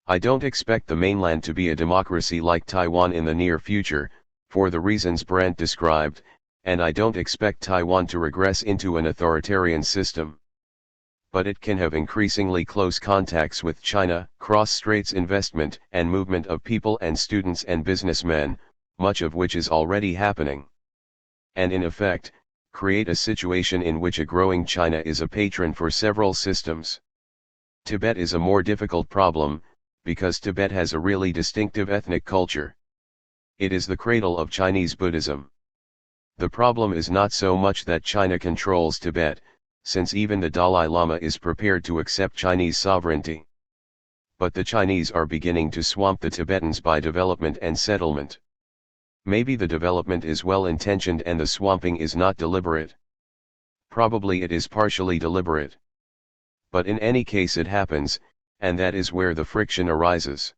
I don't expect the mainland to be a democracy like Taiwan in the near future, for the reasons Brandt described, and I don't expect Taiwan to regress into an authoritarian system. But it can have increasingly close contacts with China, cross-straits investment and movement of people and students and businessmen, much of which is already happening. And in effect, create a situation in which a growing China is a patron for several systems. Tibet is a more difficult problem, because Tibet has a really distinctive ethnic culture. It is the cradle of Chinese Buddhism. The problem is not so much that China controls Tibet, since even the Dalai Lama is prepared to accept Chinese sovereignty. But the Chinese are beginning to swamp the Tibetans by development and settlement. Maybe the development is well-intentioned and the swamping is not deliberate. Probably it is partially deliberate. But in any case it happens, and that is where the friction arises.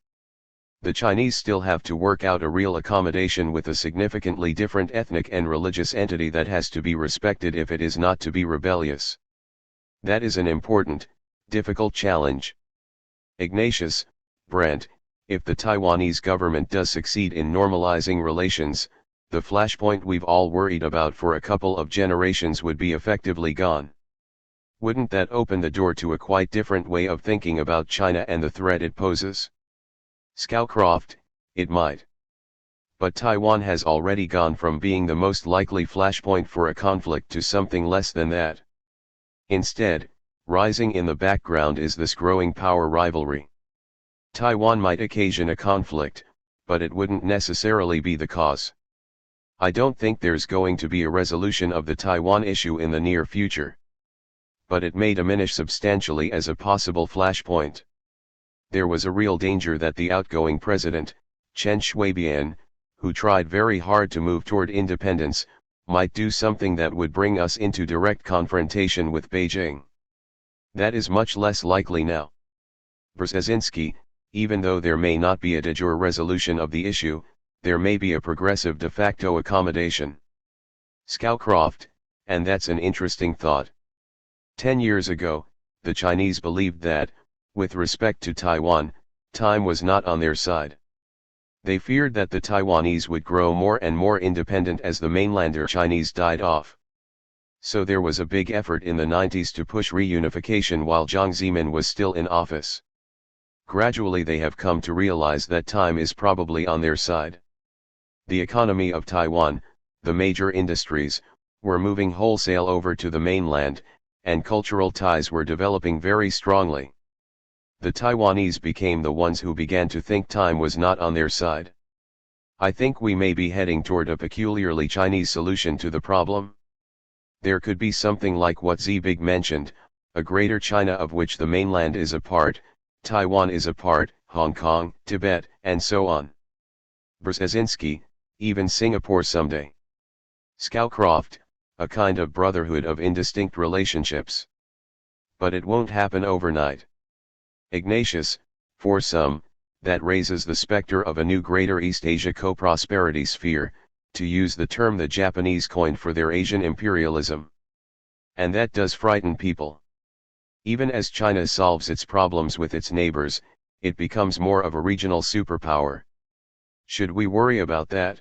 The Chinese still have to work out a real accommodation with a significantly different ethnic and religious entity that has to be respected if it is not to be rebellious. That is an important, difficult challenge. Ignatius, Brandt, if the Taiwanese government does succeed in normalizing relations, the flashpoint we've all worried about for a couple of generations would be effectively gone. Wouldn't that open the door to a quite different way of thinking about China and the threat it poses? Scowcroft, it might. But Taiwan has already gone from being the most likely flashpoint for a conflict to something less than that. Instead, rising in the background is this growing power rivalry. Taiwan might occasion a conflict, but it wouldn't necessarily be the cause. I don't think there's going to be a resolution of the Taiwan issue in the near future. But it may diminish substantially as a possible flashpoint. There was a real danger that the outgoing president, Chen Shui-bian, who tried very hard to move toward independence, might do something that would bring us into direct confrontation with Beijing. That is much less likely now. Brzezinski, even though there may not be a de jure resolution of the issue, there may be a progressive de facto accommodation. Scowcroft, and that's an interesting thought. 10 years ago, the Chinese believed that, with respect to Taiwan, time was not on their side. They feared that the Taiwanese would grow more and more independent as the mainlander Chinese died off. So there was a big effort in the 90s to push reunification while Jiang Zemin was still in office. Gradually they have come to realize that time is probably on their side. The economy of Taiwan, the major industries, were moving wholesale over to the mainland, and cultural ties were developing very strongly. The Taiwanese became the ones who began to think time was not on their side. I think we may be heading toward a peculiarly Chinese solution to the problem. There could be something like what Zbig mentioned, a greater China of which the mainland is a part, Taiwan is a part, Hong Kong, Tibet, and so on. Brzezinski, even Singapore someday. Scowcroft, a kind of brotherhood of indistinct relationships. But it won't happen overnight. Ignatius, for some, that raises the specter of a new Greater East Asia co-prosperity sphere, to use the term the Japanese coined for their Asian imperialism. And that does frighten people. Even as China solves its problems with its neighbors, it becomes more of a regional superpower. Should we worry about that?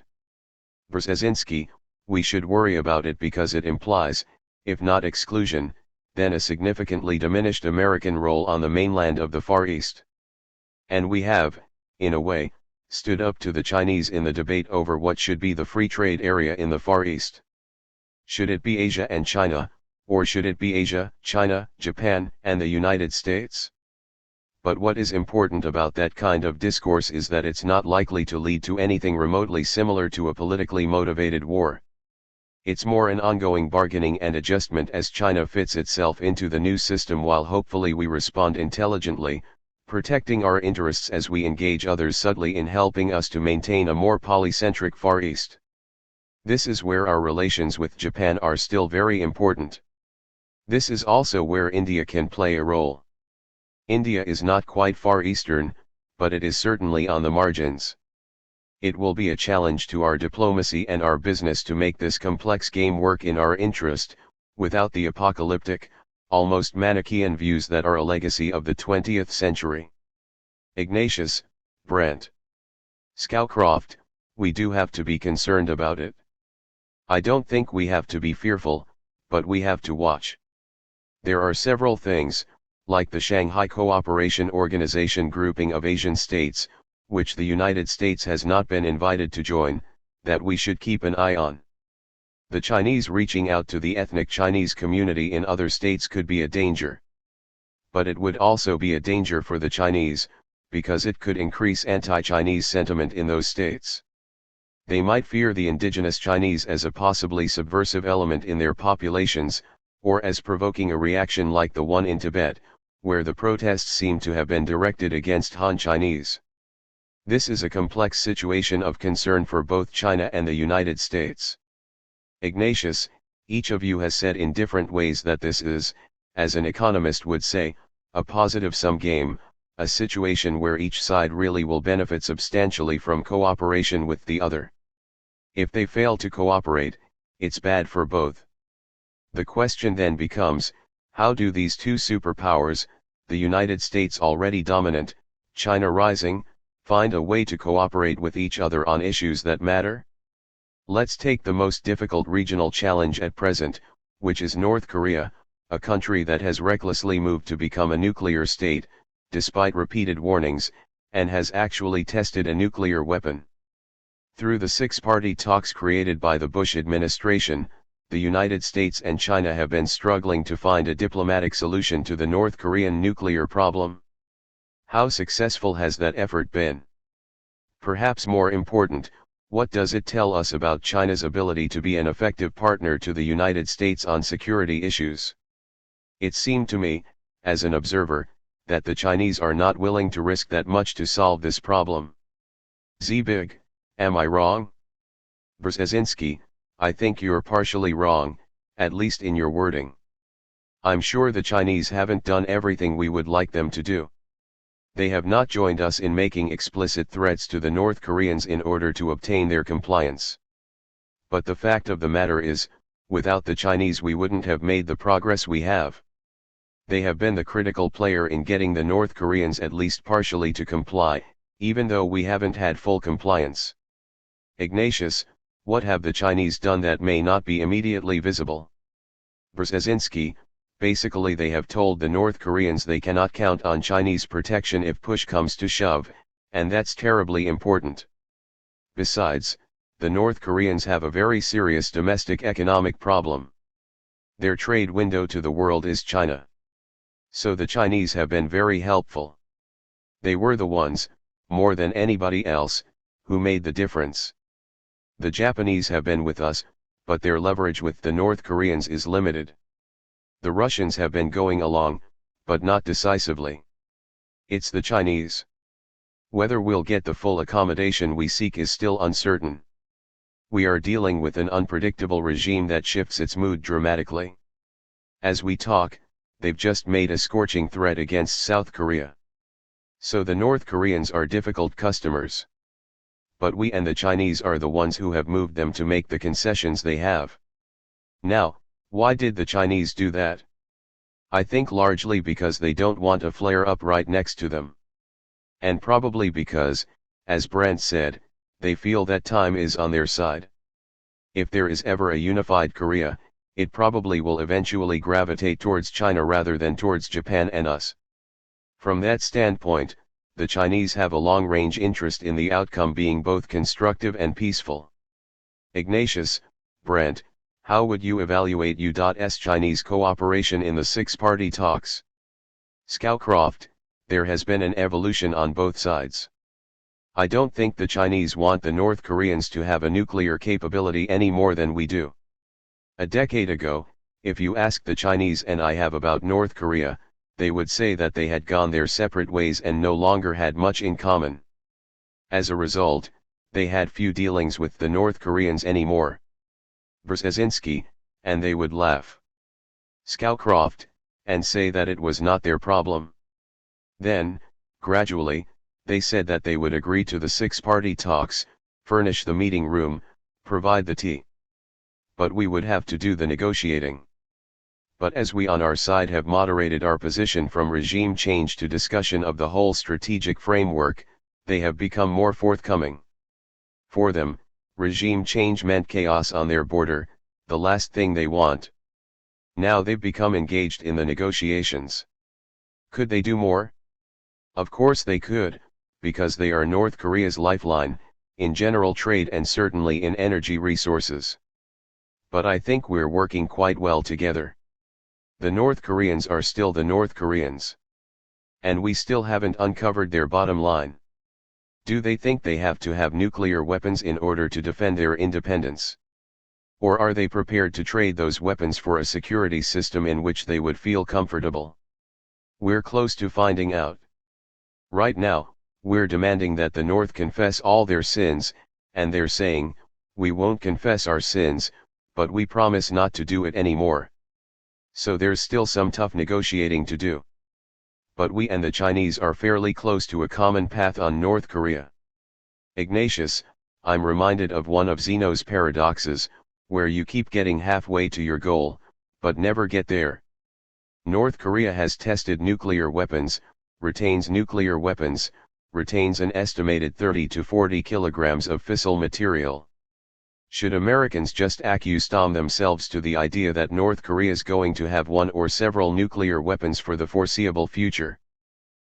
Brzezinski, we should worry about it because it implies, if not exclusion, then a significantly diminished American role on the mainland of the Far East. And we have, in a way, stood up to the Chinese in the debate over what should be the free trade area in the Far East. Should it be Asia and China, or should it be Asia, China, Japan, and the United States? But what is important about that kind of discourse is that it's not likely to lead to anything remotely similar to a politically motivated war. It's more an ongoing bargaining and adjustment as China fits itself into the new system while hopefully we respond intelligently, protecting our interests as we engage others subtly in helping us to maintain a more polycentric Far East. This is where our relations with Japan are still very important. This is also where India can play a role. India is not quite Far Eastern, but it is certainly on the margins. It will be a challenge to our diplomacy and our business to make this complex game work in our interest, without the apocalyptic, almost Manichaean views that are a legacy of the 20th century. Ignatius, Brent. Scowcroft, we do have to be concerned about it. I don't think we have to be fearful, but we have to watch. There are several things, like the Shanghai Cooperation Organization grouping of Asian states, which the United States has not been invited to join, that we should keep an eye on. The Chinese reaching out to the ethnic Chinese community in other states could be a danger. But it would also be a danger for the Chinese, because it could increase anti-Chinese sentiment in those states. They might fear the indigenous Chinese as a possibly subversive element in their populations, or as provoking a reaction like the one in Tibet, where the protests seem to have been directed against Han Chinese. This is a complex situation of concern for both China and the United States. Ignatius, each of you has said in different ways that this is, as an economist would say, a positive-sum game, a situation where each side really will benefit substantially from cooperation with the other. If they fail to cooperate, it's bad for both. The question then becomes, how do these two superpowers, the United States already dominant, China rising, find a way to cooperate with each other on issues that matter? Let's take the most difficult regional challenge at present, which is North Korea, a country that has recklessly moved to become a nuclear state, despite repeated warnings, and has actually tested a nuclear weapon. Through the six-party talks created by the Bush administration, the United States and China have been struggling to find a diplomatic solution to the North Korean nuclear problem. How successful has that effort been? Perhaps more important, what does it tell us about China's ability to be an effective partner to the United States on security issues? It seemed to me, as an observer, that the Chinese are not willing to risk that much to solve this problem. Zbig, am I wrong? Brzezinski, I think you're partially wrong, at least in your wording. I'm sure the Chinese haven't done everything we would like them to do. They have not joined us in making explicit threats to the North Koreans in order to obtain their compliance. But the fact of the matter is, without the Chinese we wouldn't have made the progress we have. They have been the critical player in getting the North Koreans at least partially to comply, even though we haven't had full compliance. Ignatius, what have the Chinese done that may not be immediately visible? Brzezinski, basically they have told the North Koreans they cannot count on Chinese protection if push comes to shove, and that's terribly important. Besides, the North Koreans have a very serious domestic economic problem. Their trade window to the world is China. So the Chinese have been very helpful. They were the ones, more than anybody else, who made the difference. The Japanese have been with us, but their leverage with the North Koreans is limited. The Russians have been going along, but not decisively. It's the Chinese. Whether we'll get the full accommodation we seek is still uncertain. We are dealing with an unpredictable regime that shifts its mood dramatically. As we talk, they've just made a scorching threat against South Korea. So the North Koreans are difficult customers. But we and the Chinese are the ones who have moved them to make the concessions they have. Now, why did the Chinese do that? I think largely because they don't want a flare-up right next to them. And probably because, as Brent said, they feel that time is on their side. If there is ever a unified Korea, it probably will eventually gravitate towards China rather than towards Japan and us. From that standpoint, the Chinese have a long-range interest in the outcome being both constructive and peaceful. Ignatius, Brent, how would you evaluate U.S. Chinese cooperation in the six-party talks? Scowcroft, there has been an evolution on both sides. I don't think the Chinese want the North Koreans to have a nuclear capability any more than we do. A decade ago, if you asked the Chinese and I have about North Korea, they would say that they had gone their separate ways and no longer had much in common. As a result, they had few dealings with the North Koreans anymore. Brzezinski, and they would laugh. Scowcroft, and say that it was not their problem. Then, gradually, they said that they would agree to the six-party talks, furnish the meeting room, provide the tea. But we would have to do the negotiating. But as we on our side have moderated our position from regime change to discussion of the whole strategic framework, they have become more forthcoming. For them, regime change meant chaos on their border, the last thing they want. Now they've become engaged in the negotiations. Could they do more? Of course they could, because they are North Korea's lifeline, in general trade and certainly in energy resources. But I think we're working quite well together. The North Koreans are still the North Koreans. And we still haven't uncovered their bottom line. Do they think they have to have nuclear weapons in order to defend their independence? Or are they prepared to trade those weapons for a security system in which they would feel comfortable? We're close to finding out. Right now, we're demanding that the North confess all their sins, and they're saying, we won't confess our sins, but we promise not to do it anymore. So there's still some tough negotiating to do. But we and the Chinese are fairly close to a common path on North Korea. Ignatius, I'm reminded of one of Zeno's paradoxes, where you keep getting halfway to your goal, but never get there. North Korea has tested nuclear weapons, retains nuclear weapons, retains an estimated 30 to 40 kilograms of fissile material. Should Americans just accustom themselves to the idea that North Korea's going to have one or several nuclear weapons for the foreseeable future?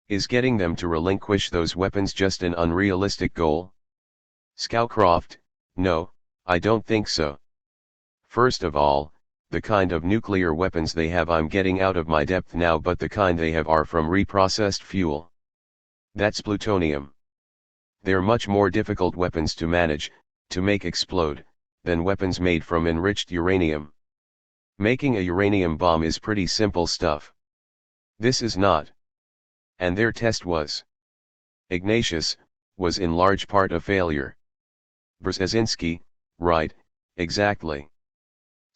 Is getting them to relinquish those weapons just an unrealistic goal? Scowcroft, no, I don't think so. First of all, the kind of nuclear weapons they have I'm getting out of my depth now, but the kind they have are from reprocessed fuel. That's plutonium. They're much more difficult weapons to manage, to make explode, than weapons made from enriched uranium. Making a uranium bomb is pretty simple stuff. This is not. And their test was. Ignatius, was in large part a failure. Brzezinski, right, exactly.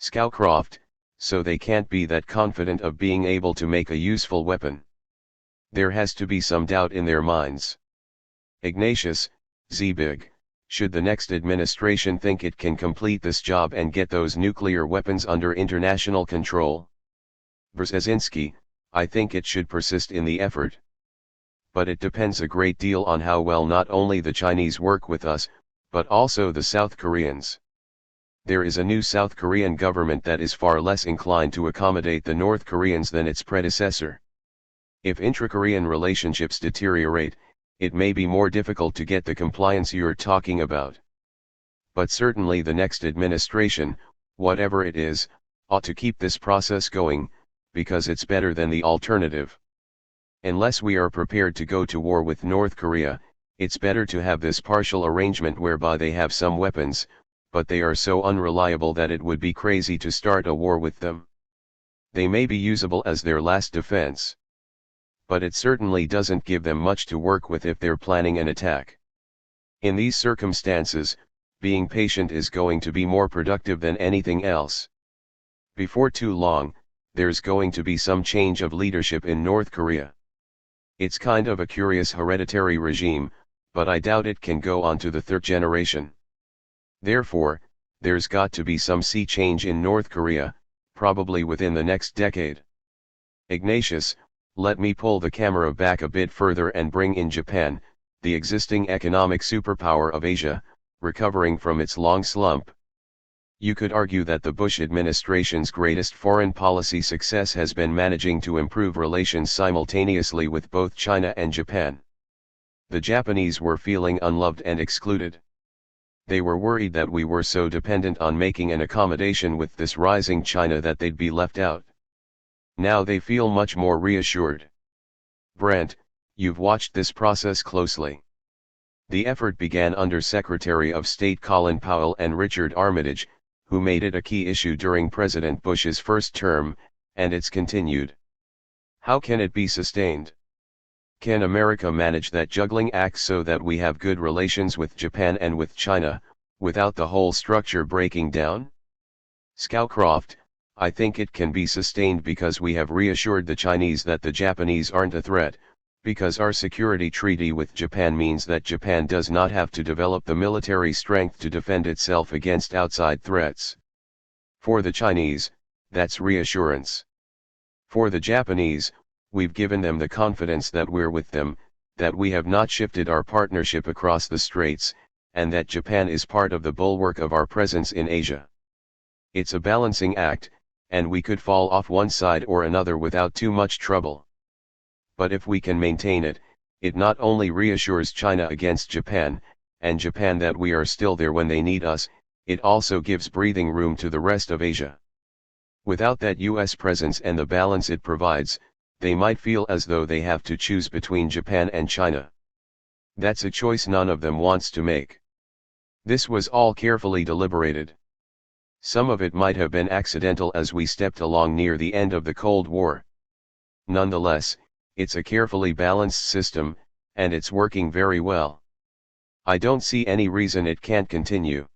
Scowcroft, so they can't be that confident of being able to make a useful weapon. There has to be some doubt in their minds. Ignatius, Zbig, should the next administration think it can complete this job and get those nuclear weapons under international control? Brzezinski, I think it should persist in the effort. But it depends a great deal on how well not only the Chinese work with us, but also the South Koreans. There is a new South Korean government that is far less inclined to accommodate the North Koreans than its predecessor. If intra-Korean relationships deteriorate, it may be more difficult to get the compliance you're talking about. But certainly the next administration, whatever it is, ought to keep this process going, because it's better than the alternative. Unless we are prepared to go to war with North Korea, it's better to have this partial arrangement whereby they have some weapons, but they are so unreliable that it would be crazy to start a war with them. They may be usable as their last defense. But it certainly doesn't give them much to work with if they're planning an attack. In these circumstances, being patient is going to be more productive than anything else. Before too long, there's going to be some change of leadership in North Korea. It's kind of a curious hereditary regime, but I doubt it can go on to the third generation. Therefore, there's got to be some sea change in North Korea, probably within the next decade. Ignatius, let me pull the camera back a bit further and bring in Japan, the existing economic superpower of Asia, recovering from its long slump. You could argue that the Bush administration's greatest foreign policy success has been managing to improve relations simultaneously with both China and Japan. The Japanese were feeling unloved and excluded. They were worried that we were so dependent on making an accommodation with this rising China that they'd be left out. Now they feel much more reassured. Brent, you've watched this process closely. The effort began under Secretary of State Colin Powell and Richard Armitage, who made it a key issue during President Bush's first term, and it's continued. How can it be sustained? Can America manage that juggling act so that we have good relations with Japan and with China, without the whole structure breaking down? Scowcroft, I think it can be sustained because we have reassured the Chinese that the Japanese aren't a threat, because our security treaty with Japan means that Japan does not have to develop the military strength to defend itself against outside threats. For the Chinese, that's reassurance. For the Japanese, we've given them the confidence that we're with them, that we have not shifted our partnership across the straits, and that Japan is part of the bulwark of our presence in Asia. It's a balancing act, and we could fall off one side or another without too much trouble. But if we can maintain it, it not only reassures China against Japan, and Japan that we are still there when they need us, it also gives breathing room to the rest of Asia. Without that US presence and the balance it provides, they might feel as though they have to choose between Japan and China. That's a choice none of them wants to make. This was all carefully deliberated. Some of it might have been accidental as we stepped along near the end of the Cold War. Nonetheless, it's a carefully balanced system, and it's working very well. I don't see any reason it can't continue.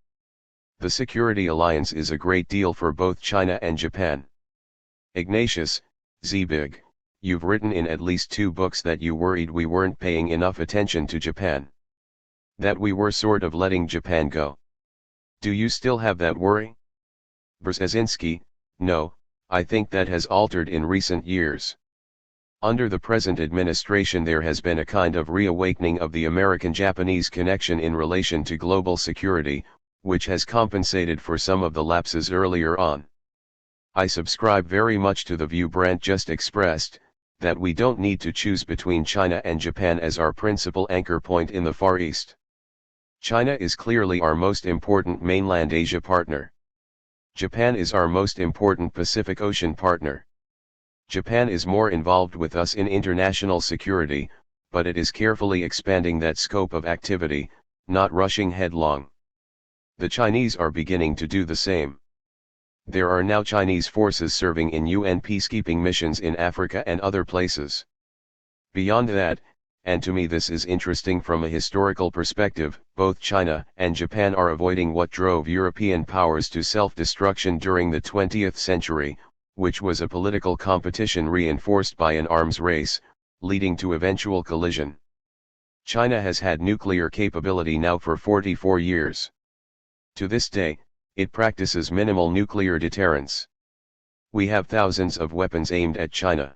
The security alliance is a great deal for both China and Japan. Ignatius, Zbig, you've written in at least 2 books that you worried we weren't paying enough attention to Japan. That we were sort of letting Japan go. Do you still have that worry? Brzezinski, no, I think that has altered in recent years. Under the present administration there has been a kind of reawakening of the American-Japanese connection in relation to global security, which has compensated for some of the lapses earlier on. I subscribe very much to the view Brandt just expressed, that we don't need to choose between China and Japan as our principal anchor point in the Far East. China is clearly our most important mainland Asia partner. Japan is our most important Pacific Ocean partner. Japan is more involved with us in international security, but it is carefully expanding that scope of activity, not rushing headlong. The Chinese are beginning to do the same. There are now Chinese forces serving in UN peacekeeping missions in Africa and other places. Beyond that, and to me this is interesting from a historical perspective, both China and Japan are avoiding what drove European powers to self-destruction during the 20th century, which was a political competition reinforced by an arms race, leading to eventual collision. China has had nuclear capability now for 44 years. To this day, it practices minimal nuclear deterrence. We have thousands of weapons aimed at China.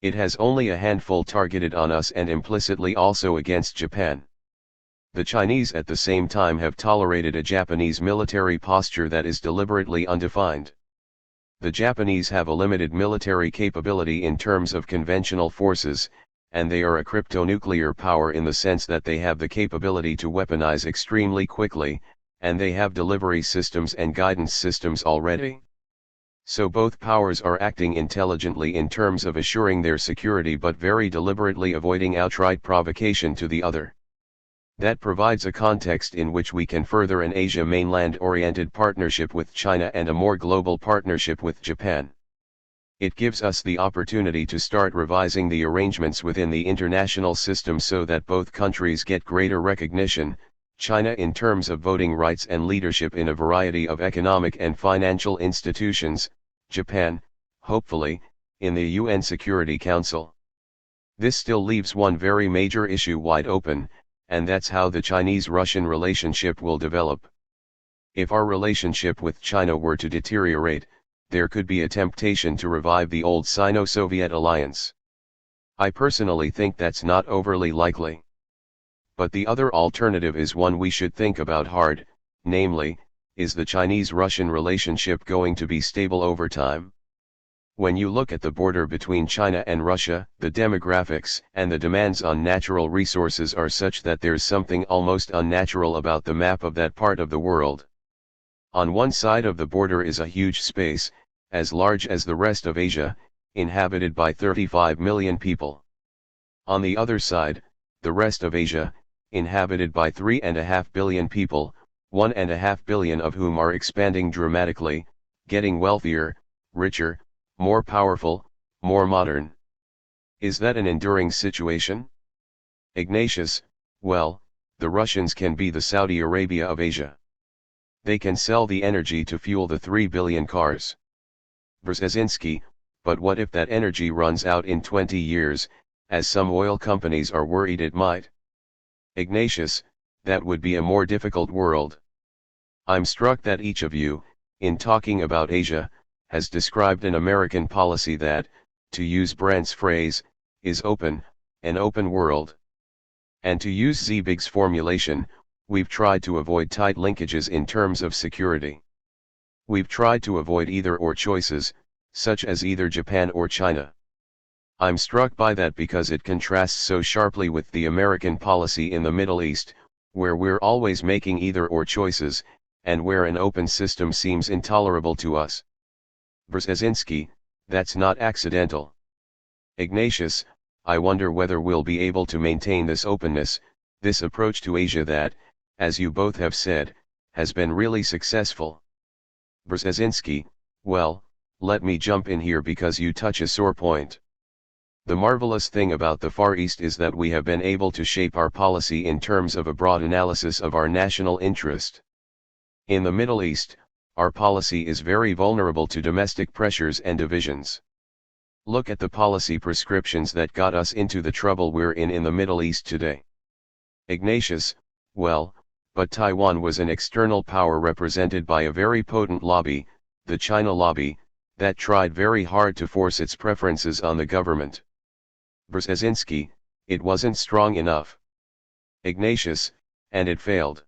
It has only a handful targeted on us and implicitly also against Japan. The Chinese at the same time have tolerated a Japanese military posture that is deliberately undefined. The Japanese have a limited military capability in terms of conventional forces, and they are a cryptonuclear power in the sense that they have the capability to weaponize extremely quickly, and they have delivery systems and guidance systems already. So both powers are acting intelligently in terms of assuring their security but very deliberately avoiding outright provocation to the other. That provides a context in which we can further an Asia mainland-oriented partnership with China and a more global partnership with Japan. It gives us the opportunity to start revising the arrangements within the international system so that both countries get greater recognition, China in terms of voting rights and leadership in a variety of economic and financial institutions, Japan, hopefully, in the UN Security Council. This still leaves one very major issue wide open, and that's how the Chinese-Russian relationship will develop. If our relationship with China were to deteriorate, there could be a temptation to revive the old Sino-Soviet alliance. I personally think that's not overly likely. But the other alternative is one we should think about hard, namely, is the Chinese-Russian relationship going to be stable over time? When you look at the border between China and Russia, the demographics and the demands on natural resources are such that there's something almost unnatural about the map of that part of the world. On one side of the border is a huge space, as large as the rest of Asia, inhabited by 35 million people. On the other side, the rest of Asia, inhabited by 3.5 billion people, 1.5 billion of whom are expanding dramatically, getting wealthier, richer, more powerful, more modern. Is that an enduring situation? Ignatius, well, the Russians can be the Saudi Arabia of Asia. They can sell the energy to fuel the 3 billion cars. Brzezinski, but what if that energy runs out in 20 years, as some oil companies are worried it might? Ignatius, that would be a more difficult world. I'm struck that each of you, in talking about Asia, has described an American policy that, to use Brandt's phrase, is open, an open world. And to use Zbig's formulation, we've tried to avoid tight linkages in terms of security. We've tried to avoid either-or choices, such as either Japan or China. I'm struck by that because it contrasts so sharply with the American policy in the Middle East, where we're always making either-or choices, and where an open system seems intolerable to us. Brzezinski, that's not accidental. Ignatius, I wonder whether we'll be able to maintain this openness, this approach to Asia that, as you both have said, has been really successful. Brzezinski, well, let me jump in here because you touch a sore point. The marvelous thing about the Far East is that we have been able to shape our policy in terms of a broad analysis of our national interest. In the Middle East, our policy is very vulnerable to domestic pressures and divisions. Look at the policy prescriptions that got us into the trouble we're in the Middle East today. Ignatius, well, but Taiwan was an external power represented by a very potent lobby, the China lobby, that tried very hard to force its preferences on the government. Brzezinski, it wasn't strong enough. Ignatius, and it failed.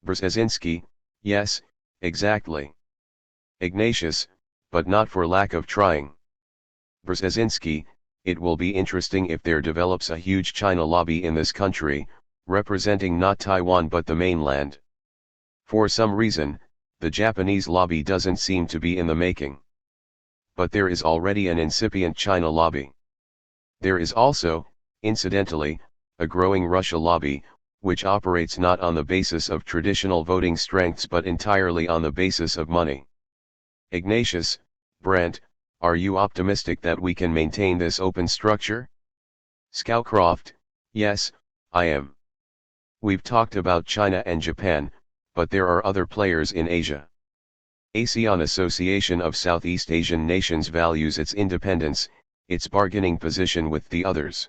Brzezinski, yes, exactly. Ignatius, but not for lack of trying. Brzezinski, it will be interesting if there develops a huge China lobby in this country, representing not Taiwan but the mainland. For some reason, the Japanese lobby doesn't seem to be in the making. But there is already an incipient China lobby. There is also, incidentally, a growing Russia lobby, which operates not on the basis of traditional voting strengths but entirely on the basis of money. Ignatius, Brandt, are you optimistic that we can maintain this open structure? Scowcroft, yes, I am. We've talked about China and Japan, but there are other players in Asia. ASEAN Association of Southeast Asian Nations values its independence, its bargaining position with the others.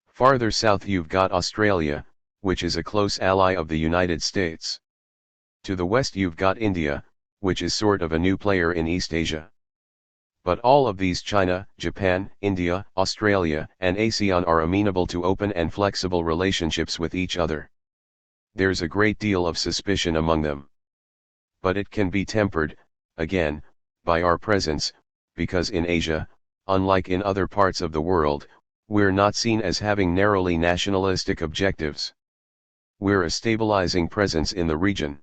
Farther south you've got Australia, which is a close ally of the United States. To the west you've got India, which is sort of a new player in East Asia. But all of these China, Japan, India, Australia, and ASEAN are amenable to open and flexible relationships with each other. There's a great deal of suspicion among them. But it can be tempered, again, by our presence, because in Asia, unlike in other parts of the world, we're not seen as having narrowly nationalistic objectives. We're a stabilizing presence in the region.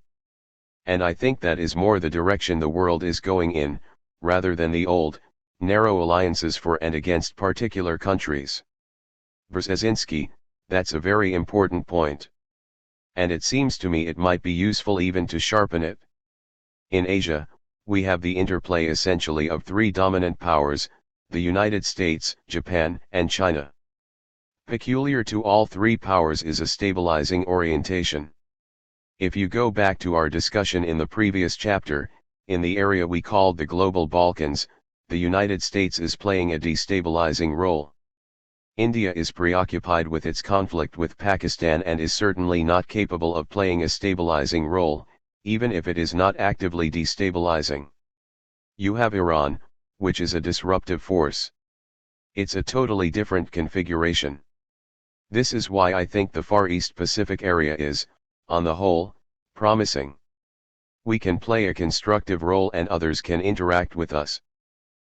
And I think that is more the direction the world is going in, rather than the old, narrow alliances for and against particular countries. Brzezinski, that's a very important point. And it seems to me it might be useful even to sharpen it. In Asia, we have the interplay essentially of three dominant powers, the United States, Japan, and China. Peculiar to all three powers is a stabilizing orientation. If you go back to our discussion in the previous chapter, in the area we called the Global Balkans, the United States is playing a destabilizing role. India is preoccupied with its conflict with Pakistan and is certainly not capable of playing a stabilizing role, even if it is not actively destabilizing. You have Iran, which is a disruptive force. It's a totally different configuration. This is why I think the Far East Pacific area is, on the whole, promising. We can play a constructive role and others can interact with us.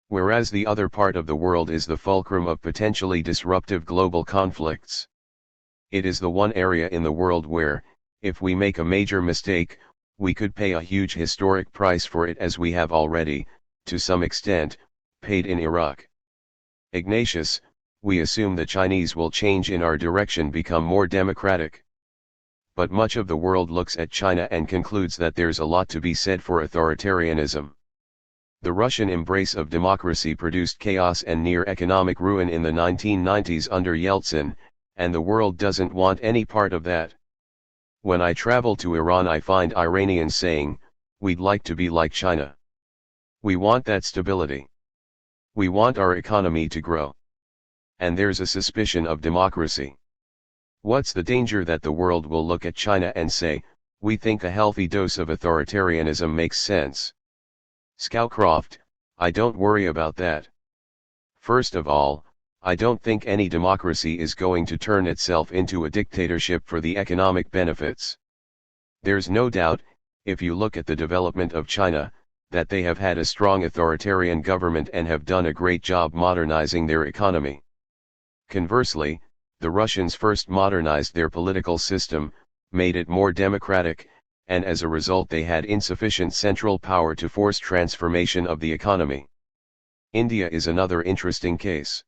Whereas the other part of the world is the fulcrum of potentially disruptive global conflicts. It is the one area in the world where, if we make a major mistake, we could pay a huge historic price for it as we have already, to some extent, paid in Iraq. Ignatius, we assume the Chinese will change in our direction, become more democratic. But much of the world looks at China and concludes that there's a lot to be said for authoritarianism. The Russian embrace of democracy produced chaos and near economic ruin in the 1990s under Yeltsin, and the world doesn't want any part of that. When I travel to Iran I find Iranians saying, we'd like to be like China. We want that stability. We want our economy to grow. And there's a suspicion of democracy. What's the danger that the world will look at China and say, we think a healthy dose of authoritarianism makes sense? Scowcroft, I don't worry about that. First of all, I don't think any democracy is going to turn itself into a dictatorship for the economic benefits. There's no doubt, if you look at the development of China, that they have had a strong authoritarian government and have done a great job modernizing their economy. Conversely, the Russians first modernized their political system, made it more democratic, and as a result they had insufficient central power to force transformation of the economy. India is another interesting case.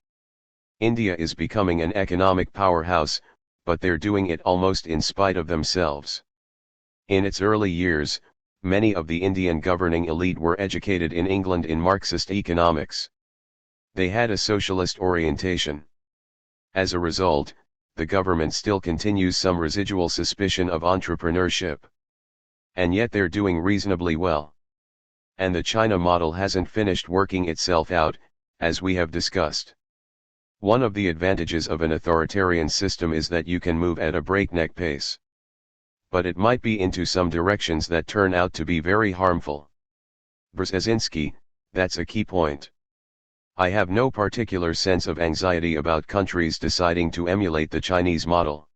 India is becoming an economic powerhouse, but they're doing it almost in spite of themselves. In its early years, many of the Indian governing elite were educated in England in Marxist economics. They had a socialist orientation. As a result, the government still continues some residual suspicion of entrepreneurship. And yet they're doing reasonably well. And the China model hasn't finished working itself out, as we have discussed. One of the advantages of an authoritarian system is that you can move at a breakneck pace. But it might be into some directions that turn out to be very harmful. Brzezinski, that's a key point. I have no particular sense of anxiety about countries deciding to emulate the Chinese model.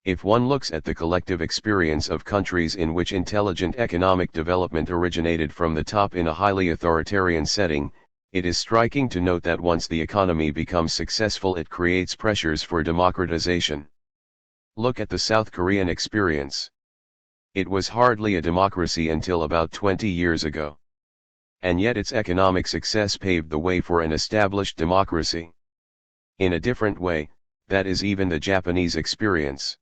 If one looks at the collective experience of countries in which intelligent economic development originated from the top in a highly authoritarian setting, it is striking to note that once the economy becomes successful it creates pressures for democratization. Look at the South Korean experience. It was hardly a democracy until about 20 years ago. And yet its economic success paved the way for an established democracy. In a different way, that is even the Japanese experience.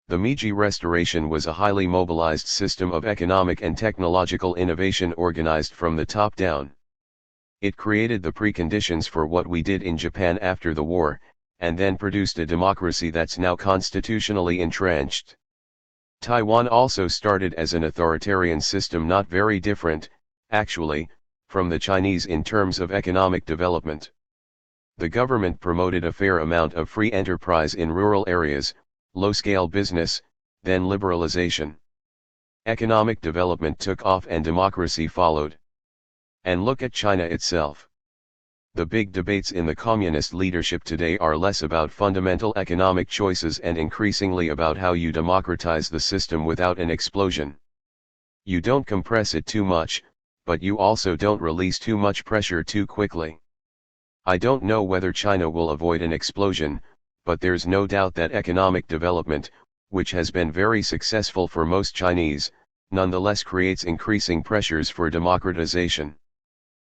The Meiji Restoration was a highly mobilized system of economic and technological innovation organized from the top down. It created the preconditions for what we did in Japan after the war, and then produced a democracy that's now constitutionally entrenched. Taiwan also started as an authoritarian system not very different, actually, from the Chinese in terms of economic development. The government promoted a fair amount of free enterprise in rural areas, low-scale business, then liberalization. Economic development took off and democracy followed. And look at China itself. The big debates in the communist leadership today are less about fundamental economic choices and increasingly about how you democratize the system without an explosion. You don't compress it too much, but you also don't release too much pressure too quickly. I don't know whether China will avoid an explosion, but there's no doubt that economic development, which has been very successful for most Chinese, nonetheless creates increasing pressures for democratization.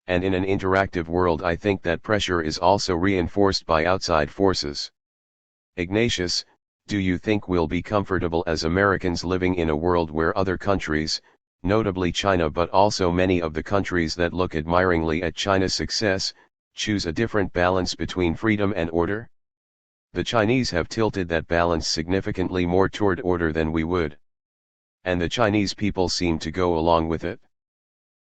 And in an interactive world I think that pressure is also reinforced by outside forces. Ignatius, do you think we'll be comfortable as Americans living in a world where other countries, notably China but also many of the countries that look admiringly at China's success, choose a different balance between freedom and order? The Chinese have tilted that balance significantly more toward order than we would. And the Chinese people seem to go along with it.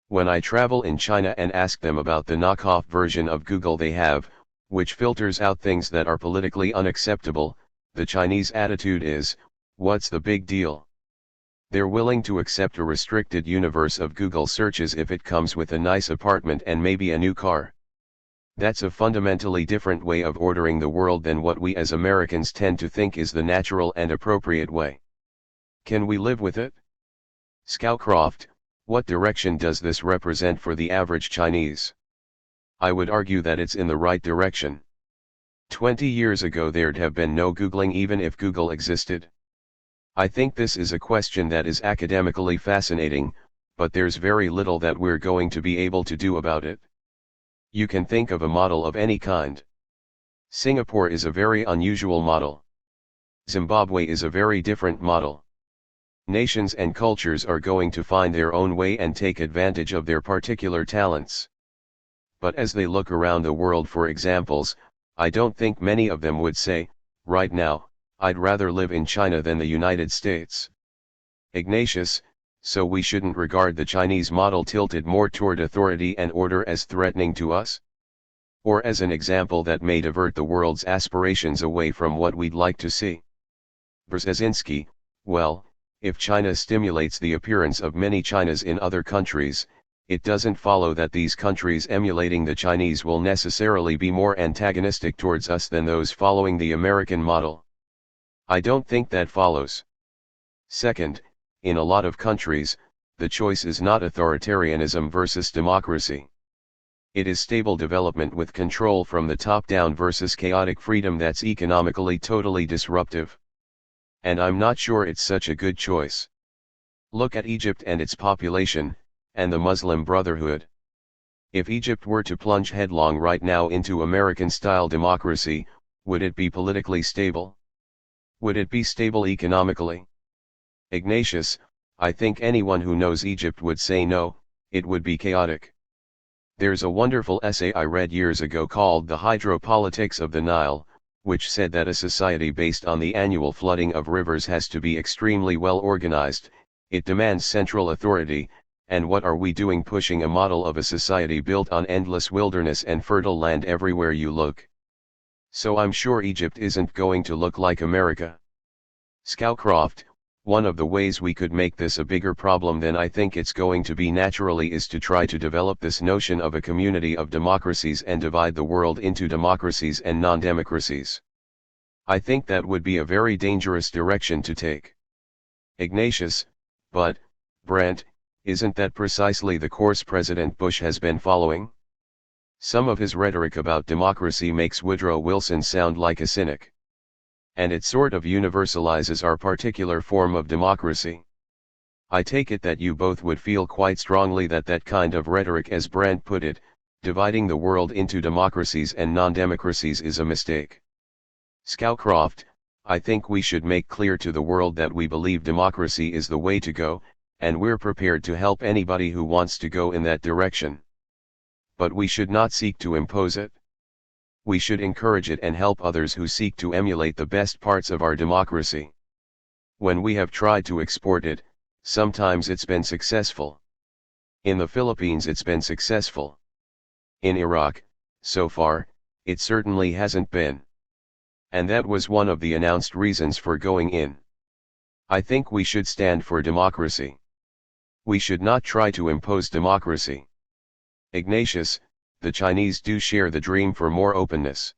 When I travel in China and ask them about the knockoff version of Google they have, which filters out things that are politically unacceptable, the Chinese attitude is, what's the big deal? They're willing to accept a restricted universe of Google searches if it comes with a nice apartment and maybe a new car. That's a fundamentally different way of ordering the world than what we as Americans tend to think is the natural and appropriate way. Can we live with it? Scowcroft, what direction does this represent for the average Chinese? I would argue that it's in the right direction. 20 years ago there'd have been no Googling even if Google existed. I think this is a question that is academically fascinating, but there's very little that we're going to be able to do about it. You can think of a model of any kind. Singapore is a very unusual model. Zimbabwe is a very different model. Nations and cultures are going to find their own way and take advantage of their particular talents. But as they look around the world for examples, I don't think many of them would say, right now, I'd rather live in China than the United States. Ignatius, so we shouldn't regard the Chinese model tilted more toward authority and order as threatening to us? Or as an example that may divert the world's aspirations away from what we'd like to see? Brzezinski, well, if China stimulates the appearance of many Chinas in other countries, it doesn't follow that these countries emulating the Chinese will necessarily be more antagonistic towards us than those following the American model. I don't think that follows. Second, in a lot of countries, the choice is not authoritarianism versus democracy. It is stable development with control from the top down versus chaotic freedom that's economically totally disruptive. And I'm not sure it's such a good choice. Look at Egypt and its population, and the Muslim Brotherhood. If Egypt were to plunge headlong right now into American-style democracy, would it be politically stable? Would it be stable economically? Ignatius, I think anyone who knows Egypt would say no, it would be chaotic. There's a wonderful essay I read years ago called The Hydropolitics of the Nile, which said that a society based on the annual flooding of rivers has to be extremely well organized, it demands central authority, and what are we doing pushing a model of a society built on endless wilderness and fertile land everywhere you look? So I'm sure Egypt isn't going to look like America. Scowcroft, one of the ways we could make this a bigger problem than I think it's going to be naturally is to try to develop this notion of a community of democracies and divide the world into democracies and non-democracies. I think that would be a very dangerous direction to take. Ignatius, but, Brent, isn't that precisely the course President Bush has been following? Some of his rhetoric about democracy makes Woodrow Wilson sound like a cynic. And it sort of universalizes our particular form of democracy. I take it that you both would feel quite strongly that that kind of rhetoric, as Brent put it, dividing the world into democracies and non-democracies, is a mistake. Scowcroft, I think we should make clear to the world that we believe democracy is the way to go, and we're prepared to help anybody who wants to go in that direction. But we should not seek to impose it. We should encourage it and help others who seek to emulate the best parts of our democracy. When we have tried to export it, sometimes it's been successful. In the Philippines it's been successful. In Iraq, so far, it certainly hasn't been. And that was one of the announced reasons for going in. I think we should stand for democracy. We should not try to impose democracy. Ignatius, the Chinese do share the dream for more openness.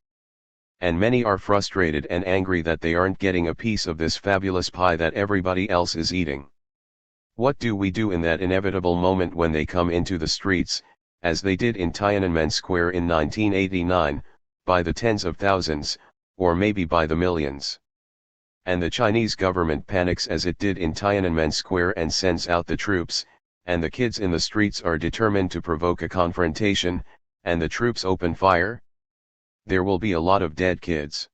And many are frustrated and angry that they aren't getting a piece of this fabulous pie that everybody else is eating. What do we do in that inevitable moment when they come into the streets, as they did in Tiananmen Square in 1989, by the tens of thousands, or maybe by the millions? And the Chinese government panics as it did in Tiananmen Square and sends out the troops, and the kids in the streets are determined to provoke a confrontation, and the troops open fire? There will be a lot of dead kids.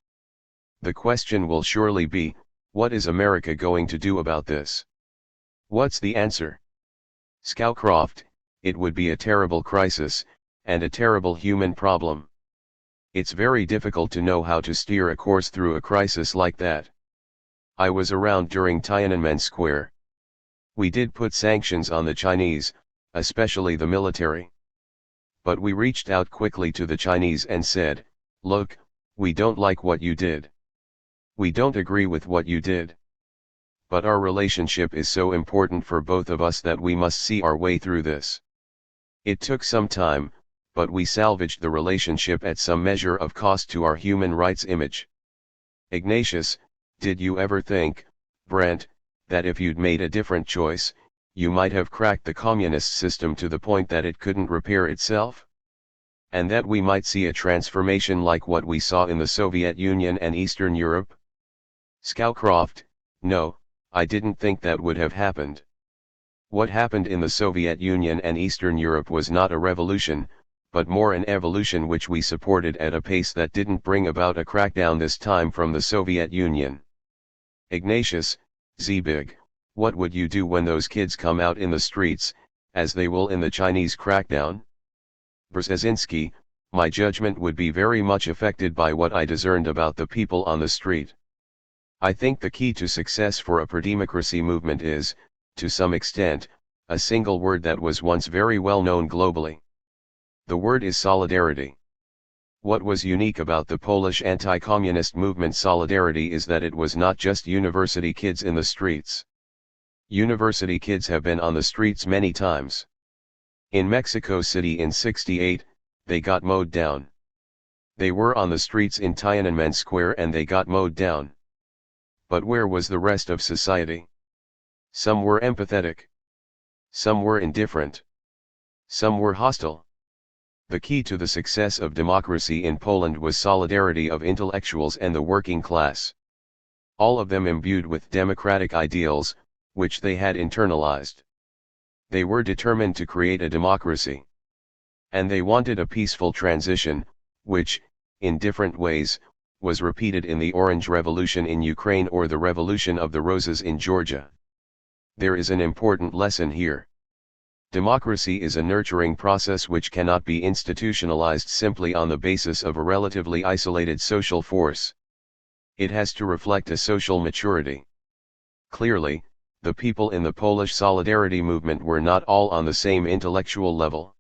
The question will surely be, what is America going to do about this? What's the answer? Scowcroft, it would be a terrible crisis, and a terrible human problem. It's very difficult to know how to steer a course through a crisis like that. I was around during Tiananmen Square. We did put sanctions on the Chinese, especially the military. But we reached out quickly to the Chinese and said, look, we don't like what you did. We don't agree with what you did. But our relationship is so important for both of us that we must see our way through this. It took some time, but we salvaged the relationship at some measure of cost to our human rights image. Ignatius, did you ever think, Brent, that if you'd made a different choice, you might have cracked the communist system to the point that it couldn't repair itself? And that we might see a transformation like what we saw in the Soviet Union and Eastern Europe? Scowcroft, no, I didn't think that would have happened. What happened in the Soviet Union and Eastern Europe was not a revolution, but more an evolution which we supported at a pace that didn't bring about a crackdown this time from the Soviet Union. Ignatius, Zbig, what would you do when those kids come out in the streets, as they will in the Chinese crackdown? Brzezinski, my judgment would be very much affected by what I discerned about the people on the street. I think the key to success for a pro-democracy movement is, to some extent, a single word that was once very well known globally. The word is solidarity. What was unique about the Polish anti-communist movement Solidarity is that it was not just university kids in the streets. University kids have been on the streets many times. In Mexico City in '68, they got mowed down. They were on the streets in Tiananmen Square and they got mowed down. But where was the rest of society? Some were empathetic. Some were indifferent. Some were hostile. The key to the success of democracy in Poland was solidarity of intellectuals and the working class. All of them imbued with democratic ideals, which they had internalized. They were determined to create a democracy. And they wanted a peaceful transition, which, in different ways, was repeated in the Orange Revolution in Ukraine or the Revolution of the Roses in Georgia. There is an important lesson here. Democracy is a nurturing process which cannot be institutionalized simply on the basis of a relatively isolated social force. It has to reflect a social maturity. Clearly, the people in the Polish Solidarity movement were not all on the same intellectual level.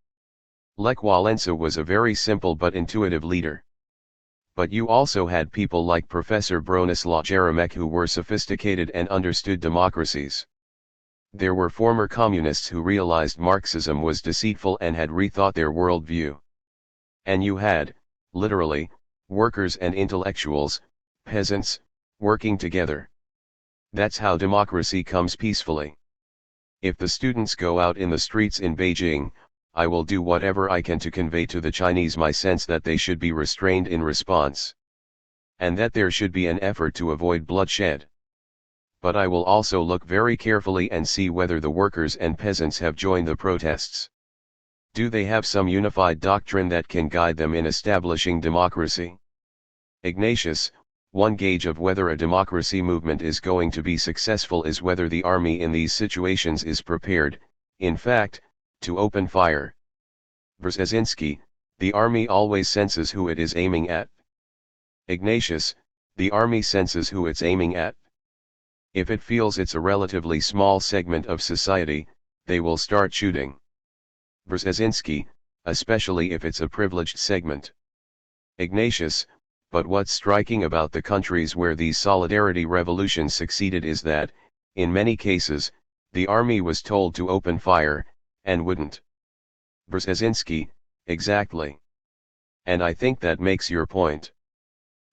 Lech Walesa was a very simple but intuitive leader. But you also had people like Professor Bronisław Jeremek who were sophisticated and understood democracies. There were former communists who realized Marxism was deceitful and had rethought their worldview. And you had, literally, workers and intellectuals, peasants, working together. That's how democracy comes peacefully. If the students go out in the streets in Beijing, I will do whatever I can to convey to the Chinese my sense that they should be restrained in response. And that there should be an effort to avoid bloodshed. But I will also look very carefully and see whether the workers and peasants have joined the protests. Do they have some unified doctrine that can guide them in establishing democracy? Ignatius, one gauge of whether a democracy movement is going to be successful is whether the army in these situations is prepared, in fact, to open fire. Brzezinski, the army always senses who it is aiming at. Ignatius, the army senses who it's aiming at. If it feels it's a relatively small segment of society, they will start shooting. Brzezinski, especially if it's a privileged segment. Ignatius, but what's striking about the countries where these solidarity revolutions succeeded is that, in many cases, the army was told to open fire, and wouldn't. Brzezinski, exactly. And I think that makes your point.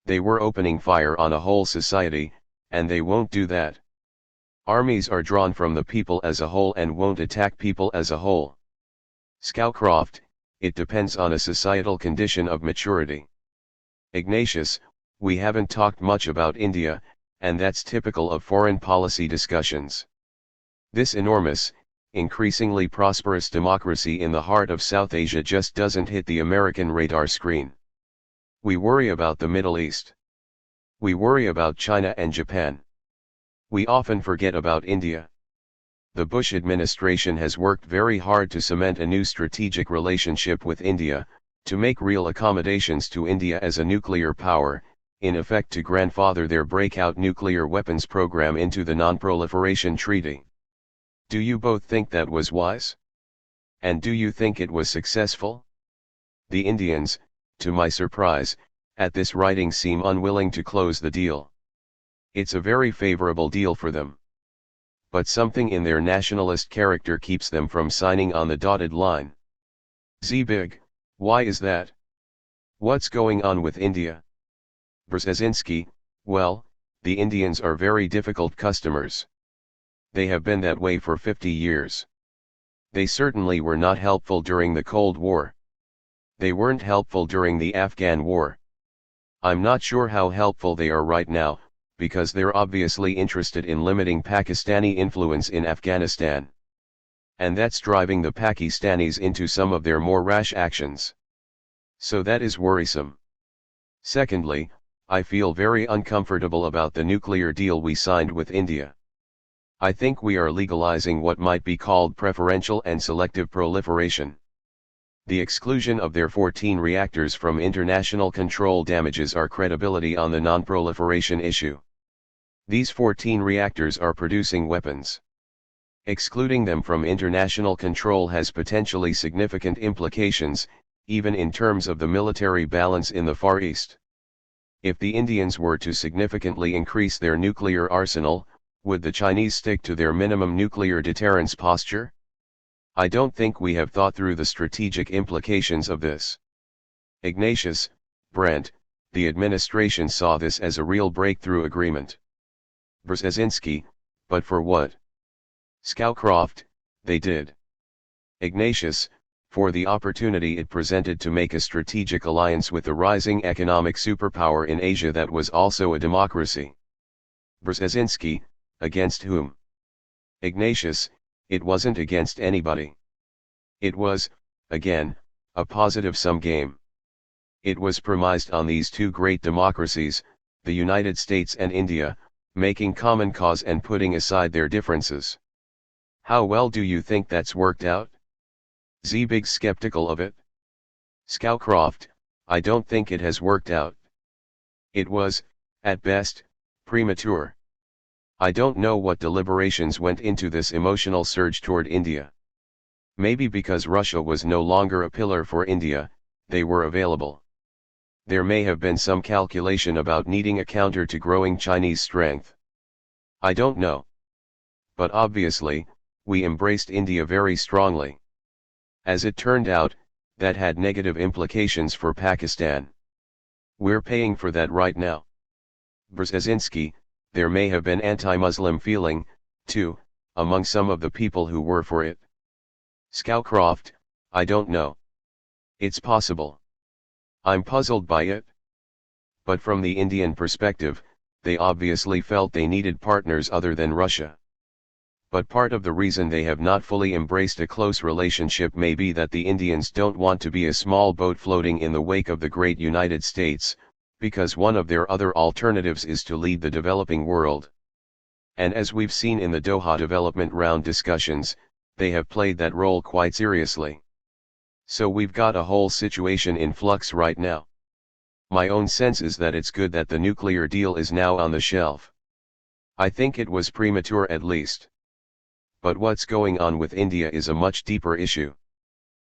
They were opening fire on a whole society, and they won't do that. Armies are drawn from the people as a whole and won't attack people as a whole. Scowcroft, it depends on a societal condition of maturity. Ignatius, we haven't talked much about India, and that's typical of foreign policy discussions. This enormous, increasingly prosperous democracy in the heart of South Asia just doesn't hit the American radar screen. We worry about the Middle East. We worry about China and Japan. We often forget about India. The Bush administration has worked very hard to cement a new strategic relationship with India, to make real accommodations to India as a nuclear power, in effect to grandfather their breakout nuclear weapons program into the Non-Proliferation Treaty. Do you both think that was wise? And do you think it was successful? The Indians, to my surprise, at this writing seem unwilling to close the deal. It's a very favorable deal for them. But something in their nationalist character keeps them from signing on the dotted line. Zbig, why is that? What's going on with India? Brzezinski, well, the Indians are very difficult customers. They have been that way for 50 years. They certainly were not helpful during the Cold War. They weren't helpful during the Afghan War. I'm not sure how helpful they are right now, because they're obviously interested in limiting Pakistani influence in Afghanistan. And that's driving the Pakistanis into some of their more rash actions. So that is worrisome. Secondly, I feel very uncomfortable about the nuclear deal we signed with India. I think we are legalizing what might be called preferential and selective proliferation. The exclusion of their 14 reactors from international control damages our credibility on the non-proliferation issue. These 14 reactors are producing weapons. Excluding them from international control has potentially significant implications, even in terms of the military balance in the Far East. If the Indians were to significantly increase their nuclear arsenal, would the Chinese stick to their minimum nuclear deterrence posture? I don't think we have thought through the strategic implications of this. Ignatius, Brent, the administration saw this as a real breakthrough agreement. Brzezinski, but for what? Scowcroft, they did. Ignatius, for the opportunity it presented to make a strategic alliance with a rising economic superpower in Asia that was also a democracy. Brzezinski, against whom? Ignatius, it wasn't against anybody. It was, again, a positive-sum game. It was premised on these two great democracies, the United States and India, making common cause and putting aside their differences. How well do you think that's worked out? Zbig's skeptical of it. Scowcroft, I don't think it has worked out. It was, at best, premature. I don't know what deliberations went into this emotional surge toward India. Maybe because Russia was no longer a pillar for India, they were available. There may have been some calculation about needing a counter to growing Chinese strength. I don't know. But obviously, we embraced India very strongly. As it turned out, that had negative implications for Pakistan. We're paying for that right now. Brzezinski, there may have been anti-Muslim feeling, too, among some of the people who were for it. Scowcroft, I don't know. It's possible. I'm puzzled by it. But from the Indian perspective, they obviously felt they needed partners other than Russia. But part of the reason they have not fully embraced a close relationship may be that the Indians don't want to be a small boat floating in the wake of the great United States, because one of their other alternatives is to lead the developing world. And as we've seen in the Doha Development Round discussions, they have played that role quite seriously. So we've got a whole situation in flux right now. My own sense is that it's good that the nuclear deal is now on the shelf. I think it was premature at least. But what's going on with India is a much deeper issue.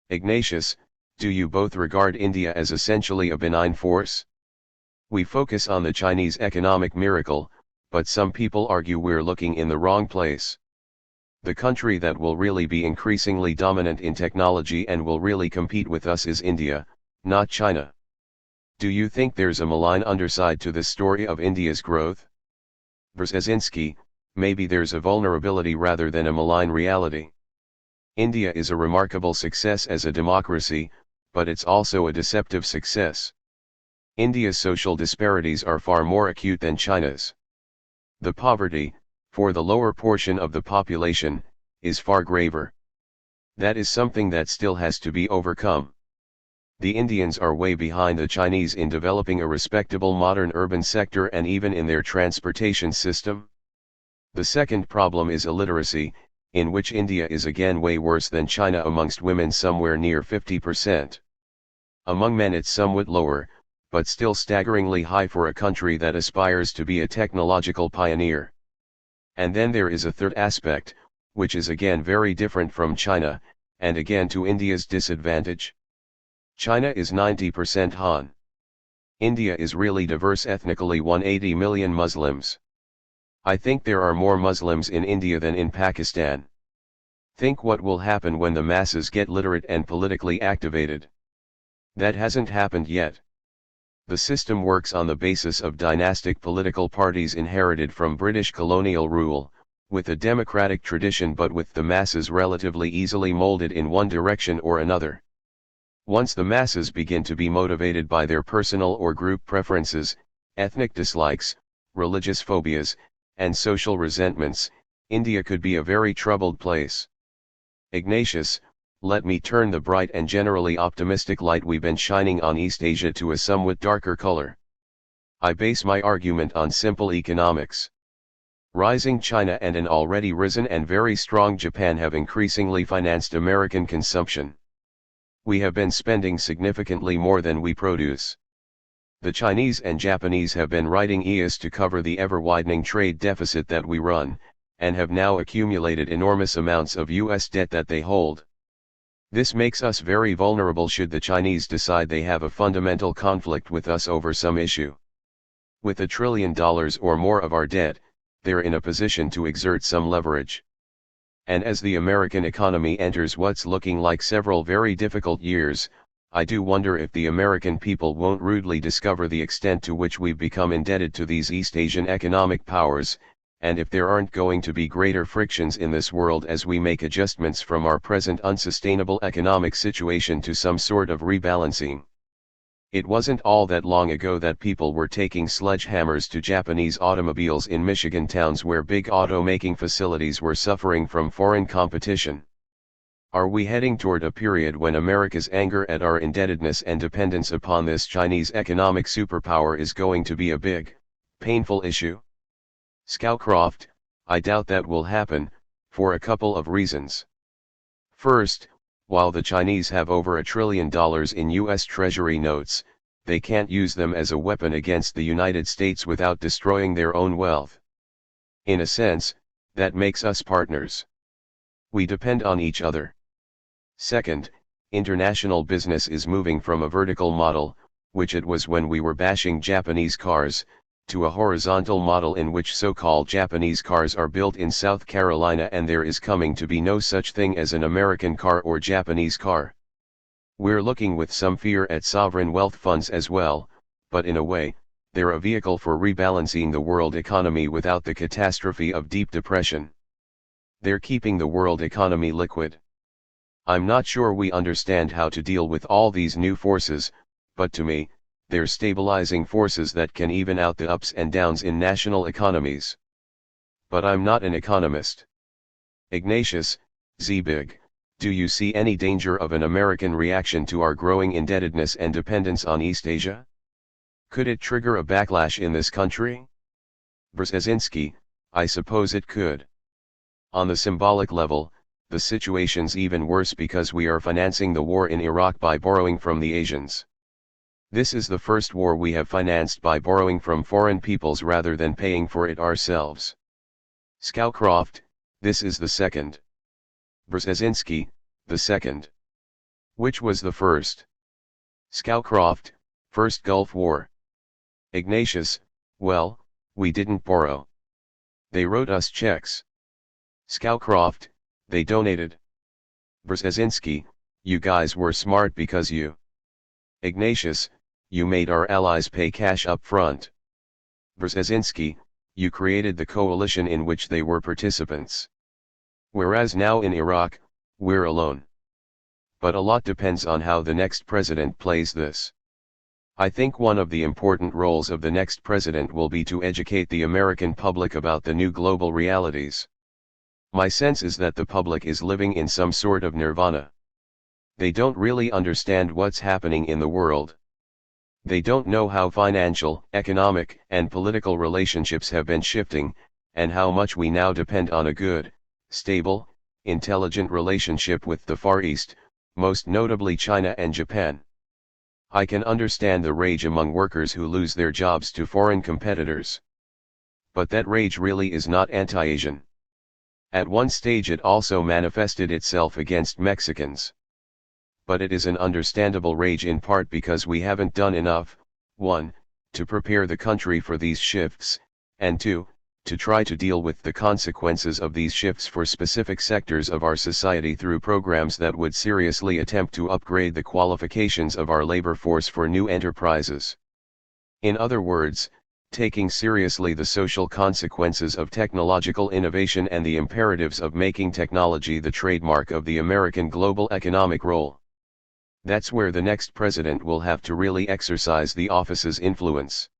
Ignatius, do you both regard India as essentially a benign force? We focus on the Chinese economic miracle, but some people argue we're looking in the wrong place. The country that will really be increasingly dominant in technology and will really compete with us is India, not China. Do you think there's a malign underside to this story of India's growth? Brzezinski, maybe there's a vulnerability rather than a malign reality. India is a remarkable success as a democracy, but it's also a deceptive success. India's social disparities are far more acute than China's. The poverty, for the lower portion of the population, is far graver. That is something that still has to be overcome. The Indians are way behind the Chinese in developing a respectable modern urban sector and even in their transportation system. The second problem is illiteracy, in which India is again way worse than China amongst women, somewhere near 50%. Among men it's somewhat lower, but still staggeringly high for a country that aspires to be a technological pioneer. And then there is a third aspect, which is again very different from China, and again to India's disadvantage. China is 90% Han. India is really diverse ethnically, 180 million Muslims. I think there are more Muslims in India than in Pakistan. Think what will happen when the masses get literate and politically activated. That hasn't happened yet. The system works on the basis of dynastic political parties inherited from British colonial rule, with a democratic tradition but with the masses relatively easily molded in one direction or another. Once the masses begin to be motivated by their personal or group preferences, ethnic dislikes, religious phobias, and social resentments, India could be a very troubled place. Ignatius, let me turn the bright and generally optimistic light we've been shining on East Asia to a somewhat darker color. I base my argument on simple economics. Rising China and an already risen and very strong Japan have increasingly financed American consumption. We have been spending significantly more than we produce. The Chinese and Japanese have been writing EIS to cover the ever-widening trade deficit that we run, and have now accumulated enormous amounts of US debt that they hold. This makes us very vulnerable should the Chinese decide they have a fundamental conflict with us over some issue. With $1 trillion or more of our debt, they're in a position to exert some leverage. and as the American economy enters what's looking like several very difficult years, I do wonder if the American people won't rudely discover the extent to which we've become indebted to these East Asian economic powers, and if there aren't going to be greater frictions in this world as we make adjustments from our present unsustainable economic situation to some sort of rebalancing. It wasn't all that long ago that people were taking sledgehammers to Japanese automobiles in Michigan towns where big auto-making facilities were suffering from foreign competition. Are we heading toward a period when America's anger at our indebtedness and dependence upon this Chinese economic superpower is going to be a big, painful issue? Scowcroft, I doubt that will happen, for a couple of reasons. First, while the Chinese have over $1 trillion in U.S. Treasury notes, they can't use them as a weapon against the United States without destroying their own wealth. In a sense, that makes us partners. We depend on each other. Second, international business is moving from a vertical model, which it was when we were bashing Japanese cars, to a horizontal model in which so-called Japanese cars are built in South Carolina and there is coming to be no such thing as an American car or Japanese car. We're looking with some fear at sovereign wealth funds as well, but in a way, they're a vehicle for rebalancing the world economy without the catastrophe of deep depression. They're keeping the world economy liquid. I'm not sure we understand how to deal with all these new forces, but to me, they're stabilizing forces that can even out the ups and downs in national economies. But I'm not an economist. Ignatius, Zbig, do you see any danger of an American reaction to our growing indebtedness and dependence on East Asia? Could it trigger a backlash in this country? Brzezinski, I suppose it could. On the symbolic level, the situation's even worse because we are financing the war in Iraq by borrowing from the Asians. This is the first war we have financed by borrowing from foreign peoples rather than paying for it ourselves. Scowcroft, this is the second. Brzezinski, the second. Which was the first? Scowcroft, First Gulf War. Ignatius, well, we didn't borrow. They wrote us checks. Scowcroft, they donated. Brzezinski, you guys were smart because you. Ignatius, you made our allies pay cash up front. Brzezinski, you created the coalition in which they were participants. Whereas now in Iraq, we're alone. But a lot depends on how the next president plays this. I think one of the important roles of the next president will be to educate the American public about the new global realities. My sense is that the public is living in some sort of nirvana. They don't really understand what's happening in the world. They don't know how financial, economic, and political relationships have been shifting, and how much we now depend on a good, stable, intelligent relationship with the Far East, most notably China and Japan. I can understand the rage among workers who lose their jobs to foreign competitors. But that rage really is not anti-Asian. At one stage it also manifested itself against Mexicans. But it is an understandable rage in part because we haven't done enough, 1, to prepare the country for these shifts, and 2, to try to deal with the consequences of these shifts for specific sectors of our society through programs that would seriously attempt to upgrade the qualifications of our labor force for new enterprises. In other words, taking seriously the social consequences of technological innovation and the imperatives of making technology the trademark of the American global economic role. That's where the next president will have to really exercise the office's influence.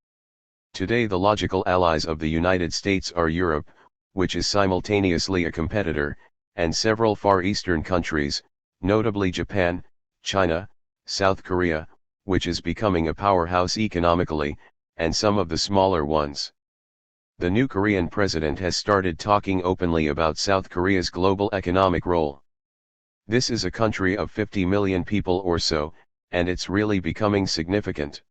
Today the logical allies of the United States are Europe, which is simultaneously a competitor, and several Far Eastern countries, notably Japan, China, South Korea, which is becoming a powerhouse economically, and some of the smaller ones. The new Korean president has started talking openly about South Korea's global economic role. This is a country of 50 million people or so, and it's really becoming significant.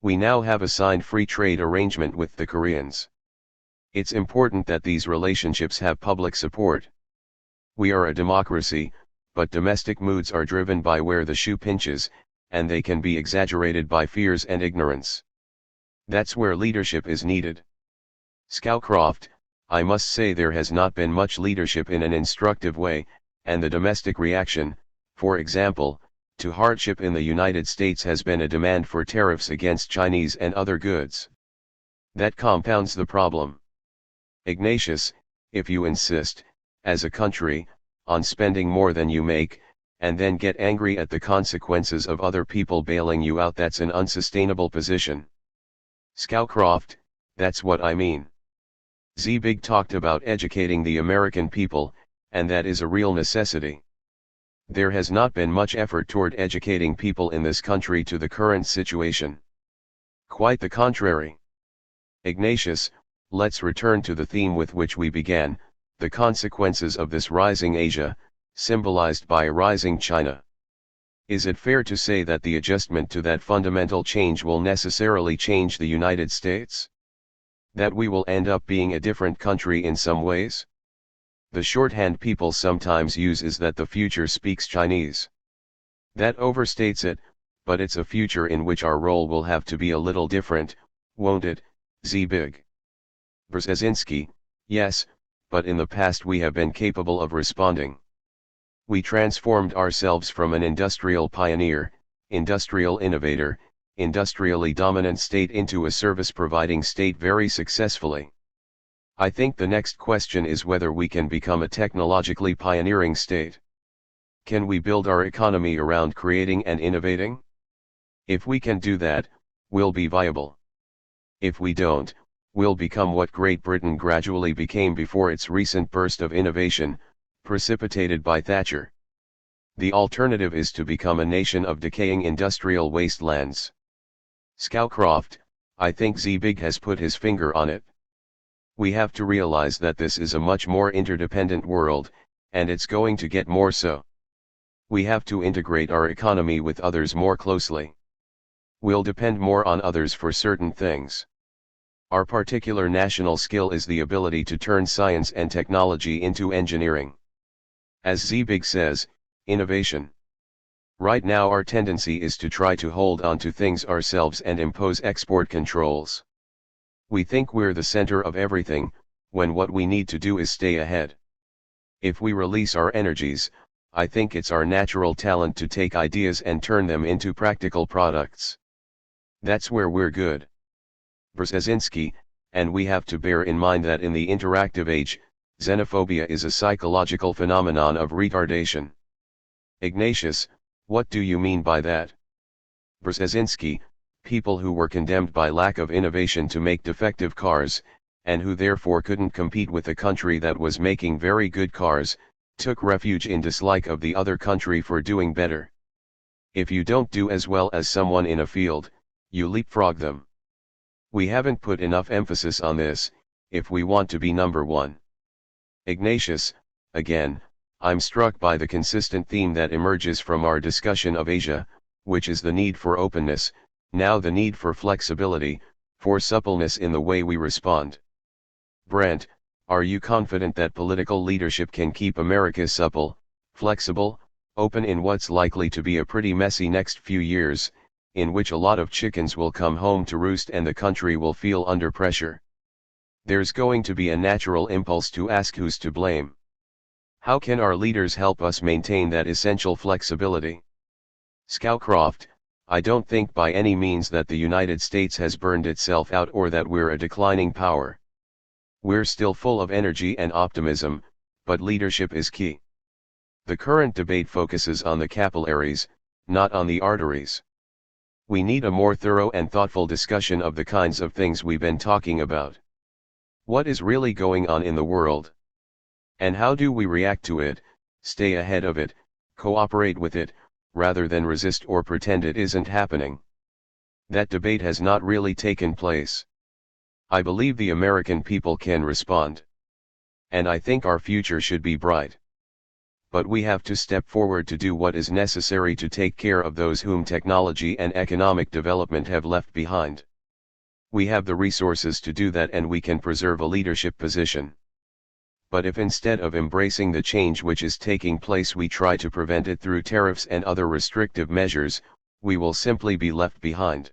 We now have a signed free trade arrangement with the Koreans. It's important that these relationships have public support. We are a democracy, but domestic moods are driven by where the shoe pinches, and they can be exaggerated by fears and ignorance. That's where leadership is needed. Scowcroft, I must say there has not been much leadership in an instructive way, and the domestic reaction, for example, to hardship in the United States has been a demand for tariffs against Chinese and other goods. That compounds the problem. Ignatius, if you insist, as a country, on spending more than you make, and then get angry at the consequences of other people bailing you out, that's an unsustainable position. Scowcroft, that's what I mean. Zbig talked about educating the American people, and that is a real necessity. There has not been much effort toward educating people in this country to the current situation. Quite the contrary. Ignatius, let's return to the theme with which we began, the consequences of this rising Asia, symbolized by a rising China. Is it fair to say that the adjustment to that fundamental change will necessarily change the United States? That we will end up being a different country in some ways? The shorthand people sometimes use is that the future speaks Chinese. That overstates it, but it's a future in which our role will have to be a little different, won't it, Zbig? Brzezinski, yes, but in the past we have been capable of responding. We transformed ourselves from an industrial pioneer, industrial innovator, industrially dominant state into a service-providing state very successfully. I think the next question is whether we can become a technologically pioneering state. Can we build our economy around creating and innovating? If we can do that, we'll be viable. If we don't, we'll become what Great Britain gradually became before its recent burst of innovation, precipitated by Thatcher. The alternative is to become a nation of decaying industrial wastelands. Scowcroft, I think Zbig has put his finger on it. We have to realize that this is a much more interdependent world, and it's going to get more so. We have to integrate our economy with others more closely. We'll depend more on others for certain things. Our particular national skill is the ability to turn science and technology into engineering. As Zbig says, innovation. Right now our tendency is to try to hold on to things ourselves and impose export controls. We think we're the center of everything, when what we need to do is stay ahead. If we release our energies, I think it's our natural talent to take ideas and turn them into practical products. That's where we're good. Brzezinski, and we have to bear in mind that in the interactive age, xenophobia is a psychological phenomenon of retardation. Ignatius, what do you mean by that? Brzezinski, people who were condemned by lack of innovation to make defective cars, and who therefore couldn't compete with a country that was making very good cars, took refuge in dislike of the other country for doing better. If you don't do as well as someone in a field, you leapfrog them. We haven't put enough emphasis on this, if we want to be number one. Ignatius, again, I'm struck by the consistent theme that emerges from our discussion of Asia, which is the need for openness, now the need for flexibility, for suppleness in the way we respond. Brent, are you confident that political leadership can keep America supple, flexible, open in what's likely to be a pretty messy next few years, in which a lot of chickens will come home to roost and the country will feel under pressure? There's going to be a natural impulse to ask who's to blame. How can our leaders help us maintain that essential flexibility? Scowcroft, I don't think by any means that the United States has burned itself out or that we're a declining power. We're still full of energy and optimism, but leadership is key. The current debate focuses on the capillaries, not on the arteries. We need a more thorough and thoughtful discussion of the kinds of things we've been talking about. What is really going on in the world? And how do we react to it, stay ahead of it, cooperate with it, rather than resist or pretend it isn't happening? That debate has not really taken place. I believe the American people can respond. And I think our future should be bright. But we have to step forward to do what is necessary to take care of those whom technology and economic development have left behind. We have the resources to do that and we can preserve a leadership position. But if instead of embracing the change which is taking place we try to prevent it through tariffs and other restrictive measures, we will simply be left behind.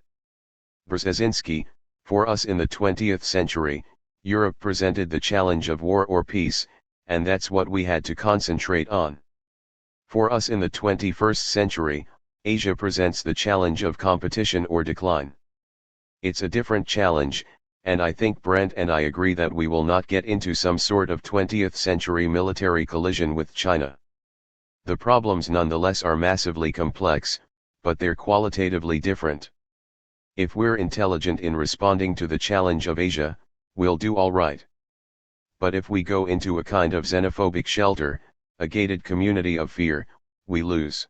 Brzezinski, for us in the 20th century, Europe presented the challenge of war or peace, and that's what we had to concentrate on. For us in the 21st century, Asia presents the challenge of competition or decline. It's a different challenge, and I think Brent and I agree that we will not get into some sort of 20th century military collision with China. The problems nonetheless are massively complex, but they're qualitatively different. If we're intelligent in responding to the challenge of Asia, we'll do all right. But if we go into a kind of xenophobic shelter, a gated community of fear, we lose.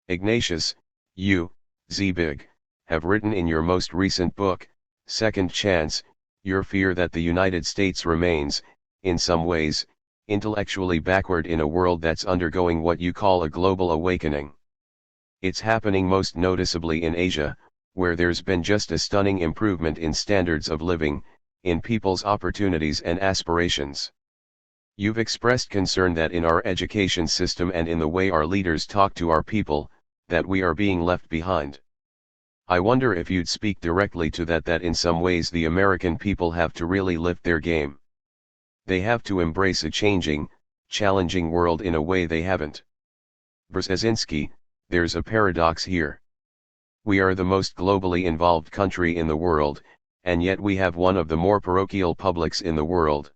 Ignatius, you, Zbig, have written in your most recent book, Second Chance, your fear that the United States remains, in some ways, intellectually backward in a world that's undergoing what you call a global awakening. It's happening most noticeably in Asia, where there's been just a stunning improvement in standards of living, in people's opportunities and aspirations. You've expressed concern that in our education system and in the way our leaders talk to our people, that we are being left behind. I wonder if you'd speak directly to that in some ways the American people have to really lift their game. They have to embrace a changing, challenging world in a way they haven't. Brzezinski, there's a paradox here. We are the most globally involved country in the world, and yet we have one of the more parochial publics in the world.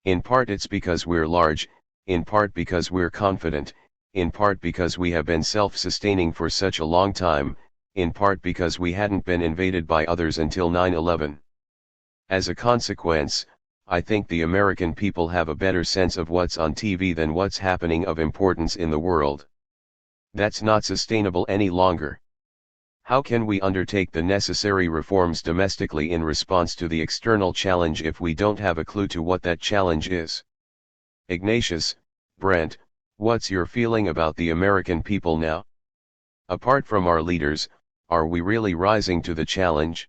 In part it's because we're large, in part because we're confident, in part because we have been self-sustaining for such a long time, in part because we hadn't been invaded by others until 9/11. As a consequence, I think the American people have a better sense of what's on TV than what's happening of importance in the world. That's not sustainable any longer. How can we undertake the necessary reforms domestically in response to the external challenge if we don't have a clue to what that challenge is? Ignatius, Brent, what's your feeling about the American people now? Apart from our leaders, are we really rising to the challenge?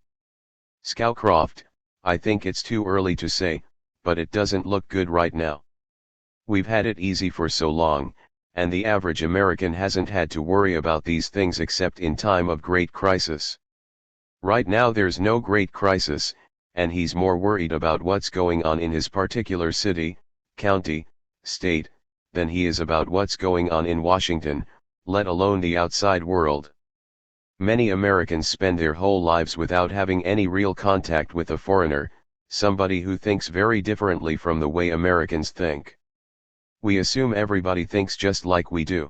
Scowcroft, I think it's too early to say, but it doesn't look good right now. We've had it easy for so long, and the average American hasn't had to worry about these things except in time of great crisis. Right now there's no great crisis, and he's more worried about what's going on in his particular city, county, state, than he is about what's going on in Washington, let alone the outside world. Many Americans spend their whole lives without having any real contact with a foreigner, somebody who thinks very differently from the way Americans think. We assume everybody thinks just like we do.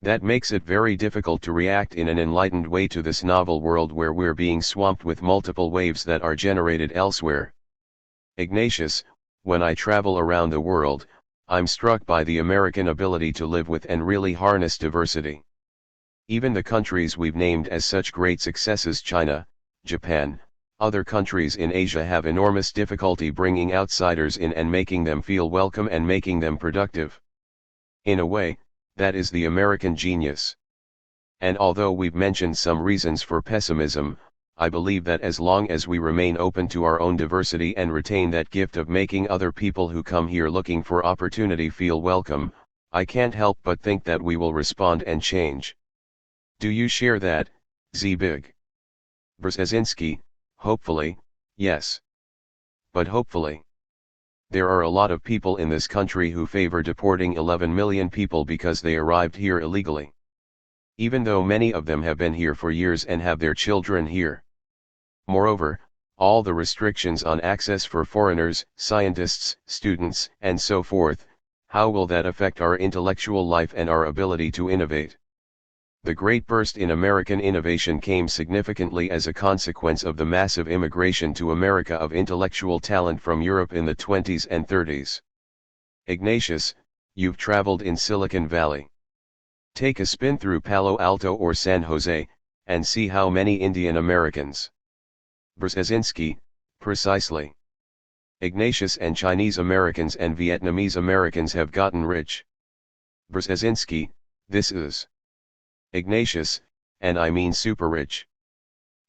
That makes it very difficult to react in an enlightened way to this novel world where we're being swamped with multiple waves that are generated elsewhere. Ignatius, when I travel around the world, I'm struck by the American ability to live with and really harness diversity. Even the countries we've named as such great successes, China, Japan, other countries in Asia, have enormous difficulty bringing outsiders in and making them feel welcome and making them productive. In a way, that is the American genius. And although we've mentioned some reasons for pessimism, I believe that as long as we remain open to our own diversity and retain that gift of making other people who come here looking for opportunity feel welcome, I can't help but think that we will respond and change. Do you share that, Zbig? Brzezinski, hopefully, yes. But hopefully. There are a lot of people in this country who favor deporting 11 million people because they arrived here illegally. Even though many of them have been here for years and have their children here. Moreover, all the restrictions on access for foreigners, scientists, students, and so forth, how will that affect our intellectual life and our ability to innovate? The great burst in American innovation came significantly as a consequence of the massive immigration to America of intellectual talent from Europe in the 20s and 30s. Ignatius, you've traveled in Silicon Valley. Take a spin through Palo Alto or San Jose, and see how many Indian Americans. Brzezinski, precisely. Ignatius, and Chinese Americans and Vietnamese Americans have gotten rich. Brzezinski, this is. Ignatius, and I mean super rich.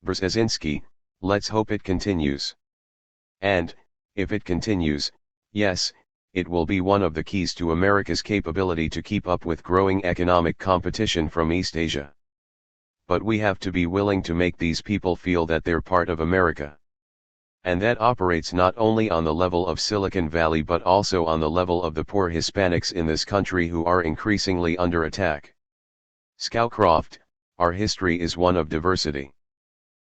Brzezinski, let's hope it continues. And, if it continues, yes, it will be one of the keys to America's capability to keep up with growing economic competition from East Asia. But we have to be willing to make these people feel that they're part of America. And that operates not only on the level of Silicon Valley but also on the level of the poor Hispanics in this country who are increasingly under attack. Scowcroft, our history is one of diversity.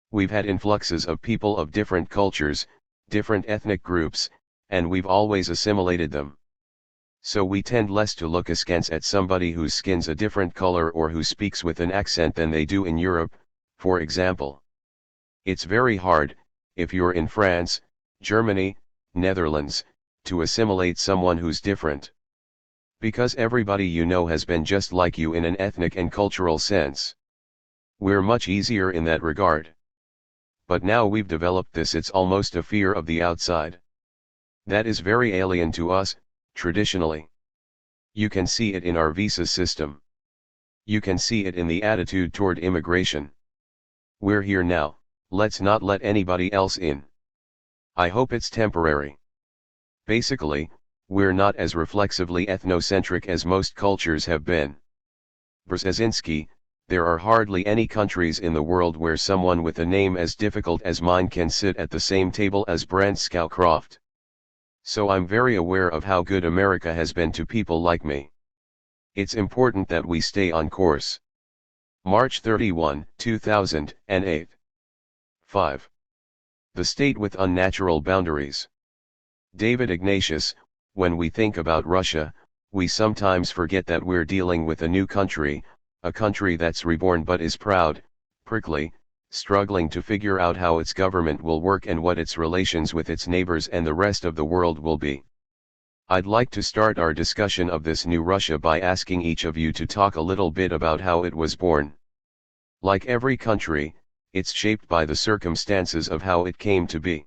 We've had influxes of people of different cultures, different ethnic groups, and we've always assimilated them. So we tend less to look askance at somebody whose skin's a different color or who speaks with an accent than they do in Europe, for example. It's very hard, if you're in France, Germany, Netherlands, to assimilate someone who's different. Because everybody you know has been just like you in an ethnic and cultural sense. We're much easier in that regard. But now we've developed this, it's almost a fear of the outside. That is very alien to us, traditionally. You can see it in our visa system. You can see it in the attitude toward immigration. We're here now, let's not let anybody else in. I hope it's temporary. Basically, we're not as reflexively ethnocentric as most cultures have been. Brzezinski, there are hardly any countries in the world where someone with a name as difficult as mine can sit at the same table as Brent Scowcroft. So I'm very aware of how good America has been to people like me. It's important that we stay on course. March 31, 2008. 5. The state with unnatural boundaries. David Ignatius, when we think about Russia, we sometimes forget that we're dealing with a new country, a country that's reborn but is proud, prickly, struggling to figure out how its government will work and what its relations with its neighbors and the rest of the world will be. I'd like to start our discussion of this new Russia by asking each of you to talk a little bit about how it was born. Like every country, it's shaped by the circumstances of how it came to be.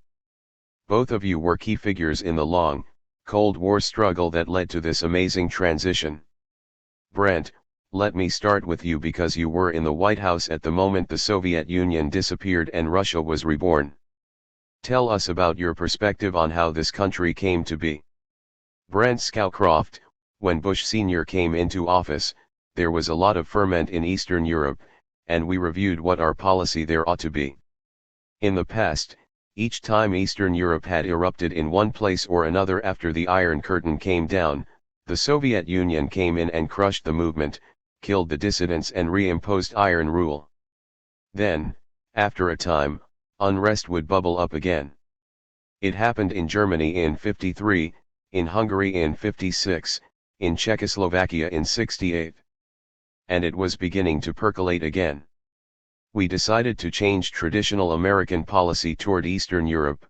Both of you were key figures in the long, Cold War struggle that led to this amazing transition. Brent, let me start with you because you were in the White House at the moment the Soviet Union disappeared and Russia was reborn. Tell us about your perspective on how this country came to be. Brent Scowcroft, when Bush Sr. came into office, there was a lot of ferment in Eastern Europe, and we reviewed what our policy there ought to be. In the past, each time Eastern Europe had erupted in one place or another after the Iron Curtain came down, the Soviet Union came in and crushed the movement, killed the dissidents and reimposed iron rule. Then, after a time, unrest would bubble up again. It happened in Germany in '53, in Hungary in '56, in Czechoslovakia in '68. And it was beginning to percolate again. We decided to change traditional American policy toward Eastern Europe.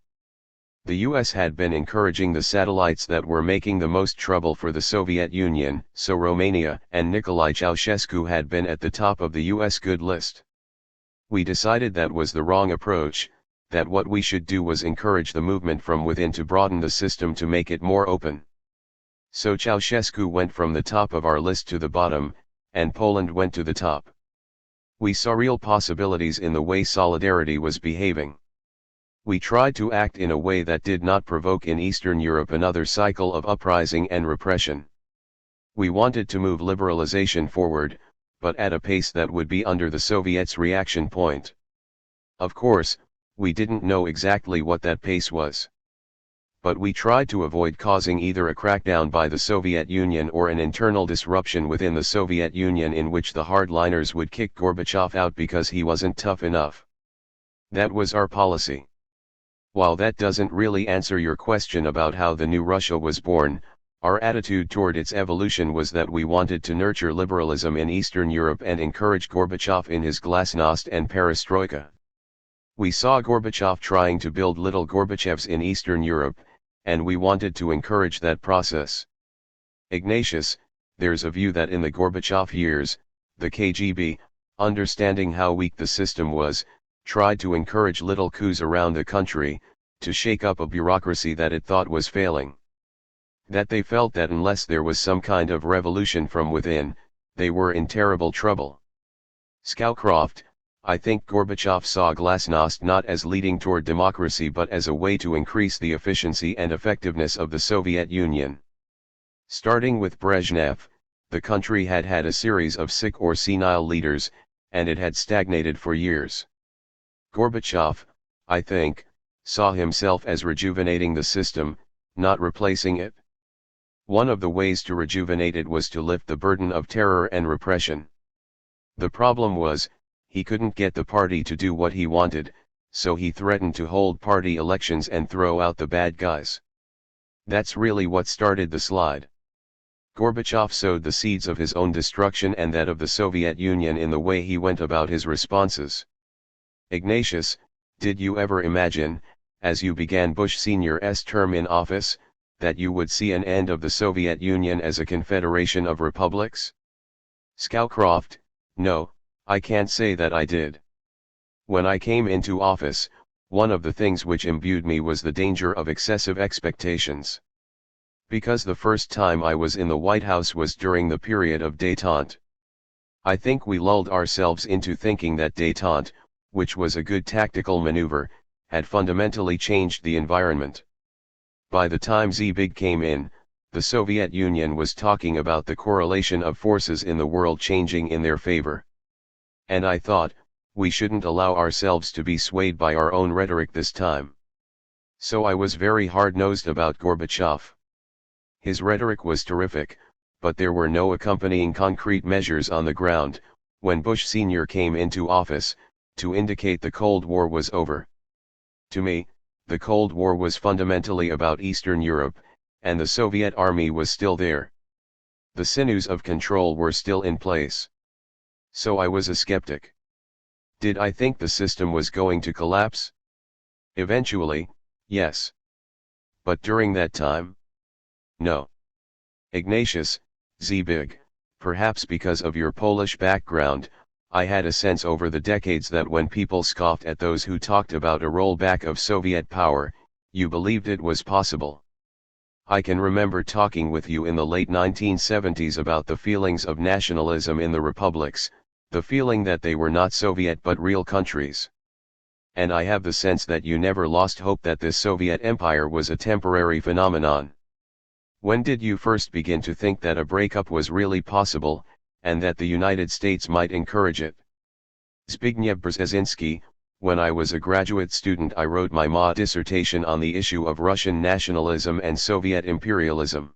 The US had been encouraging the satellites that were making the most trouble for the Soviet Union, so Romania and Nicolae Ceausescu had been at the top of the US good list. We decided that was the wrong approach, that what we should do was encourage the movement from within to broaden the system to make it more open. So Ceausescu went from the top of our list to the bottom, and Poland went to the top. We saw real possibilities in the way Solidarity was behaving. We tried to act in a way that did not provoke in Eastern Europe another cycle of uprising and repression. We wanted to move liberalization forward, but at a pace that would be under the Soviets' reaction point. Of course, we didn't know exactly what that pace was. But we tried to avoid causing either a crackdown by the Soviet Union or an internal disruption within the Soviet Union in which the hardliners would kick Gorbachev out because he wasn't tough enough. That was our policy. While that doesn't really answer your question about how the new Russia was born, our attitude toward its evolution was that we wanted to nurture liberalism in Eastern Europe and encourage Gorbachev in his glasnost and perestroika. We saw Gorbachev trying to build little Gorbachevs in Eastern Europe, and we wanted to encourage that process. Ignatius, there's a view that in the Gorbachev years, the KGB, understanding how weak the system was, tried to encourage little coups around the country, to shake up a bureaucracy that it thought was failing. That they felt that unless there was some kind of revolution from within, they were in terrible trouble. Scowcroft, I think Gorbachev saw glasnost not as leading toward democracy but as a way to increase the efficiency and effectiveness of the Soviet Union. Starting with Brezhnev, the country had had a series of sick or senile leaders, and it had stagnated for years. Gorbachev, I think, saw himself as rejuvenating the system, not replacing it. One of the ways to rejuvenate it was to lift the burden of terror and repression. The problem was, he couldn't get the party to do what he wanted, so he threatened to hold party elections and throw out the bad guys. That's really what started the slide. Gorbachev sowed the seeds of his own destruction and that of the Soviet Union in the way he went about his responses. Ignatius, did you ever imagine, as you began Bush Sr.'s term in office, that you would see an end of the Soviet Union as a confederation of republics? Scowcroft, no, I can't say that I did. When I came into office, one of the things which imbued me was the danger of excessive expectations. Because the first time I was in the White House was during the period of détente. I think we lulled ourselves into thinking that détente, which was a good tactical maneuver, had fundamentally changed the environment. By the time Zbig came in, the Soviet Union was talking about the correlation of forces in the world changing in their favor. And I thought, we shouldn't allow ourselves to be swayed by our own rhetoric this time. So I was very hard-nosed about Gorbachev. His rhetoric was terrific, but there were no accompanying concrete measures on the ground, when Bush Sr. came into office, to indicate the Cold War was over. To me, the Cold War was fundamentally about Eastern Europe, and the Soviet army was still there. The sinews of control were still in place. So I was a skeptic. Did I think the system was going to collapse? Eventually, yes. But during that time? No. Ignatius, Zbig, perhaps because of your Polish background, I had a sense over the decades that when people scoffed at those who talked about a rollback of Soviet power, you believed it was possible. I can remember talking with you in the late 1970s about the feelings of nationalism in the republics, the feeling that they were not Soviet but real countries. And I have the sense that you never lost hope that this Soviet empire was a temporary phenomenon. When did you first begin to think that a breakup was really possible, and that the United States might encourage it? Zbigniew Brzezinski, when I was a graduate student I wrote my dissertation on the issue of Russian nationalism and Soviet imperialism.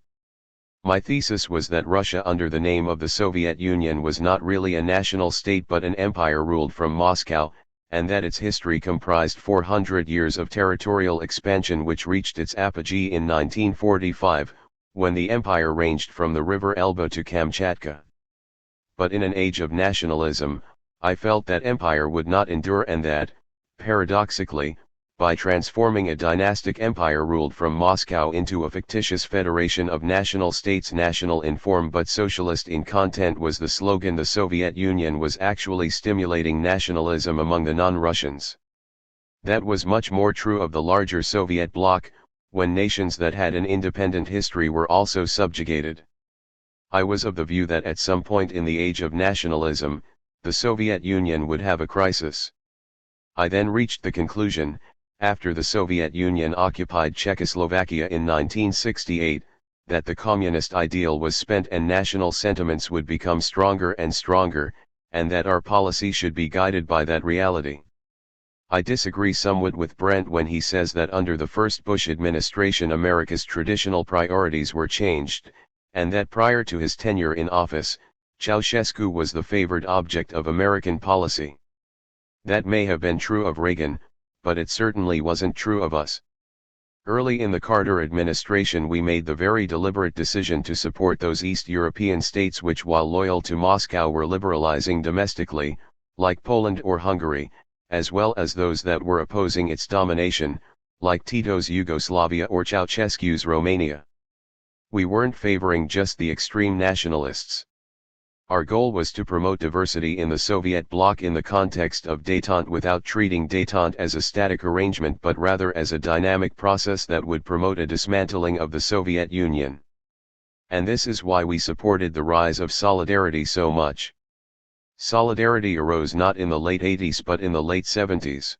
My thesis was that Russia under the name of the Soviet Union was not really a national state but an empire ruled from Moscow, and that its history comprised 400 years of territorial expansion which reached its apogee in 1945, when the empire ranged from the river Elba to Kamchatka. But in an age of nationalism, I felt that empire would not endure and that, paradoxically, by transforming a dynastic empire ruled from Moscow into a fictitious federation of national states, national in form but socialist in content was the slogan, the Soviet Union was actually stimulating nationalism among the non-Russians. That was much more true of the larger Soviet bloc, when nations that had an independent history were also subjugated. I was of the view that at some point in the age of nationalism, the Soviet Union would have a crisis. I then reached the conclusion, after the Soviet Union occupied Czechoslovakia in 1968, that the communist ideal was spent and national sentiments would become stronger and stronger, and that our policy should be guided by that reality. I disagree somewhat with Brent when he says that under the first Bush administration America's traditional priorities were changed, and that prior to his tenure in office, Ceausescu was the favored object of American policy. That may have been true of Reagan, but it certainly wasn't true of us. Early in the Carter administration we made the very deliberate decision to support those East European states which while loyal to Moscow were liberalizing domestically, like Poland or Hungary, as well as those that were opposing its domination, like Tito's Yugoslavia or Ceausescu's Romania. We weren't favoring just the extreme nationalists. Our goal was to promote diversity in the Soviet bloc in the context of détente without treating détente as a static arrangement but rather as a dynamic process that would promote a dismantling of the Soviet Union. And this is why we supported the rise of Solidarity so much. Solidarity arose not in the late 80s but in the late 70s.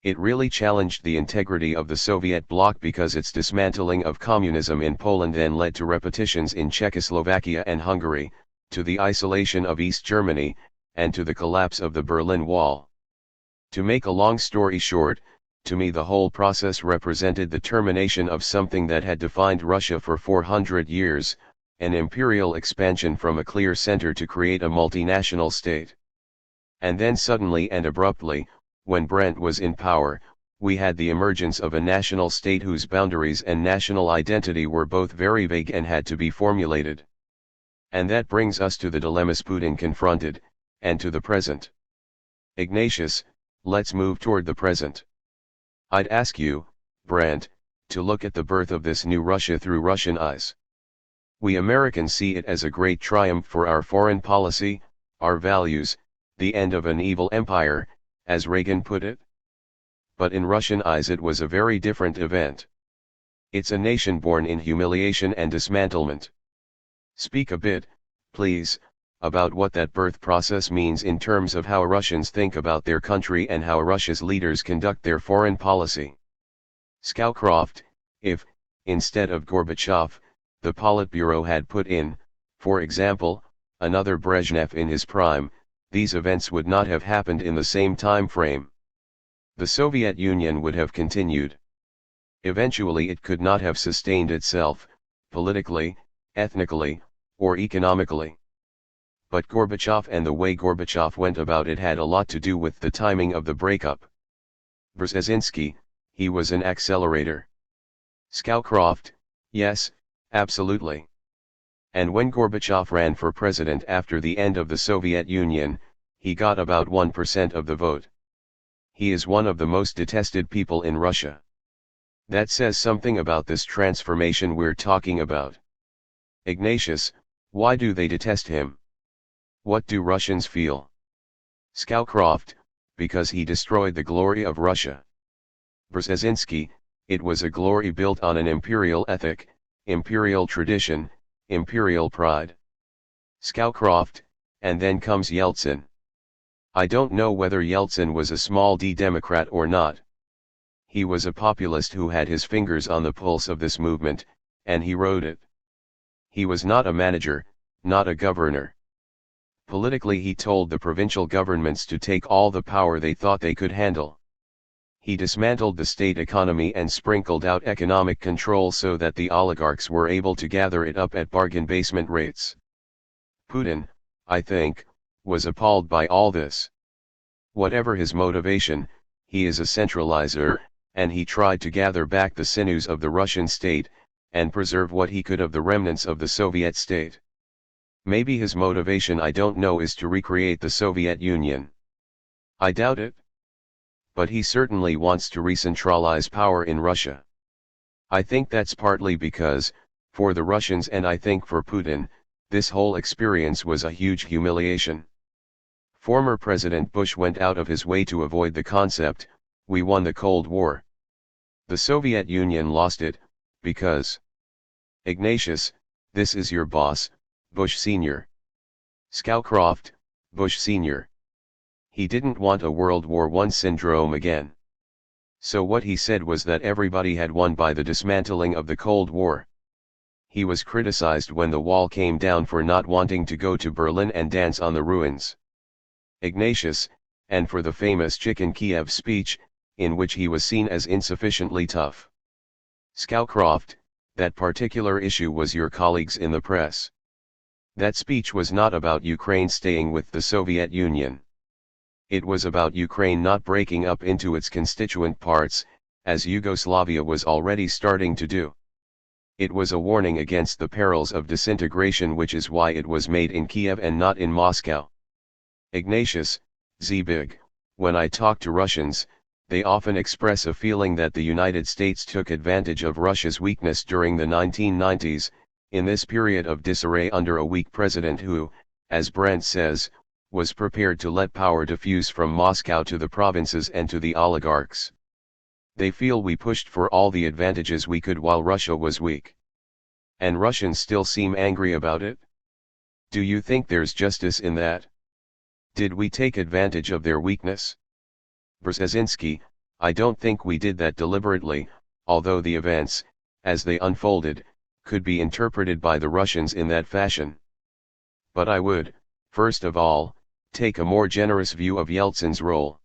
It really challenged the integrity of the Soviet bloc because its dismantling of communism in Poland then led to repetitions in Czechoslovakia and Hungary, to the isolation of East Germany, and to the collapse of the Berlin Wall. To make a long story short, To me the whole process represented the termination of something that had defined Russia for 400 years, an imperial expansion from a clear center to create a multinational state. And then suddenly and abruptly, when Brandt was in power, we had the emergence of a national state whose boundaries and national identity were both very vague and had to be formulated. And that brings us to the dilemmas Putin confronted, and to the present. Ignatius, let's move toward the present. I'd ask you, Brandt, to look at the birth of this new Russia through Russian eyes. We Americans see it as a great triumph for our foreign policy, our values, the end of an evil empire, as Reagan put it. But in Russian eyes it was a very different event. It's a nation born in humiliation and dismantlement. Speak a bit, please, about what that birth process means in terms of how Russians think about their country and how Russia's leaders conduct their foreign policy. Scowcroft, if, instead of Gorbachev, the Politburo had put in, for example, another Brezhnev in his prime, these events would not have happened in the same time frame. The Soviet Union would have continued. Eventually it could not have sustained itself, politically, ethnically, or economically. But Gorbachev and the way Gorbachev went about it had a lot to do with the timing of the breakup. Brzezinski, he was an accelerator. Scowcroft, yes, absolutely. And when Gorbachev ran for president after the end of the Soviet Union, he got about 1% of the vote. He is one of the most detested people in Russia. That says something about this transformation we're talking about. Ignatius, why do they detest him? What do Russians feel? Scowcroft, because he destroyed the glory of Russia. Brzezinski, it was a glory built on an imperial ethic, imperial tradition, imperial pride. Scowcroft, and then comes Yeltsin. I don't know whether Yeltsin was a small d Democrat or not. He was a populist who had his fingers on the pulse of this movement, and he rode it. He was not a manager, not a governor. Politically he told the provincial governments to take all the power they thought they could handle. He dismantled the state economy and sprinkled out economic control so that the oligarchs were able to gather it up at bargain basement rates. Putin, I think, was appalled by all this. Whatever his motivation, he is a centralizer, and he tried to gather back the sinews of the Russian state, and preserve what he could of the remnants of the Soviet state. Maybe his motivation I don't know is to recreate the Soviet Union. I doubt it. But he certainly wants to recentralize power in Russia. I think that's partly because, for the Russians and I think for Putin, this whole experience was a huge humiliation. Former President Bush went out of his way to avoid the concept, we won the Cold War. The Soviet Union lost it, because. Ignatius, this is your boss, Bush Sr. Scowcroft, Bush Sr. He didn't want a World War I syndrome again. So what he said was that everybody had won by the dismantling of the Cold War. He was criticized when the wall came down for not wanting to go to Berlin and dance on the ruins. Ignatius, and for the famous Chicken Kiev speech, in which he was seen as insufficiently tough. Scowcroft, that particular issue was your colleagues in the press. That speech was not about Ukraine staying with the Soviet Union. It was about Ukraine not breaking up into its constituent parts, as Yugoslavia was already starting to do. It was a warning against the perils of disintegration, which is why it was made in Kiev and not in Moscow. Ignatius, Zbig, when I talk to Russians, they often express a feeling that the United States took advantage of Russia's weakness during the 1990s, in this period of disarray under a weak president who, as Brandt says, was prepared to let power diffuse from Moscow to the provinces and to the oligarchs. They feel we pushed for all the advantages we could while Russia was weak. And Russians still seem angry about it? Do you think there's justice in that? Did we take advantage of their weakness? Brzezinski, I don't think we did that deliberately, although the events, as they unfolded, could be interpreted by the Russians in that fashion. But I would, first of all, take a more generous view of Yeltsin's role.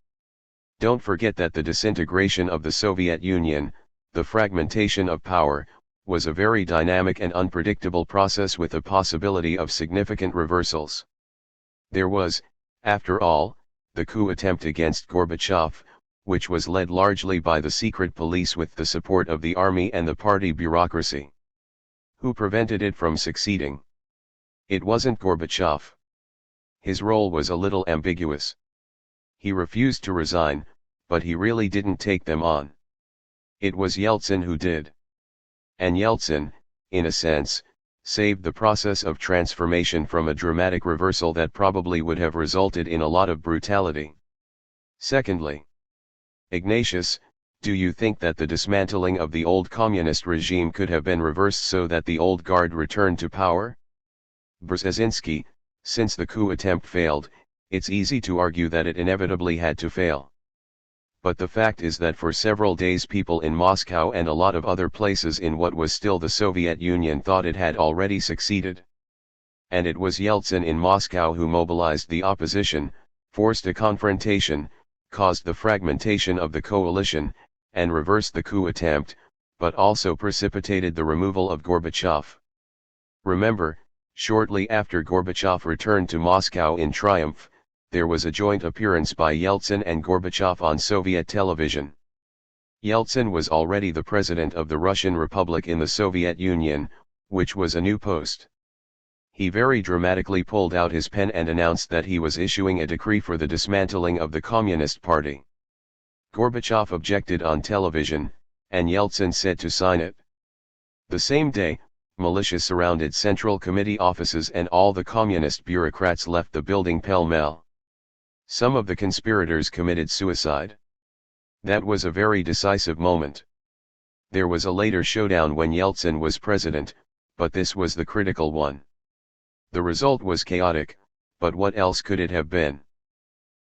Don't forget that the disintegration of the Soviet Union, the fragmentation of power, was a very dynamic and unpredictable process with a possibility of significant reversals. There was, after all, the coup attempt against Gorbachev, which was led largely by the secret police with the support of the army and the party bureaucracy. Who prevented it from succeeding? It wasn't Gorbachev. His role was a little ambiguous. He refused to resign, but he really didn't take them on. It was Yeltsin who did. And Yeltsin, in a sense, saved the process of transformation from a dramatic reversal that probably would have resulted in a lot of brutality. Secondly, Ignatius, do you think that the dismantling of the old communist regime could have been reversed so that the old guard returned to power? Brzezinski, since the coup attempt failed, it's easy to argue that it inevitably had to fail. But the fact is that for several days people in Moscow and a lot of other places in what was still the Soviet Union thought it had already succeeded. And it was Yeltsin in Moscow who mobilized the opposition, forced a confrontation, caused the fragmentation of the coalition, and reversed the coup attempt, but also precipitated the removal of Gorbachev. Remember, shortly after Gorbachev returned to Moscow in triumph, there was a joint appearance by Yeltsin and Gorbachev on Soviet television. Yeltsin was already the president of the Russian Republic in the Soviet Union, which was a new post. He very dramatically pulled out his pen and announced that he was issuing a decree for the dismantling of the Communist Party. Gorbachev objected on television, and Yeltsin said to sign it. The same day, militia surrounded Central Committee offices and all the communist bureaucrats left the building pell-mell. Some of the conspirators committed suicide. That was a very decisive moment. There was a later showdown when Yeltsin was president, but this was the critical one. The result was chaotic, but what else could it have been?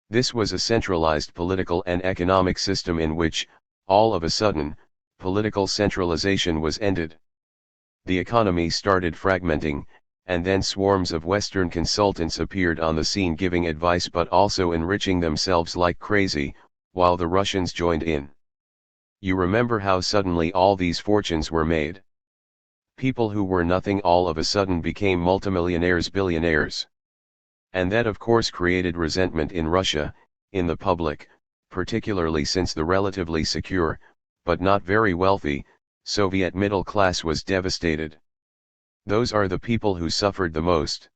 This was a centralized political and economic system in which, all of a sudden, political centralization was ended. The economy started fragmenting, and then swarms of Western consultants appeared on the scene giving advice but also enriching themselves like crazy, while the Russians joined in. You remember how suddenly all these fortunes were made? People who were nothing all of a sudden became multimillionaires, billionaires. And that of course created resentment in Russia, in the public, particularly since the relatively secure, but not very wealthy, Soviet middle class was devastated. Those are the people who suffered the most.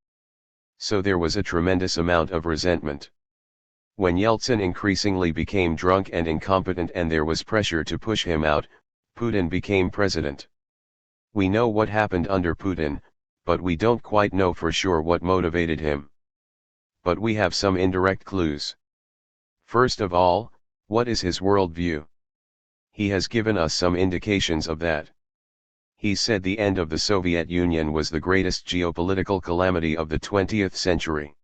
So there was a tremendous amount of resentment. When Yeltsin increasingly became drunk and incompetent and there was pressure to push him out, Putin became president. We know what happened under Putin, but we don't quite know for sure what motivated him. But we have some indirect clues. First of all, what is his worldview? He has given us some indications of that. He said the end of the Soviet Union was the greatest geopolitical calamity of the 20th century.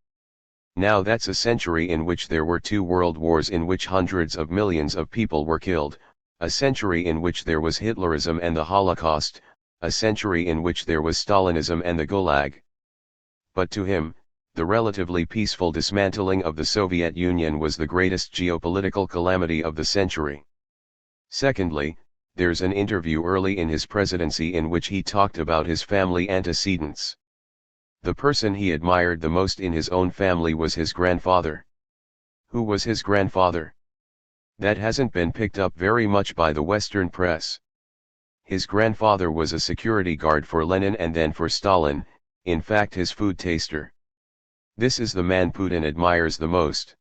Now that's a century in which there were 2 world wars in which hundreds of millions of people were killed, a century in which there was Hitlerism and the Holocaust, a century in which there was Stalinism and the Gulag. But to him, the relatively peaceful dismantling of the Soviet Union was the greatest geopolitical calamity of the century. Secondly, there's an interview early in his presidency in which he talked about his family antecedents. The person he admired the most in his own family was his grandfather. Who was his grandfather? That hasn't been picked up very much by the Western press. His grandfather was a security guard for Lenin and then for Stalin, in fact his food taster. This is the man Putin admires the most.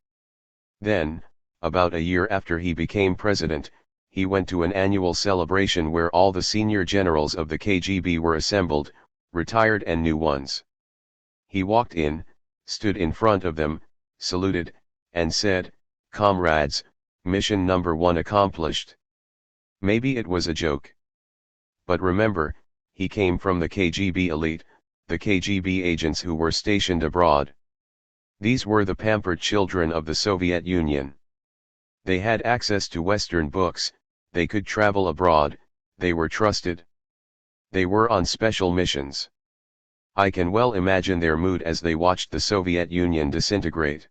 Then, about a year after he became president, he went to an annual celebration where all the senior generals of the KGB were assembled, retired and new ones. He walked in, stood in front of them, saluted, and said, "Comrades, mission number 1 accomplished." Maybe it was a joke. But remember, he came from the KGB elite, the KGB agents who were stationed abroad. These were the pampered children of the Soviet Union. They had access to Western books, they could travel abroad, they were trusted. They were on special missions. I can well imagine their mood as they watched the Soviet Union disintegrate.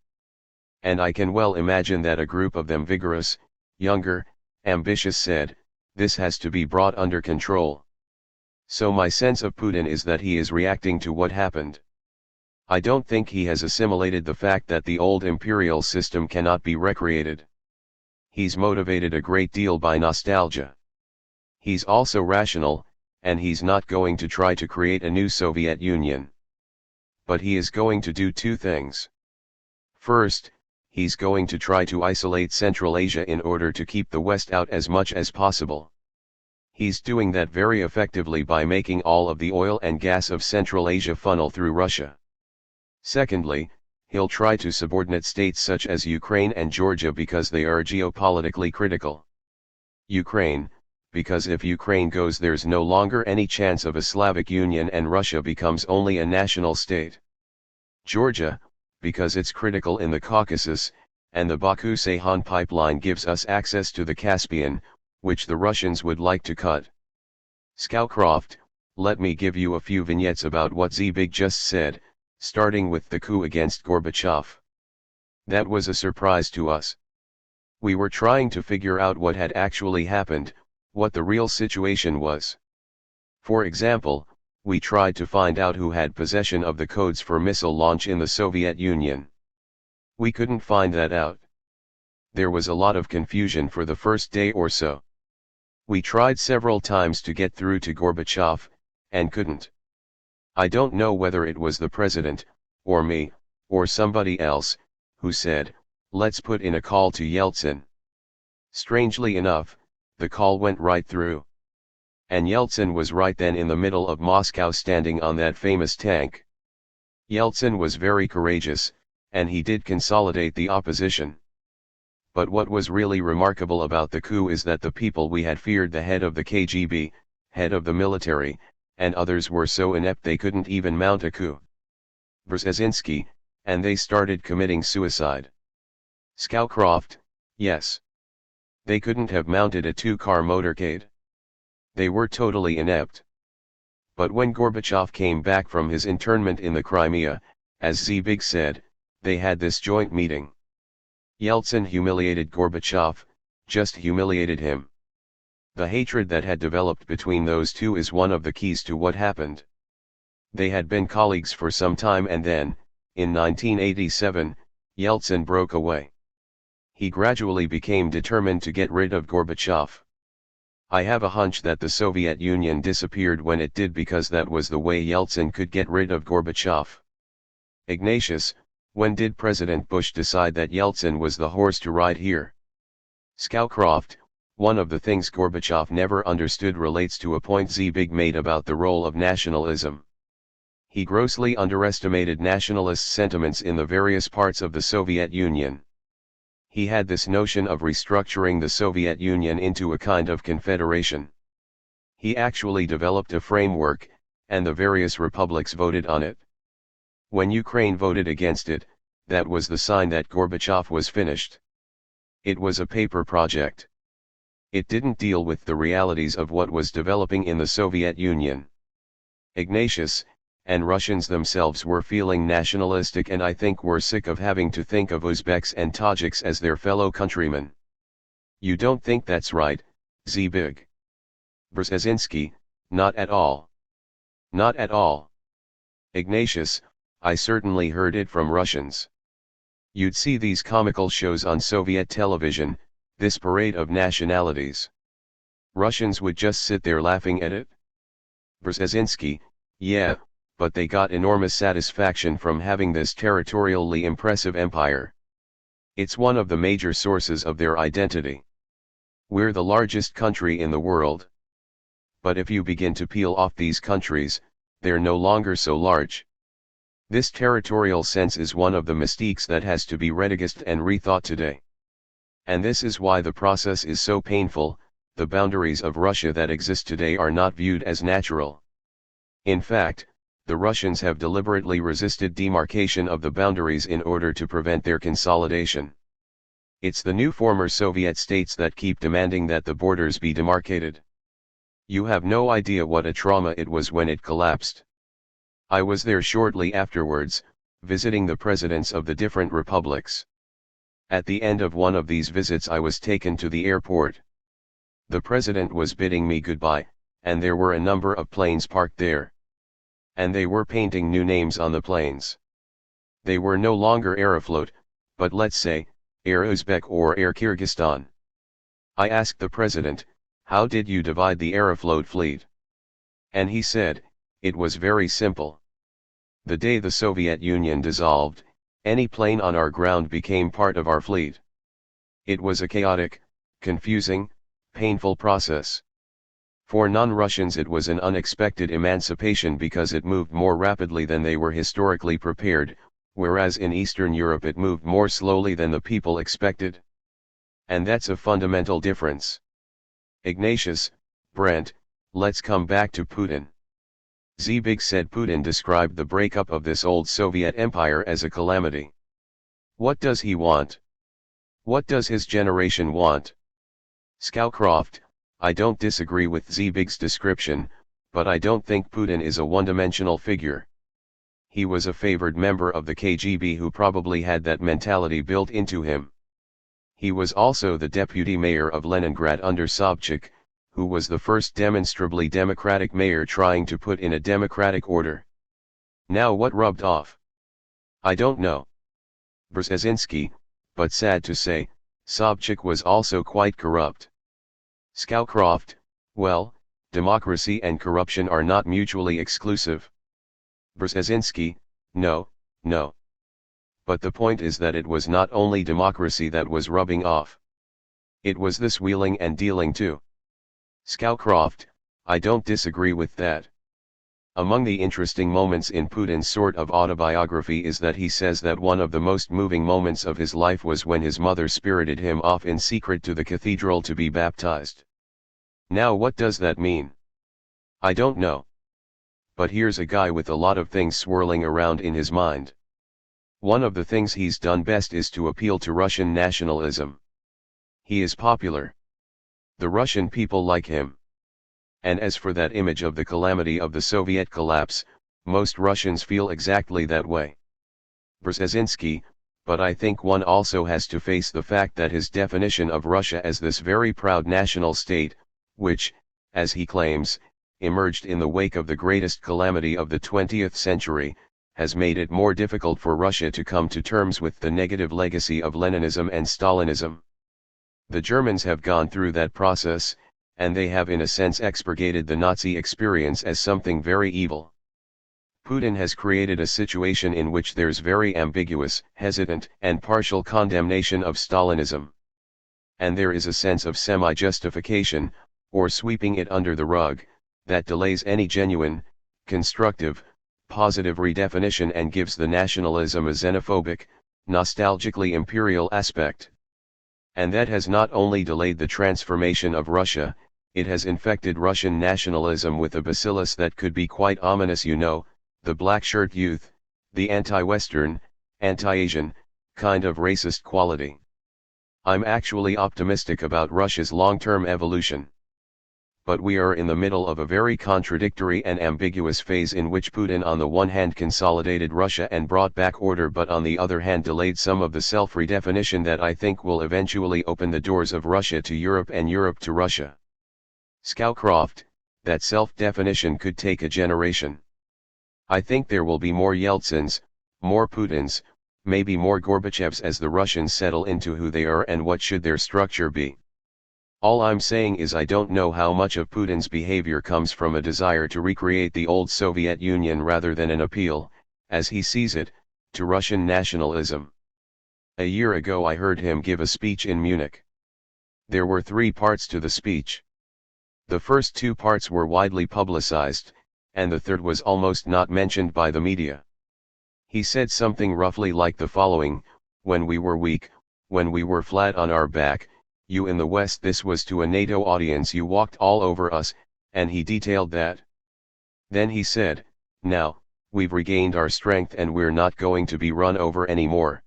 and I can well imagine that a group of them vigorous, younger, ambitious said, this has to be brought under control. So my sense of Putin is that he is reacting to what happened. I don't think he has assimilated the fact that the old imperial system cannot be recreated. He's motivated a great deal by nostalgia. He's also rational, and he's not going to try to create a new Soviet Union. But he is going to do two things. First, he's going to try to isolate Central Asia in order to keep the West out as much as possible. He's doing that very effectively by making all of the oil and gas of Central Asia funnel through Russia. Secondly, he'll try to subordinate states such as Ukraine and Georgia because they are geopolitically critical. Ukraine, because if Ukraine goes there's no longer any chance of a Slavic Union and Russia becomes only a national state. Georgia, because it's critical in the Caucasus, and the Baku-Ceyhan pipeline gives us access to the Caspian, which the Russians would like to cut. Scowcroft, let me give you a few vignettes about what Zbig just said, starting with the coup against Gorbachev. That was a surprise to us. We were trying to figure out what had actually happened, what the real situation was. For example, we tried to find out who had possession of the codes for missile launch in the Soviet Union. We couldn't find that out. There was a lot of confusion for the first day or so. We tried several times to get through to Gorbachev, and couldn't. I don't know whether it was the president, or me, or somebody else, who said, let's put in a call to Yeltsin. Strangely enough, the call went right through. And Yeltsin was right then in the middle of Moscow standing on that famous tank. Yeltsin was very courageous, and he did consolidate the opposition. But what was really remarkable about the coup is that the people we had feared, the head of the KGB, head of the military, and others were so inept they couldn't even mount a coup. Brzezinski, and they started committing suicide. Scowcroft, yes. They couldn't have mounted a two-car motorcade. They were totally inept. But when Gorbachev came back from his internment in the Crimea, as Zbig said, they had this joint meeting. Yeltsin humiliated Gorbachev, just humiliated him. The hatred that had developed between those two is one of the keys to what happened. They had been colleagues for some time and then, in 1987, Yeltsin broke away. He gradually became determined to get rid of Gorbachev. I have a hunch that the Soviet Union disappeared when it did because that was the way Yeltsin could get rid of Gorbachev. Ignatius, when did President Bush decide that Yeltsin was the horse to ride here? Scowcroft, one of the things Gorbachev never understood relates to a point Zbig made about the role of nationalism. He grossly underestimated nationalist sentiments in the various parts of the Soviet Union. He had this notion of restructuring the Soviet Union into a kind of confederation. He actually developed a framework, and the various republics voted on it. When Ukraine voted against it, that was the sign that Gorbachev was finished. It was a paper project. It didn't deal with the realities of what was developing in the Soviet Union. Ignatius, and Russians themselves were feeling nationalistic and I think were sick of having to think of Uzbeks and Tajiks as their fellow countrymen. You don't think that's right, Zbig? Brzezinski, not at all. Not at all. Ignatius, I certainly heard it from Russians. You'd see these comical shows on Soviet television, this parade of nationalities. Russians would just sit there laughing at it. Brzezinski, yeah, but they got enormous satisfaction from having this territorially impressive empire. It's one of the major sources of their identity. We're the largest country in the world. But if you begin to peel off these countries, they're no longer so large. This territorial sense is one of the mystiques that has to be redigest and rethought today. And this is why the process is so painful. The boundaries of Russia that exist today are not viewed as natural. In fact, the Russians have deliberately resisted demarcation of the boundaries in order to prevent their consolidation. It's the new former Soviet states that keep demanding that the borders be demarcated. You have no idea what a trauma it was when it collapsed. I was there shortly afterwards, visiting the presidents of the different republics. At the end of one of these visits I was taken to the airport. The president was bidding me goodbye, and there were a number of planes parked there. And they were painting new names on the planes. They were no longer Aeroflot, but let's say, Air Uzbek or Air Kyrgyzstan. I asked the president, how did you divide the Aeroflot fleet? And he said, it was very simple. The day the Soviet Union dissolved, any plane on our ground became part of our fleet. It was a chaotic, confusing, painful process. For non-Russians it was an unexpected emancipation because it moved more rapidly than they were historically prepared, whereas in Eastern Europe it moved more slowly than the people expected. And that's a fundamental difference. Ignatius, Brent, let's come back to Putin. Zbig said Putin described the breakup of this old Soviet empire as a calamity. What does he want? What does his generation want? Scowcroft, I don't disagree with Zbig's description, but I don't think Putin is a one-dimensional figure. He was a favored member of the KGB who probably had that mentality built into him. He was also the deputy mayor of Leningrad under Sobchak, who was the first demonstrably democratic mayor trying to put in a democratic order. Now what rubbed off? I don't know. Brzezinski, but sad to say, Sobchak was also quite corrupt. Scowcroft, well, democracy and corruption are not mutually exclusive. Brzezinski, no. But the point is that it was not only democracy that was rubbing off. It was this wheeling and dealing too. Scowcroft, I don't disagree with that. Among the interesting moments in Putin's sort of autobiography is that he says that one of the most moving moments of his life was when his mother spirited him off in secret to the cathedral to be baptized. Now what does that mean? I don't know. But here's a guy with a lot of things swirling around in his mind. One of the things he's done best is to appeal to Russian nationalism. He is popular. The Russian people like him. And as for that image of the calamity of the Soviet collapse, most Russians feel exactly that way. Brzezinski, but I think one also has to face the fact that his definition of Russia as this very proud national state, which, as he claims, emerged in the wake of the greatest calamity of the 20th century, has made it more difficult for Russia to come to terms with the negative legacy of Leninism and Stalinism. The Germans have gone through that process, and they have in a sense expurgated the Nazi experience as something very evil. Putin has created a situation in which there's very ambiguous, hesitant, and partial condemnation of Stalinism. And there is a sense of semi-justification, or sweeping it under the rug, that delays any genuine, constructive, positive redefinition and gives the nationalism a xenophobic, nostalgically imperial aspect. And that has not only delayed the transformation of Russia, it has infected Russian nationalism with a bacillus that could be quite ominous, the black shirt youth, the anti-Western, anti-Asian, kind of racist quality. I'm actually optimistic about Russia's long-term evolution. But we are in the middle of a very contradictory and ambiguous phase in which Putin on the one hand consolidated Russia and brought back order, but on the other hand delayed some of the self-redefinition that I think will eventually open the doors of Russia to Europe and Europe to Russia. Scowcroft, that self-definition could take a generation. I think there will be more Yeltsins, more Putins, maybe more Gorbachevs as the Russians settle into who they are and what should their structure be. All I'm saying is I don't know how much of Putin's behavior comes from a desire to recreate the old Soviet Union rather than an appeal, as he sees it, to Russian nationalism. A year ago I heard him give a speech in Munich. There were 3 parts to the speech. The first 2 parts were widely publicized, and the third was almost not mentioned by the media. He said something roughly like the following: when we were weak, when we were flat on our back, you in the West, this was to a NATO audience, you walked all over us, and he detailed that. Then he said, now, we've regained our strength and we're not going to be run over anymore.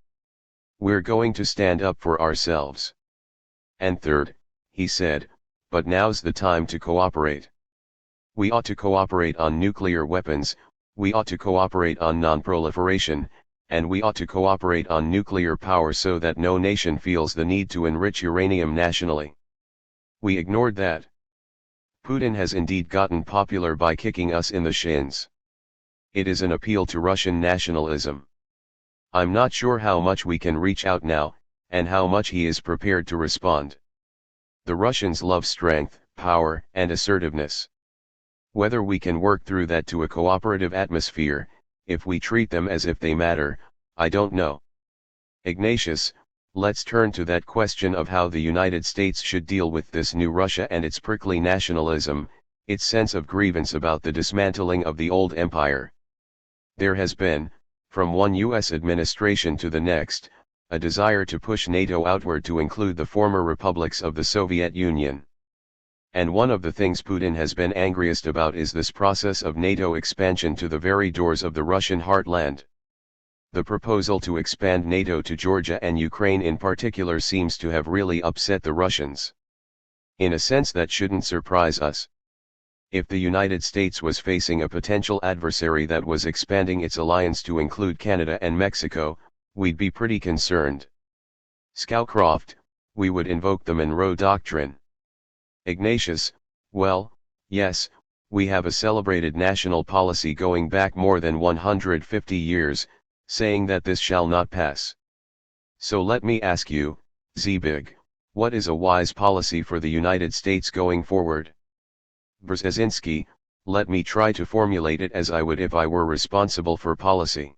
We're going to stand up for ourselves. And third, he said, but now's the time to cooperate. We ought to cooperate on nuclear weapons, we ought to cooperate on non-proliferation, and we ought to cooperate on nuclear power so that no nation feels the need to enrich uranium nationally. We ignored that. Putin has indeed gotten popular by kicking us in the shins. It is an appeal to Russian nationalism. I'm not sure how much we can reach out now, and how much he is prepared to respond. The Russians love strength, power, and assertiveness. Whether we can work through that to a cooperative atmosphere, if we treat them as if they matter, I don't know. Ignatius, let's turn to that question of how the United States should deal with this new Russia and its prickly nationalism, its sense of grievance about the dismantling of the old empire. There has been, from one U.S. administration to the next, a desire to push NATO outward to include the former republics of the Soviet Union. And one of the things Putin has been angriest about is this process of NATO expansion to the very doors of the Russian heartland. The proposal to expand NATO to Georgia and Ukraine in particular seems to have really upset the Russians. In a sense that shouldn't surprise us. If the United States was facing a potential adversary that was expanding its alliance to include Canada and Mexico, we'd be pretty concerned. Scowcroft, we would invoke the Monroe Doctrine. Ignatius, well, yes, we have a celebrated national policy going back more than 150 years, saying that this shall not pass. So let me ask you, Zbig, what is a wise policy for the United States going forward? Brzezinski, let me try to formulate it as I would if I were responsible for policy.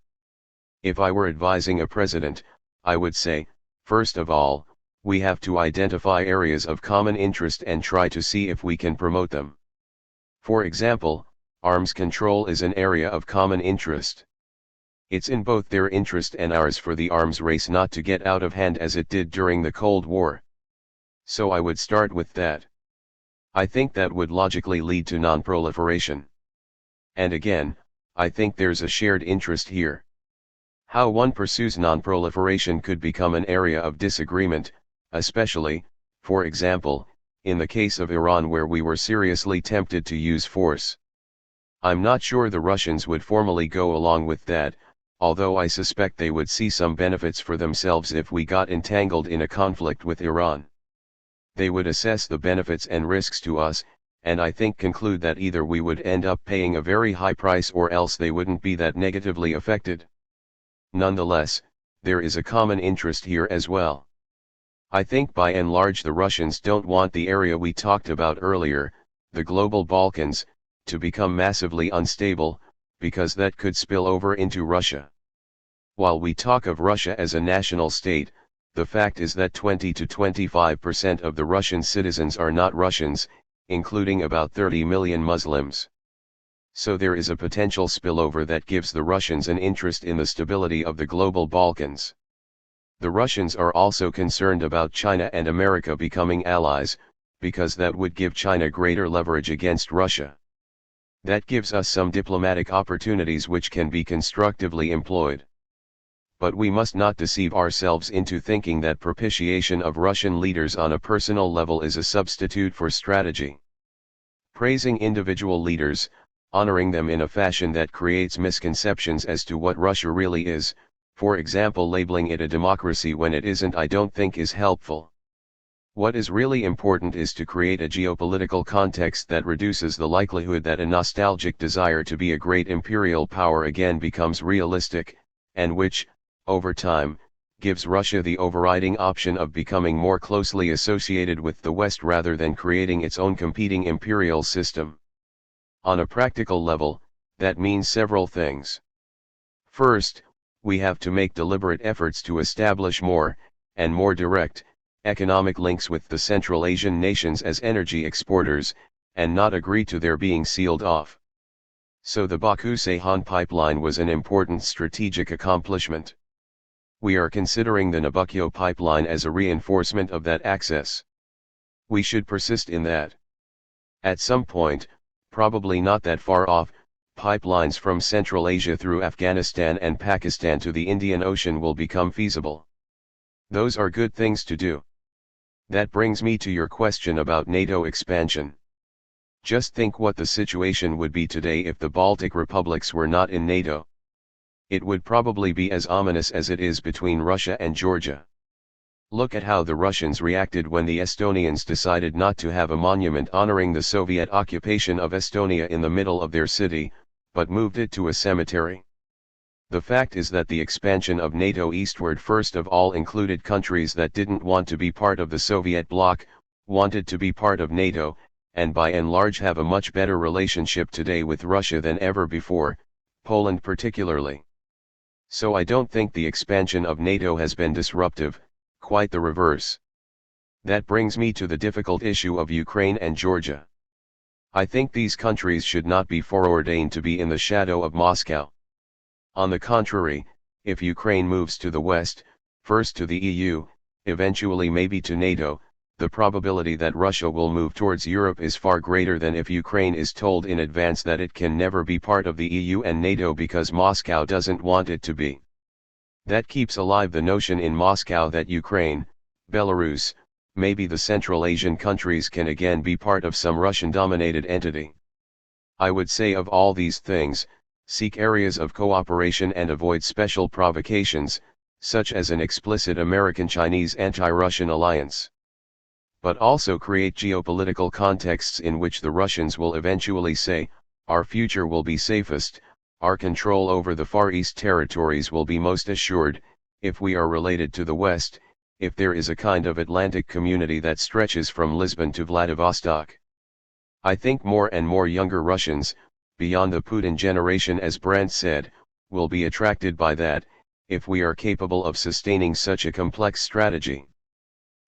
If I were advising a president, I would say, first of all, we have to identify areas of common interest and try to see if we can promote them. For example, arms control is an area of common interest. It's in both their interest and ours for the arms race not to get out of hand as it did during the Cold War. So I would start with that. I think that would logically lead to non-proliferation. And again, I think there's a shared interest here. How one pursues non-proliferation could become an area of disagreement, especially, for example, in the case of Iran where we were seriously tempted to use force. I'm not sure the Russians would formally go along with that, although I suspect they would see some benefits for themselves if we got entangled in a conflict with Iran. They would assess the benefits and risks to us, and I think conclude that either we would end up paying a very high price or else they wouldn't be that negatively affected. Nonetheless, there is a common interest here as well. I think by and large the Russians don't want the area we talked about earlier, the global Balkans, to become massively unstable, because that could spill over into Russia. While we talk of Russia as a national state, the fact is that 20 to 25% of the Russian citizens are not Russians, including about 30 million Muslims. So there is a potential spillover that gives the Russians an interest in the stability of the global Balkans. The Russians are also concerned about China and America becoming allies, because that would give China greater leverage against Russia. That gives us some diplomatic opportunities which can be constructively employed. But we must not deceive ourselves into thinking that propitiation of Russian leaders on a personal level is a substitute for strategy. Praising individual leaders, honoring them in a fashion that creates misconceptions as to what Russia really is, for example labeling it a democracy when it isn't, I don't think is helpful. What is really important is to create a geopolitical context that reduces the likelihood that a nostalgic desire to be a great imperial power again becomes realistic, and which, over time, gives Russia the overriding option of becoming more closely associated with the West rather than creating its own competing imperial system. On a practical level, that means several things. First, we have to make deliberate efforts to establish more, and more direct, economic links with the Central Asian nations as energy exporters, and not agree to their being sealed off. So the Baku-Ceyhan pipeline was an important strategic accomplishment. We are considering the Nabucco pipeline as a reinforcement of that access. We should persist in that. At some point, probably not that far off, pipelines from Central Asia through Afghanistan and Pakistan to the Indian Ocean will become feasible. Those are good things to do. That brings me to your question about NATO expansion. Just think what the situation would be today if the Baltic republics were not in NATO. it would probably be as ominous as it is between Russia and Georgia. Look at how the Russians reacted when the Estonians decided not to have a monument honoring the Soviet occupation of Estonia in the middle of their city, but moved it to a cemetery. The fact is that the expansion of NATO eastward first of all included countries that didn't want to be part of the Soviet bloc, wanted to be part of NATO, and by and large have a much better relationship today with Russia than ever before, Poland particularly. So I don't think the expansion of NATO has been disruptive, quite the reverse. That brings me to the difficult issue of Ukraine and Georgia. I think these countries should not be foreordained to be in the shadow of Moscow. On the contrary, if Ukraine moves to the west, first to the EU, eventually maybe to NATO, the probability that Russia will move towards Europe is far greater than if Ukraine is told in advance that it can never be part of the EU and NATO because Moscow doesn't want it to be. That keeps alive the notion in Moscow that Ukraine, Belarus, maybe the Central Asian countries can again be part of some Russian-dominated entity. I would say of all these things, seek areas of cooperation and avoid special provocations, such as an explicit American-Chinese anti-Russian alliance. But also create geopolitical contexts in which the Russians will eventually say, our future will be safest, our control over the Far East territories will be most assured, if we are related to the West, if there is a kind of Atlantic community that stretches from Lisbon to Vladivostok. I think more and more younger Russians, beyond the Putin generation as Brandt said, will be attracted by that, if we are capable of sustaining such a complex strategy.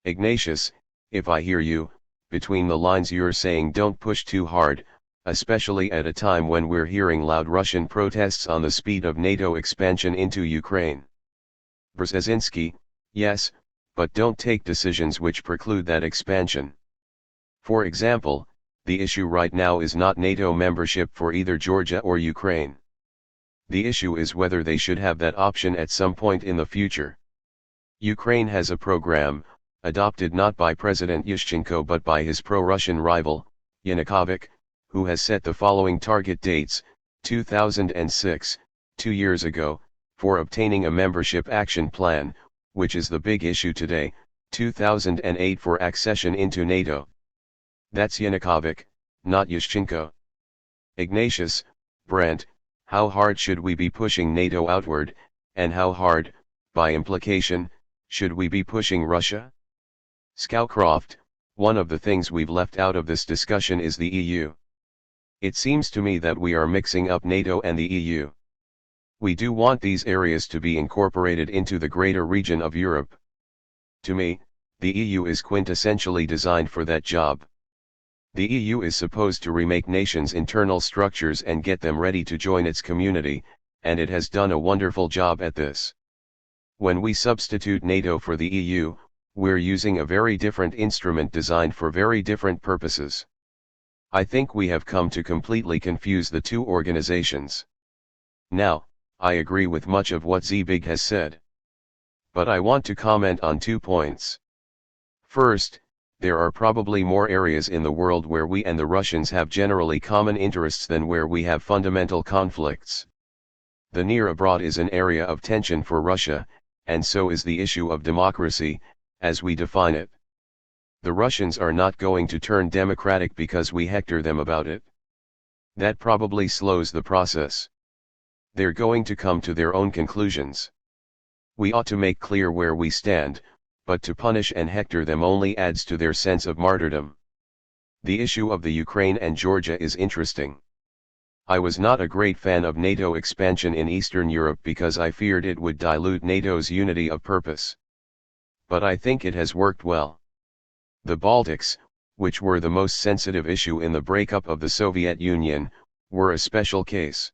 Ignatius, if I hear you, between the lines you're saying don't push too hard, especially at a time when we're hearing loud Russian protests on the speed of NATO expansion into Ukraine. Brzezinski, yes, but don't take decisions which preclude that expansion. For example, the issue right now is not NATO membership for either Georgia or Ukraine. The issue is whether they should have that option at some point in the future. Ukraine has a program, adopted not by President Yushchenko but by his pro-Russian rival, Yanukovych, who has set the following target dates: 2006, 2 years ago, for obtaining a membership action plan, which is the big issue today, 2008 for accession into NATO. That's Yanukovych, not Yushchenko. Ignatius, Brandt, how hard should we be pushing NATO outward, and how hard, by implication, should we be pushing Russia? Scowcroft, one of the things we've left out of this discussion is the EU. It seems to me that we are mixing up NATO and the EU. We do want these areas to be incorporated into the greater region of Europe. To me, the EU is quintessentially designed for that job. The EU is supposed to remake nations' internal structures and get them ready to join its community, and it has done a wonderful job at this. When we substitute NATO for the EU, we're using a very different instrument designed for very different purposes. I think we have come to completely confuse the two organizations. Now, I agree with much of what Zbig has said. But I want to comment on 2 points. First, there are probably more areas in the world where we and the Russians have generally common interests than where we have fundamental conflicts. The near abroad is an area of tension for Russia, and so is the issue of democracy, as we define it. The Russians are not going to turn democratic because we hector them about it. That probably slows the process. They're going to come to their own conclusions. We ought to make clear where we stand, but to punish and hector them only adds to their sense of martyrdom. The issue of the Ukraine and Georgia is interesting. I was not a great fan of NATO expansion in Eastern Europe because I feared it would dilute NATO's unity of purpose. But I think it has worked well. The Baltics, which were the most sensitive issue in the breakup of the Soviet Union, were a special case.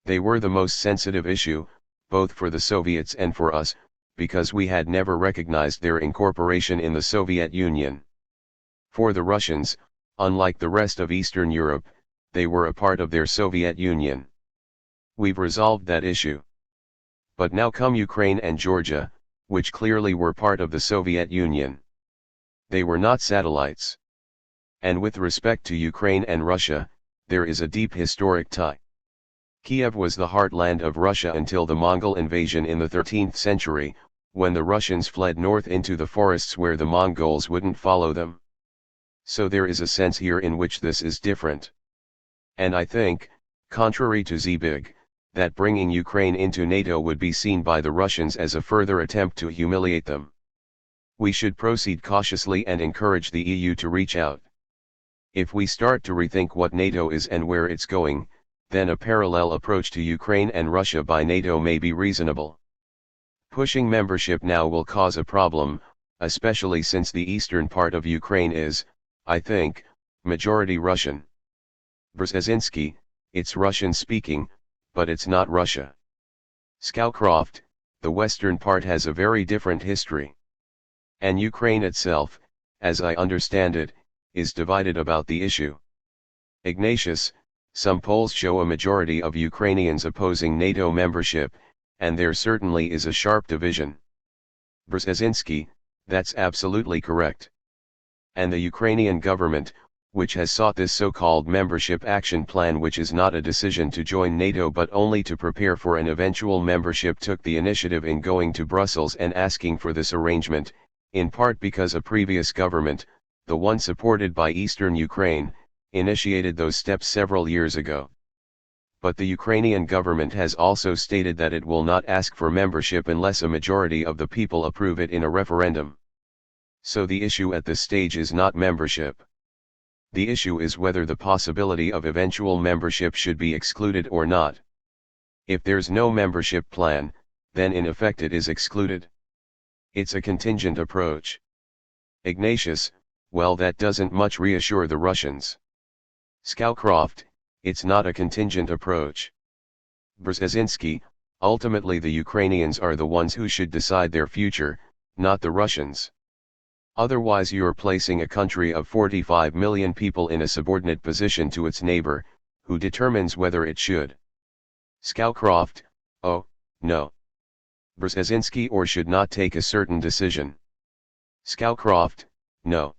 They were the most sensitive issue, both for the Soviets and for us, because we had never recognized their incorporation in the Soviet Union. For the Russians, unlike the rest of Eastern Europe, they were a part of their Soviet Union. We've resolved that issue. But now come Ukraine and Georgia, which clearly were part of the Soviet Union. They were not satellites. And with respect to Ukraine and Russia, there is a deep historic tie. Kiev was the heartland of Russia until the Mongol invasion in the 13th century, when the Russians fled north into the forests where the Mongols wouldn't follow them. So there is a sense here in which this is different. And I think, contrary to Zbig, that bringing Ukraine into NATO would be seen by the Russians as a further attempt to humiliate them. We should proceed cautiously and encourage the EU to reach out. If we start to rethink what NATO is and where it's going, then a parallel approach to Ukraine and Russia by NATO may be reasonable. Pushing membership now will cause a problem, especially since the eastern part of Ukraine is, I think, majority Russian. Brzezinski, it's Russian speaking, but it's not Russia. Scowcroft, the western part has a very different history. And Ukraine itself, as I understand it, is divided about the issue. Ignatius, some polls show a majority of Ukrainians opposing NATO membership, and there certainly is a sharp division. Brzezinski, that's absolutely correct. And the Ukrainian government, which has sought this so-called membership action plan, which is not a decision to join NATO but only to prepare for an eventual membership, took the initiative in going to Brussels and asking for this arrangement, in part because a previous government, the one supported by Eastern Ukraine, initiated those steps several years ago. But the Ukrainian government has also stated that it will not ask for membership unless a majority of the people approve it in a referendum. So the issue at this stage is not membership. The issue is whether the possibility of eventual membership should be excluded or not. If there's no membership plan, then in effect it is excluded. It's a contingent approach. Ignatius, well, that doesn't much reassure the Russians. Scowcroft, it's not a contingent approach. Brzezinski, ultimately the Ukrainians are the ones who should decide their future, not the Russians. Otherwise you're placing a country of 45 million people in a subordinate position to its neighbor, who determines whether it should. Scowcroft, oh, no. Brzezinski or should not take a certain decision. Scowcroft, no.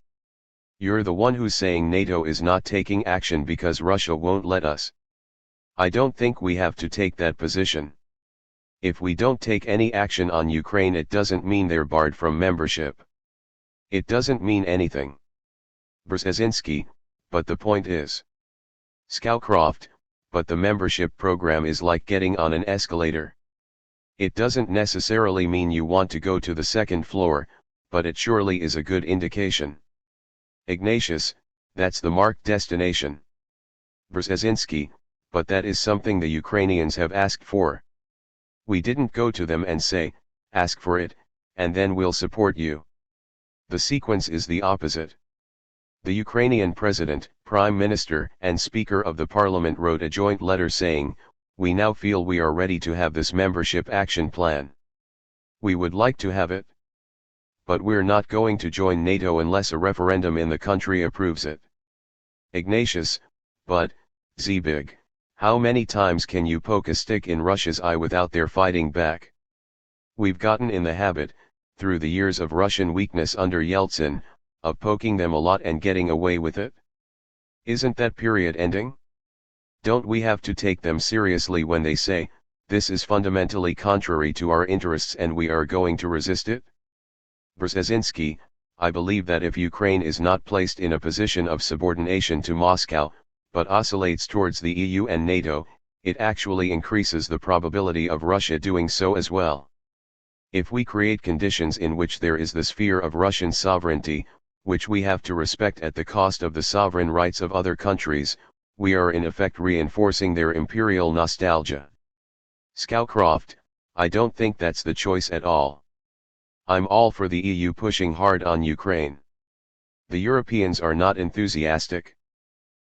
You're the one who's saying NATO is not taking action because Russia won't let us. I don't think we have to take that position. If we don't take any action on Ukraine, it doesn't mean they're barred from membership. It doesn't mean anything. Brzezinski, but the point is. Scowcroft, but the membership program is like getting on an escalator. It doesn't necessarily mean you want to go to the second floor, but it surely is a good indication. Ignatius, that's the marked destination. Brzezinski, but that is something the Ukrainians have asked for. We didn't go to them and say, ask for it, and then we'll support you. The sequence is the opposite. The Ukrainian president, prime minister, and speaker of the parliament wrote a joint letter saying, we now feel we are ready to have this membership action plan. We would like to have it. But we're not going to join NATO unless a referendum in the country approves it. Ignatius, but, Zbig, how many times can you poke a stick in Russia's eye without their fighting back? We've gotten in the habit, through the years of Russian weakness under Yeltsin, of poking them a lot and getting away with it. Isn't that period ending? Don't we have to take them seriously when they say, this is fundamentally contrary to our interests and we are going to resist it? Brzezinski, I believe that if Ukraine is not placed in a position of subordination to Moscow, but oscillates towards the EU and NATO, it actually increases the probability of Russia doing so as well. If we create conditions in which there is this fear of Russian sovereignty, which we have to respect at the cost of the sovereign rights of other countries, we are in effect reinforcing their imperial nostalgia. Scowcroft, I don't think that's the choice at all. I'm all for the EU pushing hard on Ukraine. The Europeans are not enthusiastic.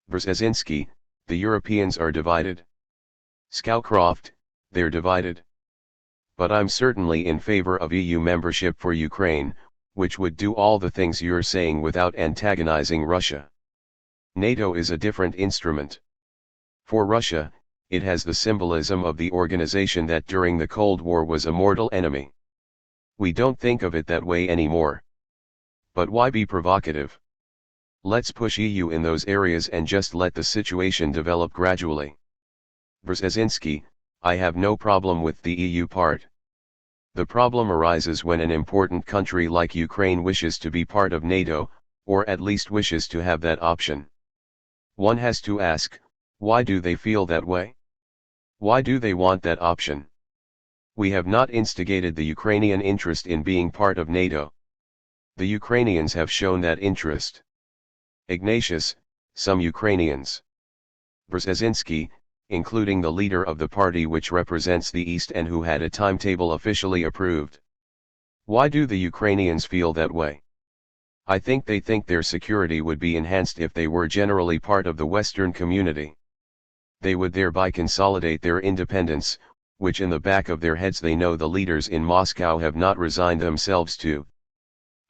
Brzezinski, the Europeans are divided. Scowcroft, they're divided. But I'm certainly in favor of EU membership for Ukraine, which would do all the things you're saying without antagonizing Russia. NATO is a different instrument. For Russia, it has the symbolism of the organization that during the Cold War was a mortal enemy. We don't think of it that way anymore. But why be provocative? Let's push EU in those areas and just let the situation develop gradually. Brzezinski, I have no problem with the EU part. The problem arises when an important country like Ukraine wishes to be part of NATO, or at least wishes to have that option. One has to ask, why do they feel that way? Why do they want that option? We have not instigated the Ukrainian interest in being part of NATO. The Ukrainians have shown that interest. Ignatius, some Ukrainians. Brzezinski, including the leader of the party which represents the East and who had a timetable officially approved. Why do the Ukrainians feel that way? I think they think their security would be enhanced if they were generally part of the Western community. They would thereby consolidate their independence, which in the back of their heads they know the leaders in Moscow have not resigned themselves to.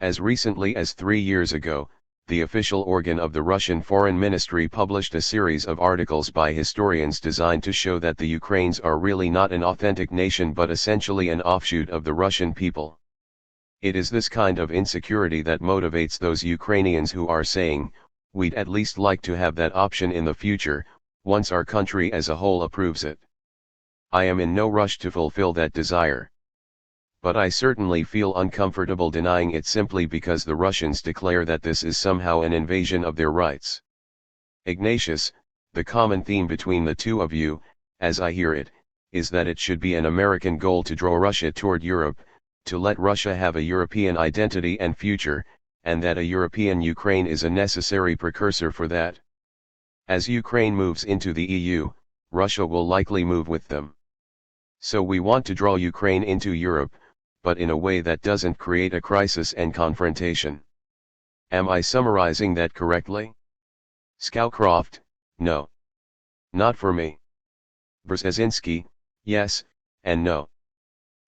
As recently as 3 years ago, the official organ of the Russian Foreign Ministry published a series of articles by historians designed to show that the Ukrainians are really not an authentic nation but essentially an offshoot of the Russian people. It is this kind of insecurity that motivates those Ukrainians who are saying, we'd at least like to have that option in the future, once our country as a whole approves it. I am in no rush to fulfill that desire. But I certainly feel uncomfortable denying it simply because the Russians declare that this is somehow an invasion of their rights. Ignatius, the common theme between the two of you, as I hear it, is that it should be an American goal to draw Russia toward Europe, to let Russia have a European identity and future, and that a European Ukraine is a necessary precursor for that. As Ukraine moves into the EU, Russia will likely move with them. So we want to draw Ukraine into Europe, but in a way that doesn't create a crisis and confrontation. Am I summarizing that correctly? Scowcroft, no. Not for me. Brzezinski, yes, and no.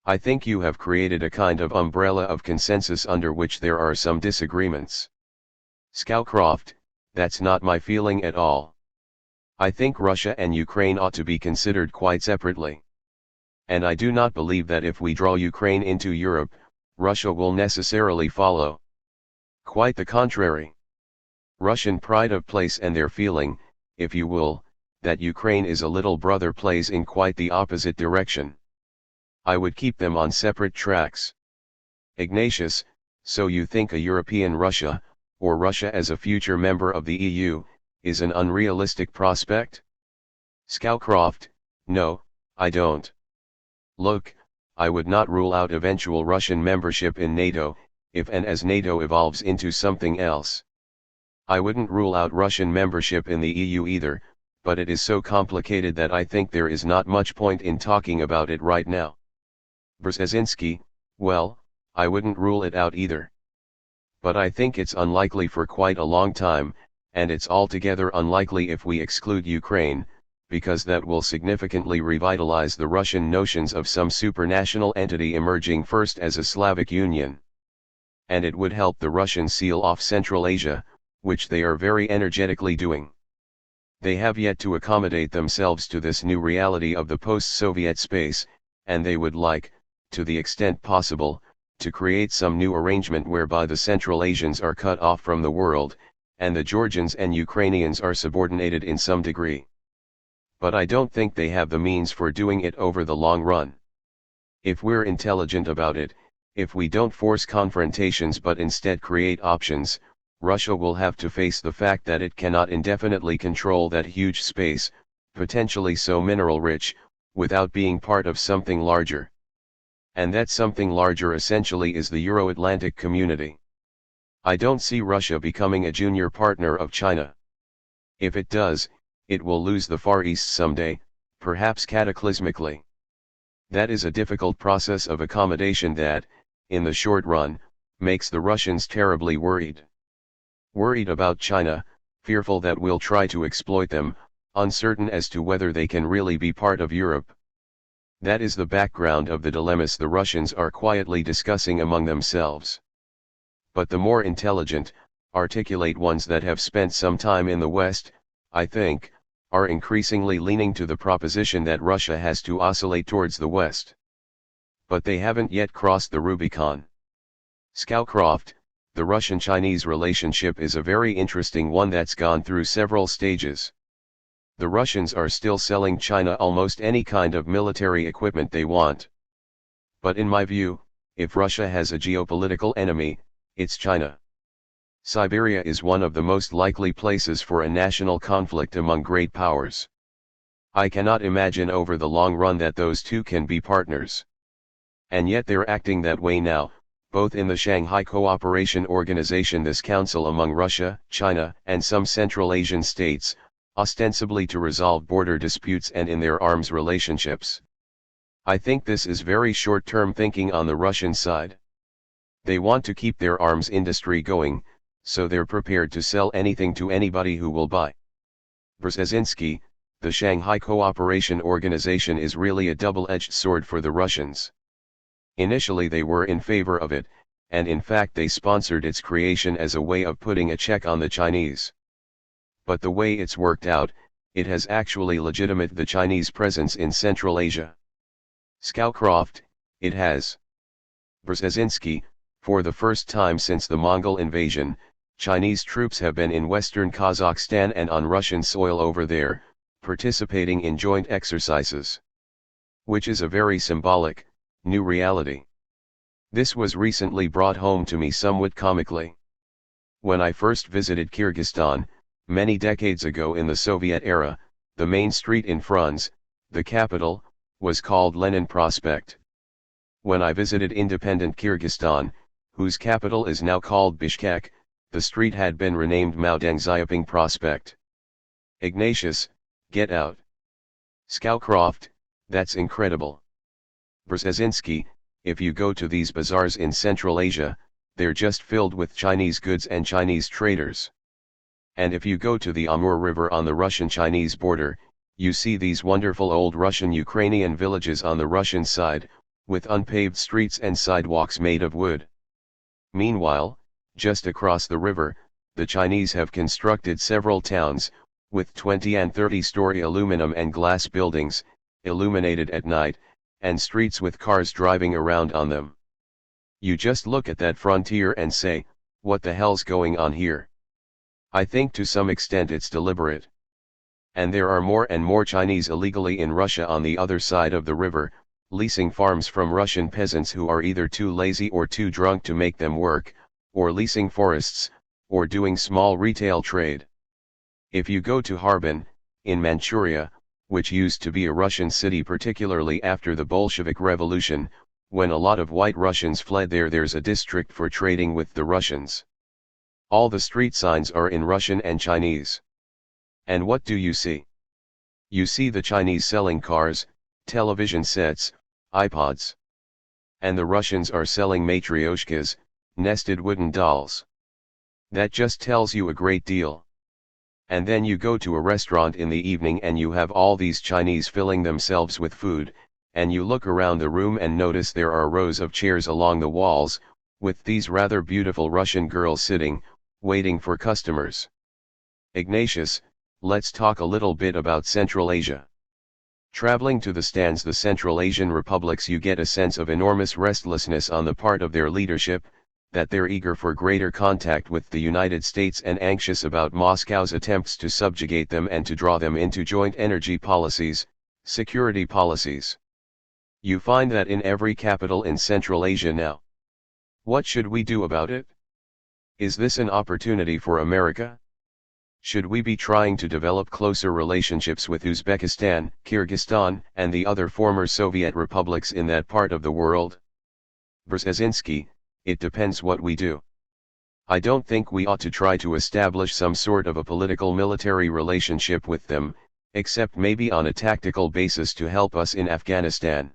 I think you have created a kind of umbrella of consensus under which there are some disagreements. Scowcroft, that's not my feeling at all. I think Russia and Ukraine ought to be considered quite separately. And I do not believe that if we draw Ukraine into Europe, Russia will necessarily follow. Quite the contrary. Russian pride of place and their feeling, if you will, that Ukraine is a little brother plays in quite the opposite direction. I would keep them on separate tracks. Ignatius, so you think a European Russia, or Russia as a future member of the EU, is an unrealistic prospect? Scowcroft, no, I don't. Look, I would not rule out eventual Russian membership in NATO, if and as NATO evolves into something else. I wouldn't rule out Russian membership in the EU either, but it is so complicated that I think there is not much point in talking about it right now. Brzezinski, well, I wouldn't rule it out either. But I think it's unlikely for quite a long time, and it's altogether unlikely if we exclude Ukraine, because that will significantly revitalize the Russian notions of some supranational entity emerging first as a Slavic Union. And it would help the Russians seal off Central Asia, which they are very energetically doing. They have yet to accommodate themselves to this new reality of the post-Soviet space, and they would like, to the extent possible, to create some new arrangement whereby the Central Asians are cut off from the world, and the Georgians and Ukrainians are subordinated in some degree. But I don't think they have the means for doing it over the long run. If we're intelligent about it, if we don't force confrontations but instead create options, Russia will have to face the fact that it cannot indefinitely control that huge space, potentially so mineral-rich, without being part of something larger. And that something larger essentially is the Euro-Atlantic community. I don't see Russia becoming a junior partner of China. If it does, it will lose the Far East someday, perhaps cataclysmically. That is a difficult process of accommodation that, in the short run, makes the Russians terribly worried. Worried about China, fearful that we'll try to exploit them, uncertain as to whether they can really be part of Europe. That is the background of the dilemmas the Russians are quietly discussing among themselves. But the more intelligent, articulate ones that have spent some time in the West, I think, are increasingly leaning to the proposition that Russia has to oscillate towards the West. But they haven't yet crossed the Rubicon. Scowcroft, the Russian-Chinese relationship is a very interesting one that's gone through several stages. The Russians are still selling China almost any kind of military equipment they want. But in my view, if Russia has a geopolitical enemy, it's China. Siberia is one of the most likely places for a national conflict among great powers. I cannot imagine over the long run that those two can be partners. And yet they're acting that way now, both in the Shanghai Cooperation Organization, this council among Russia, China, and some Central Asian states, ostensibly to resolve border disputes, and in their arms relationships. I think this is very short-term thinking on the Russian side. They want to keep their arms industry going, so they're prepared to sell anything to anybody who will buy. Brzezinski, the Shanghai Cooperation Organization is really a double-edged sword for the Russians. Initially they were in favor of it, and in fact they sponsored its creation as a way of putting a check on the Chinese. But the way it's worked out, it has actually legitimated the Chinese presence in Central Asia. Scowcroft, it has. Brzezinski, for the first time since the Mongol invasion, Chinese troops have been in western Kazakhstan and on Russian soil over there, participating in joint exercises. Which is a very symbolic, new reality. This was recently brought home to me somewhat comically. When I first visited Kyrgyzstan, many decades ago in the Soviet era, the main street in Frunze, the capital, was called Lenin Prospect. When I visited independent Kyrgyzstan, whose capital is now called Bishkek, the street had been renamed Mao Deng Prospect. Ignatius, get out. Scowcroft, that's incredible. Brzezinski, if you go to these bazaars in Central Asia, they're just filled with Chinese goods and Chinese traders. And if you go to the Amur River on the Russian-Chinese border, you see these wonderful old Russian-Ukrainian villages on the Russian side, with unpaved streets and sidewalks made of wood. Meanwhile, just across the river, the Chinese have constructed several towns, with 20 and 30-story aluminum and glass buildings, illuminated at night, and streets with cars driving around on them. You just look at that frontier and say, what the hell's going on here? I think to some extent it's deliberate. And there are more and more Chinese illegally in Russia on the other side of the river, leasing farms from Russian peasants who are either too lazy or too drunk to make them work, or leasing forests, or doing small retail trade. If you go to Harbin, in Manchuria, which used to be a Russian city particularly after the Bolshevik Revolution, when a lot of white Russians fled there, there's a district for trading with the Russians. All the street signs are in Russian and Chinese. And what do you see? You see the Chinese selling cars, television sets, iPods. And the Russians are selling matryoshkas, nested wooden dolls. That just tells you a great deal. And then you go to a restaurant in the evening and you have all these Chinese filling themselves with food, and you look around the room and notice there are rows of chairs along the walls, with these rather beautiful Russian girls sitting, waiting for customers. Ignatius, let's talk a little bit about Central Asia. Traveling to the stands, the Central Asian republics, you get a sense of enormous restlessness on the part of their leadership, that they're eager for greater contact with the United States and anxious about Moscow's attempts to subjugate them and to draw them into joint energy policies, security policies. You find that in every capital in Central Asia now. What should we do about it? Is this an opportunity for America? Should we be trying to develop closer relationships with Uzbekistan, Kyrgyzstan, and the other former Soviet republics in that part of the world? Brzezinski, it depends what we do. I don't think we ought to try to establish some sort of a political military relationship with them, except maybe on a tactical basis to help us in Afghanistan.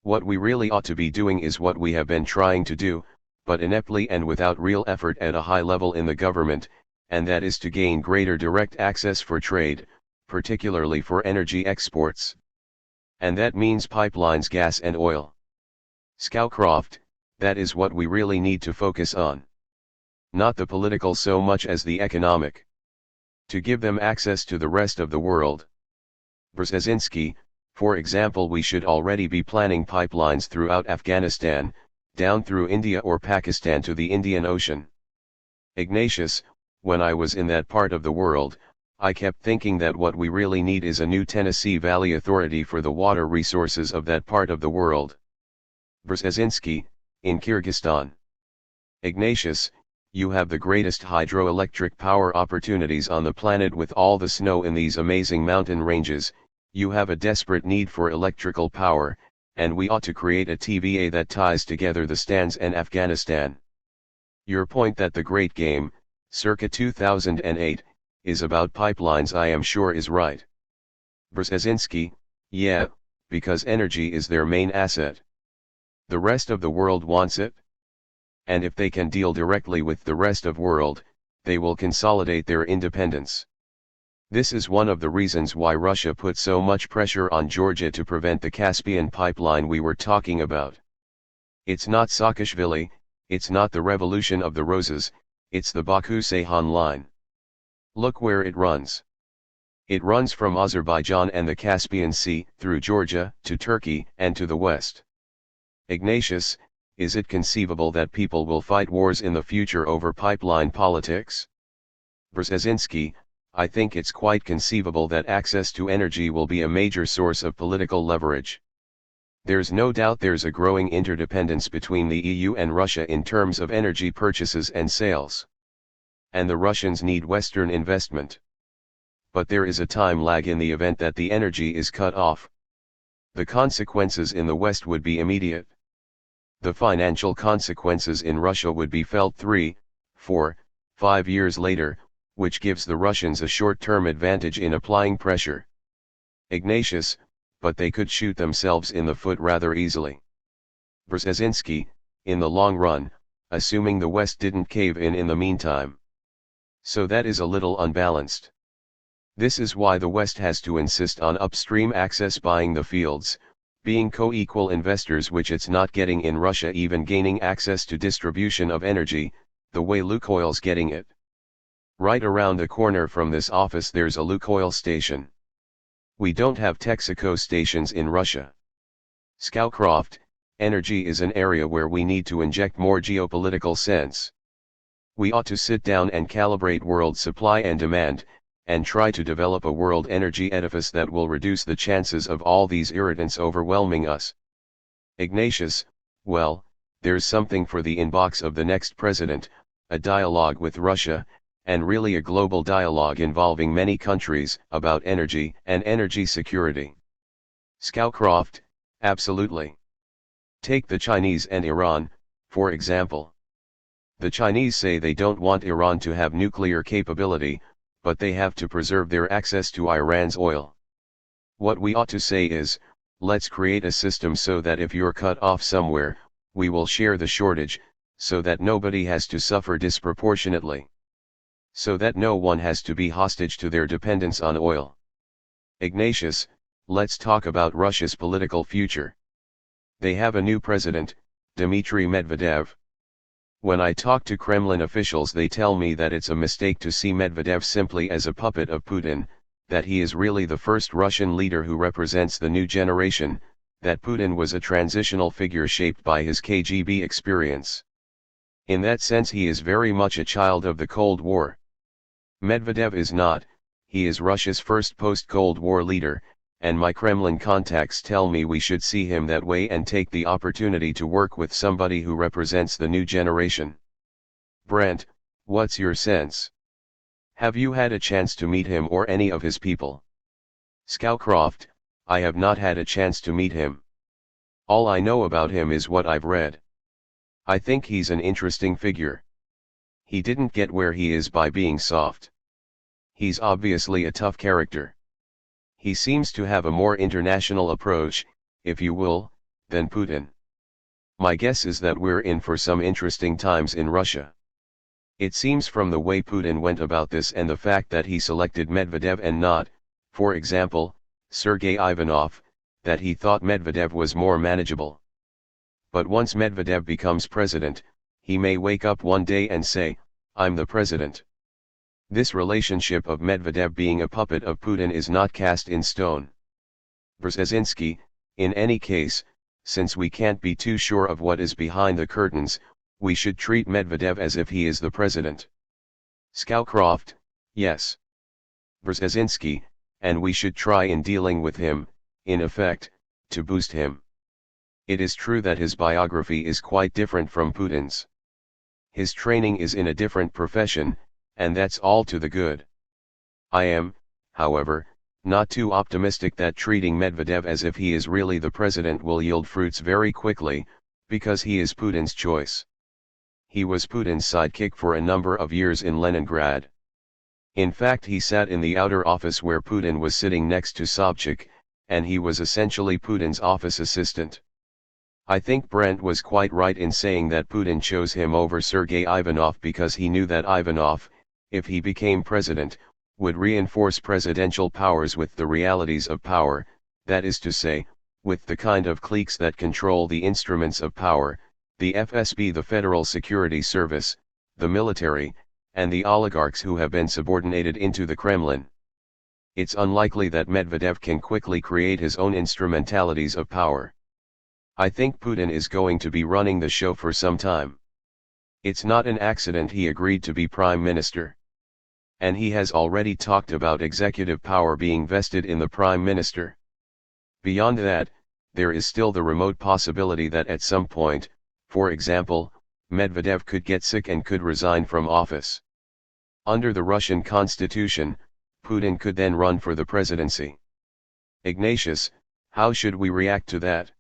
What we really ought to be doing is what we have been trying to do, but ineptly and without real effort at a high level in the government, and that is to gain greater direct access for trade, particularly for energy exports. And that means pipelines, gas and oil. Scowcroft, that is what we really need to focus on. Not the political so much as the economic. To give them access to the rest of the world. Brzezinski, for example, we should already be planning pipelines throughout Afghanistan, down through India or Pakistan to the Indian Ocean. Ignatius, when I was in that part of the world, I kept thinking that what we really need is a new Tennessee Valley Authority for the water resources of that part of the world. Brzezinski, in Kyrgyzstan. Ignatius, you have the greatest hydroelectric power opportunities on the planet with all the snow in these amazing mountain ranges. You have a desperate need for electrical power, and we ought to create a TVA that ties together the stands and Afghanistan. Your point that the great game, circa 2008, is about pipelines I am sure is right. Brzezinski, yeah, because energy is their main asset. The rest of the world wants it. And if they can deal directly with the rest of world, they will consolidate their independence. This is one of the reasons why Russia put so much pressure on Georgia to prevent the Caspian pipeline we were talking about. It's not Saakashvili, it's not the Revolution of the Roses, it's the Baku-Ceyhan line. Look where it runs. It runs from Azerbaijan and the Caspian Sea, through Georgia, to Turkey, and to the west. Ignatius, is it conceivable that people will fight wars in the future over pipeline politics? Brzezinski, I think it's quite conceivable that access to energy will be a major source of political leverage. There's no doubt there's a growing interdependence between the EU and Russia in terms of energy purchases and sales. And the Russians need Western investment. But there is a time lag in the event that the energy is cut off. The consequences in the West would be immediate. The financial consequences in Russia would be felt 3, 4, 5 years later, which gives the Russians a short-term advantage in applying pressure. Ignatius, but they could shoot themselves in the foot rather easily. Brzezinski, in the long run, assuming the West didn't cave in the meantime. So that is a little unbalanced. This is why the West has to insist on upstream access, buying the fields, being co-equal investors, which it's not getting in Russia, even gaining access to distribution of energy, the way Lukoil's getting it. Right around the corner from this office there's a Lukoil station. We don't have Texaco stations in Russia. Scowcroft, energy is an area where we need to inject more geopolitical sense. We ought to sit down and calibrate world supply and demand, and try to develop a world energy edifice that will reduce the chances of all these irritants overwhelming us. Ignatius, well, there's something for the inbox of the next president, a dialogue with Russia, and really a global dialogue involving many countries, about energy and energy security. Scowcroft, absolutely. Take the Chinese and Iran, for example. The Chinese say they don't want Iran to have nuclear capability, but they have to preserve their access to Iran's oil. What we ought to say is, let's create a system so that if you're cut off somewhere, we will share the shortage, so that nobody has to suffer disproportionately. So that no one has to be hostage to their dependence on oil. Ignatius, let's talk about Russia's political future. They have a new president, Dmitry Medvedev. When I talk to Kremlin officials, they tell me that it's a mistake to see Medvedev simply as a puppet of Putin, that he is really the first Russian leader who represents the new generation, that Putin was a transitional figure shaped by his KGB experience. In that sense he is very much a child of the Cold War. Medvedev is not, he is Russia's first post-Cold War leader, and my Kremlin contacts tell me we should see him that way and take the opportunity to work with somebody who represents the new generation. Brent, what's your sense? Have you had a chance to meet him or any of his people? Scowcroft, I have not had a chance to meet him. All I know about him is what I've read. I think he's an interesting figure. He didn't get where he is by being soft. He's obviously a tough character. He seems to have a more international approach, if you will, than Putin. My guess is that we're in for some interesting times in Russia. It seems from the way Putin went about this and the fact that he selected Medvedev and not, for example, Sergei Ivanov, that he thought Medvedev was more manageable. But once Medvedev becomes president, he may wake up one day and say, I'm the president. This relationship of Medvedev being a puppet of Putin is not cast in stone. Brzezinski, in any case, since we can't be too sure of what is behind the curtains, we should treat Medvedev as if he is the president. Scowcroft, yes. Brzezinski, and we should try in dealing with him, in effect, to boost him. It is true that his biography is quite different from Putin's. His training is in a different profession, and that's all to the good. I am, however, not too optimistic that treating Medvedev as if he is really the president will yield fruits very quickly, because he is Putin's choice. He was Putin's sidekick for a number of years in Leningrad. In fact, he sat in the outer office where Putin was sitting next to Sobchak, and he was essentially Putin's office assistant. I think Brent was quite right in saying that Putin chose him over Sergei Ivanov because he knew that Ivanov, if he became president, would reinforce presidential powers with the realities of power, that is to say, with the kind of cliques that control the instruments of power, the FSB, the Federal Security Service, the military, and the oligarchs who have been subordinated into the Kremlin. It's unlikely that Medvedev can quickly create his own instrumentalities of power. I think Putin is going to be running the show for some time. It's not an accident he agreed to be prime minister. And he has already talked about executive power being vested in the prime minister. Beyond that, there is still the remote possibility that at some point, for example, Medvedev could get sick and could resign from office. Under the Russian constitution, Putin could then run for the presidency. Ignatius, how should we react to that?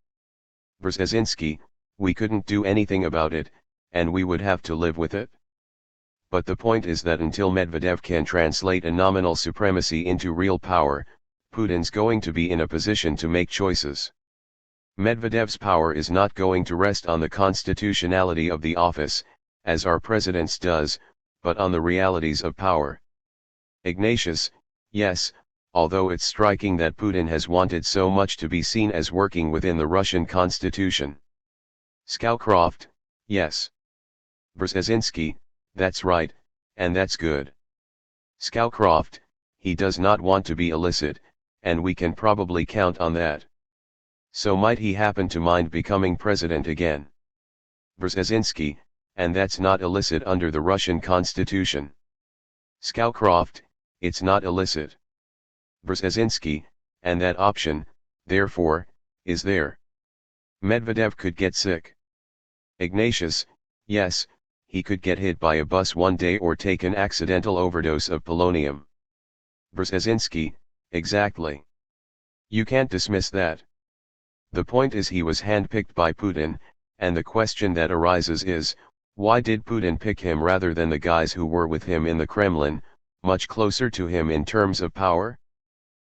Brzezinski, we couldn't do anything about it, and we would have to live with it. But the point is that until Medvedev can translate a nominal supremacy into real power, Putin's going to be in a position to make choices. Medvedev's power is not going to rest on the constitutionality of the office, as our president's does, but on the realities of power. Ignatius, yes, although it's striking that Putin has wanted so much to be seen as working within the Russian constitution. Scowcroft, yes. Brzezinski, that's right, and that's good. Scowcroft, he does not want to be illicit, and we can probably count on that. So might he happen to mind becoming president again? Brzezinski, and that's not illicit under the Russian constitution. Scowcroft, it's not illicit. Brzezinski, and that option, therefore, is there. Medvedev could get sick. Ignatius, yes, he could get hit by a bus one day or take an accidental overdose of polonium. Brzezinski, exactly. You can't dismiss that. The point is he was handpicked by Putin, and the question that arises is, why did Putin pick him rather than the guys who were with him in the Kremlin, much closer to him in terms of power?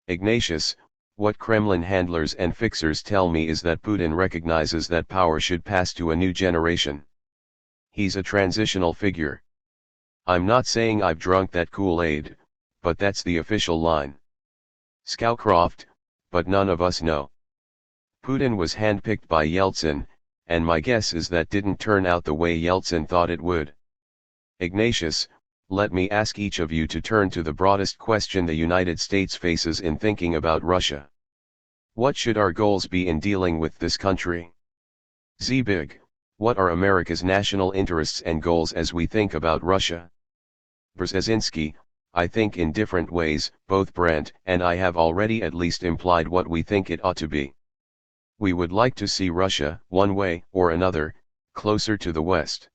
Ignatius, what Kremlin handlers and fixers tell me is that Putin recognizes that power should pass to a new generation. He's a transitional figure. I'm not saying I've drunk that Kool-Aid, but that's the official line. Scowcroft, but none of us know. Putin was handpicked by Yeltsin, and my guess is that didn't turn out the way Yeltsin thought it would. Ignatius, let me ask each of you to turn to the broadest question the United States faces in thinking about Russia. What should our goals be in dealing with this country? Zbig, what are America's national interests and goals as we think about Russia? Brzezinski, I think in different ways. Both Brent and I have already at least implied what we think it ought to be. We would like to see Russia, one way or another, closer to the West.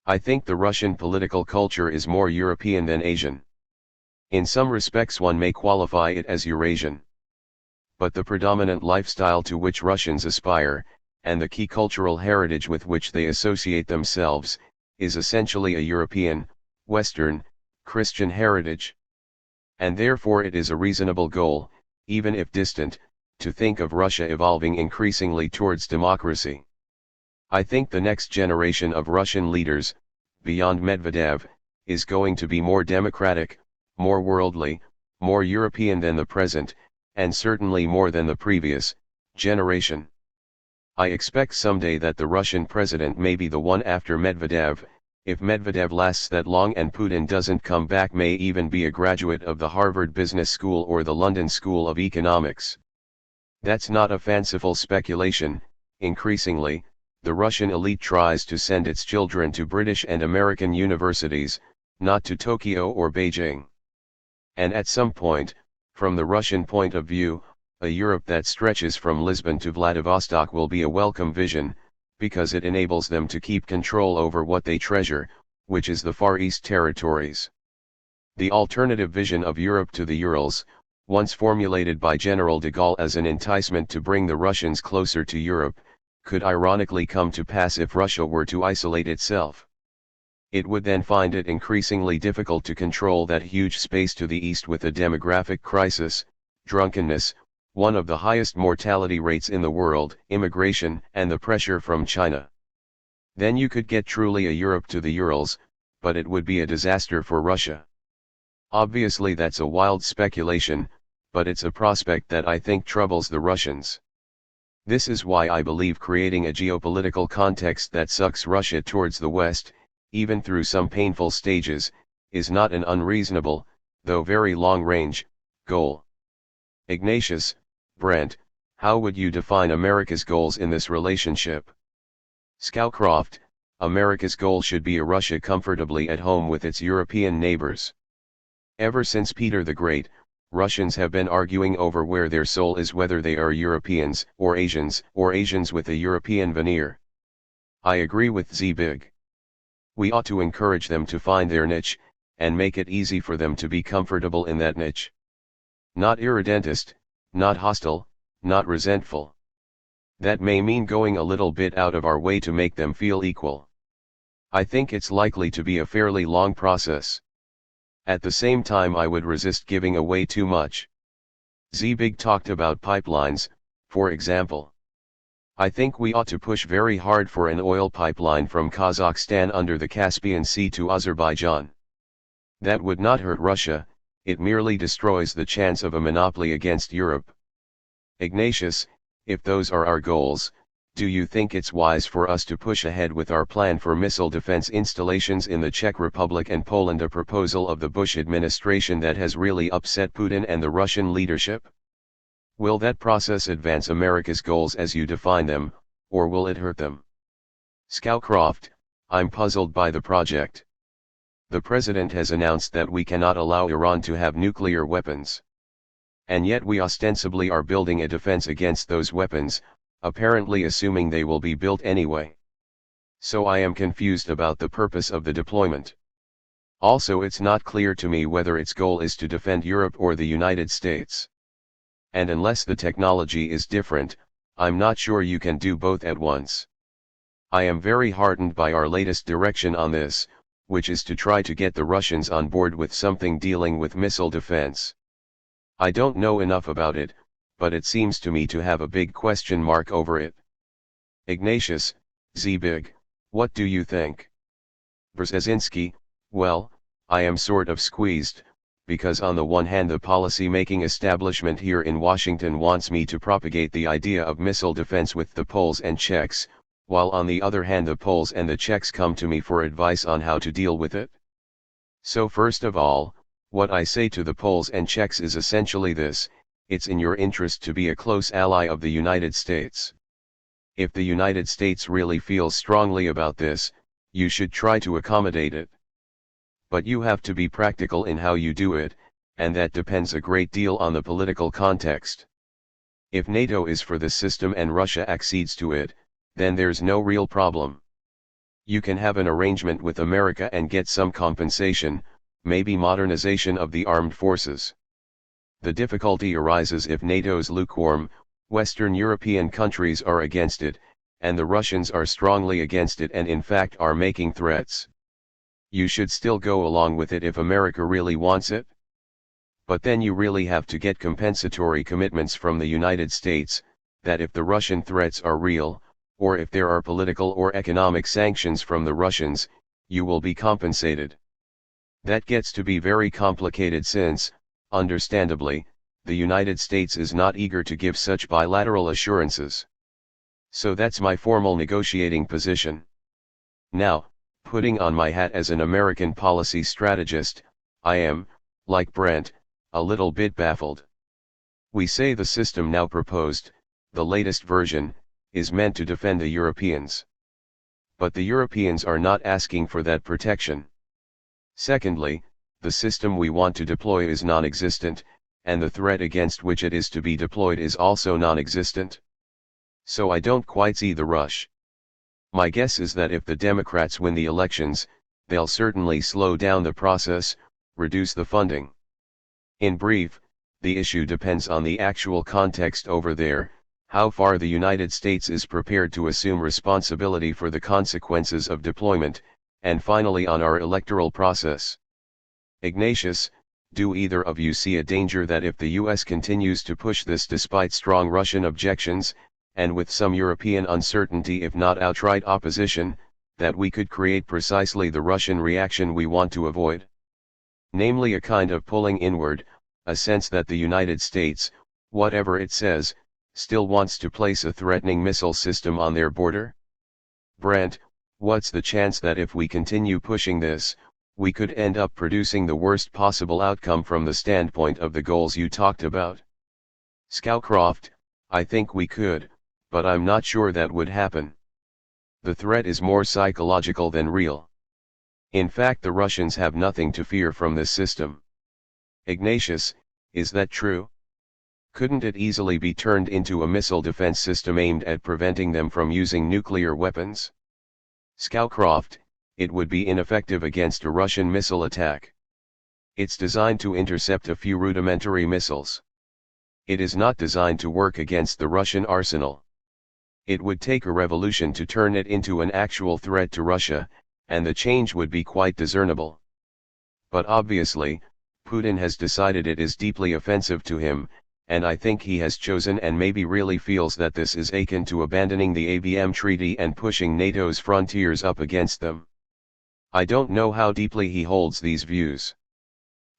I think the Russian political culture is more European than Asian. In some respects one may qualify it as Eurasian. But the predominant lifestyle to which Russians aspire, and the key cultural heritage with which they associate themselves, is essentially a European, Western, Christian heritage. And therefore it is a reasonable goal, even if distant, to think of Russia evolving increasingly towards democracy. I think the next generation of Russian leaders, beyond Medvedev, is going to be more democratic, more worldly, more European than the present, and certainly more than the previous generation. I expect someday that the Russian president may be the one after Medvedev. If Medvedev lasts that long and Putin doesn't come back, may even be a graduate of the Harvard Business School or the London School of Economics. That's not a fanciful speculation. Increasingly, the Russian elite tries to send its children to British and American universities, not to Tokyo or Beijing. And at some point, from the Russian point of view, a Europe that stretches from Lisbon to Vladivostok will be a welcome vision, because it enables them to keep control over what they treasure, which is the Far East territories. The alternative vision of Europe to the Urals, once formulated by General de Gaulle as an enticement to bring the Russians closer to Europe, could ironically come to pass if Russia were to isolate itself. It would then find it increasingly difficult to control that huge space to the east with a demographic crisis, drunkenness, one of the highest mortality rates in the world, immigration, and the pressure from China. Then you could get truly a Europe to the Urals, but it would be a disaster for Russia. Obviously that's a wild speculation, but it's a prospect that I think troubles the Russians. This is why I believe creating a geopolitical context that sucks Russia towards the West, even through some painful stages, is not an unreasonable, though very long-range, goal. Ignatius, Brent, how would you define America's goals in this relationship? Scowcroft, America's goal should be a Russia comfortably at home with its European neighbors. Ever since Peter the Great, Russians have been arguing over where their soul is, whether they are Europeans or Asians with a European veneer. I agree with Zbig. We ought to encourage them to find their niche, and make it easy for them to be comfortable in that niche. Not irredentist, not hostile, not resentful. That may mean going a little bit out of our way to make them feel equal. I think it's likely to be a fairly long process. At the same time, I would resist giving away too much. Zbig talked about pipelines, for example. I think we ought to push very hard for an oil pipeline from Kazakhstan under the Caspian Sea to Azerbaijan. That would not hurt Russia, it merely destroys the chance of a monopoly against Europe. Ignatius, if those are our goals, do you think it's wise for us to push ahead with our plan for missile defense installations in the Czech Republic and Poland, a proposal of the Bush administration that has really upset Putin and the Russian leadership? Will that process advance America's goals as you define them, or will it hurt them? Scowcroft, I'm puzzled by the project. The president has announced that we cannot allow Iran to have nuclear weapons. And yet we ostensibly are building a defense against those weapons, apparently assuming they will be built anyway. So I am confused about the purpose of the deployment. Also, it's not clear to me whether its goal is to defend Europe or the United States. And unless the technology is different, I'm not sure you can do both at once. I am very heartened by our latest direction on this, which is to try to get the Russians on board with something dealing with missile defense. I don't know enough about it, but it seems to me to have a big question mark over it. Ignatius, Zbig, what do you think? Brzezinski, well, I am sort of squeezed, because on the one hand the policy-making establishment here in Washington wants me to propagate the idea of missile defense with the Poles and Czechs, while on the other hand the Poles and the Czechs come to me for advice on how to deal with it. So first of all, what I say to the Poles and Czechs is essentially this: it's in your interest to be a close ally of the United States. If the United States really feels strongly about this, you should try to accommodate it. But you have to be practical in how you do it, and that depends a great deal on the political context. If NATO is for the system and Russia accedes to it, then there's no real problem. You can have an arrangement with America and get some compensation, maybe modernization of the armed forces. The difficulty arises if NATO's lukewarm, Western European countries are against it, and the Russians are strongly against it and in fact are making threats. You should still go along with it if America really wants it. But then you really have to get compensatory commitments from the United States, that if the Russian threats are real, or if there are political or economic sanctions from the Russians, you will be compensated. That gets to be very complicated since, understandably, the United States is not eager to give such bilateral assurances. So that's my formal negotiating position. Now, putting on my hat as an American policy strategist, I am, like Brent, a little bit baffled. We say the system now proposed, the latest version, is meant to defend the Europeans. But the Europeans are not asking for that protection. Secondly, the system we want to deploy is non-existent, and the threat against which it is to be deployed is also non-existent. So I don't quite see the rush. My guess is that if the Democrats win the elections, they'll certainly slow down the process, reduce the funding. In brief, the issue depends on the actual context over there, how far the United States is prepared to assume responsibility for the consequences of deployment, and finally on our electoral process. Ignatius, do either of you see a danger that if the US continues to push this despite strong Russian objections, and with some European uncertainty if not outright opposition, that we could create precisely the Russian reaction we want to avoid? Namely a kind of pulling inward, a sense that the United States, whatever it says, still wants to place a threatening missile system on their border? Brent, what's the chance that if we continue pushing this, we could end up producing the worst possible outcome from the standpoint of the goals you talked about? Scowcroft, I think we could, but I'm not sure that would happen. The threat is more psychological than real. In fact, the Russians have nothing to fear from this system. Ignatius, is that true? Couldn't it easily be turned into a missile defense system aimed at preventing them from using nuclear weapons? Scowcroft, it would be ineffective against a Russian missile attack. It's designed to intercept a few rudimentary missiles. It is not designed to work against the Russian arsenal. It would take a revolution to turn it into an actual threat to Russia, and the change would be quite discernible. But obviously, Putin has decided it is deeply offensive to him, and I think he has chosen and maybe really feels that this is akin to abandoning the ABM treaty and pushing NATO's frontiers up against them. I don't know how deeply he holds these views.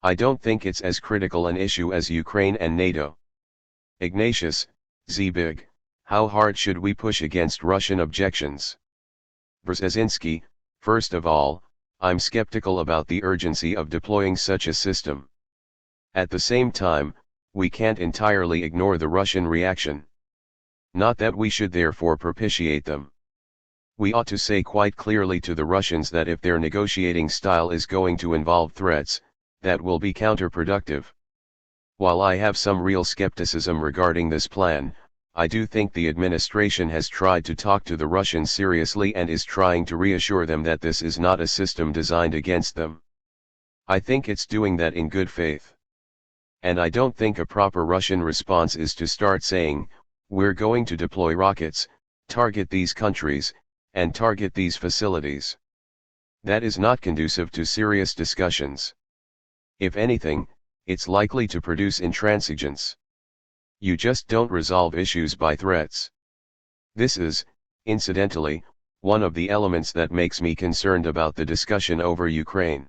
I don't think it's as critical an issue as Ukraine and NATO. Ignatius, Zbig, how hard should we push against Russian objections? Brzezinski, first of all, I'm skeptical about the urgency of deploying such a system. At the same time, we can't entirely ignore the Russian reaction. Not that we should therefore propitiate them. We ought to say quite clearly to the Russians that if their negotiating style is going to involve threats, that will be counterproductive. While I have some real skepticism regarding this plan, I do think the administration has tried to talk to the Russians seriously and is trying to reassure them that this is not a system designed against them. I think it's doing that in good faith. And I don't think a proper Russian response is to start saying, we're going to deploy rockets, target these countries, and target these facilities. That is not conducive to serious discussions. If anything, it's likely to produce intransigence. You just don't resolve issues by threats. This is, incidentally, one of the elements that makes me concerned about the discussion over Ukraine.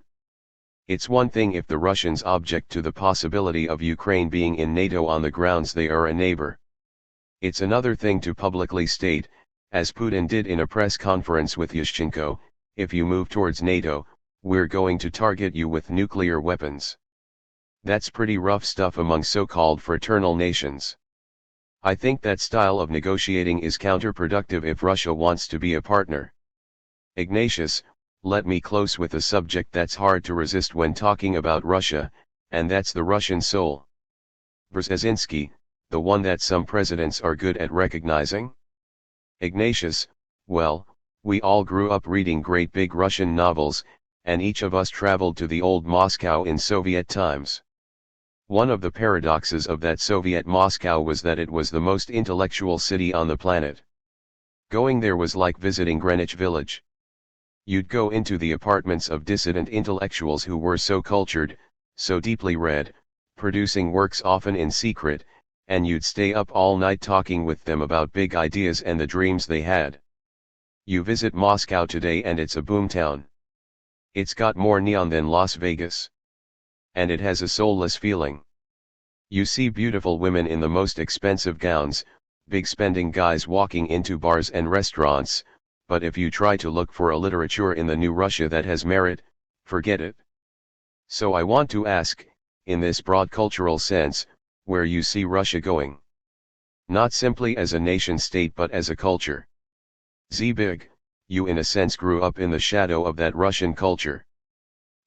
It's one thing if the Russians object to the possibility of Ukraine being in NATO on the grounds they are a neighbor. It's another thing to publicly state, as Putin did in a press conference with Yushchenko, if you move towards NATO, we're going to target you with nuclear weapons. That's pretty rough stuff among so-called fraternal nations. I think that style of negotiating is counterproductive if Russia wants to be a partner. Ignatius, let me close with a subject that's hard to resist when talking about Russia, and that's the Russian soul. Brzezinski, the one that some presidents are good at recognizing? Ignatius, well, we all grew up reading great big Russian novels, and each of us traveled to the old Moscow in Soviet times. One of the paradoxes of that Soviet Moscow was that it was the most intellectual city on the planet. Going there was like visiting Greenwich Village. You'd go into the apartments of dissident intellectuals who were so cultured, so deeply read, producing works often in secret, and you'd stay up all night talking with them about big ideas and the dreams they had. You visit Moscow today and it's a boomtown. It's got more neon than Las Vegas. And it has a soulless feeling. You see beautiful women in the most expensive gowns, big spending guys walking into bars and restaurants, but if you try to look for a literature in the new Russia that has merit, forget it. So I want to ask, in this broad cultural sense, where you see Russia going. Not simply as a nation state but as a culture. Zbig, you in a sense grew up in the shadow of that Russian culture.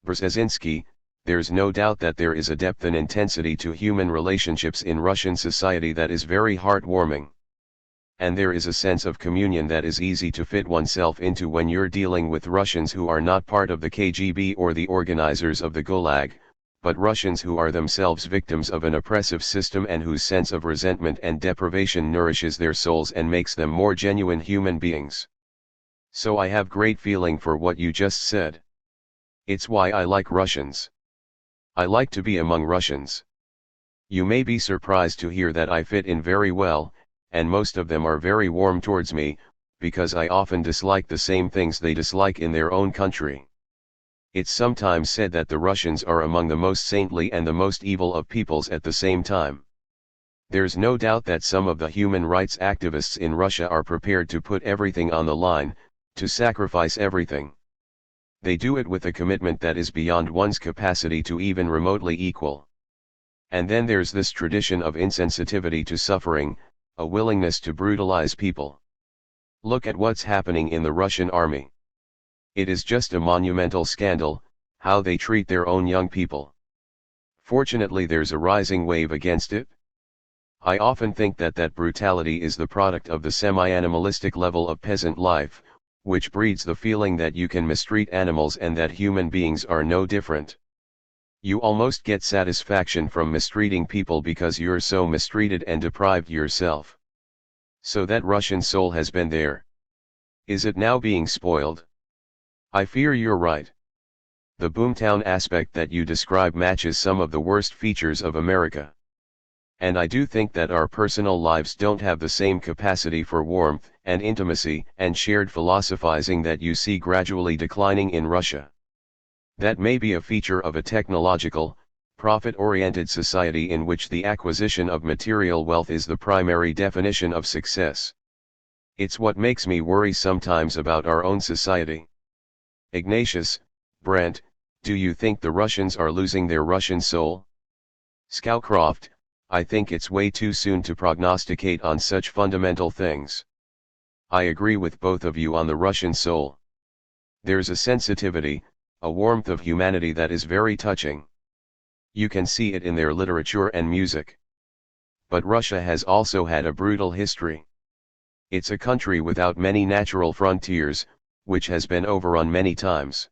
Brzezinski, there's no doubt that there is a depth and intensity to human relationships in Russian society that is very heartwarming. And there is a sense of communion that is easy to fit oneself into when you're dealing with Russians who are not part of the KGB or the organizers of the Gulag, but Russians who are themselves victims of an oppressive system and whose sense of resentment and deprivation nourishes their souls and makes them more genuine human beings. So I have great feeling for what you just said. It's why I like Russians. I like to be among Russians. You may be surprised to hear that I fit in very well, and most of them are very warm towards me, because I often dislike the same things they dislike in their own country. It's sometimes said that the Russians are among the most saintly and the most evil of peoples at the same time. There's no doubt that some of the human rights activists in Russia are prepared to put everything on the line, to sacrifice everything. They do it with a commitment that is beyond one's capacity to even remotely equal. And then there's this tradition of insensitivity to suffering, a willingness to brutalize people. Look at what's happening in the Russian army. It is just a monumental scandal, how they treat their own young people. Fortunately, there's a rising wave against it. I often think that that brutality is the product of the semi-animalistic level of peasant life, which breeds the feeling that you can mistreat animals and that human beings are no different. You almost get satisfaction from mistreating people because you're so mistreated and deprived yourself. So that Russian soul has been there. Is it now being spoiled? I fear you're right. The boomtown aspect that you describe matches some of the worst features of America. And I do think that our personal lives don't have the same capacity for warmth and intimacy and shared philosophizing that you see gradually declining in Russia. That may be a feature of a technological, profit-oriented society in which the acquisition of material wealth is the primary definition of success. It's what makes me worry sometimes about our own society. Ignatius, Brent, do you think the Russians are losing their Russian soul? Scowcroft, I think it's way too soon to prognosticate on such fundamental things. I agree with both of you on the Russian soul. There's a sensitivity, a warmth of humanity that is very touching. You can see it in their literature and music. But Russia has also had a brutal history. It's a country without many natural frontiers, which has been overrun many times.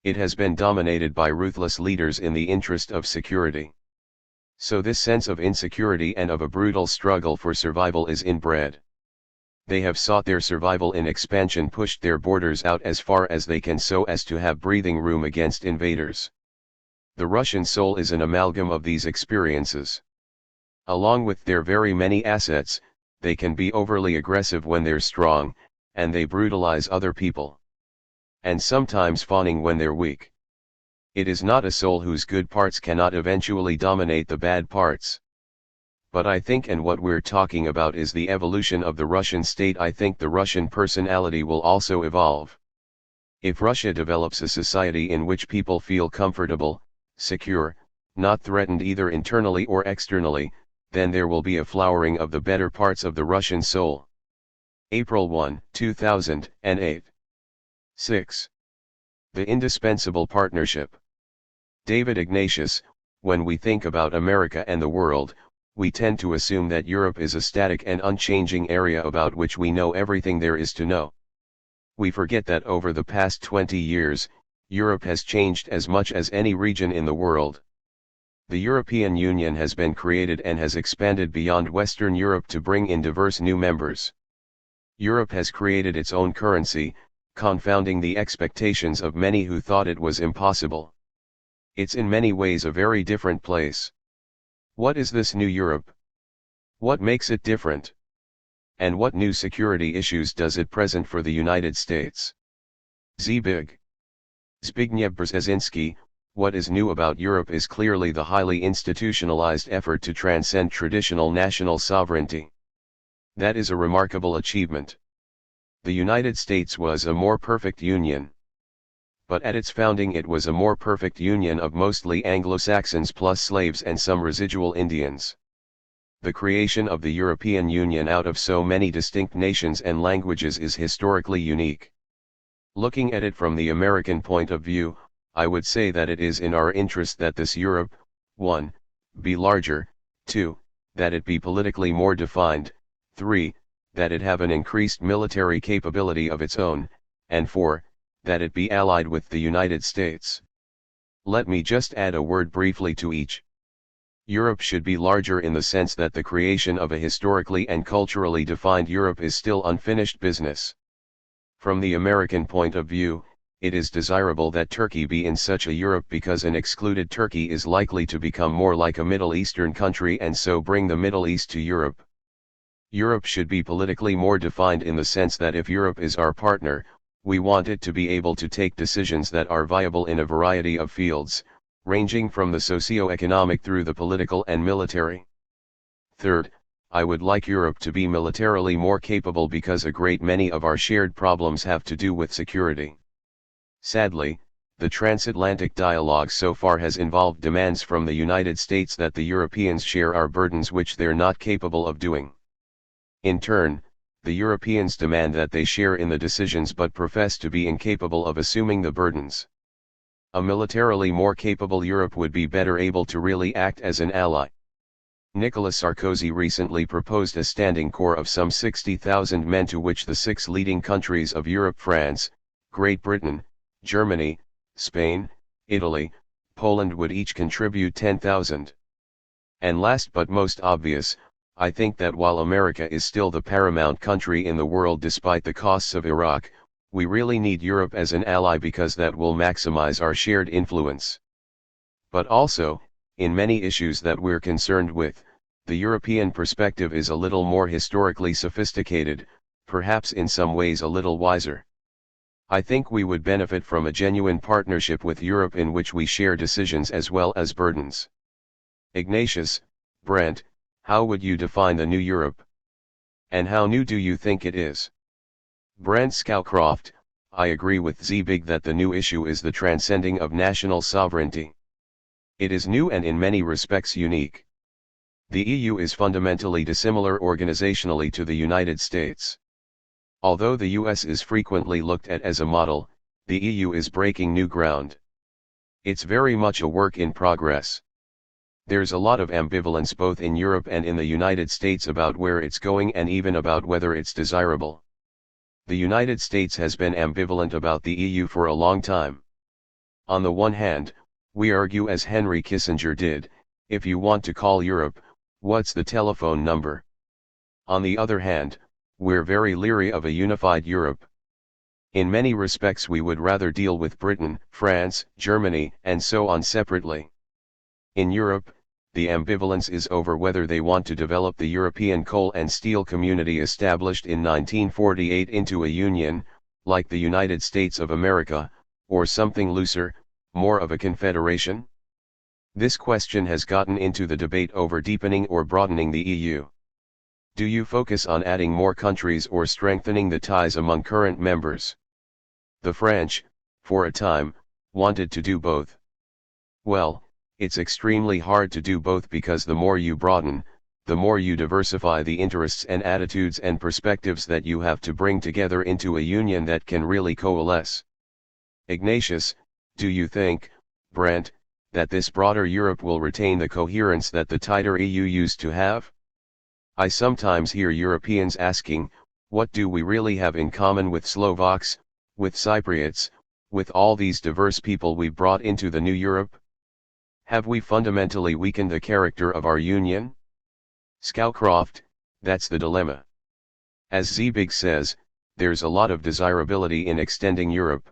It has been dominated by ruthless leaders in the interest of security. So this sense of insecurity and of a brutal struggle for survival is inbred. They have sought their survival in expansion, pushed their borders out as far as they can so as to have breathing room against invaders. The Russian soul is an amalgam of these experiences. Along with their very many assets, they can be overly aggressive when they're strong, and they brutalize other people. And sometimes fawning when they're weak. It is not a soul whose good parts cannot eventually dominate the bad parts. But I think, and what we're talking about is the evolution of the Russian state. I think the Russian personality will also evolve. If Russia develops a society in which people feel comfortable, secure, not threatened either internally or externally, then there will be a flowering of the better parts of the Russian soul. April 1, 2008. 6. The indispensable partnership. David Ignatius, when we think about America and the world, we tend to assume that Europe is a static and unchanging area about which we know everything there is to know. We forget that over the past 20 years, Europe has changed as much as any region in the world. The European Union has been created and has expanded beyond Western Europe to bring in diverse new members. Europe has created its own currency, confounding the expectations of many who thought it was impossible. It's in many ways a very different place. What is this new Europe? What makes it different? And what new security issues does it present for the United States? Zbigniew Brzezinski, what is new about Europe is clearly the highly institutionalized effort to transcend traditional national sovereignty. That is a remarkable achievement. The United States was a more perfect union. But at its founding it was a more perfect union of mostly Anglo-Saxons plus slaves and some residual Indians. The creation of the European Union out of so many distinct nations and languages is historically unique. Looking at it from the American point of view, I would say that it is in our interest that this Europe, 1. Be larger, 2. That it be politically more defined, 3. That it have an increased military capability of its own, and 4. That it be allied with the United States. Let me just add a word briefly to each. Europe should be larger in the sense that the creation of a historically and culturally defined Europe is still unfinished business. From the American point of view, it is desirable that Turkey be in such a Europe because an excluded Turkey is likely to become more like a Middle Eastern country and so bring the Middle East to Europe. Europe should be politically more defined in the sense that if Europe is our partner, we want it to be able to take decisions that are viable in a variety of fields, ranging from the socio-economic through the political and military. Third, I would like Europe to be militarily more capable because a great many of our shared problems have to do with security. Sadly, the transatlantic dialogue so far has involved demands from the United States that the Europeans share our burdens which they're not capable of doing. In turn, the Europeans demand that they share in the decisions but profess to be incapable of assuming the burdens. A militarily more capable Europe would be better able to really act as an ally. Nicolas Sarkozy recently proposed a standing corps of some 60,000 men to which the 6 leading countries of Europe, France, Great Britain, Germany, Spain, Italy, Poland would each contribute 10,000. And last but most obvious, I think that while America is still the paramount country in the world despite the costs of Iraq, we really need Europe as an ally because that will maximize our shared influence. But also, in many issues that we're concerned with, the European perspective is a little more historically sophisticated, perhaps in some ways a little wiser. I think we would benefit from a genuine partnership with Europe in which we share decisions as well as burdens. Ignatius, Brent, how would you define the new Europe? And how new do you think it is? Brent Scowcroft, I agree with Zbig that the new issue is the transcending of national sovereignty. It is new and in many respects unique. The EU is fundamentally dissimilar organizationally to the United States. Although the US is frequently looked at as a model, the EU is breaking new ground. It's very much a work in progress. There's a lot of ambivalence both in Europe and in the United States about where it's going and even about whether it's desirable. The United States has been ambivalent about the EU for a long time. On the one hand, we argue as Henry Kissinger did, if you want to call Europe, what's the telephone number? On the other hand, we're very leery of a unified Europe. In many respects we would rather deal with Britain, France, Germany, and so on separately. In Europe, the ambivalence is over whether they want to develop the European coal and steel community established in 1948 into a union, like the United States of America, or something looser, more of a confederation. This question has gotten into the debate over deepening or broadening the EU. Do you focus on adding more countries or strengthening the ties among current members? The French, for a time, wanted to do both. Well, it's extremely hard to do both because the more you broaden, the more you diversify the interests and attitudes and perspectives that you have to bring together into a union that can really coalesce. Ignatius, do you think, Brent, that this broader Europe will retain the coherence that the tighter EU used to have? I sometimes hear Europeans asking, what do we really have in common with Slovaks, with Cypriots, with all these diverse people we brought into the new Europe? Have we fundamentally weakened the character of our union? Scowcroft, that's the dilemma. As Zbig says, there's a lot of desirability in extending Europe.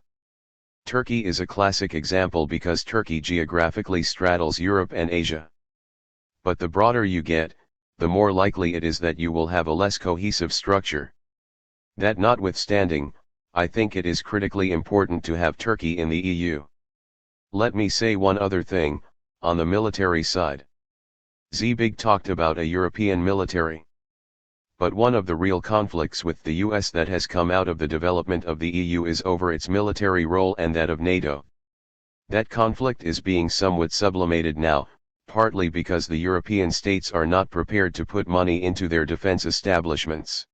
Turkey is a classic example because Turkey geographically straddles Europe and Asia. But the broader you get, the more likely it is that you will have a less cohesive structure. That notwithstanding, I think it is critically important to have Turkey in the EU. Let me say one other thing, on the military side. Zbig talked about a European military. But one of the real conflicts with the US that has come out of the development of the EU is over its military role and that of NATO. That conflict is being somewhat sublimated now, partly because the European states are not prepared to put money into their defense establishments.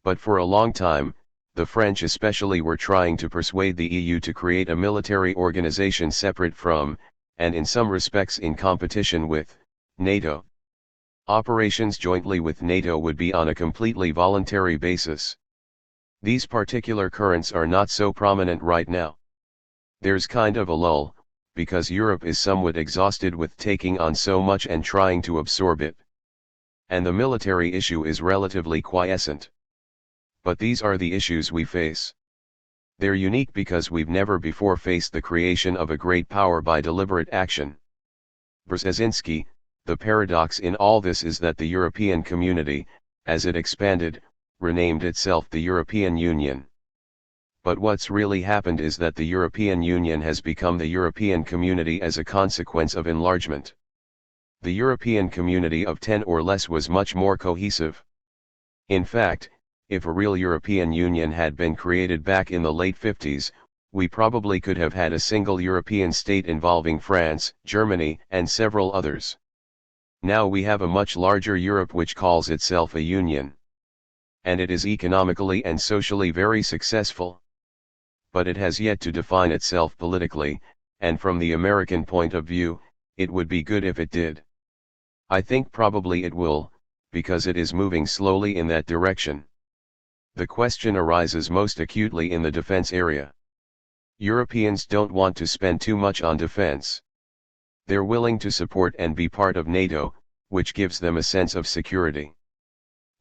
But for a long time, The French especially were trying to persuade the EU to create a military organization separate from, and in some respects in competition with, NATO. Operations jointly with NATO would be on a completely voluntary basis. These particular currents are not so prominent right now. There's kind of a lull, because Europe is somewhat exhausted with taking on so much and trying to absorb it. And the military issue is relatively quiescent. But these are the issues we face. They're unique because we've never before faced the creation of a great power by deliberate action. Brzezinski, the paradox in all this is that the European community, as it expanded, renamed itself the European Union. But what's really happened is that the European Union has become the European Community as a consequence of enlargement. The European Community of 10 or less was much more cohesive. In fact, if a real European Union had been created back in the late 50s, we probably could have had a single European state involving France, Germany, and several others. Now we have a much larger Europe which calls itself a union. And it is economically and socially very successful. But it has yet to define itself politically, and from the American point of view, it would be good if it did. I think probably it will, because it is moving slowly in that direction. The question arises most acutely in the defense area. Europeans don't want to spend too much on defense. They're willing to support and be part of NATO, which gives them a sense of security.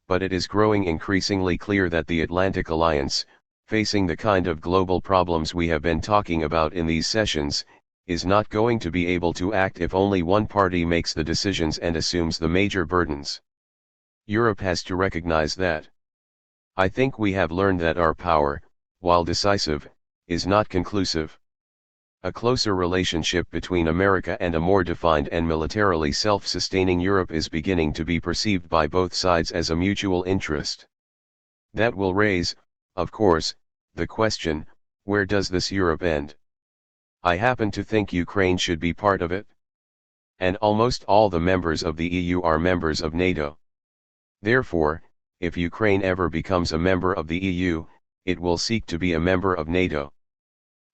But it is growing increasingly clear that the Atlantic Alliance, facing the kind of global problems we have been talking about in these sessions, is not going to be able to act if only one party makes the decisions and assumes the major burdens. Europe has to recognize that. I think we have learned that our power, while decisive, is not conclusive. A closer relationship between America and a more defined and militarily self-sustaining Europe is beginning to be perceived by both sides as a mutual interest. That will raise, of course, the question, where does this Europe end? I happen to think Ukraine should be part of it. And almost all the members of the EU are members of NATO. Therefore, if Ukraine ever becomes a member of the EU, it will seek to be a member of NATO.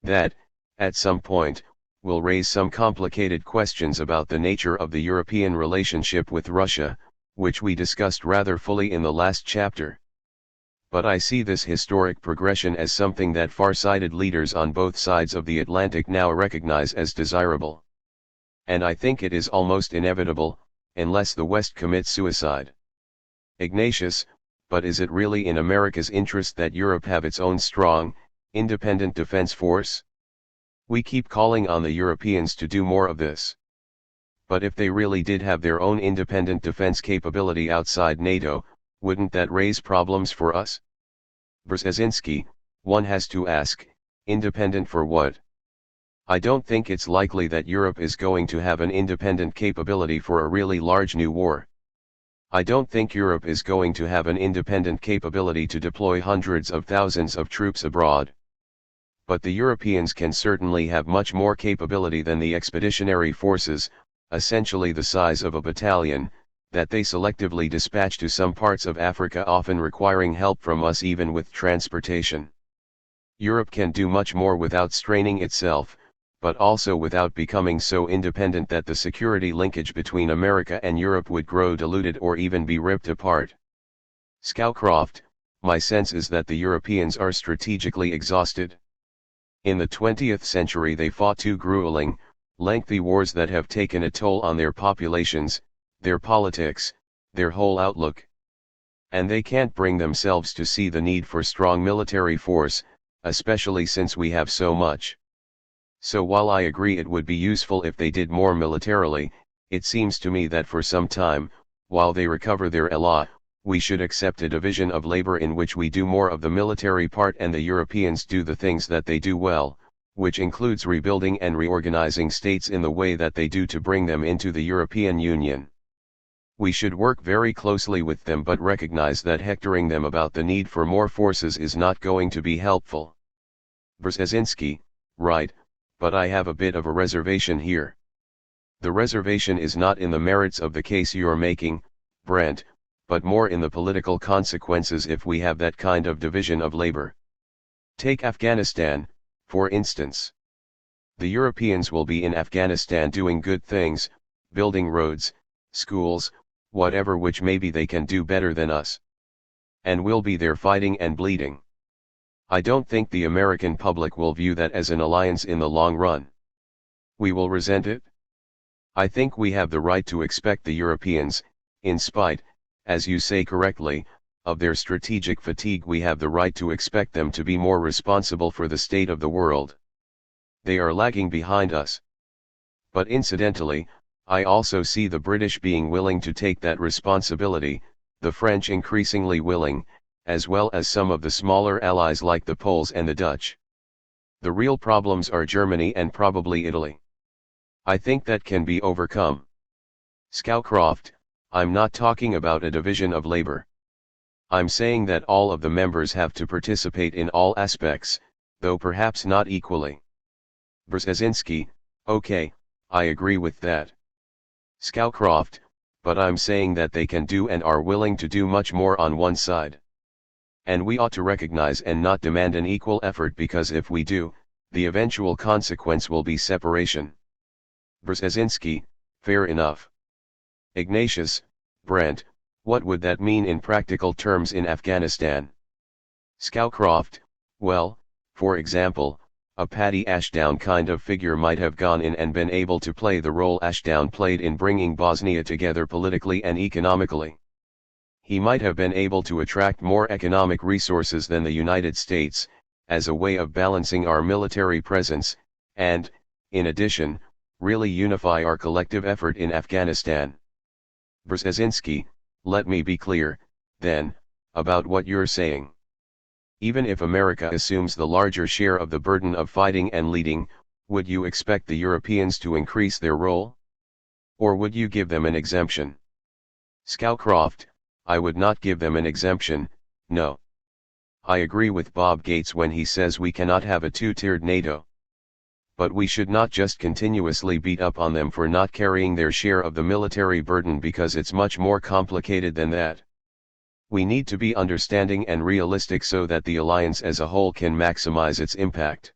That, at some point, will raise some complicated questions about the nature of the European relationship with Russia, which we discussed rather fully in the last chapter. But I see this historic progression as something that far-sighted leaders on both sides of the Atlantic now recognize as desirable. And I think it is almost inevitable, unless the West commits suicide. Ignatius, but is it really in America's interest that Europe have its own strong, independent defense force? We keep calling on the Europeans to do more of this. But if they really did have their own independent defense capability outside NATO, wouldn't that raise problems for us? Brzezinski, one has to ask, independent for what? I don't think it's likely that Europe is going to have an independent capability for a really large new war. I don't think Europe is going to have an independent capability to deploy hundreds of thousands of troops abroad. But the Europeans can certainly have much more capability than the expeditionary forces, essentially the size of a battalion, that they selectively dispatch to some parts of Africa, often requiring help from us even with transportation. Europe can do much more without straining itself, but also without becoming so independent that the security linkage between America and Europe would grow diluted or even be ripped apart. Scowcroft, my sense is that the Europeans are strategically exhausted. In the 20th century they fought two grueling, lengthy wars that have taken a toll on their populations, their politics, their whole outlook. And they can't bring themselves to see the need for strong military force, especially since we have so much. So while I agree it would be useful if they did more militarily, it seems to me that for some time, while they recover their elan, we should accept a division of labor in which we do more of the military part and the Europeans do the things that they do well, which includes rebuilding and reorganizing states in the way that they do to bring them into the European Union. We should work very closely with them but recognize that hectoring them about the need for more forces is not going to be helpful. Brzezinski, right, but I have a bit of a reservation here. The reservation is not in the merits of the case you're making, Brent, but more in the political consequences if we have that kind of division of labor. Take Afghanistan, for instance. The Europeans will be in Afghanistan doing good things, building roads, schools, whatever which maybe they can do better than us. And we'll be there fighting and bleeding. I don't think the American public will view that as an alliance in the long run. We will resent it. I think we have the right to expect the Europeans, in spite, as you say correctly, of their strategic fatigue, we have the right to expect them to be more responsible for the state of the world. They are lagging behind us. But incidentally, I also see the British being willing to take that responsibility, the French increasingly willing, as well as some of the smaller allies like the Poles and the Dutch. The real problems are Germany and probably Italy. I think that can be overcome. Scowcroft, I'm not talking about a division of labor. I'm saying that all of the members have to participate in all aspects, though perhaps not equally. Brzezinski, okay, I agree with that. Scowcroft, but I'm saying that they can do and are willing to do much more on one side. And we ought to recognize and not demand an equal effort, because if we do, the eventual consequence will be separation. Brzezinski, fair enough. Ignatius, Brent, what would that mean in practical terms in Afghanistan? Scowcroft, well, for example, a Paddy Ashdown kind of figure might have gone in and been able to play the role Ashdown played in bringing Bosnia together politically and economically. He might have been able to attract more economic resources than the United States, as a way of balancing our military presence, and, in addition, really unify our collective effort in Afghanistan. Brzezinski, let me be clear, then, about what you're saying. Even if America assumes the larger share of the burden of fighting and leading, would you expect the Europeans to increase their role? Or would you give them an exemption? Scowcroft, I would not give them an exemption, no. I agree with Bob Gates when he says we cannot have a two-tiered NATO. But we should not just continuously beat up on them for not carrying their share of the military burden, because it's much more complicated than that. We need to be understanding and realistic so that the alliance as a whole can maximize its impact.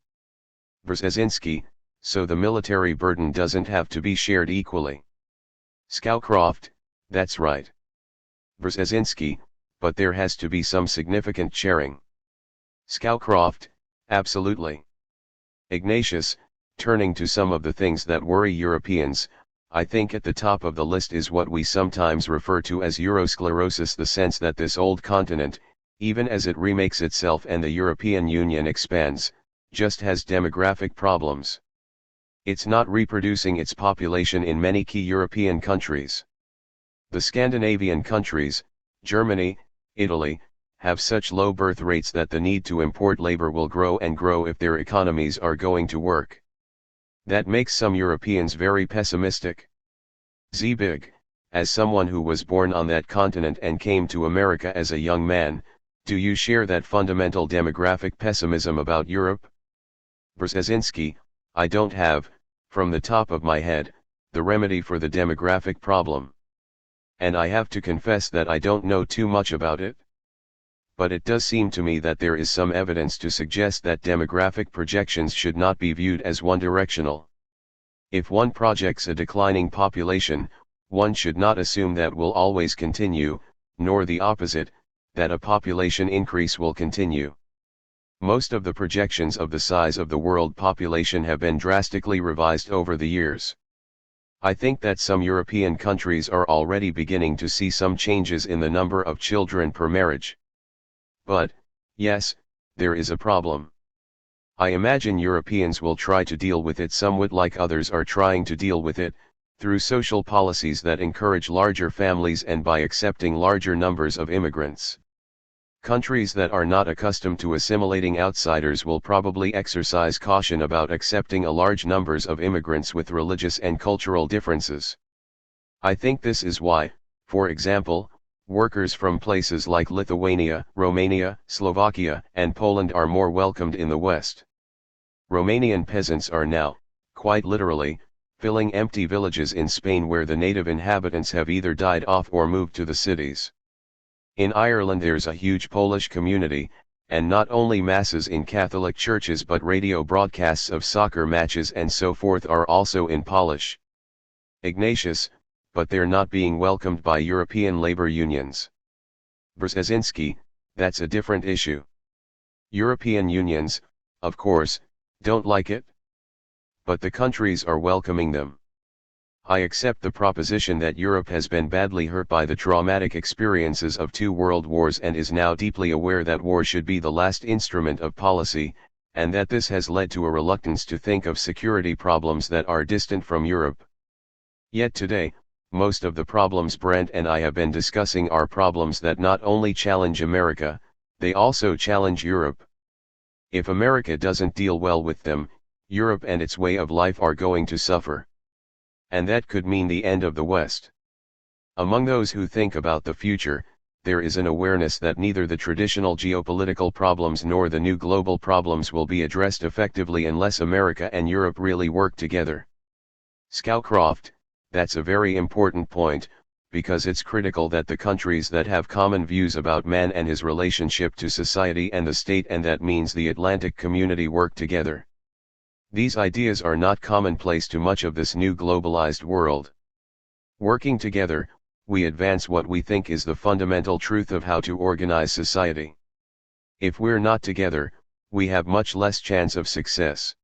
Brzezinski, so the military burden doesn't have to be shared equally. Scowcroft, that's right. Brzezinski, but there has to be some significant sharing. Scowcroft, absolutely. Ignatius, turning to some of the things that worry Europeans, I think at the top of the list is what we sometimes refer to as Eurosclerosis, the sense that this old continent, even as it remakes itself and the European Union expands, just has demographic problems. It's not reproducing its population in many key European countries. The Scandinavian countries, Germany, Italy, have such low birth rates that the need to import labor will grow and grow if their economies are going to work. That makes some Europeans very pessimistic. Zbig, as someone who was born on that continent and came to America as a young man, do you share that fundamental demographic pessimism about Europe? Brzezinski, I don't have, from the top of my head, the remedy for the demographic problem. And I have to confess that I don't know too much about it. But it does seem to me that there is some evidence to suggest that demographic projections should not be viewed as one-directional. If one projects a declining population, one should not assume that will always continue, nor the opposite, that a population increase will continue. Most of the projections of the size of the world population have been drastically revised over the years. I think that some European countries are already beginning to see some changes in the number of children per marriage. But, yes, there is a problem. I imagine Europeans will try to deal with it somewhat like others are trying to deal with it, through social policies that encourage larger families and by accepting larger numbers of immigrants. Countries that are not accustomed to assimilating outsiders will probably exercise caution about accepting a large numbers of immigrants with religious and cultural differences. I think this is why, for example, workers from places like Lithuania, Romania, Slovakia, and Poland are more welcomed in the West. Romanian peasants are now, quite literally, filling empty villages in Spain where the native inhabitants have either died off or moved to the cities. In Ireland there's a huge Polish community, and not only masses in Catholic churches but radio broadcasts of soccer matches and so forth are also in Polish. Ignatius, but they're not being welcomed by European labor unions. Brzezinski, that's a different issue. European unions, of course, don't like it. But the countries are welcoming them. I accept the proposition that Europe has been badly hurt by the traumatic experiences of 2 world wars and is now deeply aware that war should be the last instrument of policy, and that this has led to a reluctance to think of security problems that are distant from Europe. Yet today, most of the problems Brent and I have been discussing are problems that not only challenge America, they also challenge Europe. If America doesn't deal well with them, Europe and its way of life are going to suffer. And that could mean the end of the West. Among those who think about the future, there is an awareness that neither the traditional geopolitical problems nor the new global problems will be addressed effectively unless America and Europe really work together. Scowcroft, that's a very important point, because it's critical that the countries that have common views about man and his relationship to society and the state, and that means the Atlantic community, work together. These ideas are not commonplace to much of this new globalized world. Working together, we advance what we think is the fundamental truth of how to organize society. If we're not together, we have much less chance of success.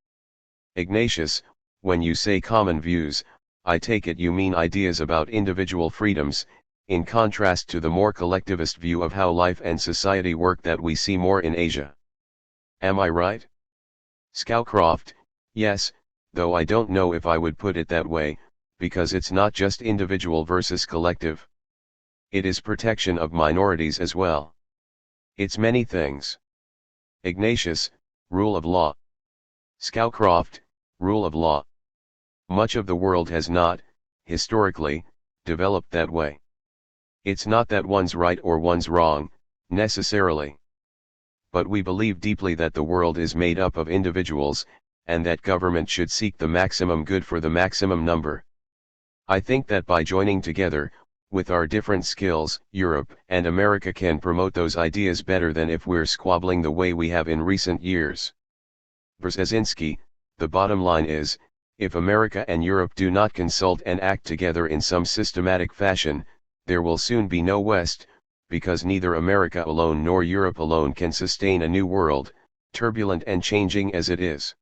Ignatius, when you say common views, I take it you mean ideas about individual freedoms, in contrast to the more collectivist view of how life and society work that we see more in Asia. Am I right? Scowcroft, yes, though I don't know if I would put it that way, because it's not just individual versus collective. It is protection of minorities as well. It's many things. Ignatius, rule of law. Scowcroft, rule of law. Much of the world has not, historically, developed that way. It's not that one's right or one's wrong, necessarily. But we believe deeply that the world is made up of individuals, and that government should seek the maximum good for the maximum number. I think that by joining together, with our different skills, Europe and America can promote those ideas better than if we're squabbling the way we have in recent years. Brzezinski, the bottom line is, if America and Europe do not consult and act together in some systematic fashion, there will soon be no West, because neither America alone nor Europe alone can sustain a new world, turbulent and changing as it is.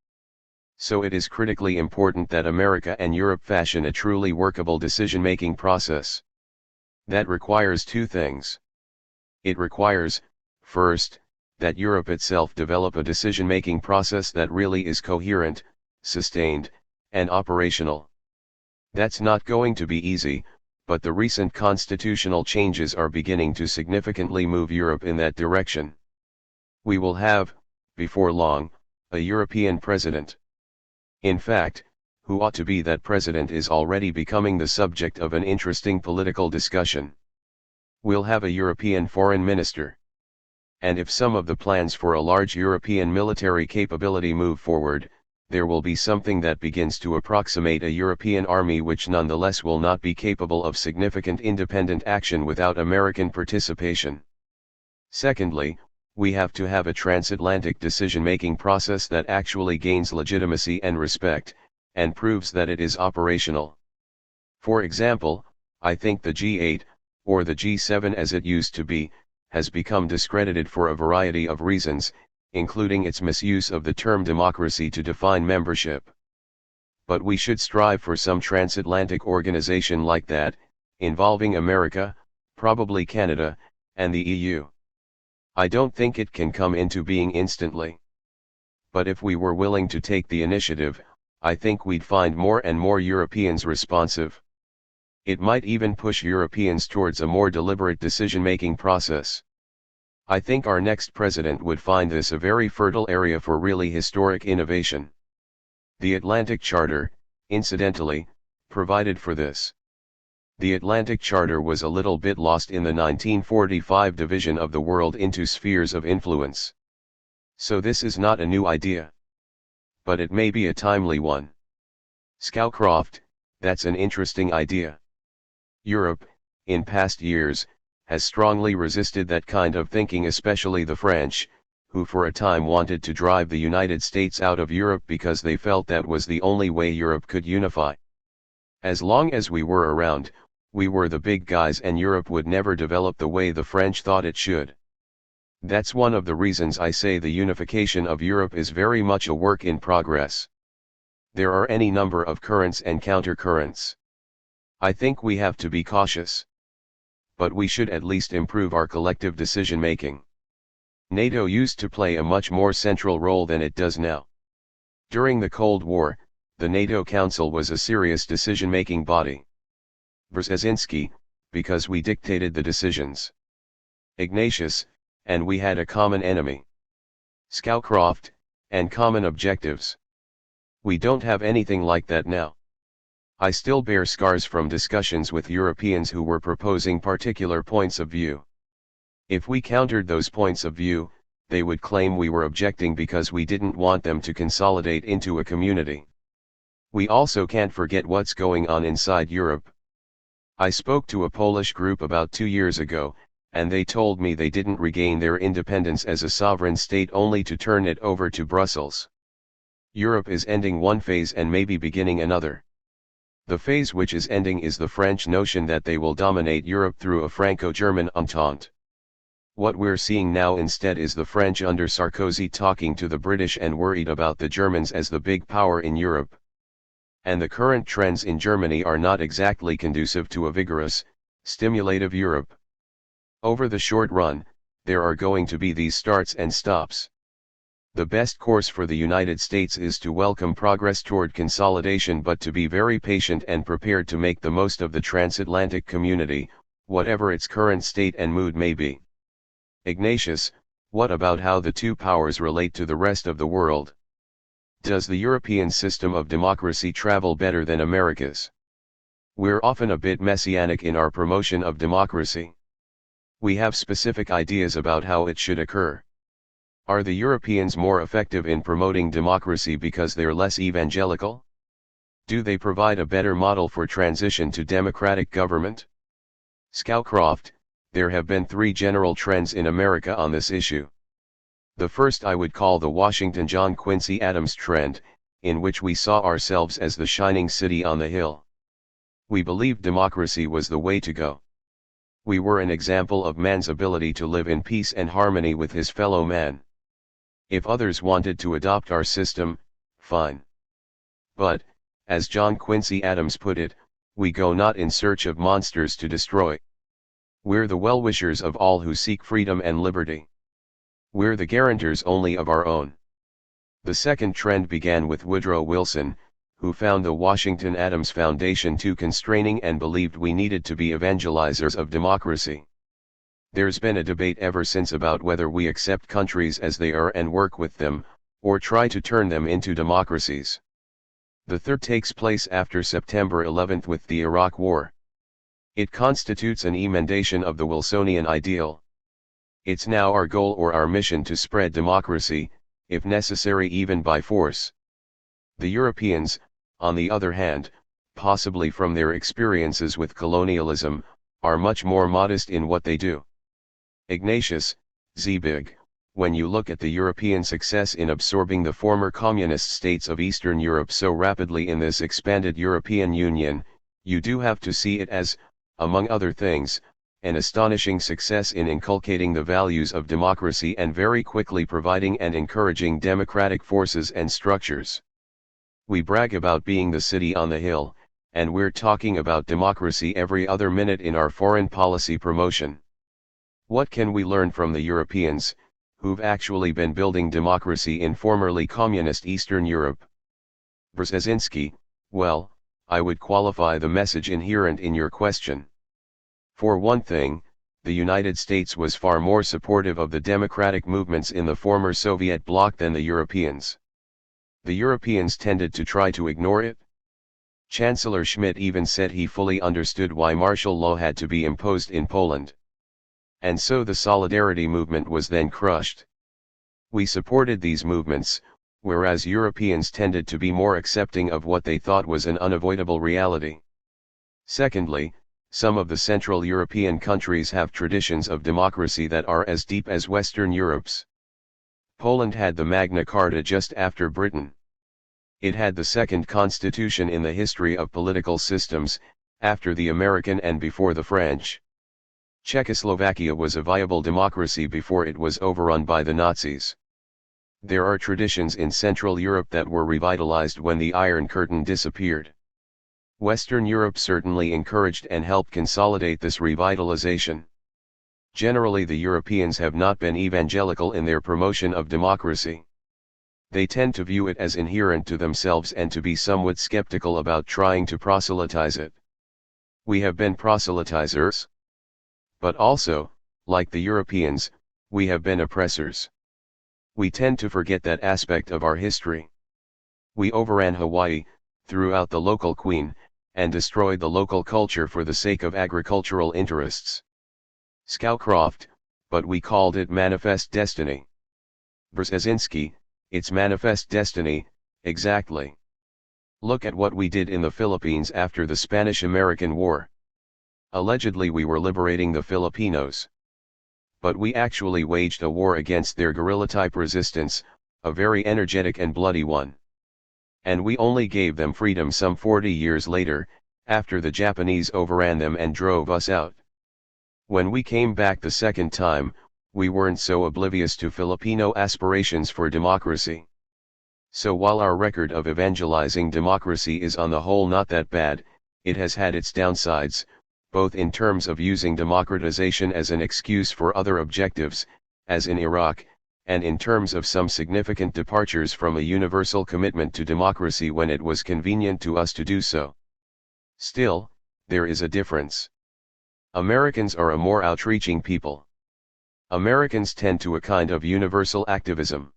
So it is critically important that America and Europe fashion a truly workable decision-making process. That requires 2 things. It requires, first, that Europe itself develop a decision-making process that really is coherent, sustained, and operational. That's not going to be easy, but the recent constitutional changes are beginning to significantly move Europe in that direction. We will have, before long, a European president. In fact, who ought to be that president is already becoming the subject of an interesting political discussion. We'll have a European foreign minister. And if some of the plans for a large European military capability move forward, there will be something that begins to approximate a European army which nonetheless will not be capable of significant independent action without American participation. Secondly, we have to have a transatlantic decision-making process that actually gains legitimacy and respect, and proves that it is operational. For example, I think the G8, or the G7 as it used to be, has become discredited for a variety of reasons, including its misuse of the term democracy to define membership. But we should strive for some transatlantic organization like that, involving America, probably Canada, and the EU. I don't think it can come into being instantly. But if we were willing to take the initiative, I think we'd find more and more Europeans responsive. It might even push Europeans towards a more deliberate decision-making process. I think our next president would find this a very fertile area for really historic innovation. The Atlantic Charter, incidentally, provided for this. The Atlantic Charter was a little bit lost in the 1945 division of the world into spheres of influence. So this is not a new idea. But it may be a timely one. Scowcroft, that's an interesting idea. Europe, in past years, has strongly resisted that kind of thinking, especially the French, who for a time wanted to drive the United States out of Europe because they felt that was the only way Europe could unify. As long as we were around, we were the big guys and Europe would never develop the way the French thought it should. That's one of the reasons I say the unification of Europe is very much a work in progress. There are any number of currents and countercurrents. I think we have to be cautious. But we should at least improve our collective decision-making. NATO used to play a much more central role than it does now. During the Cold War, the NATO Council was a serious decision-making body. Brzezinski, because we dictated the decisions. Ignatius, and we had a common enemy. Scowcroft, and common objectives. We don't have anything like that now. I still bear scars from discussions with Europeans who were proposing particular points of view. If we countered those points of view, they would claim we were objecting because we didn't want them to consolidate into a community. We also can't forget what's going on inside Europe. I spoke to a Polish group about 2 years ago, and they told me they didn't regain their independence as a sovereign state only to turn it over to Brussels. Europe is ending one phase and maybe beginning another. The phase which is ending is the French notion that they will dominate Europe through a Franco-German entente. What we're seeing now instead is the French under Sarkozy talking to the British and worried about the Germans as the big power in Europe. And the current trends in Germany are not exactly conducive to a vigorous, stimulative Europe. Over the short run, there are going to be these starts and stops. The best course for the United States is to welcome progress toward consolidation but to be very patient and prepared to make the most of the transatlantic community, whatever its current state and mood may be. Ignatius, what about how the two powers relate to the rest of the world? Does the European system of democracy travel better than America's? We're often a bit messianic in our promotion of democracy. We have specific ideas about how it should occur. Are the Europeans more effective in promoting democracy because they're less evangelical? Do they provide a better model for transition to democratic government? Scowcroft, there have been 3 general trends in America on this issue. The first I would call the Washington John Quincy Adams trend, in which we saw ourselves as the shining city on the hill. We believed democracy was the way to go. We were an example of man's ability to live in peace and harmony with his fellow man. If others wanted to adopt our system, fine. But, as John Quincy Adams put it, we go not in search of monsters to destroy. We're the well-wishers of all who seek freedom and liberty. We're the guarantors only of our own. The second trend began with Woodrow Wilson, who found the Washington Adams Foundation too constraining and believed we needed to be evangelizers of democracy. There's been a debate ever since about whether we accept countries as they are and work with them, or try to turn them into democracies. The third takes place after September 11 with the Iraq War. It constitutes an emendation of the Wilsonian ideal. It's now our goal or our mission to spread democracy, if necessary even by force. The Europeans, on the other hand, possibly from their experiences with colonialism, are much more modest in what they do. Ignatius, Zbig, when you look at the European success in absorbing the former communist states of Eastern Europe so rapidly in this expanded European Union, you do have to see it as, among other things, an astonishing success in inculcating the values of democracy and very quickly providing and encouraging democratic forces and structures. We brag about being the city on the hill, and we're talking about democracy every other minute in our foreign policy promotion. What can we learn from the Europeans, who've actually been building democracy in formerly communist Eastern Europe? Brzezinski, well, I would qualify the message inherent in your question. For one thing, the United States was far more supportive of the democratic movements in the former Soviet bloc than the Europeans. The Europeans tended to try to ignore it. Chancellor Schmidt even said he fully understood why martial law had to be imposed in Poland. And so the Solidarity movement was then crushed. We supported these movements, whereas Europeans tended to be more accepting of what they thought was an unavoidable reality. Secondly, some of the Central European countries have traditions of democracy that are as deep as Western Europe's. Poland had the Magna Carta just after Britain. It had the second constitution in the history of political systems, after the American and before the French. Czechoslovakia was a viable democracy before it was overrun by the Nazis. There are traditions in Central Europe that were revitalized when the Iron Curtain disappeared. Western Europe certainly encouraged and helped consolidate this revitalization. Generally, the Europeans have not been evangelical in their promotion of democracy. They tend to view it as inherent to themselves and to be somewhat skeptical about trying to proselytize it. We have been proselytizers. But also, like the Europeans, we have been oppressors. We tend to forget that aspect of our history. We overran Hawaii, threw out the local queen, and destroyed the local culture for the sake of agricultural interests. Scowcroft, but we called it manifest destiny. Brzezinski, it's manifest destiny, exactly. Look at what we did in the Philippines after the Spanish-American War. Allegedly we were liberating the Filipinos. But we actually waged a war against their guerrilla-type resistance, a very energetic and bloody one. And we only gave them freedom some 40 years later, after the Japanese overran them and drove us out. When we came back the second time, we weren't so oblivious to Filipino aspirations for democracy. So while our record of evangelizing democracy is on the whole not that bad, it has had its downsides, both in terms of using democratization as an excuse for other objectives, as in Iraq, and in terms of some significant departures from a universal commitment to democracy when it was convenient to us to do so. Still, there is a difference. Americans are a more outreaching people. Americans tend to a kind of universal activism.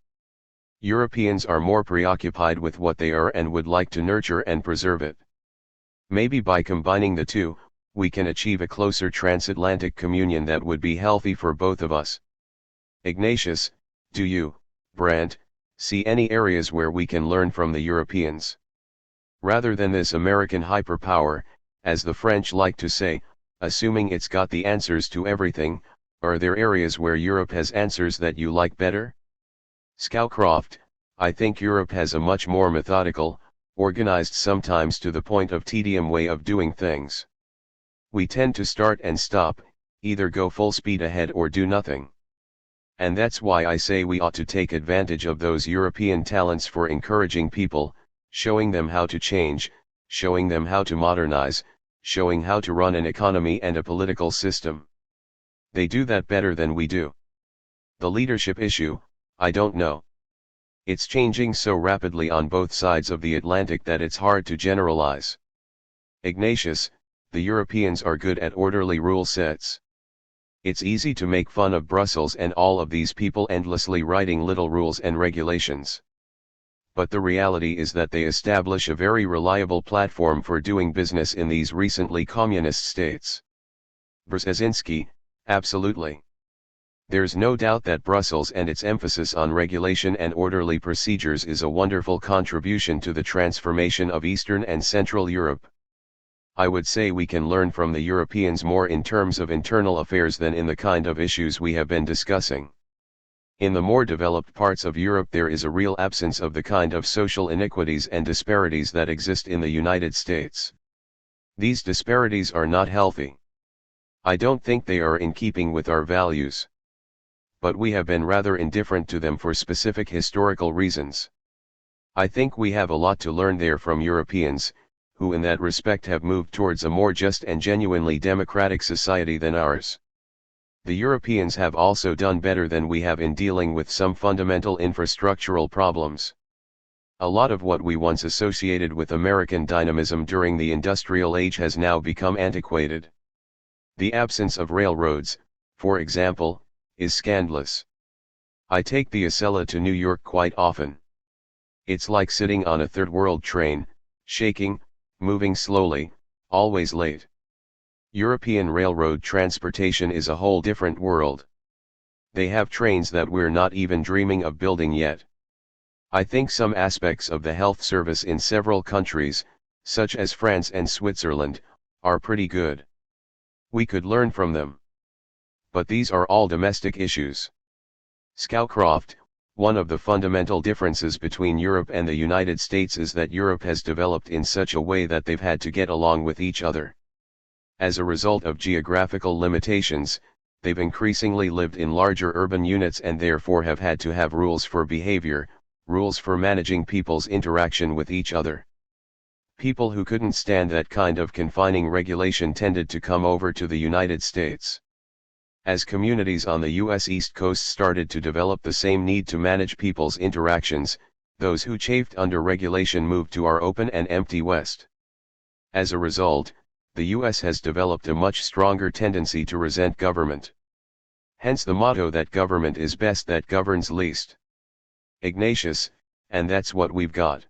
Europeans are more preoccupied with what they are and would like to nurture and preserve it. Maybe by combining the two, we can achieve a closer transatlantic communion that would be healthy for both of us. Ignatius, do you, Brandt, see any areas where we can learn from the Europeans? Rather than this American hyperpower, as the French like to say, assuming it's got the answers to everything, are there areas where Europe has answers that you like better? Scowcroft, I think Europe has a much more methodical, organized, sometimes to the point of tedium way of doing things. We tend to start and stop, either go full speed ahead or do nothing. And that's why I say we ought to take advantage of those European talents for encouraging people, showing them how to change, showing them how to modernize, showing how to run an economy and a political system. They do that better than we do. The leadership issue, I don't know. It's changing so rapidly on both sides of the Atlantic that it's hard to generalize. Ignatius, the Europeans are good at orderly rule sets. It's easy to make fun of Brussels and all of these people endlessly writing little rules and regulations. But the reality is that they establish a very reliable platform for doing business in these recently communist states. Brzezinski, absolutely. There's no doubt that Brussels and its emphasis on regulation and orderly procedures is a wonderful contribution to the transformation of Eastern and Central Europe. I would say we can learn from the Europeans more in terms of internal affairs than in the kind of issues we have been discussing. In the more developed parts of Europe there is a real absence of the kind of social inequities and disparities that exist in the United States. These disparities are not healthy. I don't think they are in keeping with our values. But we have been rather indifferent to them for specific historical reasons. I think we have a lot to learn there from Europeans, who in that respect have moved towards a more just and genuinely democratic society than ours. The Europeans have also done better than we have in dealing with some fundamental infrastructural problems. A lot of what we once associated with American dynamism during the industrial age has now become antiquated. The absence of railroads, for example, is scandalous. I take the Acela to New York quite often. It's like sitting on a third world train, shaking, moving slowly, always late. European railroad transportation is a whole different world. They have trains that we're not even dreaming of building yet. I think some aspects of the health service in several countries, such as France and Switzerland, are pretty good. We could learn from them. But these are all domestic issues. Scowcroft, One of the fundamental differences between Europe and the United States is that Europe has developed in such a way that they've had to get along with each other. As a result of geographical limitations, they've increasingly lived in larger urban units and therefore have had to have rules for behavior, rules for managing people's interaction with each other. People who couldn't stand that kind of confining regulation tended to come over to the United States. As communities on the U.S. East Coast started to develop the same need to manage people's interactions, those who chafed under regulation moved to our open and empty West. As a result, the U.S. has developed a much stronger tendency to resent government. Hence the motto that government is best that governs least. Ignatius, and that's what we've got.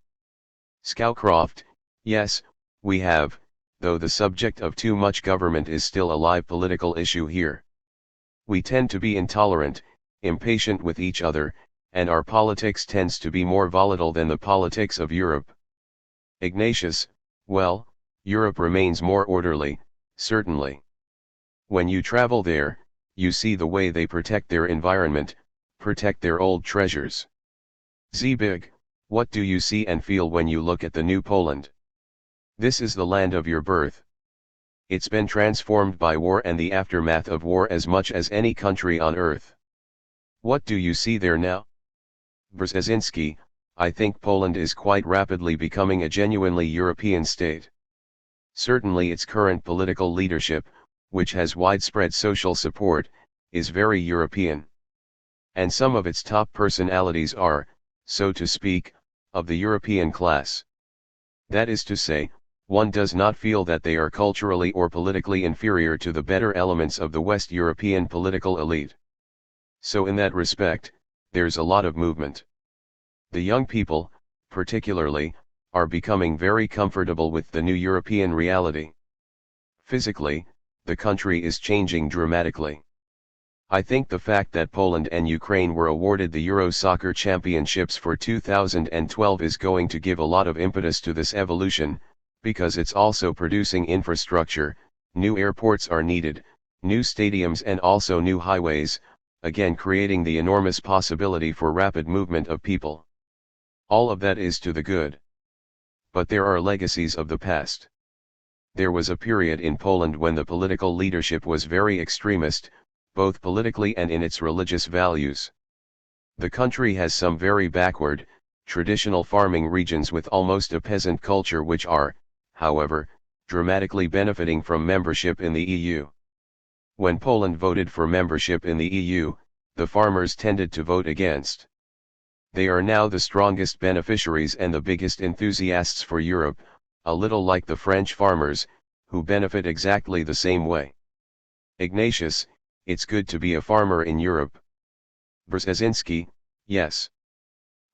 Scowcroft, yes, we have, though the subject of too much government is still a live political issue here. We tend to be intolerant, impatient with each other, and our politics tends to be more volatile than the politics of Europe. Ignatius, well, Europe remains more orderly, certainly. When you travel there, you see the way they protect their environment, protect their old treasures. Zbig, what do you see and feel when you look at the new Poland? This is the land of your birth. It's been transformed by war and the aftermath of war as much as any country on earth. What do you see there now? Brzezinski, I think Poland is quite rapidly becoming a genuinely European state. Certainly its current political leadership, which has widespread social support, is very European. And some of its top personalities are, so to speak, of the European class. That is to say, one does not feel that they are culturally or politically inferior to the better elements of the West European political elite. So in that respect, there's a lot of movement. The young people, particularly, are becoming very comfortable with the new European reality. Physically, the country is changing dramatically. I think the fact that Poland and Ukraine were awarded the Euro Soccer Championships for 2012 is going to give a lot of impetus to this evolution, because it's also producing infrastructure. New airports are needed, new stadiums and also new highways, again creating the enormous possibility for rapid movement of people. All of that is to the good. But there are legacies of the past. There was a period in Poland when the political leadership was very extremist, both politically and in its religious values. The country has some very backward, traditional farming regions with almost a peasant culture which are, however, dramatically benefiting from membership in the EU. When Poland voted for membership in the EU, the farmers tended to vote against. They are now the strongest beneficiaries and the biggest enthusiasts for Europe, a little like the French farmers, who benefit exactly the same way. Ignatius, it's good to be a farmer in Europe. Brzezinski, yes.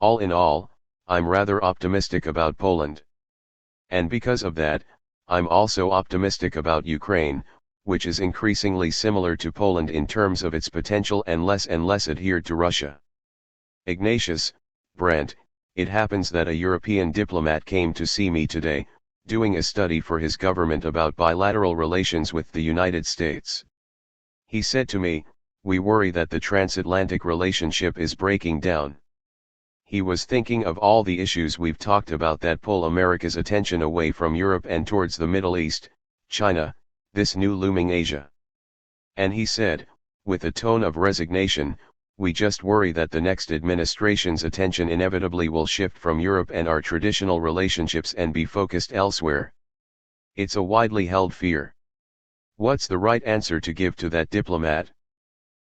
All in all, I'm rather optimistic about Poland. And because of that, I'm also optimistic about Ukraine, which is increasingly similar to Poland in terms of its potential and less adhered to Russia. Ignatius, Brent, it happens that a European diplomat came to see me today, doing a study for his government about bilateral relations with the United States. He said to me, "We worry that the transatlantic relationship is breaking down." He was thinking of all the issues we've talked about that pull America's attention away from Europe and towards the Middle East, China, this new looming Asia. And he said, with a tone of resignation, "We just worry that the next administration's attention inevitably will shift from Europe and our traditional relationships and be focused elsewhere." It's a widely held fear. What's the right answer to give to that diplomat?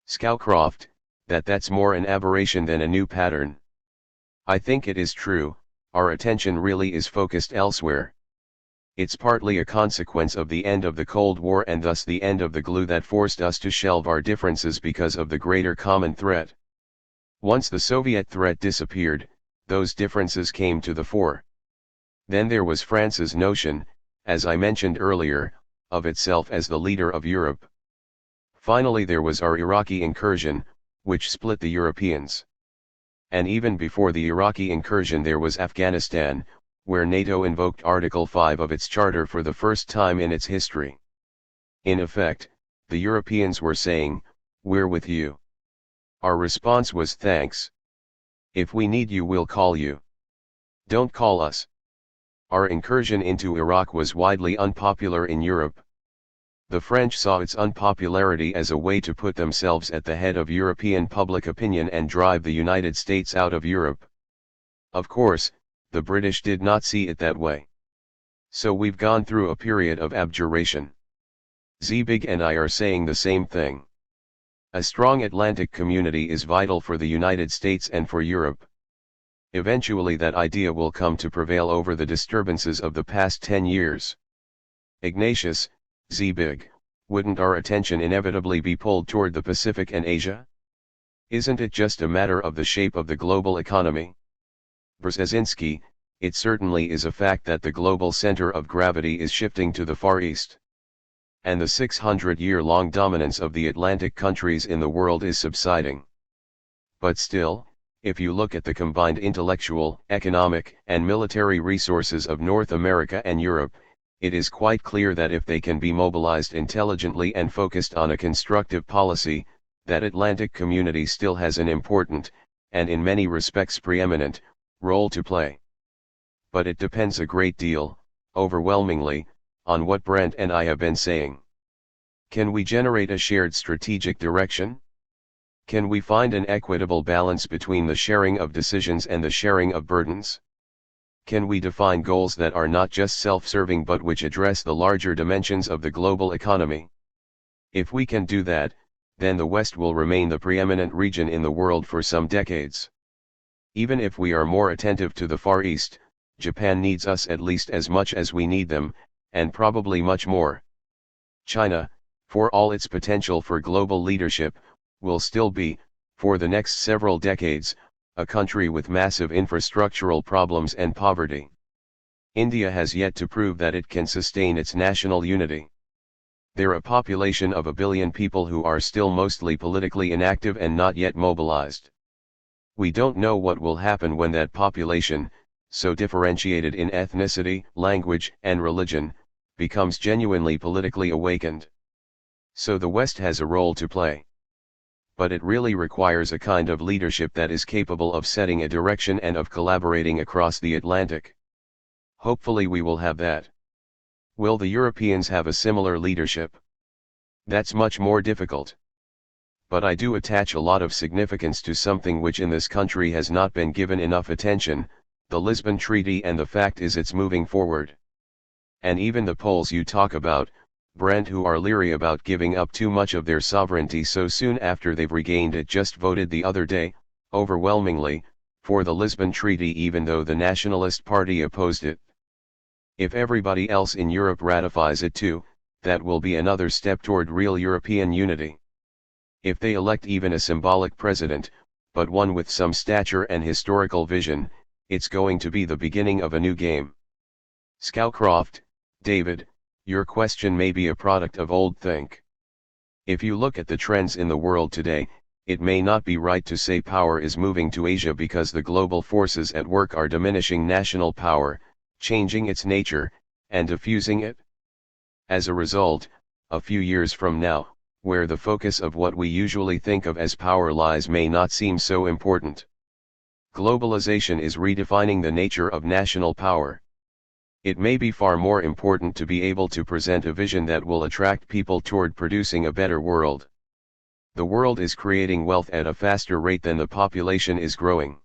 Scowcroft, that's more an aberration than a new pattern. I think it is true, our attention really is focused elsewhere. It's partly a consequence of the end of the Cold War and thus the end of the glue that forced us to shelve our differences because of the greater common threat. Once the Soviet threat disappeared, those differences came to the fore. Then there was France's notion, as I mentioned earlier, of itself as the leader of Europe. Finally there was our Iraqi incursion, which split the Europeans. And even before the Iraqi incursion there was Afghanistan, where NATO invoked Article 5 of its charter for the first time in its history. In effect, the Europeans were saying, "We're with you." Our response was thanks. If we need you, we'll call you. Don't call us. Our incursion into Iraq was widely unpopular in Europe. The French saw its unpopularity as a way to put themselves at the head of European public opinion and drive the United States out of Europe. Of course, the British did not see it that way. So we've gone through a period of abjuration. Zbig and I are saying the same thing. A strong Atlantic community is vital for the United States and for Europe. Eventually that idea will come to prevail over the disturbances of the past 10 years. Ignatius, Zbig, wouldn't our attention inevitably be pulled toward the Pacific and Asia? Isn't it just a matter of the shape of the global economy? Brzezinski, it certainly is a fact that the global center of gravity is shifting to the Far East. And the 600-year-long dominance of the Atlantic countries in the world is subsiding. But still, if you look at the combined intellectual, economic, and military resources of North America and Europe, it is quite clear that if they can be mobilized intelligently and focused on a constructive policy, that Atlantic community still has an important, and in many respects preeminent, role to play. But it depends a great deal, overwhelmingly, on what Brent and I have been saying. Can we generate a shared strategic direction? Can we find an equitable balance between the sharing of decisions and the sharing of burdens? Can we define goals that are not just self-serving but which address the larger dimensions of the global economy? If we can do that, then the West will remain the preeminent region in the world for some decades. Even if we are more attentive to the Far East, Japan needs us at least as much as we need them, and probably much more. China, for all its potential for global leadership, will still be, for the next several decades, a country with massive infrastructural problems and poverty. India has yet to prove that it can sustain its national unity. They're a population of 1 billion people who are still mostly politically inactive and not yet mobilized. We don't know what will happen when that population, so differentiated in ethnicity, language, and religion, becomes genuinely politically awakened. So the West has a role to play. But it really requires a kind of leadership that is capable of setting a direction and of collaborating across the Atlantic. Hopefully we will have that. Will the Europeans have a similar leadership? That's much more difficult. But I do attach a lot of significance to something which in this country has not been given enough attention, the Lisbon Treaty, and the fact is it's moving forward. And even the Poles you talk about, Brent, who are leery about giving up too much of their sovereignty so soon after they've regained it, just voted the other day, overwhelmingly, for the Lisbon Treaty even though the Nationalist Party opposed it. If everybody else in Europe ratifies it too, that will be another step toward real European unity. If they elect even a symbolic president, but one with some stature and historical vision, it's going to be the beginning of a new game. Scowcroft, David, your question may be a product of old think. If you look at the trends in the world today, it may not be right to say power is moving to Asia because the global forces at work are diminishing national power, changing its nature, and diffusing it. As a result, a few years from now, where the focus of what we usually think of as power lies may not seem so important. Globalization is redefining the nature of national power. It may be far more important to be able to present a vision that will attract people toward producing a better world. The world is creating wealth at a faster rate than the population is growing.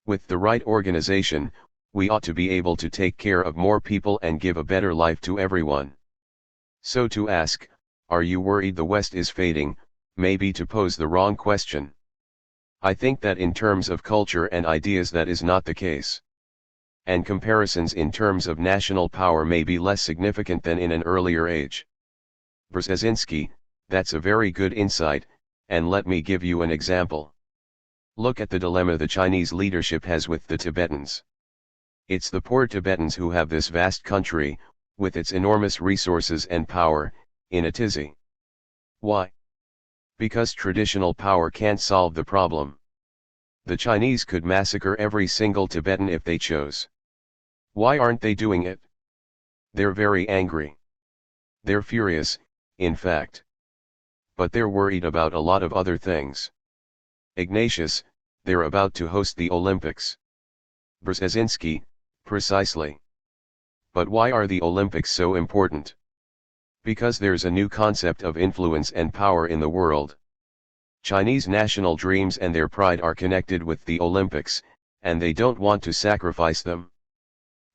With the right organization, we ought to be able to take care of more people and give a better life to everyone. So to ask, are you worried the West is fading, may be to pose the wrong question. I think that in terms of culture and ideas that is not the case. And comparisons in terms of national power may be less significant than in an earlier age. Brzezinski, that's a very good insight, and let me give you an example. Look at the dilemma the Chinese leadership has with the Tibetans. It's the poor Tibetans who have this vast country, with its enormous resources and power, in a tizzy. Why? Because traditional power can't solve the problem. The Chinese could massacre every single Tibetan if they chose. Why aren't they doing it? They're very angry. They're furious, in fact. But they're worried about a lot of other things. Ignatius, They're about to host the Olympics. Brzezinski, precisely. But why are the Olympics so important? Because there's a new concept of influence and power in the world. Chinese national dreams and their pride are connected with the Olympics, and they don't want to sacrifice them.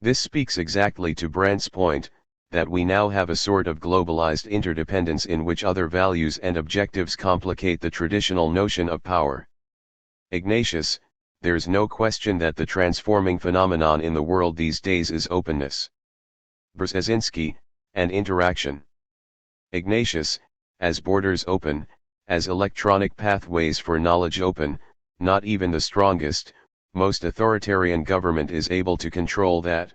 This speaks exactly to Brandt's point, that we now have a sort of globalized interdependence in which other values and objectives complicate the traditional notion of power. Ignatius, there's no question that the transforming phenomenon in the world these days is openness. Brzezinski, and interaction. Ignatius, as borders open, as electronic pathways for knowledge open, not even the strongest, most authoritarian government is able to control that.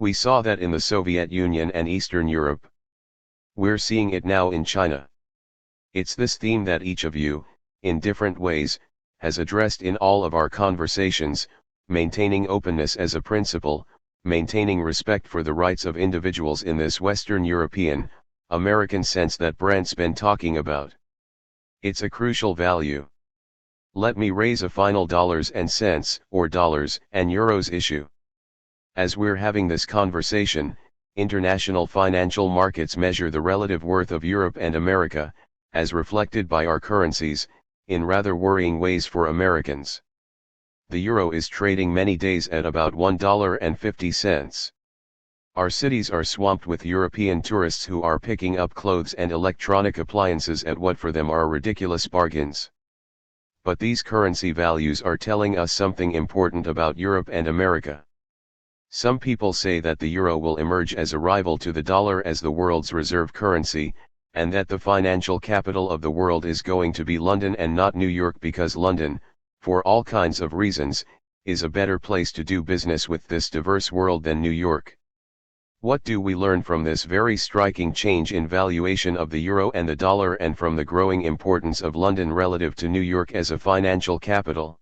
We saw that in the Soviet Union and Eastern Europe. We're seeing it now in China. It's this theme that each of you, in different ways, has addressed in all of our conversations, maintaining openness as a principle, maintaining respect for the rights of individuals in this Western European, American sense that Brandt's been talking about. It's a crucial value. Let me raise a final dollars and cents, or dollars and euros issue. As we're having this conversation, international financial markets measure the relative worth of Europe and America, as reflected by our currencies, in rather worrying ways for Americans. The euro is trading many days at about $1.50. Our cities are swamped with European tourists who are picking up clothes and electronic appliances at what for them are ridiculous bargains. But these currency values are telling us something important about Europe and America. Some people say that the euro will emerge as a rival to the dollar as the world's reserve currency, and that the financial capital of the world is going to be London and not New York because London, for all kinds of reasons, is a better place to do business with this diverse world than New York. What do we learn from this very striking change in valuation of the euro and the dollar and from the growing importance of London relative to New York as a financial capital?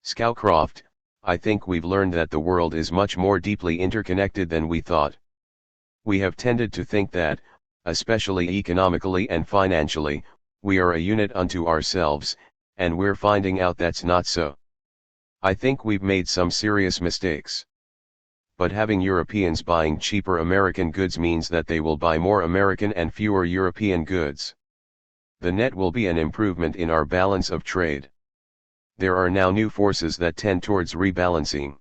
Scowcroft, I think we've learned that the world is much more deeply interconnected than we thought. We have tended to think that, especially economically and financially, we are a unit unto ourselves, and we're finding out that's not so. I think we've made some serious mistakes. But having Europeans buying cheaper American goods means that they will buy more American and fewer European goods. The net will be an improvement in our balance of trade. There are now new forces that tend towards rebalancing.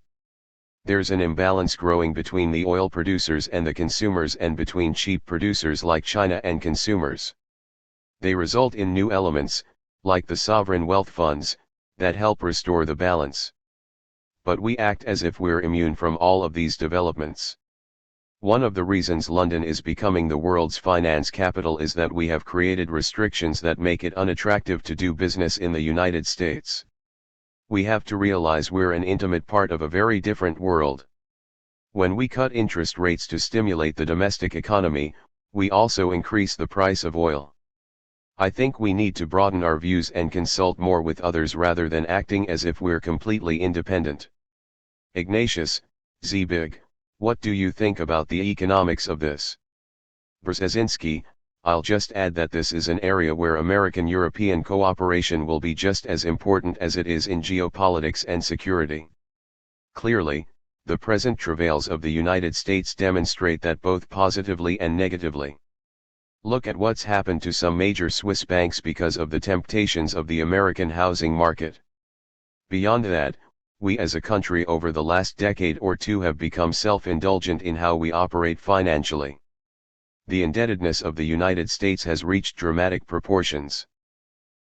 There's an imbalance growing between the oil producers and the consumers and between cheap producers like China and consumers. They result in new elements, like the sovereign wealth funds, that help restore the balance. But we act as if we're immune from all of these developments. One of the reasons London is becoming the world's finance capital is that we have created restrictions that make it unattractive to do business in the United States. We have to realize we're an intimate part of a very different world. When we cut interest rates to stimulate the domestic economy, we also increase the price of oil. I think we need to broaden our views and consult more with others rather than acting as if we're completely independent. Ignatius, Zbig, what do you think about the economics of this? Brzezinski, I'll just add that this is an area where American-European cooperation will be just as important as it is in geopolitics and security. Clearly, the present travails of the United States demonstrate that both positively and negatively. Look at what's happened to some major Swiss banks because of the temptations of the American housing market. Beyond that, we as a country over the last decade or two have become self-indulgent in how we operate financially. The indebtedness of the United States has reached dramatic proportions.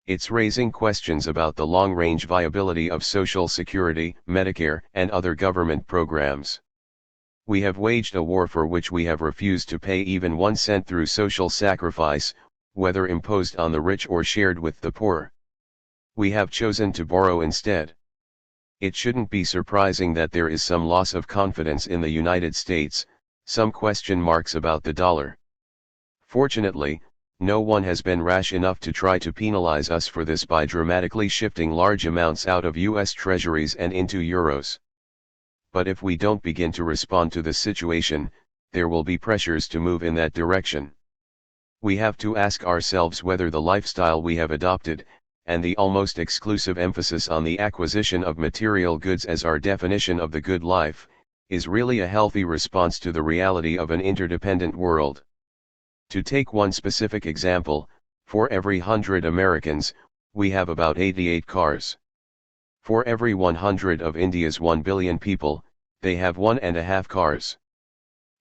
It's raising questions about the long-range viability of Social Security, Medicare, and other government programs. We have waged a war for which we have refused to pay even 1 cent through social sacrifice, whether imposed on the rich or shared with the poor. We have chosen to borrow instead. It shouldn't be surprising that there is some loss of confidence in the United States, some question marks about the dollar. Fortunately, no one has been rash enough to try to penalize us for this by dramatically shifting large amounts out of US Treasuries and into euros. But if we don't begin to respond to the situation, there will be pressures to move in that direction. We have to ask ourselves whether the lifestyle we have adopted, and the almost exclusive emphasis on the acquisition of material goods as our definition of the good life, is really a healthy response to the reality of an interdependent world. To take one specific example, for every 100 Americans, we have about 88 cars. For every 100 of India's 1 billion people, they have 1.5 cars.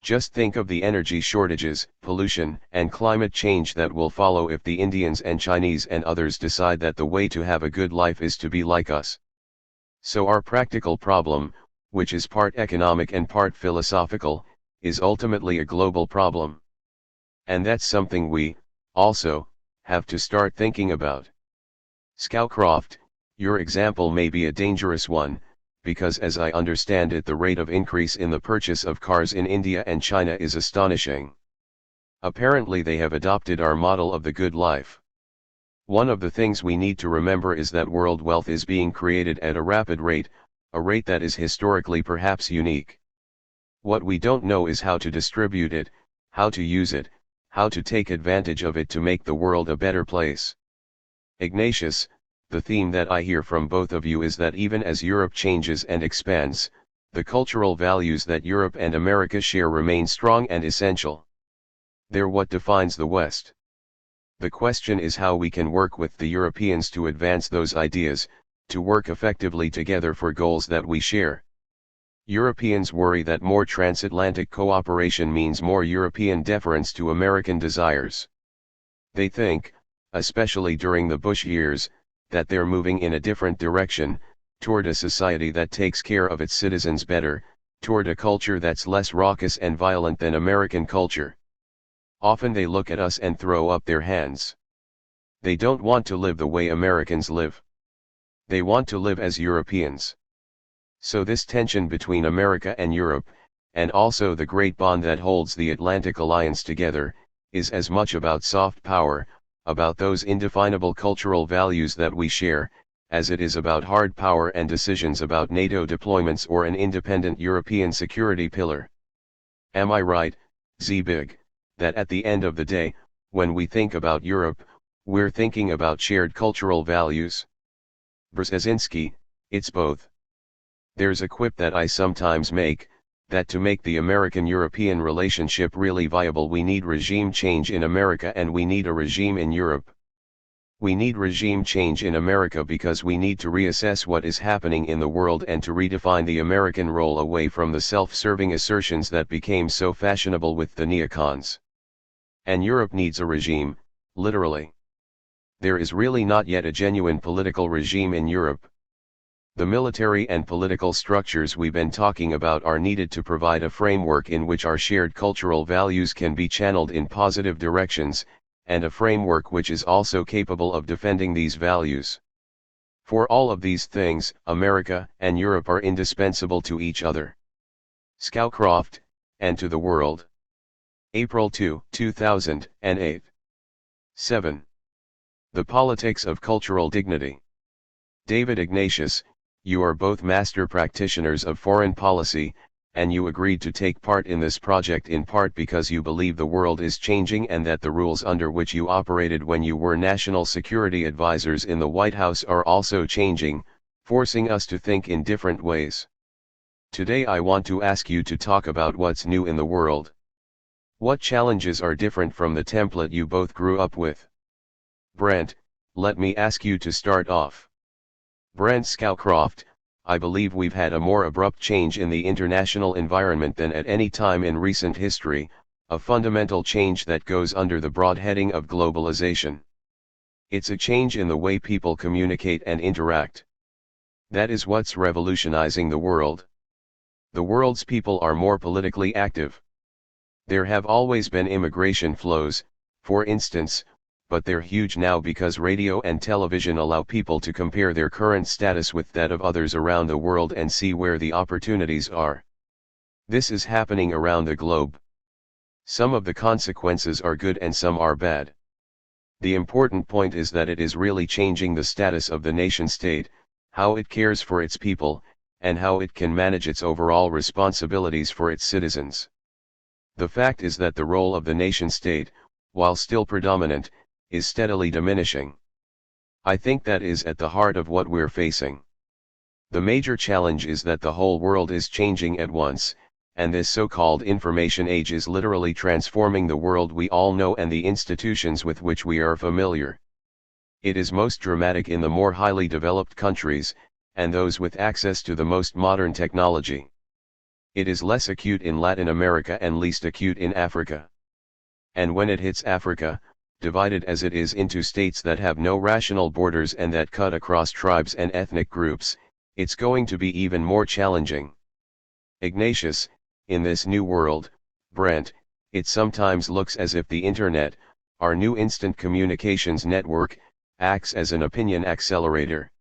Just think of the energy shortages, pollution, and climate change that will follow if the Indians and Chinese and others decide that the way to have a good life is to be like us. So our practical problem, which is part economic and part philosophical, is ultimately a global problem. And that's something we, also, have to start thinking about. Scowcroft, your example may be a dangerous one, because as I understand it, the rate of increase in the purchase of cars in India and China is astonishing. Apparently they have adopted our model of the good life. One of the things we need to remember is that world wealth is being created at a rapid rate, a rate that is historically perhaps unique. What we don't know is how to distribute it, how to use it, how to take advantage of it to make the world a better place. Ignatius, the theme that I hear from both of you is that even as Europe changes and expands, the cultural values that Europe and America share remain strong and essential. They're what defines the West. The question is how we can work with the Europeans to advance those ideas, to work effectively together for goals that we share. Europeans worry that more transatlantic cooperation means more European deference to American desires. They think, especially during the Bush years, that they're moving in a different direction, toward a society that takes care of its citizens better, toward a culture that's less raucous and violent than American culture. Often they look at us and throw up their hands. They don't want to live the way Americans live. They want to live as Europeans. So this tension between America and Europe, and also the great bond that holds the Atlantic Alliance together, is as much about soft power, about those indefinable cultural values that we share, as it is about hard power and decisions about NATO deployments or an independent European security pillar. Am I right, Zbig, that at the end of the day, when we think about Europe, we're thinking about shared cultural values? Brzezinski, it's both. There's a quip that I sometimes make, that to make the American-European relationship really viable we need regime change in America and we need a regime in Europe. We need regime change in America because we need to reassess what is happening in the world and to redefine the American role away from the self-serving assertions that became so fashionable with the neocons. And Europe needs a regime, literally. There is really not yet a genuine political regime in Europe. The military and political structures we've been talking about are needed to provide a framework in which our shared cultural values can be channeled in positive directions, and a framework which is also capable of defending these values. For all of these things, America and Europe are indispensable to each other. Scowcroft, and to the world. April 2, 2008. 7. The Politics of Cultural Dignity. David Ignatius, you are both master practitioners of foreign policy, and you agreed to take part in this project in part because you believe the world is changing and that the rules under which you operated when you were national security advisors in the White House are also changing, forcing us to think in different ways. Today I want to ask you to talk about what's new in the world. What challenges are different from the template you both grew up with? Brent, let me ask you to start off. Brent Scowcroft, I believe we've had a more abrupt change in the international environment than at any time in recent history, a fundamental change that goes under the broad heading of globalization. It's a change in the way people communicate and interact. That is what's revolutionizing the world. The world's people are more politically active. There have always been immigration flows, for instance, but they're huge now because radio and television allow people to compare their current status with that of others around the world and see where the opportunities are. This is happening around the globe. Some of the consequences are good and some are bad. The important point is that it is really changing the status of the nation-state, how it cares for its people, and how it can manage its overall responsibilities for its citizens. The fact is that the role of the nation-state, while still predominant, is steadily diminishing. I think that is at the heart of what we're facing. The major challenge is that the whole world is changing at once, and this so-called information age is literally transforming the world we all know and the institutions with which we are familiar. It is most dramatic in the more highly developed countries, and those with access to the most modern technology. It is less acute in Latin America and least acute in Africa. And when it hits Africa, divided as it is into states that have no rational borders and that cut across tribes and ethnic groups, it's going to be even more challenging. Ignatius, in this new world, Brent, it sometimes looks as if the internet, our new instant communications network, acts as an opinion accelerator.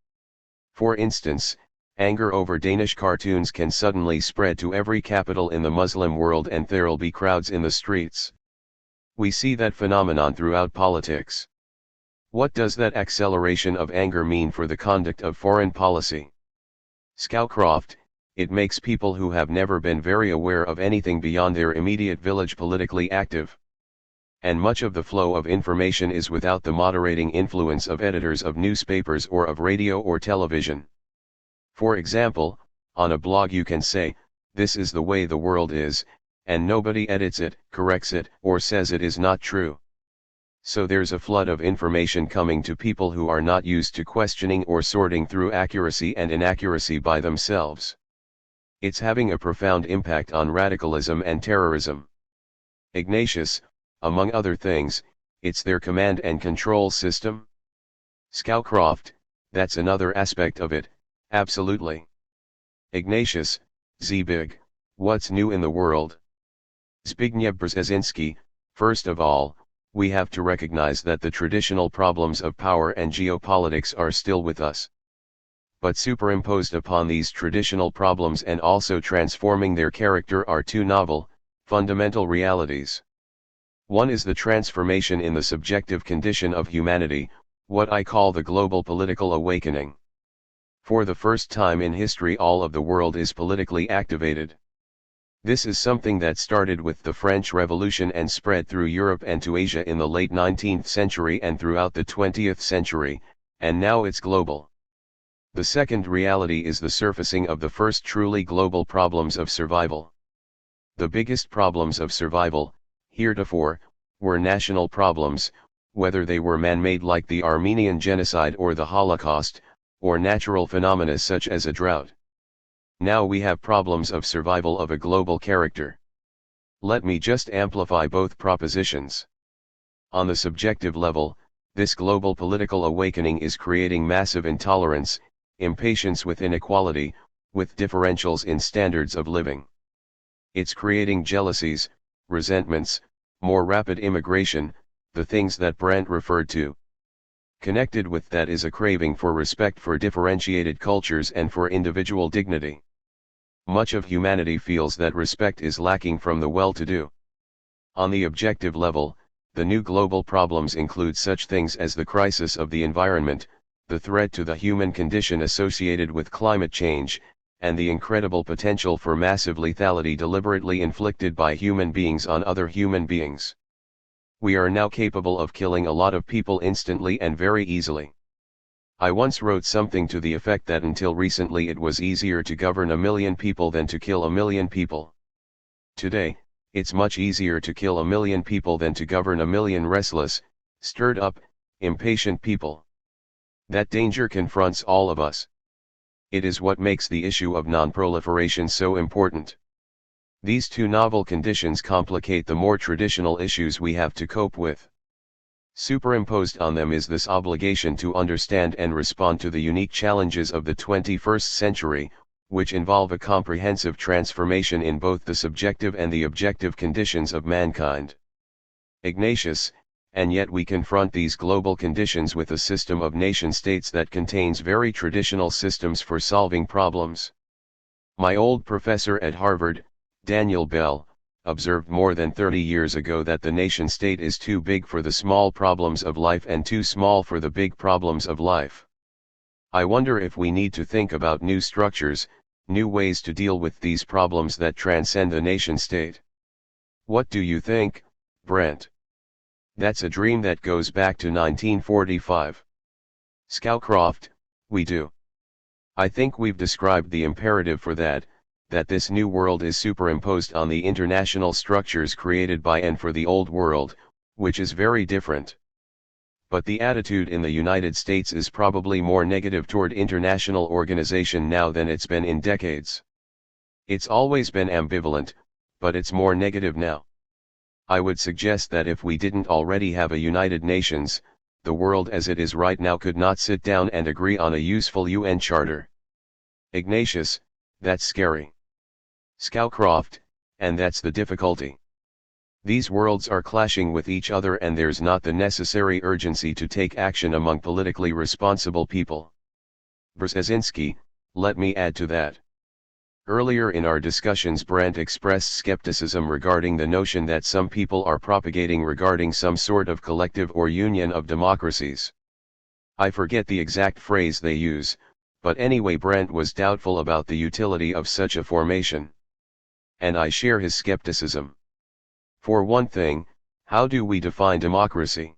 For instance, anger over Danish cartoons can suddenly spread to every capital in the Muslim world and there'll be crowds in the streets. We see that phenomenon throughout politics. What does that acceleration of anger mean for the conduct of foreign policy? Scowcroft, it makes people who have never been very aware of anything beyond their immediate village politically active. And much of the flow of information is without the moderating influence of editors of newspapers or of radio or television. For example, on a blog you can say, "This is the way the world is," and nobody edits it, corrects it, or says it is not true. So there's a flood of information coming to people who are not used to questioning or sorting through accuracy and inaccuracy by themselves. It's having a profound impact on radicalism and terrorism. Ignatius, among other things, it's their command and control system. Scowcroft, that's another aspect of it, absolutely. Ignatius, Zbig, what's new in the world? Zbigniew Brzezinski, first of all, we have to recognize that the traditional problems of power and geopolitics are still with us. But superimposed upon these traditional problems and also transforming their character are two novel, fundamental realities. One is the transformation in the subjective condition of humanity, what I call the global political awakening. For the first time in history all of the world is politically activated. This is something that started with the French Revolution and spread through Europe and to Asia in the late 19th century and throughout the 20th century, and now it's global. The second reality is the surfacing of the first truly global problems of survival. The biggest problems of survival, heretofore, were national problems, whether they were man-made like the Armenian genocide or the Holocaust, or natural phenomena such as a drought. Now we have problems of survival of a global character. Let me just amplify both propositions. On the subjective level, this global political awakening is creating massive intolerance, impatience with inequality, with differentials in standards of living. It's creating jealousies, resentments, more rapid immigration, the things that Brandt referred to. Connected with that is a craving for respect for differentiated cultures and for individual dignity. Much of humanity feels that respect is lacking from the well-to-do. On the objective level, the new global problems include such things as the crisis of the environment, the threat to the human condition associated with climate change, and the incredible potential for massive lethality deliberately inflicted by human beings on other human beings. We are now capable of killing a lot of people instantly and very easily. I once wrote something to the effect that until recently it was easier to govern 1 million people than to kill 1 million people. Today, it's much easier to kill 1 million people than to govern 1 million restless, stirred up, impatient people. That danger confronts all of us. It is what makes the issue of non-proliferation so important. These two novel conditions complicate the more traditional issues we have to cope with. Superimposed on them is this obligation to understand and respond to the unique challenges of the 21st century, which involve a comprehensive transformation in both the subjective and the objective conditions of mankind. Ignatius, and yet we confront these global conditions with a system of nation-states that contains very traditional systems for solving problems. My old professor at Harvard, Daniel Bell, observed more than 30 years ago that the nation-state is too big for the small problems of life and too small for the big problems of life. I wonder if we need to think about new structures, new ways to deal with these problems that transcend the nation-state. What do you think, Brent? That's a dream that goes back to 1945. Scowcroft, we do. I think we've described the imperative for that this new world is superimposed on the international structures created by and for the old world, which is very different. But the attitude in the United States is probably more negative toward international organization now than it's been in decades. It's always been ambivalent, but it's more negative now. I would suggest that if we didn't already have a United Nations, the world as it is right now could not sit down and agree on a useful UN charter. Ignatius, that's scary. Scowcroft, and that's the difficulty. These worlds are clashing with each other and there's not the necessary urgency to take action among politically responsible people. Brzezinski, let me add to that. Earlier in our discussions Brandt expressed skepticism regarding the notion that some people are propagating regarding some sort of collective or union of democracies. I forget the exact phrase they use, but anyway Brandt was doubtful about the utility of such a formation. And I share his skepticism. For one thing, how do we define democracy?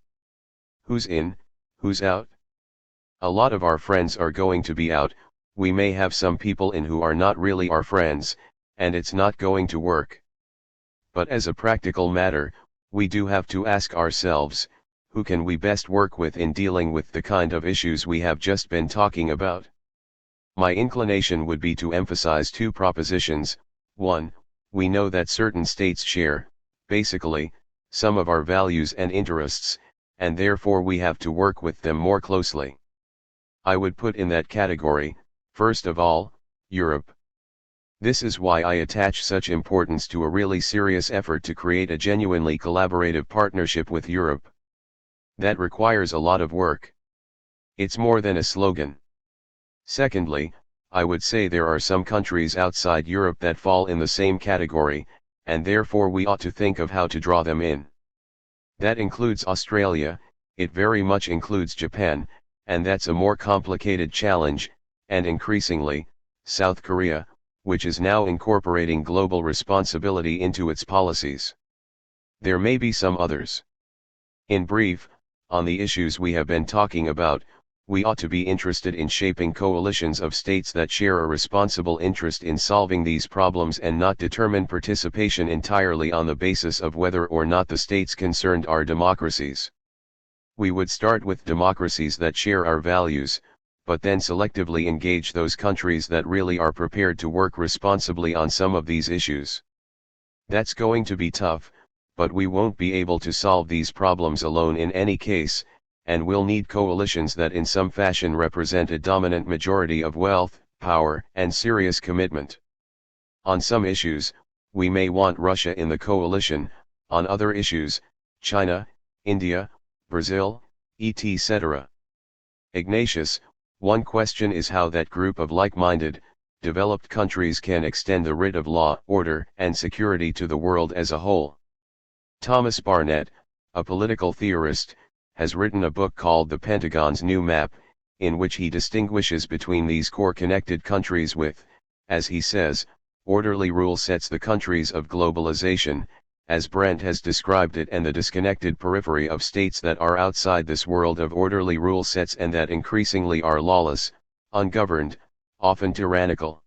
Who's in, who's out? A lot of our friends are going to be out, we may have some people in who are not really our friends, and it's not going to work. But as a practical matter, we do have to ask ourselves, who can we best work with in dealing with the kind of issues we have just been talking about? My inclination would be to emphasize two propositions. 1, we know that certain states share, basically, some of our values and interests, and therefore we have to work with them more closely. I would put in that category, first of all, Europe. This is why I attach such importance to a really serious effort to create a genuinely collaborative partnership with Europe. That requires a lot of work. It's more than a slogan. Secondly, I would say there are some countries outside Europe that fall in the same category, and therefore we ought to think of how to draw them in. That includes Australia, it very much includes Japan, and that's a more complicated challenge, and increasingly, South Korea, which is now incorporating global responsibility into its policies. There may be some others. In brief, on the issues we have been talking about, we ought to be interested in shaping coalitions of states that share a responsible interest in solving these problems and not determine participation entirely on the basis of whether or not the states concerned are democracies. We would start with democracies that share our values, but then selectively engage those countries that really are prepared to work responsibly on some of these issues. That's going to be tough, but we won't be able to solve these problems alone in any case, and we'll need coalitions that in some fashion represent a dominant majority of wealth, power, and serious commitment. On some issues, we may want Russia in the coalition, on other issues, China, India, Brazil, etc. Ignatius, one question is how that group of like-minded, developed countries can extend the writ of law, order, and security to the world as a whole. Thomas Barnett, a political theorist, has written a book called The Pentagon's New Map, in which he distinguishes between these core connected countries with, as he says, orderly rule sets the countries of globalization, as Brandt has described it, and the disconnected periphery of states that are outside this world of orderly rule sets and that increasingly are lawless, ungoverned, often tyrannical.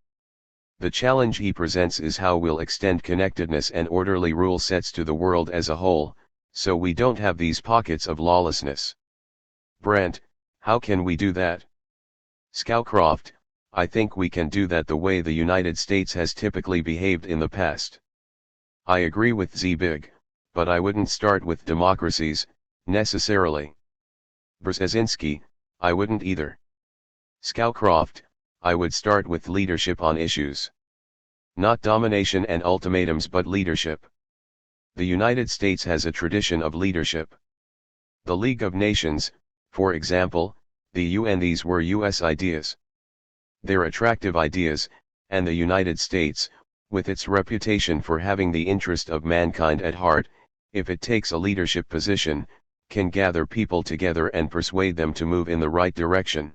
The challenge he presents is how we'll extend connectedness and orderly rule sets to the world as a whole, so we don't have these pockets of lawlessness. Brandt, how can we do that? Scowcroft, I think we can do that the way the United States has typically behaved in the past. I agree with Zbig, but I wouldn't start with democracies, necessarily. Brzezinski, I wouldn't either. Scowcroft, I would start with leadership on issues. Not domination and ultimatums but leadership. The United States has a tradition of leadership. The League of Nations, for example, the UN, these were US ideas. They're attractive ideas, and the United States, with its reputation for having the interest of mankind at heart, if it takes a leadership position, can gather people together and persuade them to move in the right direction.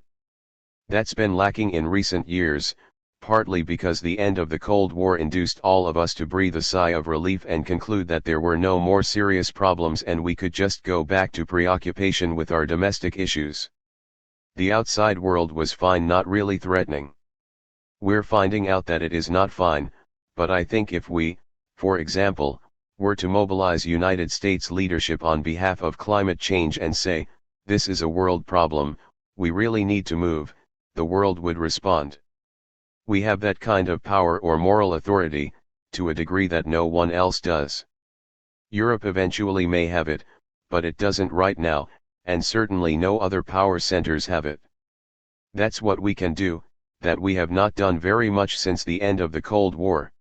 That's been lacking in recent years, partly because the end of the Cold War induced all of us to breathe a sigh of relief and conclude that there were no more serious problems and we could just go back to preoccupation with our domestic issues. The outside world was fine, not really threatening. We're finding out that it is not fine, but I think if we, for example, were to mobilize United States leadership on behalf of climate change and say, this is a world problem, we really need to move, the world would respond. We have that kind of power or moral authority, to a degree that no one else does. Europe eventually may have it, but it doesn't right now, and certainly no other power centers have it. That's what we can do, that we have not done very much since the end of the Cold War.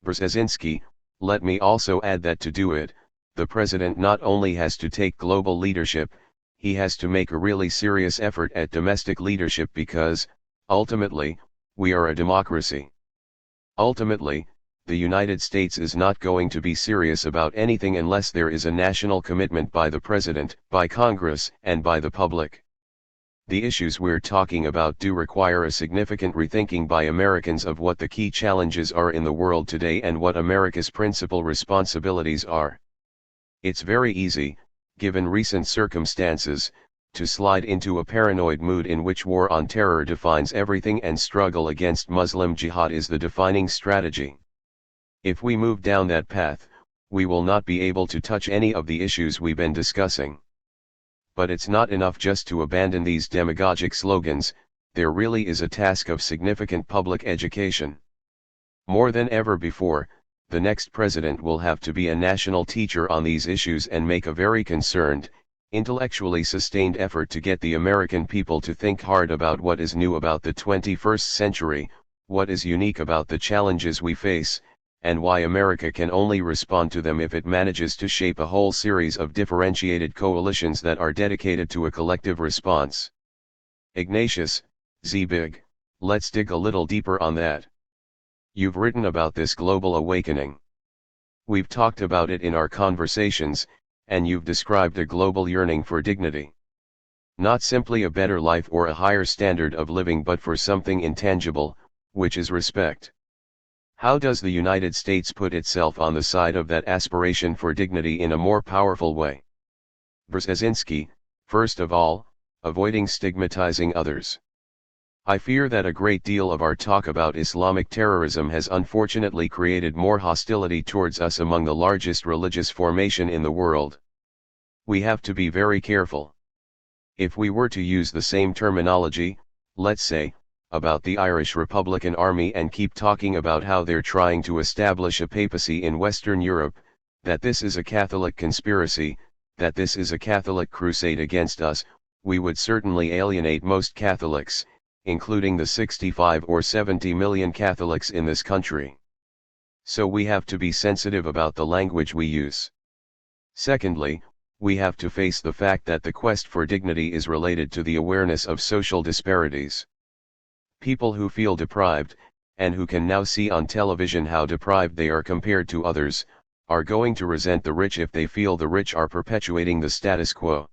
Brzezinski, let me also add that to do it, the president not only has to take global leadership, he has to make a really serious effort at domestic leadership because, ultimately, we are a democracy. Ultimately, the United States is not going to be serious about anything unless there is a national commitment by the president, by Congress, and by the public. The issues we're talking about do require a significant rethinking by Americans of what the key challenges are in the world today and what America's principal responsibilities are. It's very easy, given recent circumstances, to slide into a paranoid mood in which war on terror defines everything and struggle against Muslim jihad is the defining strategy. If we move down that path, we will not be able to touch any of the issues we've been discussing. But it's not enough just to abandon these demagogic slogans, there really is a task of significant public education. More than ever before, the next president will have to be a national teacher on these issues and make a very concerned, intellectually sustained effort to get the American people to think hard about what is new about the 21st century, what is unique about the challenges we face, and why America can only respond to them if it manages to shape a whole series of differentiated coalitions that are dedicated to a collective response. Ignatius, Zbig, let's dig a little deeper on that. You've written about this global awakening. We've talked about it in our conversations, and you've described a global yearning for dignity. Not simply a better life or a higher standard of living, but for something intangible, which is respect. How does the United States put itself on the side of that aspiration for dignity in a more powerful way? Brzezinski, first of all, avoiding stigmatizing others. I fear that a great deal of our talk about Islamic terrorism has unfortunately created more hostility towards us among the largest religious formation in the world. We have to be very careful. If we were to use the same terminology, let's say, about the Irish Republican Army and keep talking about how they're trying to establish a papacy in Western Europe, that this is a Catholic conspiracy, that this is a Catholic crusade against us, we would certainly alienate most Catholics, including the 65 or 70 million Catholics in this country. So we have to be sensitive about the language we use. Secondly, we have to face the fact that the quest for dignity is related to the awareness of social disparities. People who feel deprived, and who can now see on television how deprived they are compared to others, are going to resent the rich if they feel the rich are perpetuating the status quo.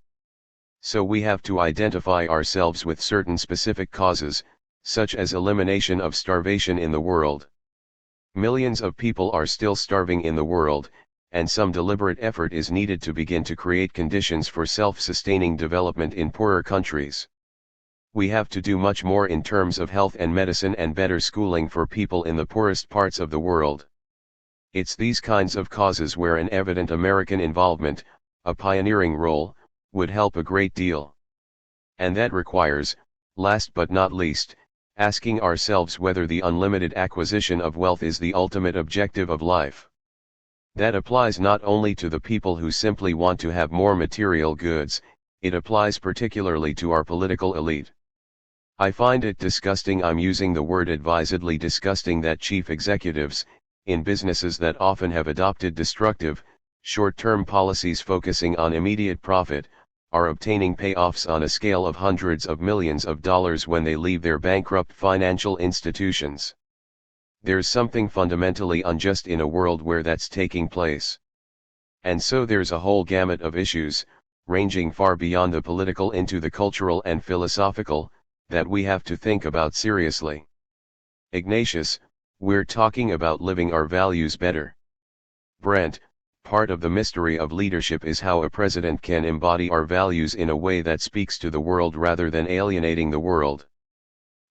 So we have to identify ourselves with certain specific causes, such as elimination of starvation in the world. Millions of people are still starving in the world, and some deliberate effort is needed to begin to create conditions for self-sustaining development in poorer countries. We have to do much more in terms of health and medicine and better schooling for people in the poorest parts of the world. It's these kinds of causes where an evident American involvement, a pioneering role, would help a great deal. And that requires, last but not least, asking ourselves whether the unlimited acquisition of wealth is the ultimate objective of life. That applies not only to the people who simply want to have more material goods, it applies particularly to our political elite. I find it disgusting, I'm using the word advisedly disgusting, that chief executives, in businesses that often have adopted destructive, short-term policies focusing on immediate profit, are obtaining payoffs on a scale of hundreds of millions of dollars when they leave their bankrupt financial institutions. There's something fundamentally unjust in a world where that's taking place. And so there's a whole gamut of issues, ranging far beyond the political into the cultural and philosophical, that we have to think about seriously. Ignatius, we're talking about living our values better. Brent, Part of the mystery of leadership is how a president can embody our values in a way that speaks to the world rather than alienating the world.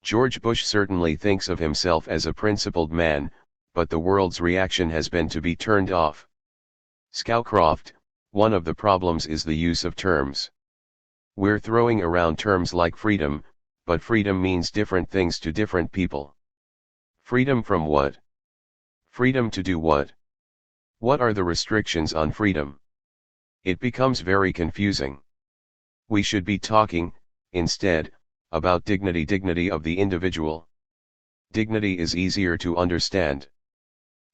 George Bush certainly thinks of himself as a principled man, but the world's reaction has been to be turned off. Scowcroft, one of the problems is the use of terms. We're throwing around terms like freedom, but freedom means different things to different people. Freedom from what? Freedom to do what? What are the restrictions on freedom? It becomes very confusing. We should be talking, instead, about dignity of the individual. Dignity is easier to understand.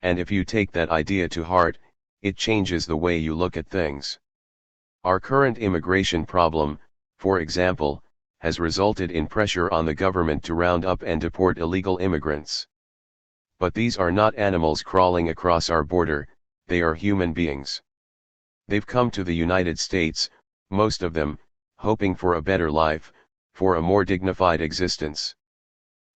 And if you take that idea to heart, it changes the way you look at things. Our current immigration problem, for example, has resulted in pressure on the government to round up and deport illegal immigrants. But these are not animals crawling across our border, they are human beings. They've come to the United States, most of them, hoping for a better life, for a more dignified existence.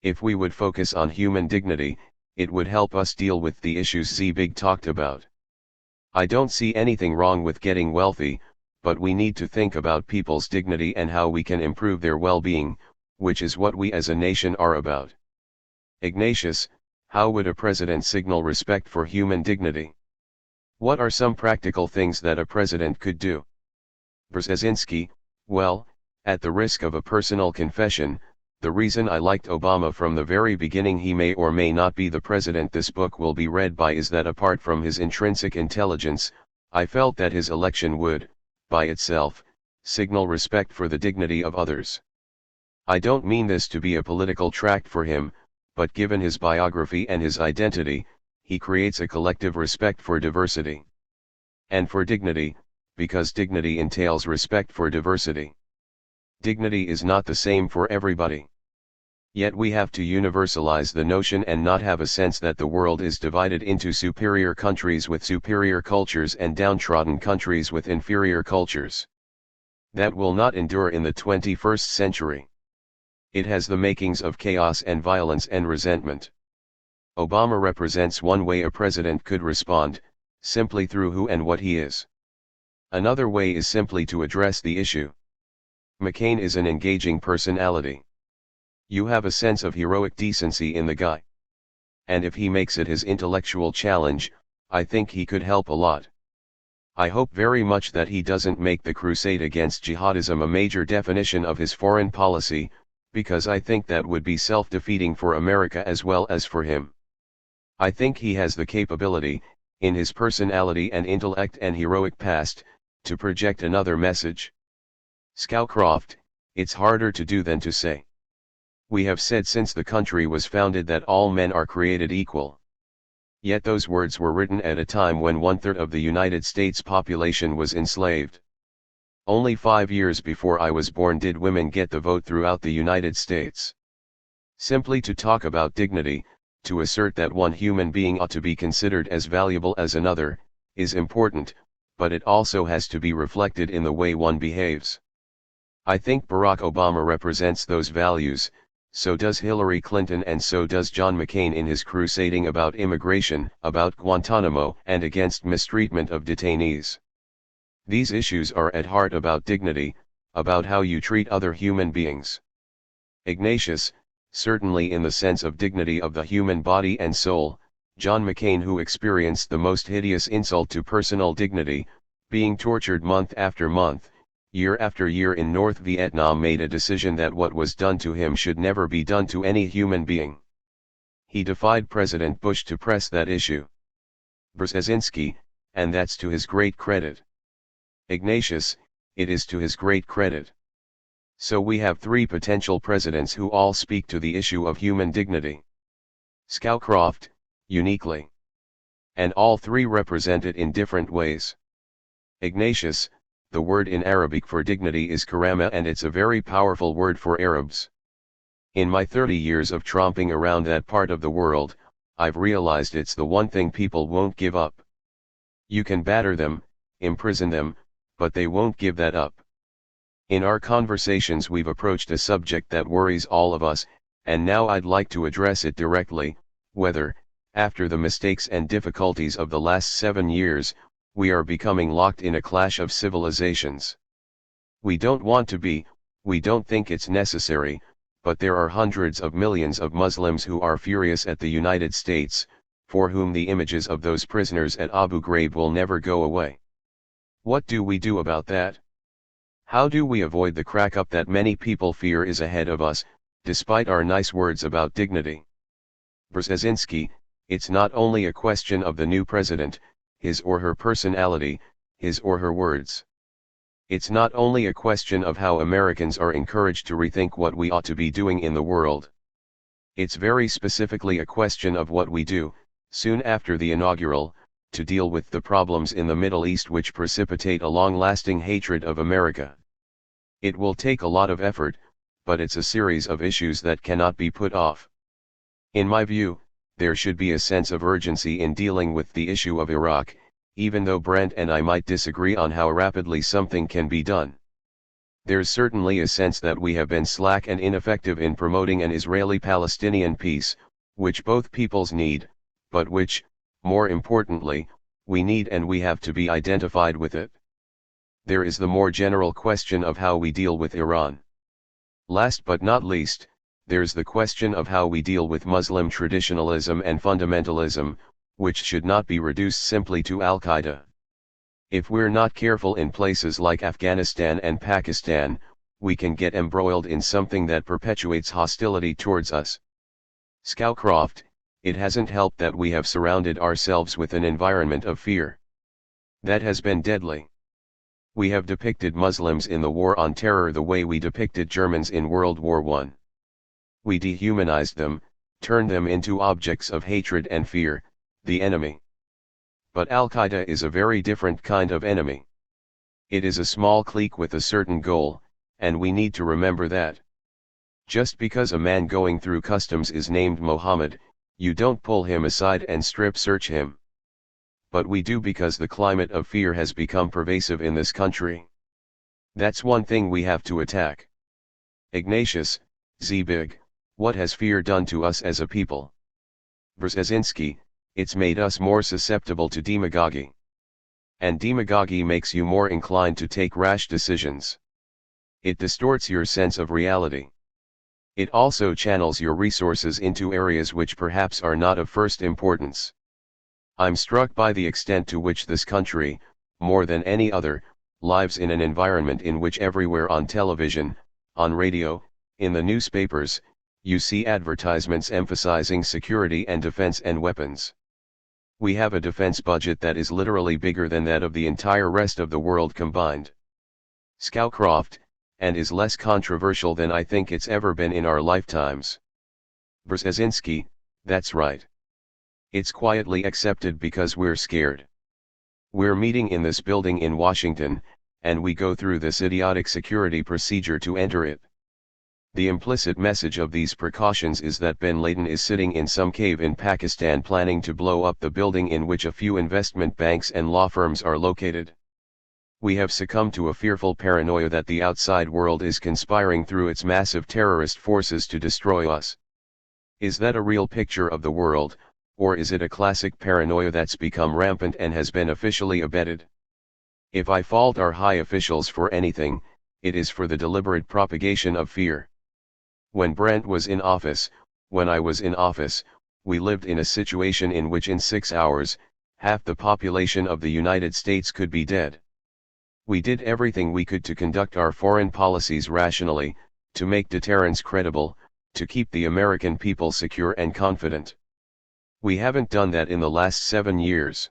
If we would focus on human dignity, it would help us deal with the issues Zbig talked about. I don't see anything wrong with getting wealthy, but we need to think about people's dignity and how we can improve their well-being, which is what we as a nation are about. Ignatius, how would a president signal respect for human dignity? What are some practical things that a president could do? Brzezinski, well, at the risk of a personal confession, the reason I liked Obama from the very beginning, he may or may not be the president this book will be read by, is that apart from his intrinsic intelligence, I felt that his election would, by itself, signal respect for the dignity of others. I don't mean this to be a political tract for him, but given his biography and his identity, he creates a collective respect for diversity. And for dignity, because dignity entails respect for diversity. Dignity is not the same for everybody. Yet we have to universalize the notion and not have a sense that the world is divided into superior countries with superior cultures and downtrodden countries with inferior cultures. That will not endure in the 21st century. It has the makings of chaos and violence and resentment. Obama represents one way a president could respond, simply through who and what he is. Another way is simply to address the issue. McCain is an engaging personality. You have a sense of heroic decency in the guy. And if he makes it his intellectual challenge, I think he could help a lot. I hope very much that he doesn't make the crusade against jihadism a major definition of his foreign policy, because I think that would be self-defeating for America as well as for him. I think he has the capability, in his personality and intellect and heroic past, to project another message. Scowcroft, it's harder to do than to say. We have said since the country was founded that all men are created equal. Yet those words were written at a time when 1/3 of the United States population was enslaved. Only 5 years before I was born did women get the vote throughout the United States. Simply to talk about dignity, to assert that one human being ought to be considered as valuable as another, is important, but it also has to be reflected in the way one behaves. I think Barack Obama represents those values, so does Hillary Clinton, and so does John McCain in his crusading about immigration, about Guantanamo, and against mistreatment of detainees. These issues are at heart about dignity, about how you treat other human beings. Ignatius, certainly in the sense of dignity of the human body and soul. John McCain, who experienced the most hideous insult to personal dignity, being tortured month after month, year after year in North Vietnam, made a decision that what was done to him should never be done to any human being. He defied President Bush to press that issue. Brzezinski, and that's to his great credit. Ignatius, it is to his great credit. So we have 3 potential presidents who all speak to the issue of human dignity. Scowcroft, uniquely. And all 3 represent it in different ways. Ignatius, the word in Arabic for dignity is karama, and it's a very powerful word for Arabs. In my 30 years of tromping around that part of the world, I've realized it's the one thing people won't give up. You can batter them, imprison them, but they won't give that up. In our conversations we've approached a subject that worries all of us, and now I'd like to address it directly, whether, after the mistakes and difficulties of the last 7 years, we are becoming locked in a clash of civilizations. We don't want to be, we don't think it's necessary, but there are hundreds of millions of Muslims who are furious at the United States, for whom the images of those prisoners at Abu Ghraib will never go away. What do we do about that? How do we avoid the crack-up that many people fear is ahead of us, despite our nice words about dignity? Brzezinski, it's not only a question of the new president, his or her personality, his or her words. It's not only a question of how Americans are encouraged to rethink what we ought to be doing in the world. It's very specifically a question of what we do, soon after the inaugural, to deal with the problems in the Middle East which precipitate a long-lasting hatred of America. It will take a lot of effort, but it's a series of issues that cannot be put off. In my view, there should be a sense of urgency in dealing with the issue of Iraq, even though Brent and I might disagree on how rapidly something can be done. There's certainly a sense that we have been slack and ineffective in promoting an Israeli-Palestinian peace, which both peoples need, but which, more importantly, we need and we have to be identified with it. There is the more general question of how we deal with Iran. Last but not least, there's the question of how we deal with Muslim traditionalism and fundamentalism, which should not be reduced simply to Al-Qaeda. If we're not careful in places like Afghanistan and Pakistan, we can get embroiled in something that perpetuates hostility towards us. Scowcroft, it hasn't helped that we have surrounded ourselves with an environment of fear. That has been deadly. We have depicted Muslims in the War on Terror the way we depicted Germans in World War I. We dehumanized them, turned them into objects of hatred and fear, the enemy. But Al-Qaeda is a very different kind of enemy. It is a small clique with a certain goal, and we need to remember that. Just because a man going through customs is named Mohammed, you don't pull him aside and strip search him. But we do because the climate of fear has become pervasive in this country. That's one thing we have to attack. Ignatius, Zbig, what has fear done to us as a people? Brzezinski, it's made us more susceptible to demagogy. And demagogy makes you more inclined to take rash decisions. It distorts your sense of reality. It also channels your resources into areas which perhaps are not of first importance. I'm struck by the extent to which this country, more than any other, lives in an environment in which everywhere on television, on radio, in the newspapers, you see advertisements emphasizing security and defense and weapons. We have a defense budget that is literally bigger than that of the entire rest of the world combined. Scowcroft, and is less controversial than I think it's ever been in our lifetimes. Brzezinski, that's right. It's quietly accepted because we're scared. We're meeting in this building in Washington, and we go through this idiotic security procedure to enter it. The implicit message of these precautions is that bin Laden is sitting in some cave in Pakistan planning to blow up the building in which a few investment banks and law firms are located. We have succumbed to a fearful paranoia that the outside world is conspiring through its massive terrorist forces to destroy us. Is that a real picture of the world, or is it a classic paranoia that's become rampant and has been officially abetted? If I fault our high officials for anything, it is for the deliberate propagation of fear. When Brent was in office, when I was in office, we lived in a situation in which in 6 hours, half the population of the United States could be dead. We did everything we could to conduct our foreign policies rationally, to make deterrence credible, to keep the American people secure and confident. We haven't done that in the last 7 years.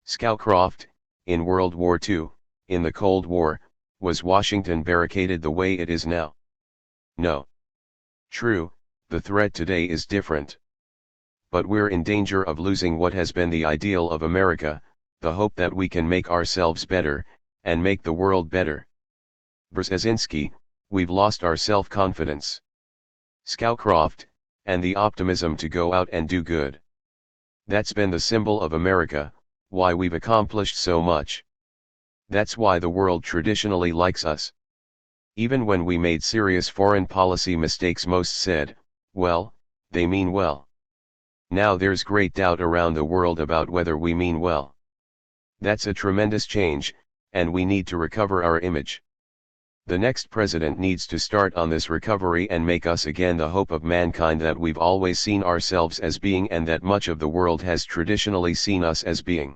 Scowcroft, in World War II, in the Cold War, was Washington barricaded the way it is now? No. True, the threat today is different. But we're in danger of losing what has been the ideal of America, the hope that we can make ourselves better, and make the world better. Brzezinski, we've lost our self-confidence. Scowcroft, and the optimism to go out and do good. That's been the symbol of America, why we've accomplished so much. That's why the world traditionally likes us. Even when we made serious foreign policy mistakes, most said, well, they mean well. Now there's great doubt around the world about whether we mean well. That's a tremendous change, and we need to recover our image. The next president needs to start on this recovery and make us again the hope of mankind that we've always seen ourselves as being and that much of the world has traditionally seen us as being.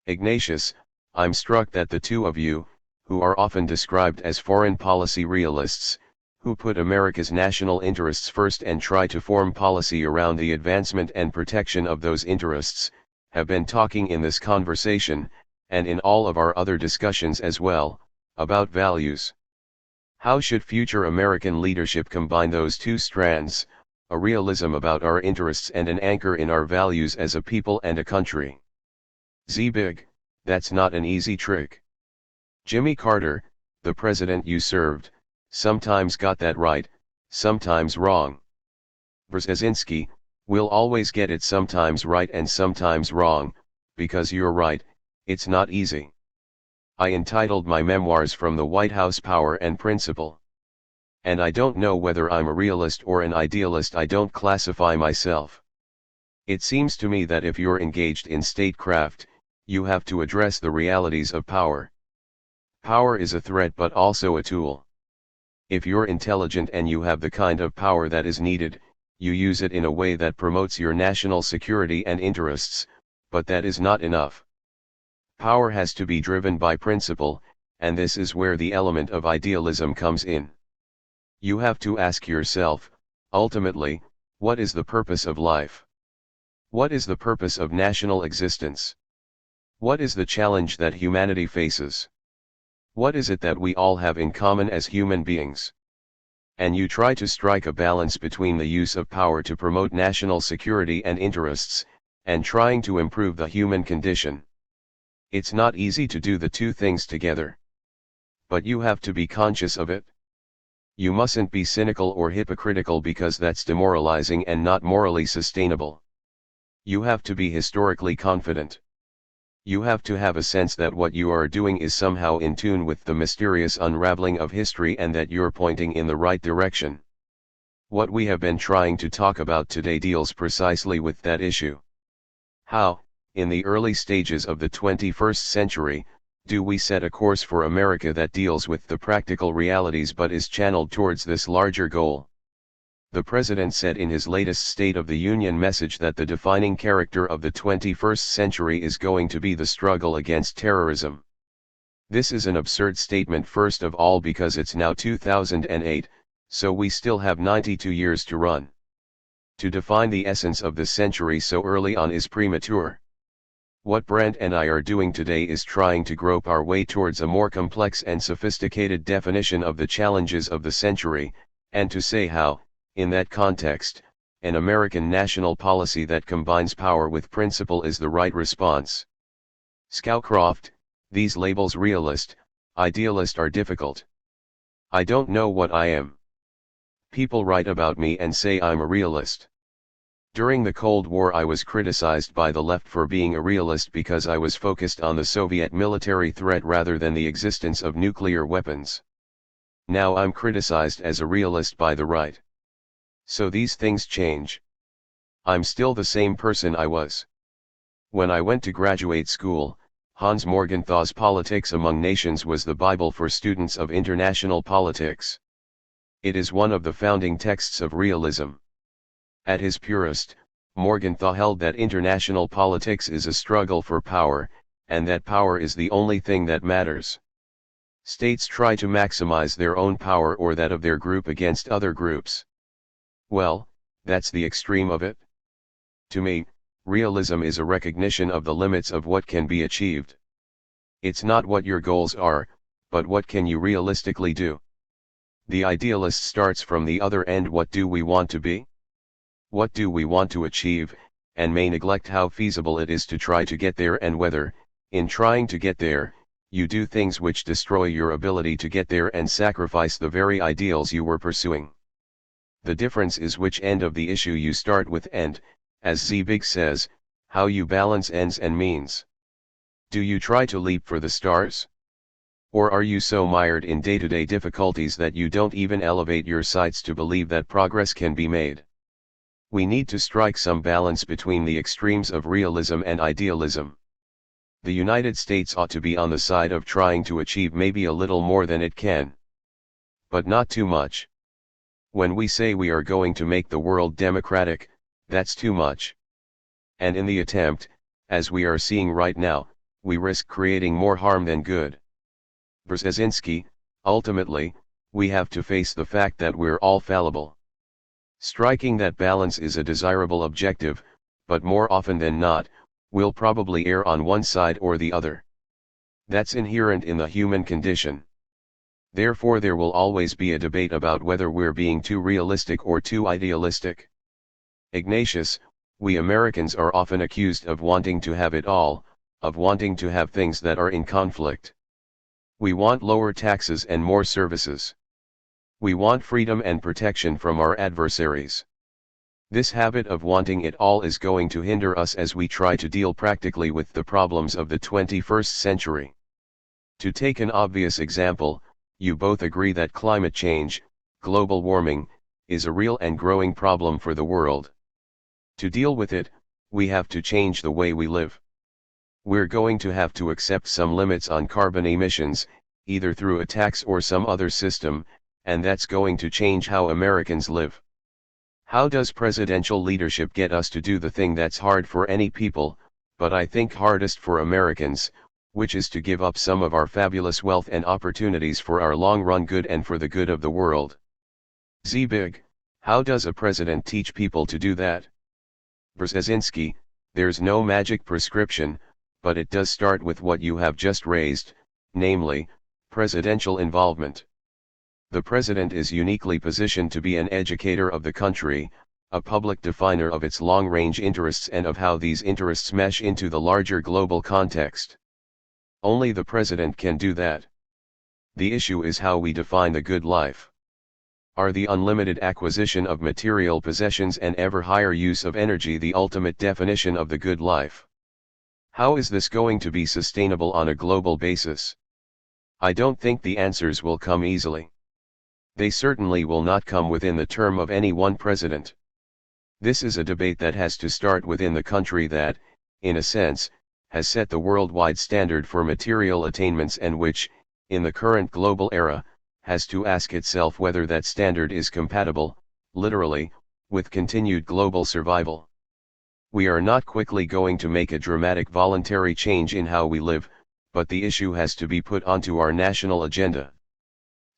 Ignatius, I'm struck that the two of you, who are often described as foreign policy realists, who put America's national interests first and try to form policy around the advancement and protection of those interests, have been talking in this conversation, and in all of our other discussions as well, about values. How should future American leadership combine those two strands, a realism about our interests and an anchor in our values as a people and a country? Zbig, that's not an easy trick. Jimmy Carter, the president you served, sometimes got that right, sometimes wrong. Brzezinski, will always get it sometimes right and sometimes wrong, because you're right, it's not easy. I entitled my memoirs From the White House Power and Principle. And I don't know whether I'm a realist or an idealist. I don't classify myself. It seems to me that if you're engaged in statecraft, you have to address the realities of power. Power is a threat but also a tool. If you're intelligent and you have the kind of power that is needed, you use it in a way that promotes your national security and interests, but that is not enough. Power has to be driven by principle, and this is where the element of idealism comes in. You have to ask yourself, ultimately, what is the purpose of life? What is the purpose of national existence? What is the challenge that humanity faces? What is it that we all have in common as human beings? And you try to strike a balance between the use of power to promote national security and interests, and trying to improve the human condition. It's not easy to do the two things together. But you have to be conscious of it. You mustn't be cynical or hypocritical because that's demoralizing and not morally sustainable. You have to be historically confident. You have to have a sense that what you are doing is somehow in tune with the mysterious unraveling of history and that you're pointing in the right direction. What we have been trying to talk about today deals precisely with that issue. How, in the early stages of the 21st century, do we set a course for America that deals with the practical realities but is channeled towards this larger goal? The President said in his latest State of the Union message that the defining character of the 21st century is going to be the struggle against terrorism. This is an absurd statement, first of all because it's now 2008, so we still have 92 years to run. To define the essence of the century so early on is premature. What Brent and I are doing today is trying to grope our way towards a more complex and sophisticated definition of the challenges of the century, and to say how, in that context, an American national policy that combines power with principle is the right response. Scowcroft, these labels realist, idealist are difficult. I don't know what I am. People write about me and say I'm a realist. During the Cold War I was criticized by the left for being a realist because I was focused on the Soviet military threat rather than the existence of nuclear weapons. Now I'm criticized as a realist by the right. So these things change. I'm still the same person I was. When I went to graduate school, Hans Morgenthau's Politics Among Nations was the Bible for students of international politics. It is one of the founding texts of realism. At his purest, Morgenthau held that international politics is a struggle for power, and that power is the only thing that matters. States try to maximize their own power or that of their group against other groups. Well, that's the extreme of it. To me, realism is a recognition of the limits of what can be achieved. It's not what your goals are, but what can you realistically do. The idealist starts from the other end. What do we want to be? What do we want to achieve, and may neglect how feasible it is to try to get there and whether, in trying to get there, you do things which destroy your ability to get there and sacrifice the very ideals you were pursuing. The difference is which end of the issue you start with and, as Zbig says, how you balance ends and means. Do you try to leap for the stars? Or are you so mired in day-to-day difficulties that you don't even elevate your sights to believe that progress can be made? We need to strike some balance between the extremes of realism and idealism. The United States ought to be on the side of trying to achieve maybe a little more than it can. But not too much. When we say we are going to make the world democratic, that's too much. And in the attempt, as we are seeing right now, we risk creating more harm than good. Brzezinski, ultimately, we have to face the fact that we're all fallible. Striking that balance is a desirable objective, but more often than not, we'll probably err on one side or the other. That's inherent in the human condition. Therefore there will always be a debate about whether we're being too realistic or too idealistic. Ignatius, we Americans are often accused of wanting to have it all, of wanting to have things that are in conflict. We want lower taxes and more services. We want freedom and protection from our adversaries. This habit of wanting it all is going to hinder us as we try to deal practically with the problems of the 21st century. To take an obvious example, you both agree that climate change, global warming, is a real and growing problem for the world. To deal with it, we have to change the way we live. We're going to have to accept some limits on carbon emissions, either through a tax or some other system, and that's going to change how Americans live. How does presidential leadership get us to do the thing that's hard for any people, but I think hardest for Americans, which is to give up some of our fabulous wealth and opportunities for our long-run good and for the good of the world? Zbig, how does a president teach people to do that? Brzezinski, there's no magic prescription, but it does start with what you have just raised, namely, presidential involvement. The president is uniquely positioned to be an educator of the country, a public definer of its long-range interests and of how these interests mesh into the larger global context. Only the president can do that. The issue is how we define the good life. Are the unlimited acquisition of material possessions and ever higher use of energy the ultimate definition of the good life? How is this going to be sustainable on a global basis? I don't think the answers will come easily. They certainly will not come within the term of any one president. This is a debate that has to start within the country that, in a sense, has set the worldwide standard for material attainments and which, in the current global era, has to ask itself whether that standard is compatible, literally, with continued global survival. We are not quickly going to make a dramatic voluntary change in how we live, but the issue has to be put onto our national agenda.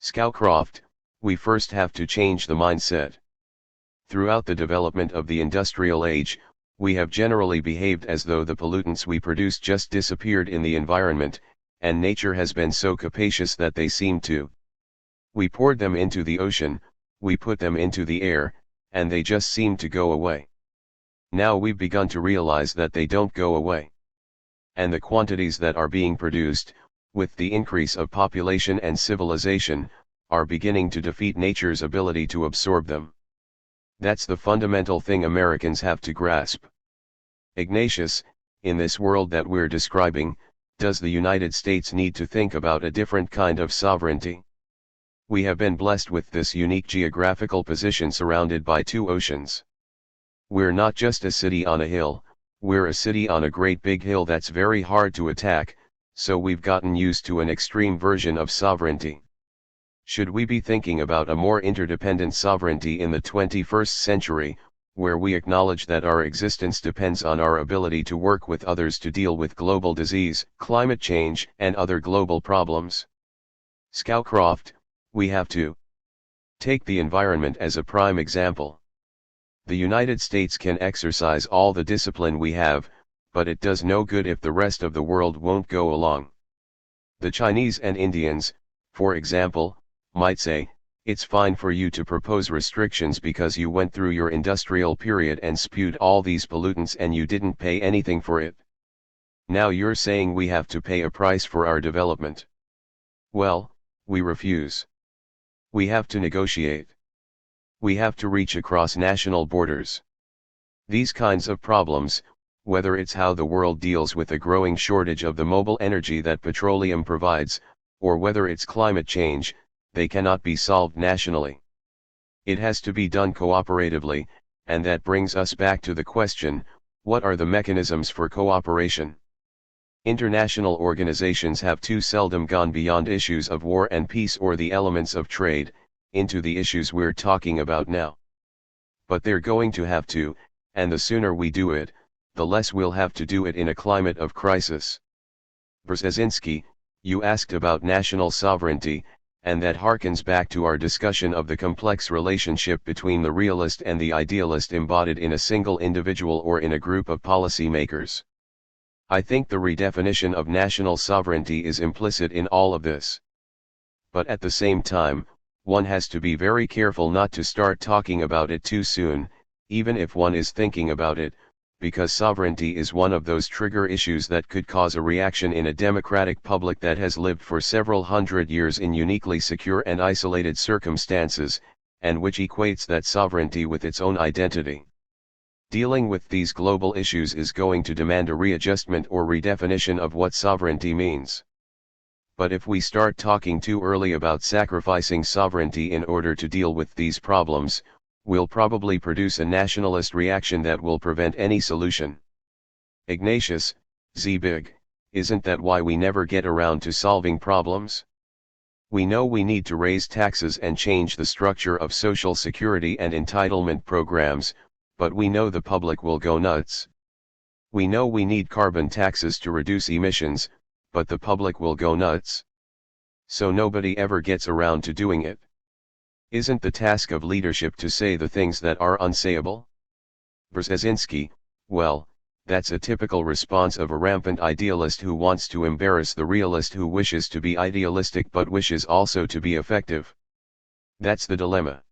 Scowcroft, we first have to change the mindset. Throughout the development of the industrial age, we have generally behaved as though the pollutants we produce just disappeared in the environment, and nature has been so capacious that they seem to. We poured them into the ocean, we put them into the air, and they just seem to go away. Now we've begun to realize that they don't go away. And the quantities that are being produced, with the increase of population and civilization, are beginning to defeat nature's ability to absorb them. That's the fundamental thing Americans have to grasp. Ignatius, in this world that we're describing, does the United States need to think about a different kind of sovereignty? We have been blessed with this unique geographical position surrounded by two oceans. We're not just a city on a hill, we're a city on a great big hill that's very hard to attack, so we've gotten used to an extreme version of sovereignty. Should we be thinking about a more interdependent sovereignty in the 21st century, where we acknowledge that our existence depends on our ability to work with others to deal with global disease, climate change, and other global problems? Scowcroft, we have to. Take the environment as a prime example. The United States can exercise all the discipline we have, but it does no good if the rest of the world won't go along. The Chinese and Indians, for example, might say, it's fine for you to propose restrictions because you went through your industrial period and spewed all these pollutants and you didn't pay anything for it. Now you're saying we have to pay a price for our development. Well, we refuse. We have to negotiate. We have to reach across national borders. These kinds of problems, whether it's how the world deals with a growing shortage of the mobile energy that petroleum provides, or whether it's climate change, they cannot be solved nationally. It has to be done cooperatively, and that brings us back to the question, what are the mechanisms for cooperation? International organizations have too seldom gone beyond issues of war and peace or the elements of trade, into the issues we're talking about now. But they're going to have to, and the sooner we do it, the less we'll have to do it in a climate of crisis. Brzezinski, you asked about national sovereignty, and that harkens back to our discussion of the complex relationship between the realist and the idealist embodied in a single individual or in a group of policymakers. I think the redefinition of national sovereignty is implicit in all of this. But at the same time, one has to be very careful not to start talking about it too soon, even if one is thinking about it, because sovereignty is one of those trigger issues that could cause a reaction in a democratic public that has lived for several hundred years in uniquely secure and isolated circumstances, and which equates that sovereignty with its own identity. Dealing with these global issues is going to demand a readjustment or redefinition of what sovereignty means. But if we start talking too early about sacrificing sovereignty in order to deal with these problems, we'll probably produce a nationalist reaction that will prevent any solution. Ignatius, Zbig, isn't that why we never get around to solving problems? We know we need to raise taxes and change the structure of social security and entitlement programs, but we know the public will go nuts. We know we need carbon taxes to reduce emissions, but the public will go nuts. So nobody ever gets around to doing it. Isn't the task of leadership to say the things that are unsayable? Brzezinski, well, that's a typical response of a rampant idealist who wants to embarrass the realist who wishes to be idealistic but wishes also to be effective. That's the dilemma.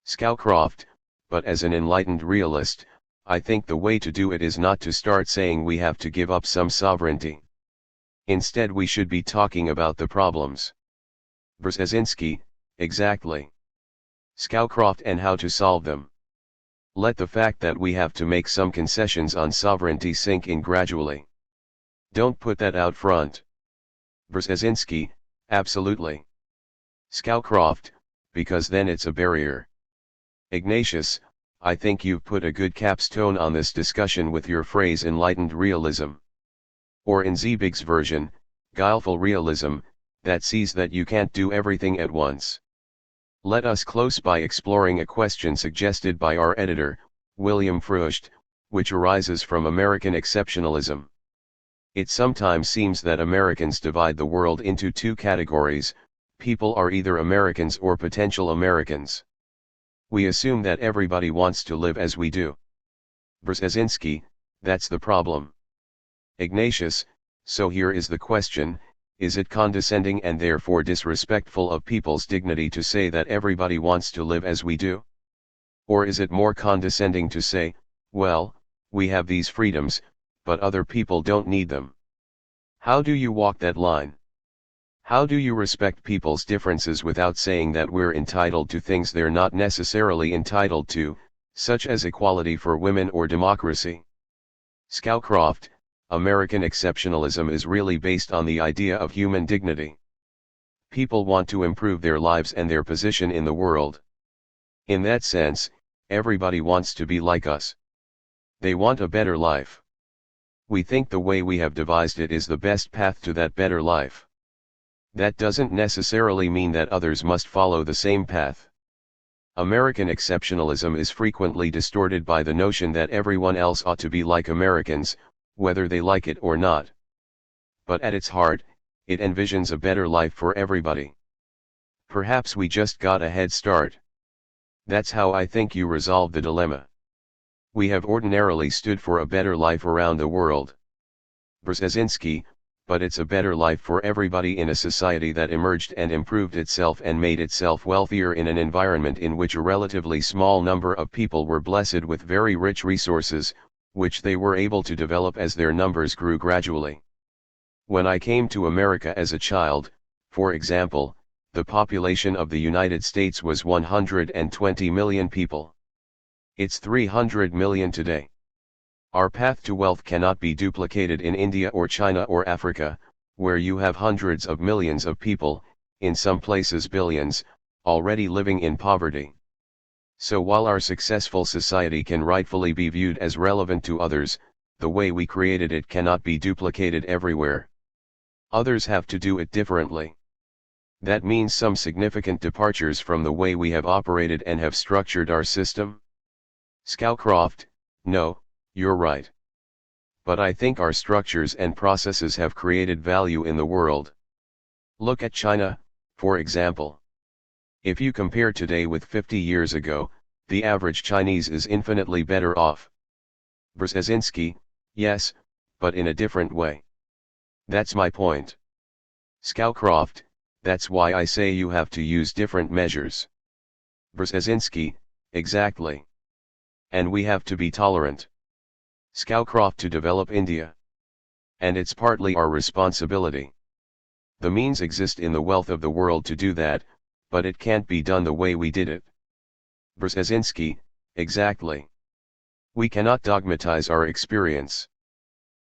Scowcroft, but as an enlightened realist, I think the way to do it is not to start saying we have to give up some sovereignty. Instead we should be talking about the problems. Brzezinski, exactly. Scowcroft, and how to solve them. Let the fact that we have to make some concessions on sovereignty sink in gradually. Don't put that out front. Brzezinski, absolutely. Scowcroft, because then it's a barrier. Ignatius, I think you've put a good capstone on this discussion with your phrase enlightened realism. Or in Zbig's version, guileful realism, that sees that you can't do everything at once. Let us close by exploring a question suggested by our editor, William Frucht, which arises from American exceptionalism. It sometimes seems that Americans divide the world into two categories: people are either Americans or potential Americans. We assume that everybody wants to live as we do. Brzezinski, that's the problem. Ignatius, so here is the question: is it condescending and therefore disrespectful of people's dignity to say that everybody wants to live as we do? Or is it more condescending to say, well, we have these freedoms, but other people don't need them? How do you walk that line? How do you respect people's differences without saying that we're entitled to things they're not necessarily entitled to, such as equality for women or democracy? Scowcroft, American exceptionalism is really based on the idea of human dignity. People want to improve their lives and their position in the world. In that sense, everybody wants to be like us. They want a better life. We think the way we have devised it is the best path to that better life. That doesn't necessarily mean that others must follow the same path. American exceptionalism is frequently distorted by the notion that everyone else ought to be like Americans, whether they like it or not. But at its heart, it envisions a better life for everybody. Perhaps we just got a head start. That's how I think you resolve the dilemma. We have ordinarily stood for a better life around the world. Brzezinski, but it's a better life for everybody in a society that emerged and improved itself and made itself wealthier in an environment in which a relatively small number of people were blessed with very rich resources, which they were able to develop as their numbers grew gradually. When I came to America as a child, for example, the population of the United States was 120 million people. It's 300 million today. Our path to wealth cannot be duplicated in India or China or Africa, where you have hundreds of millions of people, in some places billions, already living in poverty. So while our successful society can rightfully be viewed as relevant to others, the way we created it cannot be duplicated everywhere. Others have to do it differently. That means some significant departures from the way we have operated and have structured our system. Scowcroft: no, you're right. But I think our structures and processes have created value in the world. Look at China, for example. If you compare today with 50 years ago, the average Chinese is infinitely better off. Brzezinski: yes, but in a different way. That's my point. Scowcroft: that's why I say you have to use different measures. Brzezinski: exactly. And we have to be tolerant. Scowcroft: to develop India. And it's partly our responsibility. The means exist in the wealth of the world to do that, but it can't be done the way we did it. Brzezinski: exactly. We cannot dogmatize our experience.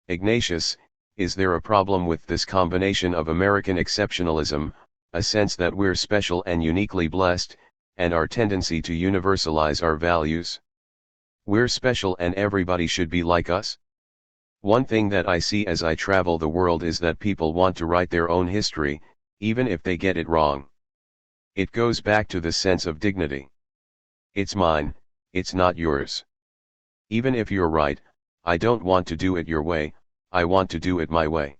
Ignatius: is there a problem with this combination of American exceptionalism, a sense that we're special and uniquely blessed, and our tendency to universalize our values? We're special and everybody should be like us? One thing that I see as I travel the world is that people want to write their own history, even if they get it wrong. It goes back to the sense of dignity. It's mine, it's not yours. Even if you're right, I don't want to do it your way, I want to do it my way.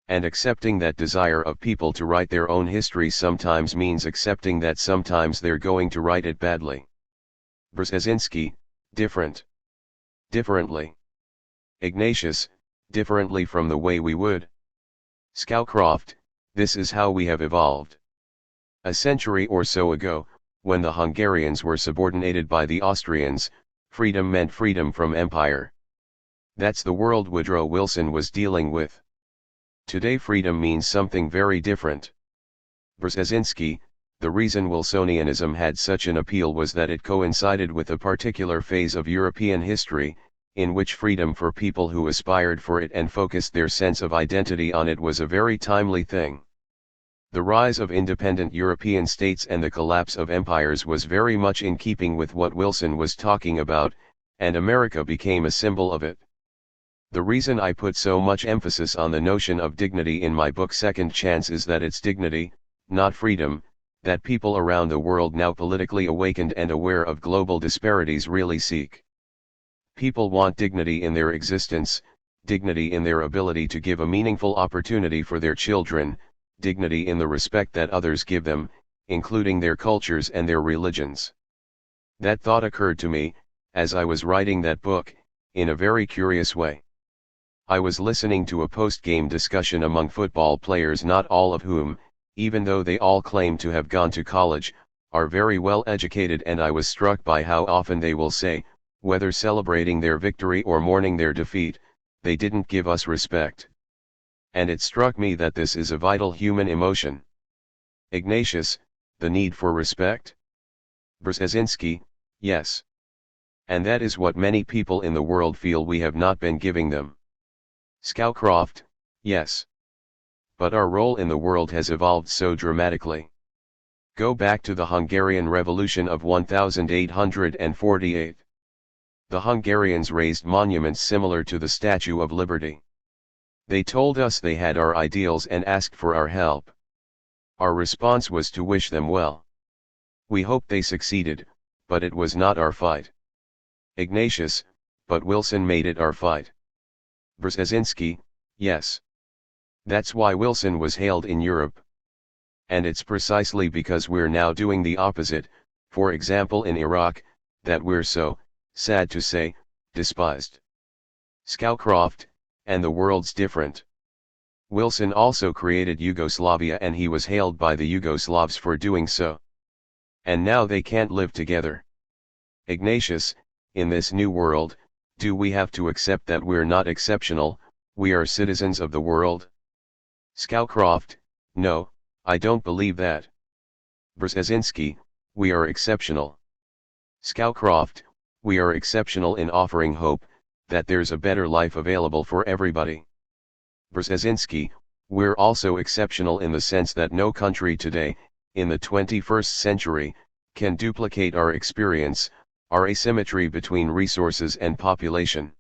And accepting that desire of people to write their own history sometimes means accepting that sometimes they're going to write it badly. Brzezinski: differently. Ignatius: differently from the way we would. Scowcroft: this is how we have evolved. A century or so ago, when the Hungarians were subordinated by the Austrians, freedom meant freedom from empire. That's the world Woodrow Wilson was dealing with. Today freedom means something very different. Brzezinski: the reason Wilsonianism had such an appeal was that it coincided with a particular phase of European history, in which freedom for people who aspired for it and focused their sense of identity on it was a very timely thing. The rise of independent European states and the collapse of empires was very much in keeping with what Wilson was talking about, and America became a symbol of it. The reason I put so much emphasis on the notion of dignity in my book Second Chance is that it's dignity, not freedom, that people around the world now politically awakened and aware of global disparities really seek. People want dignity in their existence, dignity in their ability to give a meaningful opportunity for their children, dignity in the respect that others give them, including their cultures and their religions. That thought occurred to me, as I was writing that book, in a very curious way. I was listening to a post-game discussion among football players, not all of whom, even though they all claim to have gone to college, are very well educated, and I was struck by how often they will say, whether celebrating their victory or mourning their defeat, they didn't give us respect. And it struck me that this is a vital human emotion. Ignatius: the need for respect? Brzezinski: yes. And that is what many people in the world feel we have not been giving them. Scowcroft: yes. But our role in the world has evolved so dramatically. Go back to the Hungarian Revolution of 1848. The Hungarians raised monuments similar to the Statue of Liberty. They told us they had our ideals and asked for our help. Our response was to wish them well. We hoped they succeeded, but it was not our fight. Ignatius: but Wilson made it our fight. Brzezinski: yes. That's why Wilson was hailed in Europe. And it's precisely because we're now doing the opposite, for example in Iraq, that we're so, sad to say, despised. Scowcroft: and the world's different. Wilson also created Yugoslavia and he was hailed by the Yugoslavs for doing so. And now they can't live together. Ignatius: in this new world, do we have to accept that we're not exceptional, we are citizens of the world? Scowcroft: no, I don't believe that. Brzezinski: we are exceptional. Scowcroft: we are exceptional in offering hope, that there's a better life available for everybody. Brzezinski: we're also exceptional in the sense that no country today, in the 21st century, can duplicate our experience, our asymmetry between resources and population.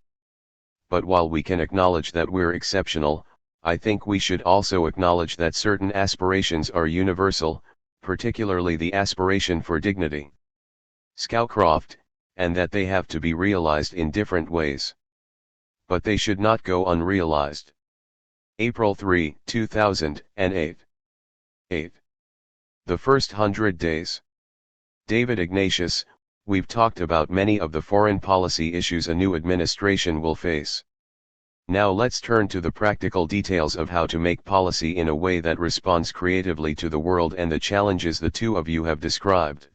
but while we can acknowledge that we're exceptional, I think we should also acknowledge that certain aspirations are universal, particularly the aspiration for dignity. Scowcroft, and that they have to be realized in different ways. But they should not go unrealized. April 3, 2008. 8. The first 100 days. David Ignatius, we've talked about many of the foreign policy issues a new administration will face. Now let's turn to the practical details of how to make policy in a way that responds creatively to the world and the challenges the two of you have described.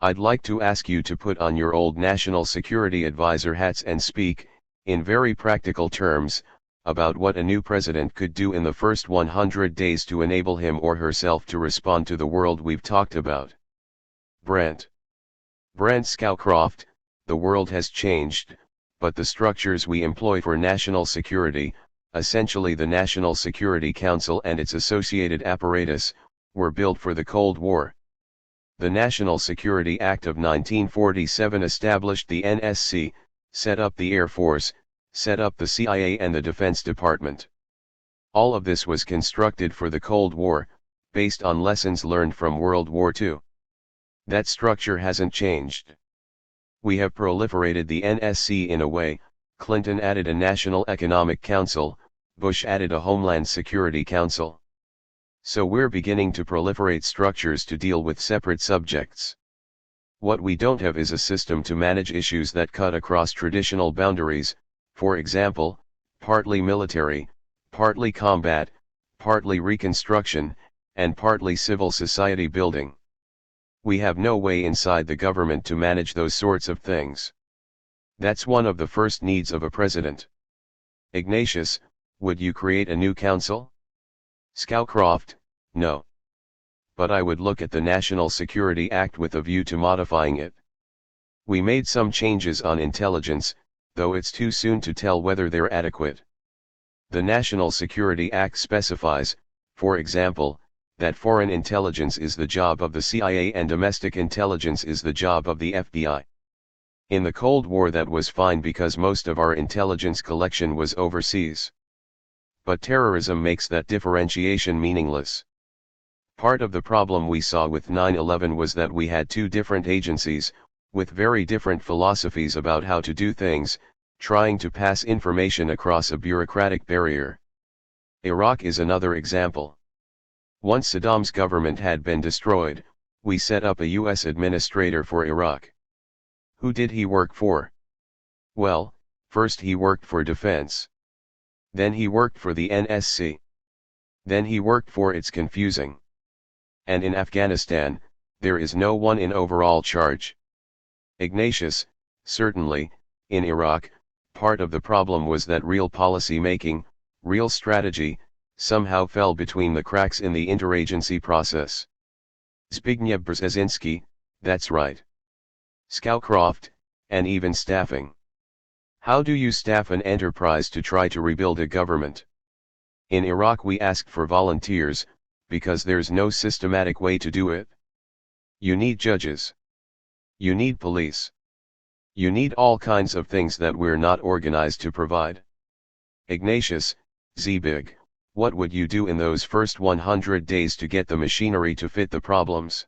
I'd like to ask you to put on your old national security advisor hats and speak, in very practical terms, about what a new president could do in the first 100 days to enable him or herself to respond to the world we've talked about. Brent Scowcroft, the world has changed, but the structures we employ for national security, essentially the National Security Council and its associated apparatus, were built for the Cold War. The National Security Act of 1947 established the NSC, set up the Air Force, set up the CIA and the Defense Department. All of this was constructed for the Cold War, based on lessons learned from World War II. That structure hasn't changed. We have proliferated the NSC in a way. Clinton added a National Economic Council, Bush added a Homeland Security Council. So we're beginning to proliferate structures to deal with separate subjects. What we don't have is a system to manage issues that cut across traditional boundaries, for example, partly military, partly combat, partly reconstruction, and partly civil society building. We have no way inside the government to manage those sorts of things. That's one of the first needs of a president. Ignatius, would you create a new council? Scowcroft, no. But I would look at the National Security Act with a view to modifying it. We made some changes on intelligence, though it's too soon to tell whether they're adequate. The National Security Act specifies, for example, that foreign intelligence is the job of the CIA and domestic intelligence is the job of the FBI. In the Cold War that was fine because most of our intelligence collection was overseas. But terrorism makes that differentiation meaningless. Part of the problem we saw with 9/11 was that we had two different agencies, with very different philosophies about how to do things, trying to pass information across a bureaucratic barrier. Iraq is another example. Once Saddam's government had been destroyed, we set up a U.S. administrator for Iraq. Who did he work for? Well, first he worked for defense. Then he worked for the NSC. Then he worked for It's confusing. And in Afghanistan, there is no one in overall charge. Ignatius, certainly, in Iraq, part of the problem was that real policy making, real strategy, somehow fell between the cracks in the interagency process. Zbigniew Brzezinski, that's right. Scowcroft, and even staffing. How do you staff an enterprise to try to rebuild a government? In Iraq we asked for volunteers, because there's no systematic way to do it. You need judges. You need police. You need all kinds of things that we're not organized to provide. Ignatius, Zbig, what would you do in those first 100 days to get the machinery to fit the problems?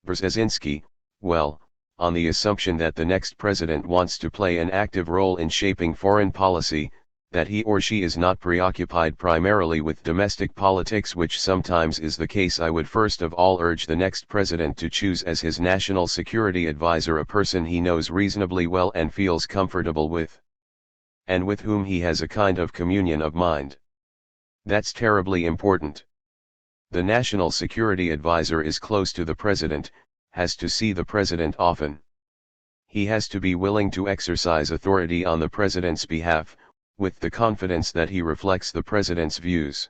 Brzezinski, well, on the assumption that the next president wants to play an active role in shaping foreign policy, that he or she is not preoccupied primarily with domestic politics, which sometimes is the case, I would first of all urge the next president to choose as his national security advisor a person he knows reasonably well and feels comfortable with, and with whom he has a kind of communion of mind. That's terribly important. The national security advisor is close to the president, has to see the president often. He has to be willing to exercise authority on the president's behalf, with the confidence that he reflects the president's views.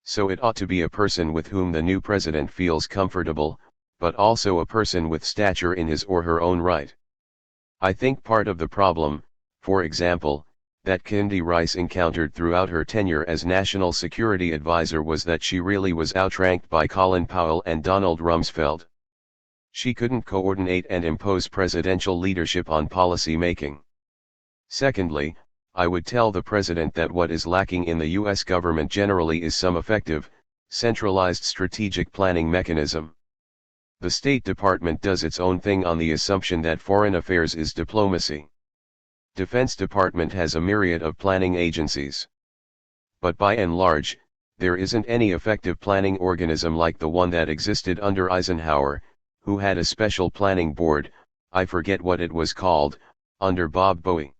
So it ought to be a person with whom the new president feels comfortable, but also a person with stature in his or her own right. I think part of the problem, for example, that Condi Rice encountered throughout her tenure as National Security Advisor was that she really was outranked by Colin Powell and Donald Rumsfeld. She couldn't coordinate and impose presidential leadership on policy making. Secondly, I would tell the president that what is lacking in the US government generally is some effective, centralized strategic planning mechanism. The State Department does its own thing on the assumption that foreign affairs is diplomacy. Defense Department has a myriad of planning agencies. But by and large, there isn't any effective planning organism like the one that existed under Eisenhower, who had a special planning board, I forget what it was called, under Bob Bowie.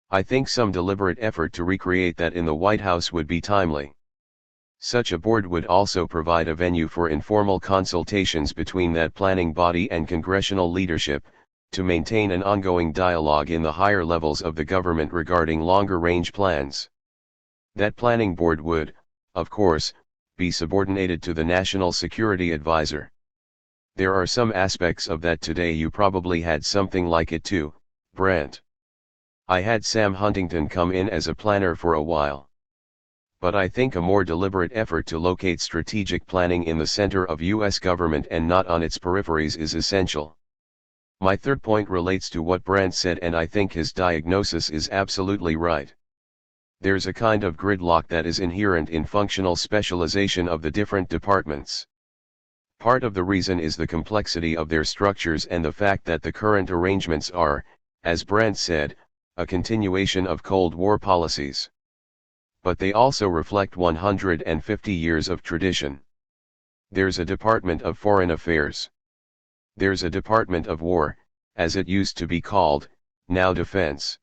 I think some deliberate effort to recreate that in the White House would be timely. Such a board would also provide a venue for informal consultations between that planning body and congressional leadership, to maintain an ongoing dialogue in the higher levels of the government regarding longer-range plans. That planning board would, of course, be subordinated to the National Security Advisor. There are some aspects of that today. You probably had something like it too, Brent. I had Sam Huntington come in as a planner for a while. But I think a more deliberate effort to locate strategic planning in the center of US government and not on its peripheries is essential. My third point relates to what Brent said, and I think his diagnosis is absolutely right. There's a kind of gridlock that is inherent in functional specialization of the different departments. Part of the reason is the complexity of their structures and the fact that the current arrangements are, as Brent said, a continuation of Cold War policies. But they also reflect 150 years of tradition. There's a Department of Foreign Affairs. There's a Department of War, as it used to be called, now Defense.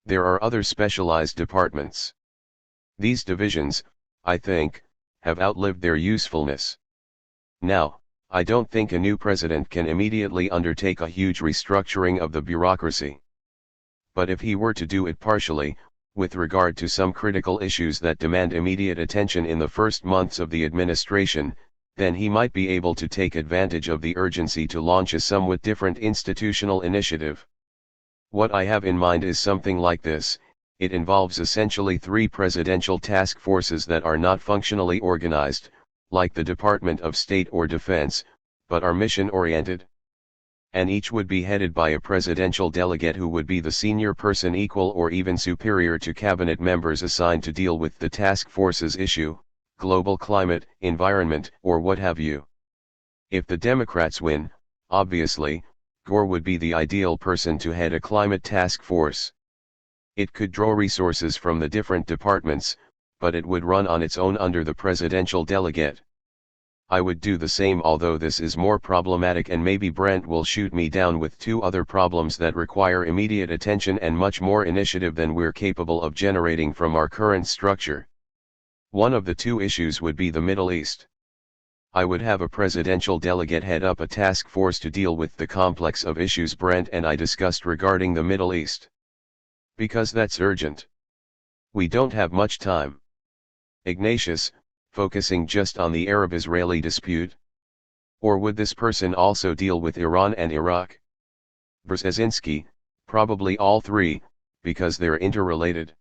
There are other specialized departments. These divisions, I think, have outlived their usefulness. Now, I don't think a new president can immediately undertake a huge restructuring of the bureaucracy. But if he were to do it partially, with regard to some critical issues that demand immediate attention in the first months of the administration, then he might be able to take advantage of the urgency to launch a somewhat different institutional initiative. What I have in mind is something like this. It involves essentially 3 presidential task forces that are not functionally organized, like the Department of State or Defense, but are mission-oriented. And each would be headed by a presidential delegate who would be the senior person equal or even superior to cabinet members assigned to deal with the task force's issue, global climate, environment, or what have you. If the Democrats win, obviously, Gore would be the ideal person to head a climate task force. It could draw resources from the different departments, but it would run on its own under the presidential delegate. I would do the same, although this is more problematic, and maybe Brent will shoot me down with 2 other problems that require immediate attention and much more initiative than we're capable of generating from our current structure. One of the 2 issues would be the Middle East. I would have a presidential delegate head up a task force to deal with the complex of issues Brent and I discussed regarding the Middle East. Because that's urgent. We don't have much time. Ignatius, focusing just on the Arab-Israeli dispute? Or would this person also deal with Iran and Iraq? Brzezinski, probably all 3, because they're interrelated.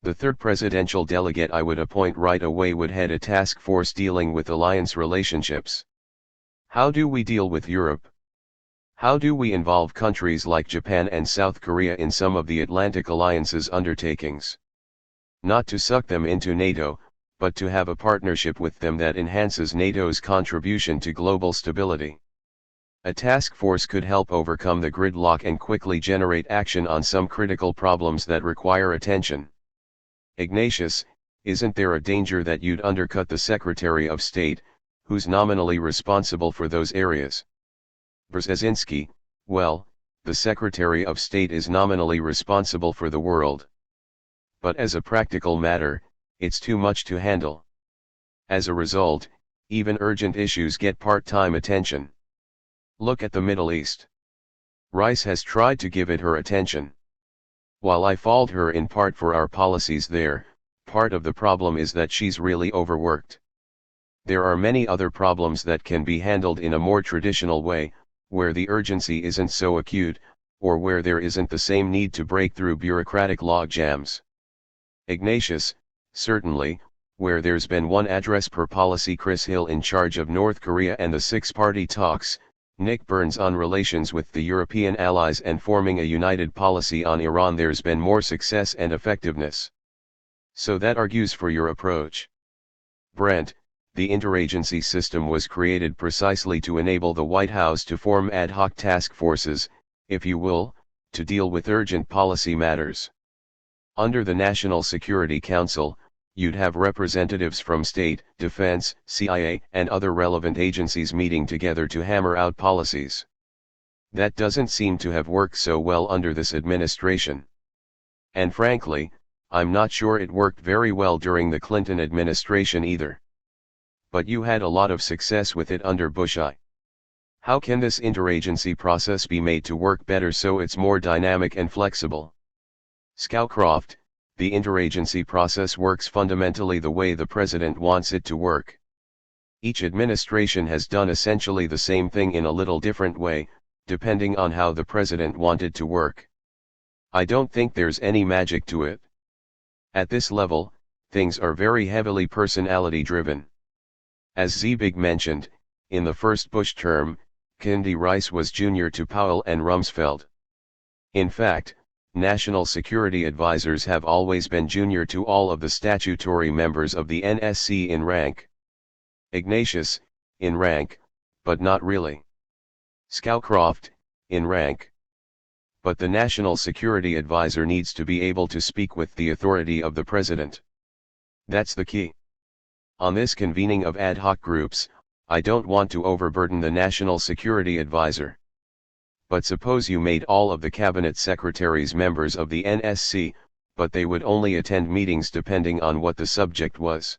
The third presidential delegate I would appoint right away would head a task force dealing with alliance relationships. How do we deal with Europe? How do we involve countries like Japan and South Korea in some of the Atlantic Alliance's undertakings? Not to suck them into NATO, but to have a partnership with them that enhances NATO's contribution to global stability. A task force could help overcome the gridlock and quickly generate action on some critical problems that require attention. Ignatius, isn't there a danger that you'd undercut the Secretary of State, who's nominally responsible for those areas? Brzezinski, well, the Secretary of State is nominally responsible for the world. But as a practical matter, it's too much to handle. As a result, even urgent issues get part-time attention. Look at the Middle East. Rice has tried to give it her attention. While I fault her in part for our policies there, part of the problem is that she's really overworked. There are many other problems that can be handled in a more traditional way, where the urgency isn't so acute, or where there isn't the same need to break through bureaucratic logjams. Ignatius, certainly, where there's been one address per policy. Chris Hill in charge of North Korea and the 6-party talks, Nick Burns on relations with the European allies and forming a united policy on Iran. There's been more success and effectiveness. So that argues for your approach. Brent, the interagency system was created precisely to enable the White House to form ad hoc task forces, if you will, to deal with urgent policy matters. Under the National Security Council, you'd have representatives from state, defense, CIA, and other relevant agencies meeting together to hammer out policies. That doesn't seem to have worked so well under this administration. And frankly, I'm not sure it worked very well during the Clinton administration either. But you had a lot of success with it under Bush I. How can this interagency process be made to work better so it's more dynamic and flexible? Scowcroft, the interagency process works fundamentally the way the president wants it to work. Each administration has done essentially the same thing in a little different way, depending on how the president wanted to work. I don't think there's any magic to it. At this level, things are very heavily personality-driven. As Zbig mentioned, in the first Bush term, Condi Rice was junior to Powell and Rumsfeld. In fact, national security advisors have always been junior to all of the statutory members of the NSC in rank. Ignatius, in rank, but not really. Scowcroft, in rank. But the national security advisor needs to be able to speak with the authority of the president. That's the key. On this convening of ad hoc groups, I don't want to overburden the national security advisor. But suppose you made all of the cabinet secretaries members of the NSC, but they would only attend meetings depending on what the subject was.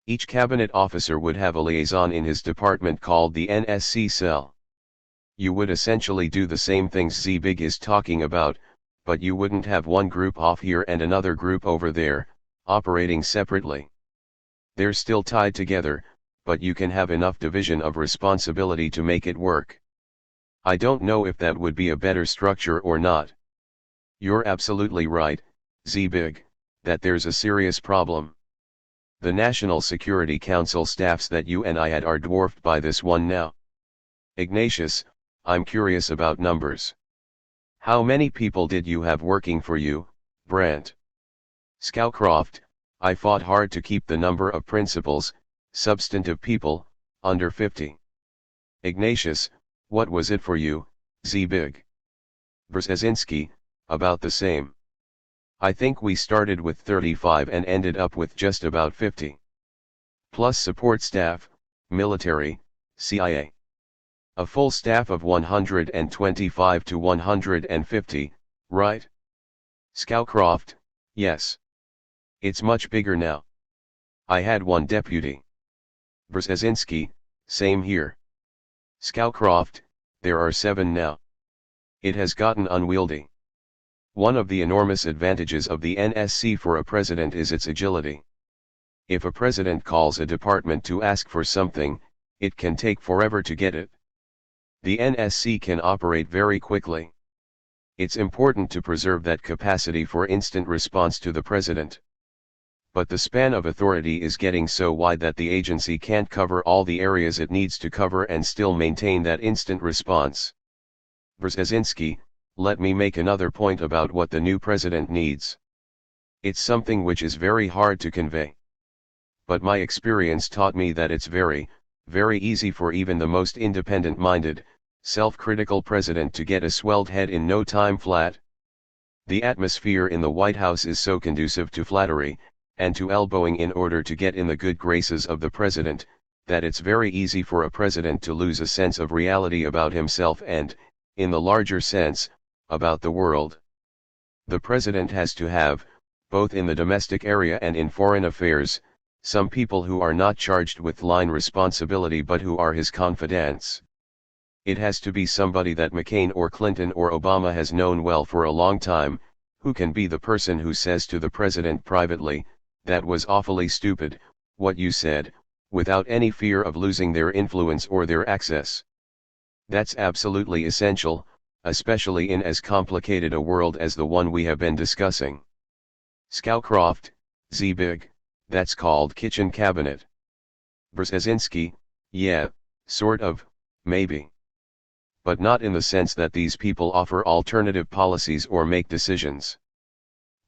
Each cabinet officer would have a liaison in his department called the NSC cell. You would essentially do the same things Zbig is talking about, but you wouldn't have one group off here and another group over there, operating separately. They're still tied together, but you can have enough division of responsibility to make it work. I don't know if that would be a better structure or not. You're absolutely right, Zbig, that there's a serious problem. The National Security Council staffs that you and I had are dwarfed by this one now. Ignatius, I'm curious about numbers. How many people did you have working for you, Brent? Scowcroft, I fought hard to keep the number of principals, substantive people, under 50. Ignatius, what was it for you, Zbig? Brzezinski, about the same. I think we started with 35 and ended up with just about 50. Plus support staff, military, CIA. A full staff of 125 to 150, right? Scowcroft, yes. It's much bigger now. I had one deputy. Brzezinski, same here. Scowcroft, there are 7 now. It has gotten unwieldy. One of the enormous advantages of the NSC for a president is its agility. If a president calls a department to ask for something, it can take forever to get it. The NSC can operate very quickly. It's important to preserve that capacity for instant response to the president. But the span of authority is getting so wide that the agency can't cover all the areas it needs to cover and still maintain that instant response. Brzezinski, let me make another point about what the new president needs. It's something which is very hard to convey. But my experience taught me that it's very, very easy for even the most independent-minded, self-critical president to get a swelled head in no time flat. The atmosphere in the White House is so conducive to flattery, and to elbowing in order to get in the good graces of the president, that it's very easy for a president to lose a sense of reality about himself and, in the larger sense, about the world. The president has to have, both in the domestic area and in foreign affairs, some people who are not charged with line responsibility but who are his confidants. It has to be somebody that McCain or Clinton or Obama has known well for a long time, who can be the person who says to the president privately, "That was awfully stupid, what you said," without any fear of losing their influence or their access. That's absolutely essential, especially in as complicated a world as the one we have been discussing. Scowcroft, Zbig, that's called kitchen cabinet. Brzezinski, yeah, sort of, maybe. but not in the sense that these people offer alternative policies or make decisions.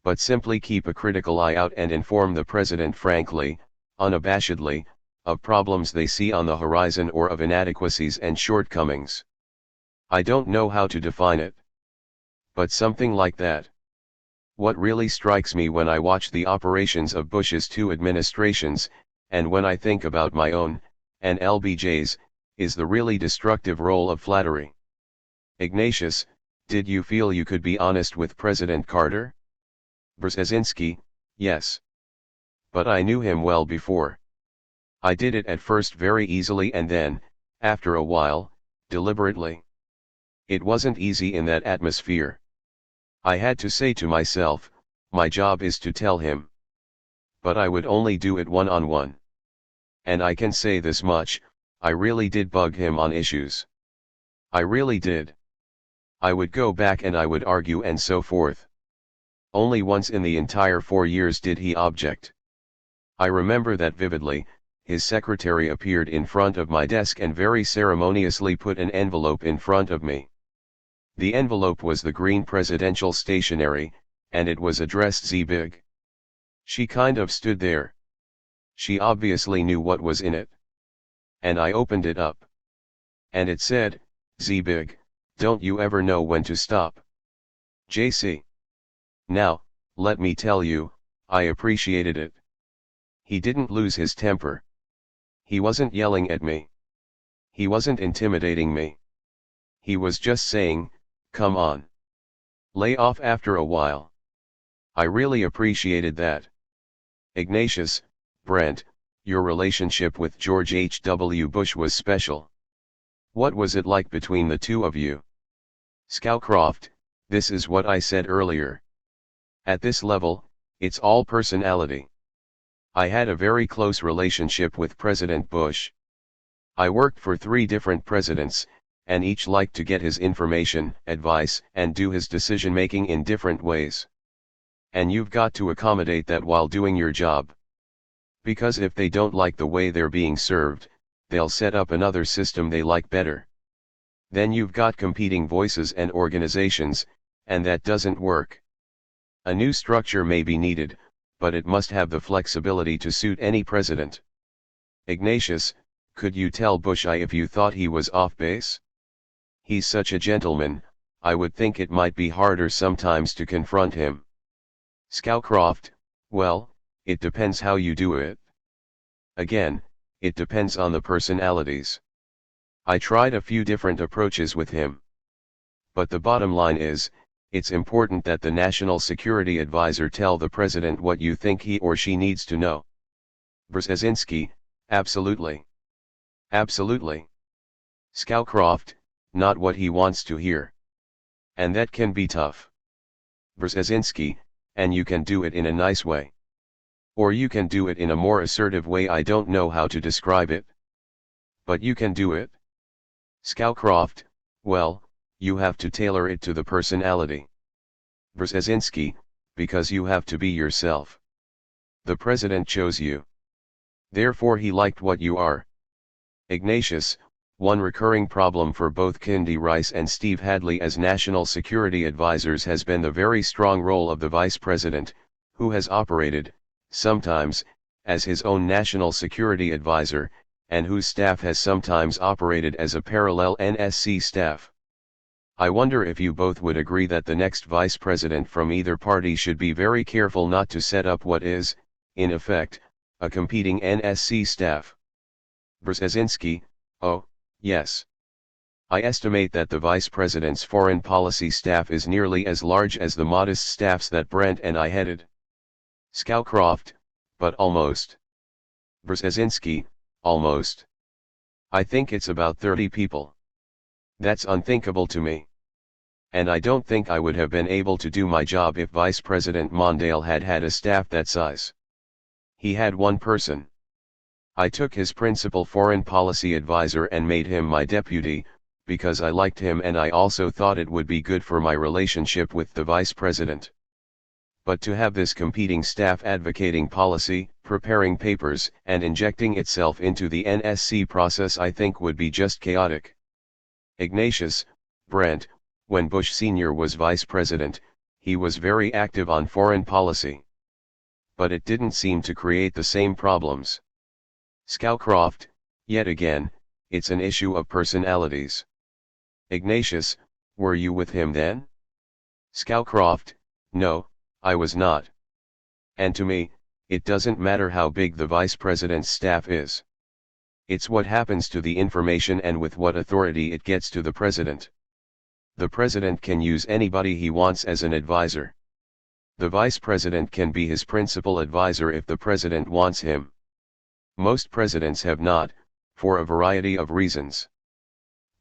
But simply keep a critical eye out and inform the president frankly, unabashedly, of problems they see on the horizon or of inadequacies and shortcomings. I don't know how to define it. But something like that. What really strikes me when I watch the operations of Bush's two administrations, and when I think about my own, and LBJ's, is the really destructive role of flattery. Ignatius, did you feel you could be honest with President Carter? Brzezinski, yes. But I knew him well before. I did it at first very easily and then, after a while, deliberately. It wasn't easy in that atmosphere. I had to say to myself, my job is to tell him. But I would only do it one-on-one. And I can say this much, I really did bug him on issues. I really did. I would go back and I would argue and so forth. Only once in the entire 4 years did he object. I remember that vividly. His secretary appeared in front of my desk and very ceremoniously put an envelope in front of me. The envelope was the green presidential stationery, and it was addressed Zbig. She kind of stood there. She obviously knew what was in it. And I opened it up. And it said, Zbig, don't you ever know when to stop? JC. Now, let me tell you, I appreciated it. He didn't lose his temper. He wasn't yelling at me. He wasn't intimidating me. He was just saying, come on. Lay off after a while. I really appreciated that. Ignatius, Brent, your relationship with George H.W. Bush was special. What was it like between the two of you? Scowcroft, this is what I said earlier. At this level, it's all personality. I had a very close relationship with President Bush. I worked for 3 different presidents, and each liked to get his information, advice, and do his decision-making in different ways. And you've got to accommodate that while doing your job. Because if they don't like the way they're being served, they'll set up another system they like better. Then you've got competing voices and organizations, and that doesn't work. A new structure may be needed, but it must have the flexibility to suit any president. Ignatius, could you tell Bush if you thought he was off base? He's such a gentleman, I would think it might be harder sometimes to confront him. Scowcroft, well, it depends how you do it. Again, it depends on the personalities. I tried a few different approaches with him. But the bottom line is, it's important that the National Security Advisor tell the President what you think he or she needs to know. Brzezinski, absolutely. Absolutely. Scowcroft, not what he wants to hear. And that can be tough. Brzezinski, and you can do it in a nice way. Or you can do it in a more assertive way, I don't know how to describe it. But you can do it. Scowcroft, well, you have to tailor it to the personality. Brzezinski, because you have to be yourself. The president chose you. Therefore he liked what you are. Ignatius, one recurring problem for both Kindi Rice and Steve Hadley as national security advisors has been the very strong role of the vice president, who has operated, sometimes, as his own national security advisor, and whose staff has sometimes operated as a parallel NSC staff. I wonder if you both would agree that the next vice president from either party should be very careful not to set up what is, in effect, a competing NSC staff. Brzezinski, oh, yes. I estimate that the vice president's foreign policy staff is nearly as large as the modest staffs that Brent and I headed. Scowcroft, but almost. Brzezinski, almost. I think it's about 30 people. That's unthinkable to me. And I don't think I would have been able to do my job if Vice President Mondale had had a staff that size. He had one person. I took his principal foreign policy advisor and made him my deputy, because I liked him and I also thought it would be good for my relationship with the vice president. But to have this competing staff advocating policy, preparing papers, and injecting itself into the NSC process, I think would be just chaotic. Ignatius, Brent, when Bush Sr. was vice president, he was very active on foreign policy. But it didn't seem to create the same problems. Scowcroft, yet again, it's an issue of personalities. Ignatius, were you with him then? Scowcroft, no, I was not. And to me, it doesn't matter how big the vice president's staff is. It's what happens to the information and with what authority it gets to the president. The president can use anybody he wants as an advisor. The vice president can be his principal advisor if the president wants him. Most presidents have not, for a variety of reasons.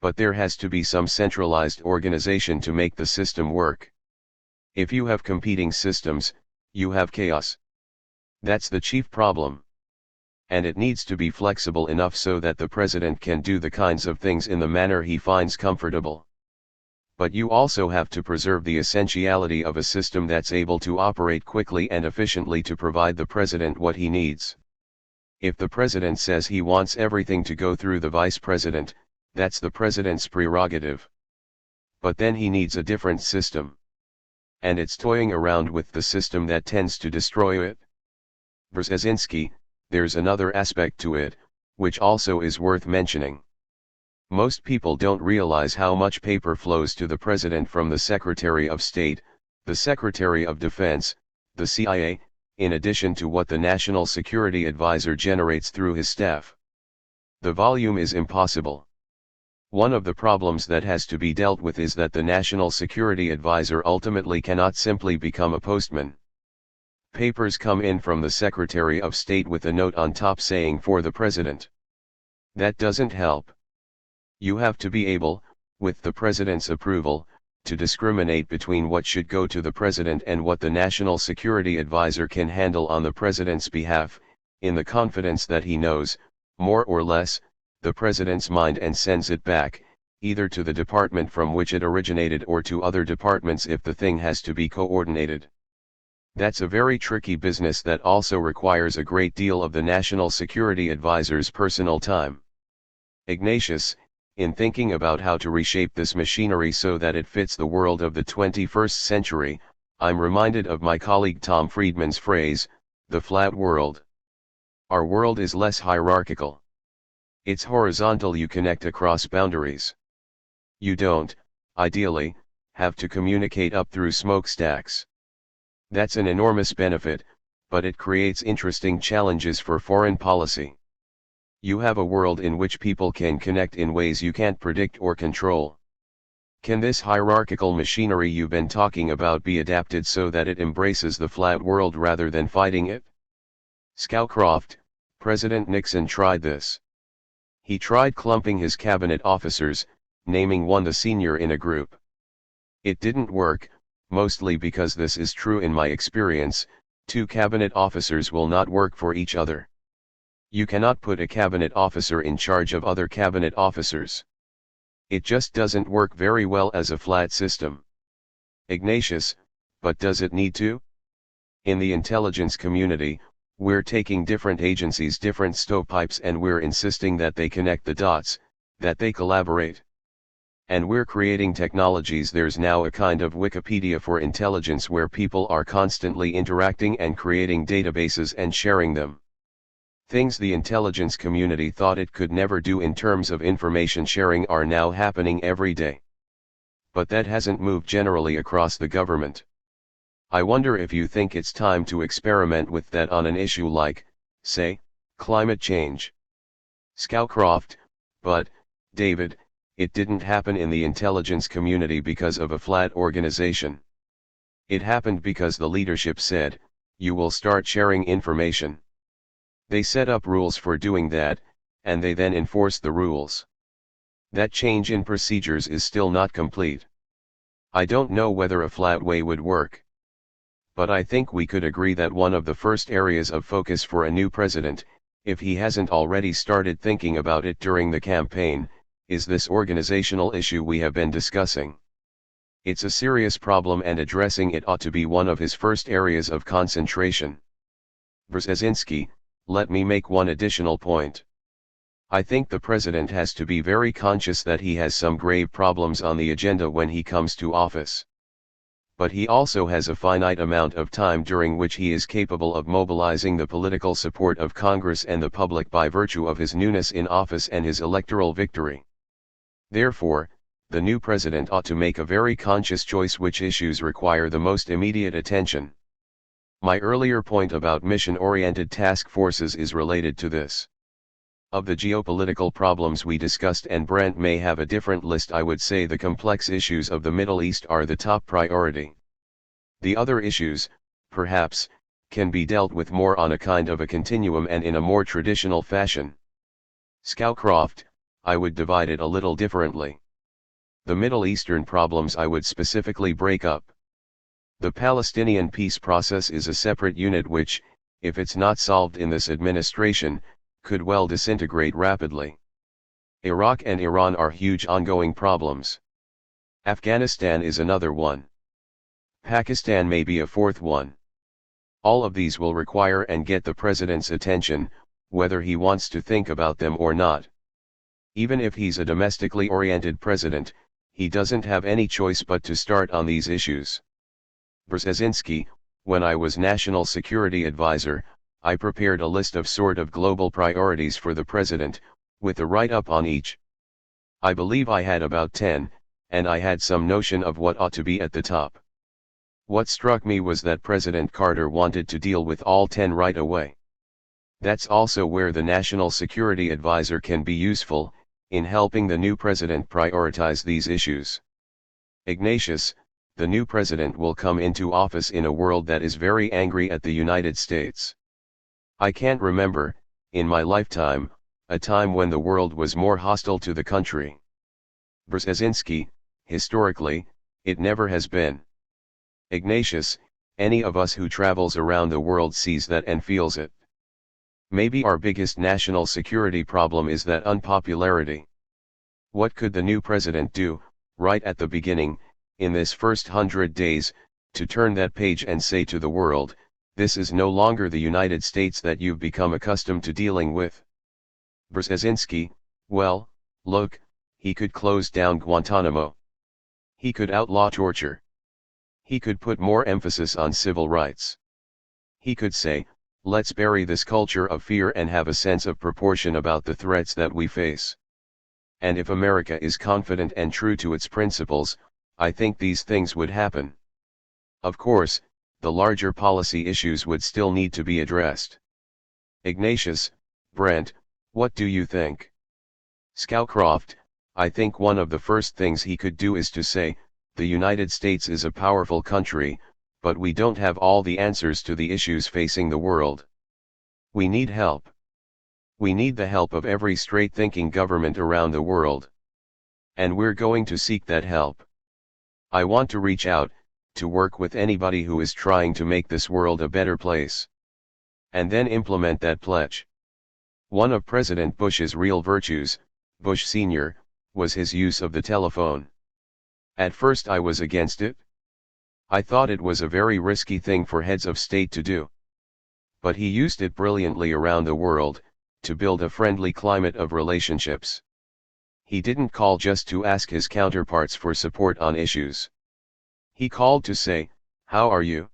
But there has to be some centralized organization to make the system work. If you have competing systems, you have chaos. That's the chief problem. And it needs to be flexible enough so that the president can do the kinds of things in the manner he finds comfortable. But you also have to preserve the essentiality of a system that's able to operate quickly and efficiently to provide the president what he needs. If the president says he wants everything to go through the vice president, that's the president's prerogative. But then he needs a different system. And it's toying around with the system that tends to destroy it. Brzezinski, there's another aspect to it, which also is worth mentioning. Most people don't realize how much paper flows to the president from the Secretary of State, the Secretary of Defense, the CIA, in addition to what the National Security Advisor generates through his staff. The volume is impossible. One of the problems that has to be dealt with is that the National Security Advisor ultimately cannot simply become a postman. Papers come in from the Secretary of State with a note on top saying for the President. That doesn't help. You have to be able, with the President's approval, to discriminate between what should go to the President and what the National Security Advisor can handle on the President's behalf, in the confidence that he knows, more or less, the President's mind and sends it back, either to the department from which it originated or to other departments if the thing has to be coordinated. That's a very tricky business that also requires a great deal of the National Security Advisor's personal time. Ignatius, in thinking about how to reshape this machinery so that it fits the world of the 21st century, I'm reminded of my colleague Tom Friedman's phrase, the flat world. Our world is less hierarchical. It's horizontal. You connect across boundaries. You don't, ideally, have to communicate up through smokestacks. That's an enormous benefit, but it creates interesting challenges for foreign policy. You have a world in which people can connect in ways you can't predict or control. Can this hierarchical machinery you've been talking about be adapted so that it embraces the flat world rather than fighting it? Scowcroft, President Nixon tried this. He tried clumping his cabinet officers, naming one the senior in a group. It didn't work, mostly because this is true in my experience, two cabinet officers will not work for each other. You cannot put a cabinet officer in charge of other cabinet officers. It just doesn't work very well as a flat system. Ignatius, but does it need to? In the intelligence community, we're taking different agencies, different stovepipes, and we're insisting that they connect the dots, that they collaborate. And we're creating technologies. There's now a kind of Wikipedia for intelligence where people are constantly interacting and creating databases and sharing them. Things the intelligence community thought it could never do in terms of information sharing are now happening every day. But that hasn't moved generally across the government. I wonder if you think it's time to experiment with that on an issue like, say, climate change. Scowcroft, but, David, it didn't happen in the intelligence community because of a flat organization. It happened because the leadership said, you will start sharing information. They set up rules for doing that, and they then enforced the rules. That change in procedures is still not complete. I don't know whether a flat way would work. But I think we could agree that one of the first areas of focus for a new president, if he hasn't already started thinking about it during the campaign, is this organizational issue we have been discussing. It's a serious problem and addressing it ought to be one of his first areas of concentration. Brzezinski, let me make one additional point. I think the president has to be very conscious that he has some grave problems on the agenda when he comes to office. But he also has a finite amount of time during which he is capable of mobilizing the political support of Congress and the public by virtue of his newness in office and his electoral victory. Therefore, the new president ought to make a very conscious choice which issues require the most immediate attention. My earlier point about mission-oriented task forces is related to this. Of the geopolitical problems we discussed, and Brent may have a different list, I would say the complex issues of the Middle East are the top priority. The other issues, perhaps, can be dealt with more on a kind of a continuum and in a more traditional fashion. Scowcroft, I would divide it a little differently. The Middle Eastern problems I would specifically break up. The Palestinian peace process is a separate unit which, if it's not solved in this administration, could well disintegrate rapidly. Iraq and Iran are huge ongoing problems. Afghanistan is another one. Pakistan may be a fourth one. All of these will require and get the president's attention, whether he wants to think about them or not. Even if he's a domestically oriented president, he doesn't have any choice but to start on these issues. Brzezinski, when I was National Security Advisor, I prepared a list of sort of global priorities for the president, with a write-up on each. I believe I had about 10, and I had some notion of what ought to be at the top. What struck me was that President Carter wanted to deal with all 10 right away. That's also where the National Security Advisor can be useful, in helping the new president prioritize these issues. Ignatius, the new president will come into office in a world that is very angry at the United States. I can't remember, in my lifetime, a time when the world was more hostile to the country. Brzezinski, historically, it never has been. Ignatius, any of us who travels around the world sees that and feels it. Maybe our biggest national security problem is that unpopularity. What could the new president do, right at the beginning, in this first 100 days, to turn that page and say to the world, this is no longer the United States that you've become accustomed to dealing with? Brzezinski, well, look, he could close down Guantanamo. He could outlaw torture. He could put more emphasis on civil rights. He could say, let's bury this culture of fear and have a sense of proportion about the threats that we face. And if America is confident and true to its principles, I think these things would happen. Of course, the larger policy issues would still need to be addressed. Ignatius, Brent, what do you think? Scowcroft, I think one of the first things he could do is to say, the United States is a powerful country, but we don't have all the answers to the issues facing the world. We need help. We need the help of every straight-thinking government around the world. And we're going to seek that help. I want to reach out, to work with anybody who is trying to make this world a better place. And then implement that pledge. One of President Bush's real virtues, Bush Sr., was his use of the telephone. At first I was against it. I thought it was a very risky thing for heads of state to do. But he used it brilliantly around the world, to build a friendly climate of relationships. He didn't call just to ask his counterparts for support on issues. He called to say, how are you?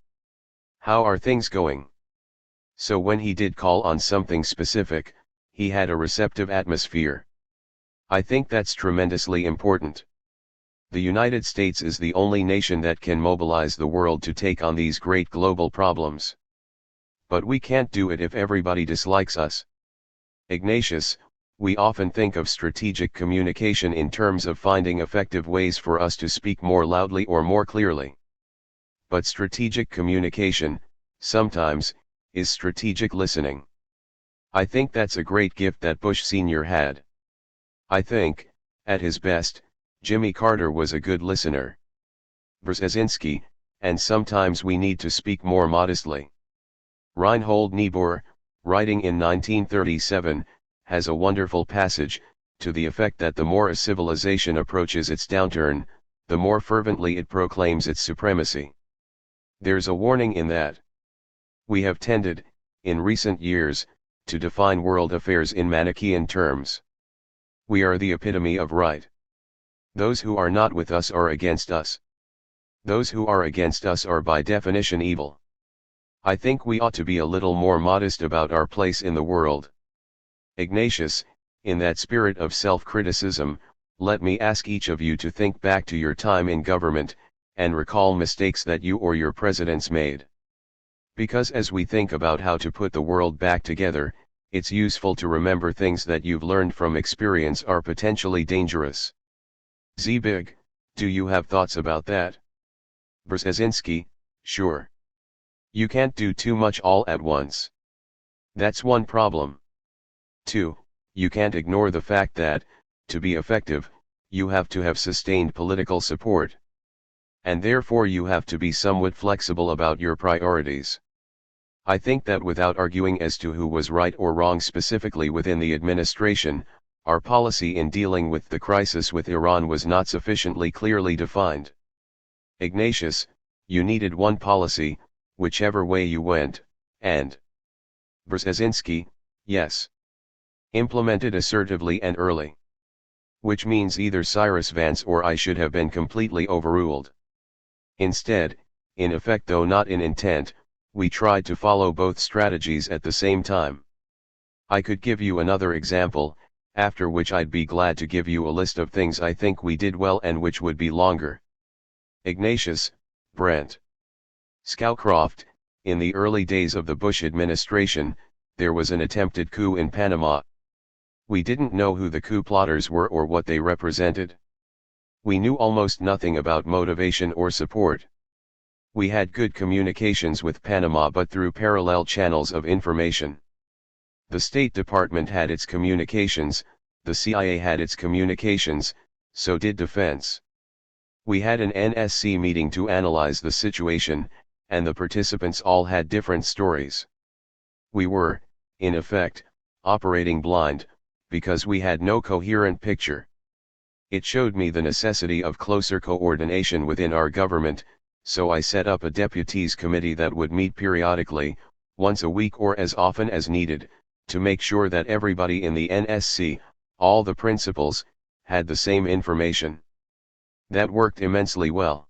How are things going? So when he did call on something specific, he had a receptive atmosphere. I think that's tremendously important. The United States is the only nation that can mobilize the world to take on these great global problems. But we can't do it if everybody dislikes us. Ignatius, we often think of strategic communication in terms of finding effective ways for us to speak more loudly or more clearly. But strategic communication, sometimes, is strategic listening. I think that's a great gift that Bush Sr. had. I think, at his best, Jimmy Carter was a good listener. Brzezinski, and sometimes we need to speak more modestly. Reinhold Niebuhr, writing in 1937, has a wonderful passage, to the effect that the more a civilization approaches its downturn, the more fervently it proclaims its supremacy. There's a warning in that. We have tended, in recent years, to define world affairs in Manichaean terms. We are the epitome of right. Those who are not with us are against us. Those who are against us are by definition evil. I think we ought to be a little more modest about our place in the world. Ignatius, in that spirit of self-criticism, let me ask each of you to think back to your time in government, and recall mistakes that you or your presidents made. Because as we think about how to put the world back together, it's useful to remember things that you've learned from experience are potentially dangerous. Zbig, do you have thoughts about that? Brzezinski, sure. You can't do too much all at once. That's one problem. 2. You can't ignore the fact that, to be effective, you have to have sustained political support. And therefore you have to be somewhat flexible about your priorities. I think that without arguing as to who was right or wrong specifically within the administration, our policy in dealing with the crisis with Iran was not sufficiently clearly defined. Ignatius, you needed one policy, whichever way you went, and Brzezinski, yes. Implemented assertively and early. Which means either Cyrus Vance or I should have been completely overruled. Instead, in effect though not in intent, we tried to follow both strategies at the same time. I could give you another example, after which I'd be glad to give you a list of things I think we did well and which would be longer. Ignatius, Brent. Scowcroft, in the early days of the Bush administration, there was an attempted coup in Panama. We didn't know who the coup plotters were or what they represented. We knew almost nothing about motivation or support. We had good communications with Panama but through parallel channels of information. The State Department had its communications, the CIA had its communications, so did Defense. We had an NSC meeting to analyze the situation, and the participants all had different stories. We were, in effect, operating blind, because we had no coherent picture. It showed me the necessity of closer coordination within our government, so I set up a deputies committee that would meet periodically, once a week or as often as needed, to make sure that everybody in the NSC, all the principals, had the same information. That worked immensely well.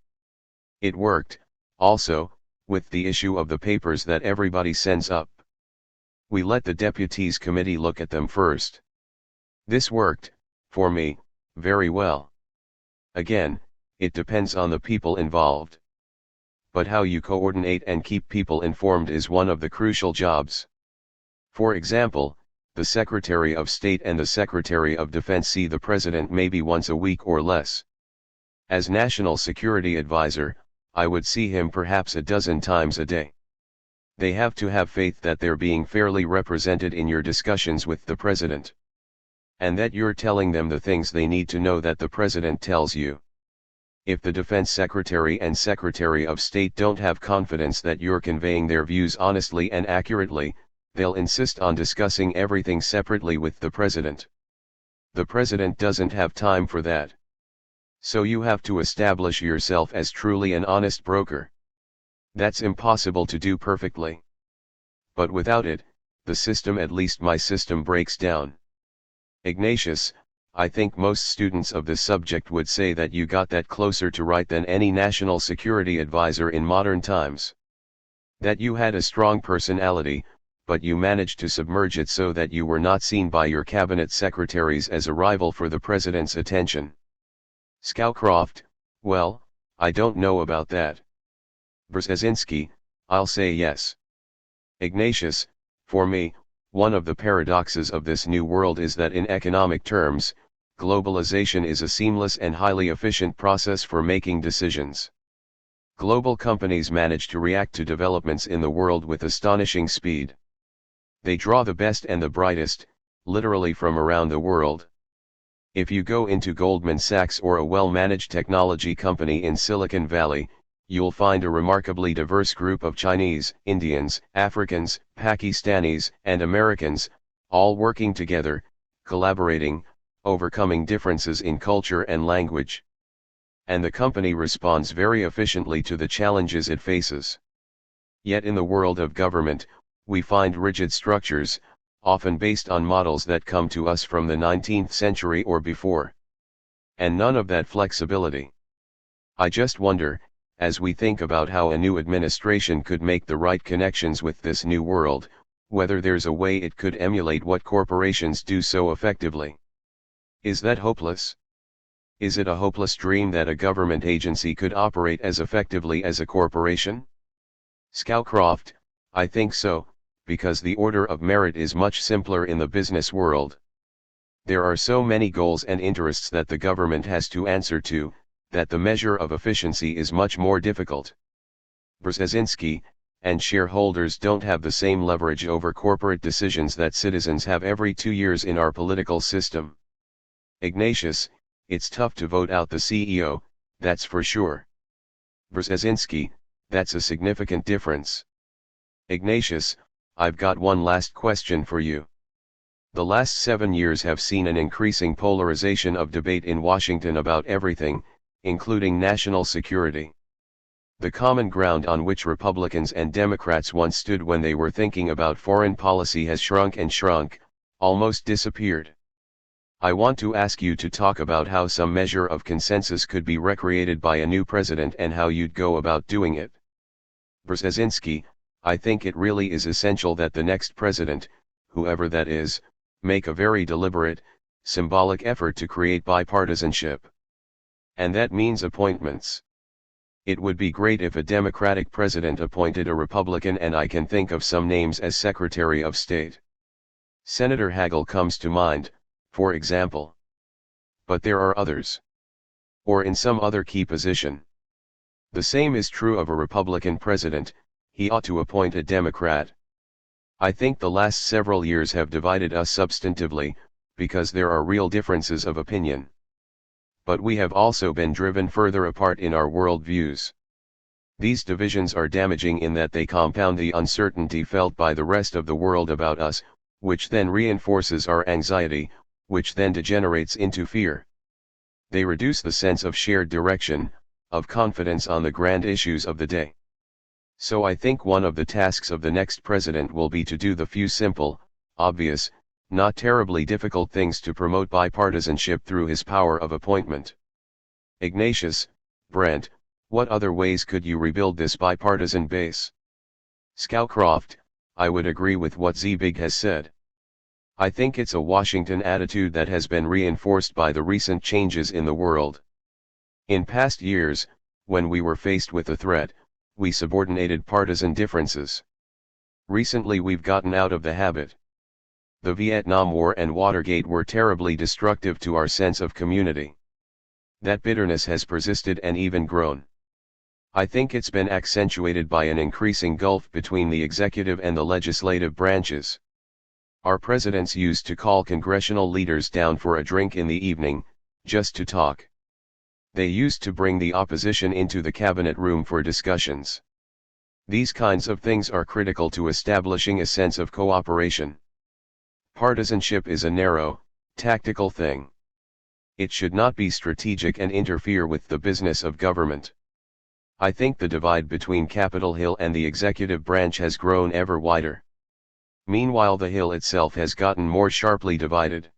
It worked, also, with the issue of the papers that everybody sends up. We let the deputies committee look at them first. This worked, for me, very well. Again, it depends on the people involved. But how you coordinate and keep people informed is one of the crucial jobs. For example, the Secretary of State and the Secretary of Defense see the President maybe once a week or less. As National Security Advisor, I would see him perhaps a dozen times a day. They have to have faith that they're being fairly represented in your discussions with the President. And that you're telling them the things they need to know that the President tells you. If the Defense Secretary and Secretary of State don't have confidence that you're conveying their views honestly and accurately, they'll insist on discussing everything separately with the President. The President doesn't have time for that. So you have to establish yourself as truly an honest broker. That's impossible to do perfectly. But without it, the system, at least my system, breaks down. Ignatius, I think most students of this subject would say that you got that closer to right than any national security advisor in modern times. That you had a strong personality, but you managed to submerge it so that you were not seen by your cabinet secretaries as a rival for the President's attention. Scowcroft, well, I don't know about that. Brzezinski, I'll say yes. Ignatius, for me, one of the paradoxes of this new world is that in economic terms, globalization is a seamless and highly efficient process for making decisions. Global companies manage to react to developments in the world with astonishing speed. They draw the best and the brightest, literally from around the world. If you go into Goldman Sachs or a well-managed technology company in Silicon Valley, you'll find a remarkably diverse group of Chinese, Indians, Africans, Pakistanis, and Americans, all working together, collaborating, overcoming differences in culture and language. And the company responds very efficiently to the challenges it faces. Yet in the world of government, we find rigid structures, often based on models that come to us from the 19th century or before. And none of that flexibility. I just wonder, as we think about how a new administration could make the right connections with this new world, whether there's a way it could emulate what corporations do so effectively. Is that hopeless? Is it a hopeless dream that a government agency could operate as effectively as a corporation? Scowcroft, I think so, because the order of merit is much simpler in the business world. There are so many goals and interests that the government has to answer to, that the measure of efficiency is much more difficult. Brzezinski, and shareholders don't have the same leverage over corporate decisions that citizens have every 2 years in our political system. Ignatius, it's tough to vote out the CEO, that's for sure. Brzezinski, that's a significant difference. Ignatius, I've got one last question for you. The last 7 years have seen an increasing polarization of debate in Washington about everything, including national security. The common ground on which Republicans and Democrats once stood when they were thinking about foreign policy has shrunk and shrunk, almost disappeared. I want to ask you to talk about how some measure of consensus could be recreated by a new president and how you'd go about doing it. Brzezinski, I think it really is essential that the next president, whoever that is, make a very deliberate, symbolic effort to create bipartisanship. And that means appointments. It would be great if a Democratic president appointed a Republican, and I can think of some names as Secretary of State. Senator Hagel comes to mind, for example. But there are others. Or in some other key position. The same is true of a Republican president, he ought to appoint a Democrat. I think the last several years have divided us substantively, because there are real differences of opinion. But we have also been driven further apart in our worldviews. These divisions are damaging in that they compound the uncertainty felt by the rest of the world about us, which then reinforces our anxiety, which then degenerates into fear. They reduce the sense of shared direction, of confidence on the grand issues of the day. So I think one of the tasks of the next president will be to do the few simple, obvious, not terribly difficult things to promote bipartisanship through his power of appointment. Ignatius, Brent, what other ways could you rebuild this bipartisan base? Scowcroft, I would agree with what Zbig has said. I think it's a Washington attitude that has been reinforced by the recent changes in the world. In past years, when we were faced with a threat, we subordinated partisan differences. Recently we've gotten out of the habit. The Vietnam War and Watergate were terribly destructive to our sense of community. That bitterness has persisted and even grown. I think it's been accentuated by an increasing gulf between the executive and the legislative branches. Our presidents used to call congressional leaders down for a drink in the evening, just to talk. They used to bring the opposition into the cabinet room for discussions. These kinds of things are critical to establishing a sense of cooperation. Partisanship is a narrow, tactical thing. It should not be strategic and interfere with the business of government. I think the divide between Capitol Hill and the executive branch has grown ever wider. Meanwhile, the Hill itself has gotten more sharply divided.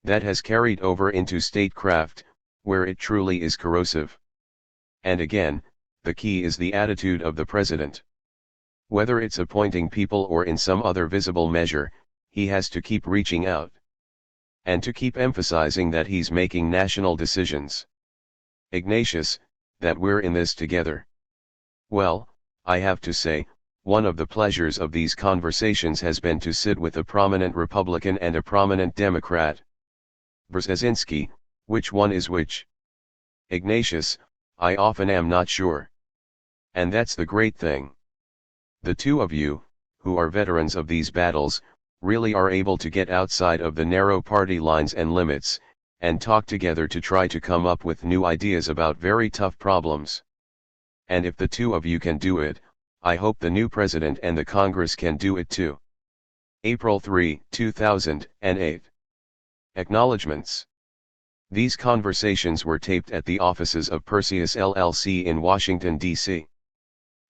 That has carried over into statecraft, where it truly is corrosive. And again, the key is the attitude of the president. Whether it's appointing people or in some other visible measure, he has to keep reaching out. And to keep emphasizing that he's making national decisions. Ignatius, that we're in this together. Well, I have to say, one of the pleasures of these conversations has been to sit with a prominent Republican and a prominent Democrat. Brzezinski, which one is which? Ignatius, I often am not sure. And that's the great thing. The two of you, who are veterans of these battles, really are able to get outside of the narrow party lines and limits, and talk together to try to come up with new ideas about very tough problems. And if the two of you can do it, I hope the new president and the Congress can do it too. April 3, 2008. Acknowledgements. These conversations were taped at the offices of Perseus LLC in Washington, D.C.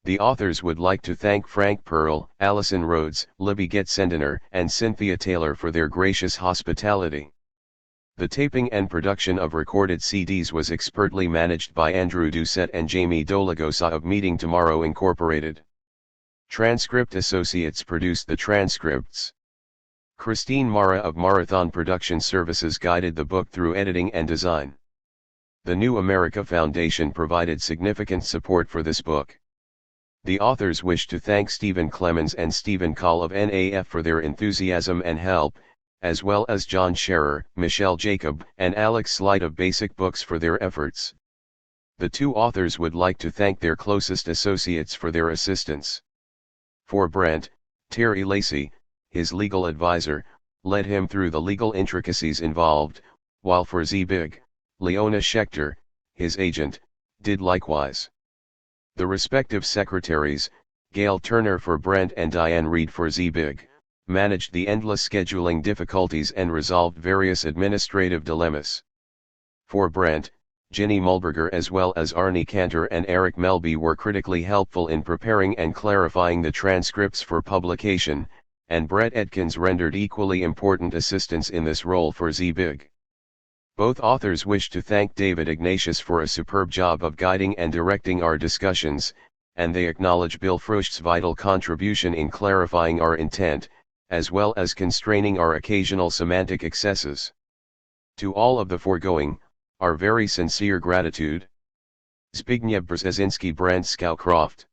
The authors would like to thank Frank Pearl, Allison Rhodes, Libby Getzendener, and Cynthia Taylor for their gracious hospitality. The taping and production of recorded CDs was expertly managed by Andrew Doucette and Jamie Dolagosa of Meeting Tomorrow Incorporated. Transcript Associates produced the transcripts. Christine Mara of Marathon Production Services guided the book through editing and design. The New America Foundation provided significant support for this book. The authors wish to thank Stephen Clemens and Stephen Call of NAF for their enthusiasm and help, as well as John Scherer, Michelle Jacob, and Alex Slight of Basic Books for their efforts. The two authors would like to thank their closest associates for their assistance. For Brent, Terry Lacey, his legal advisor, led him through the legal intricacies involved, while for Zbig, Leona Schechter, his agent, did likewise. The respective secretaries, Gail Turner for Brent and Diane Reed for Zbig, managed the endless scheduling difficulties and resolved various administrative dilemmas. For Brent, Ginny Mulberger as well as Arnie Cantor and Eric Melby were critically helpful in preparing and clarifying the transcripts for publication, and Brett Edkins rendered equally important assistance in this role for Zbig. Both authors wish to thank David Ignatius for a superb job of guiding and directing our discussions, and they acknowledge Bill Fruscht's vital contribution in clarifying our intent, as well as constraining our occasional semantic excesses. To all of the foregoing, our very sincere gratitude. Zbigniew Brzezinski Brand Scowcroft.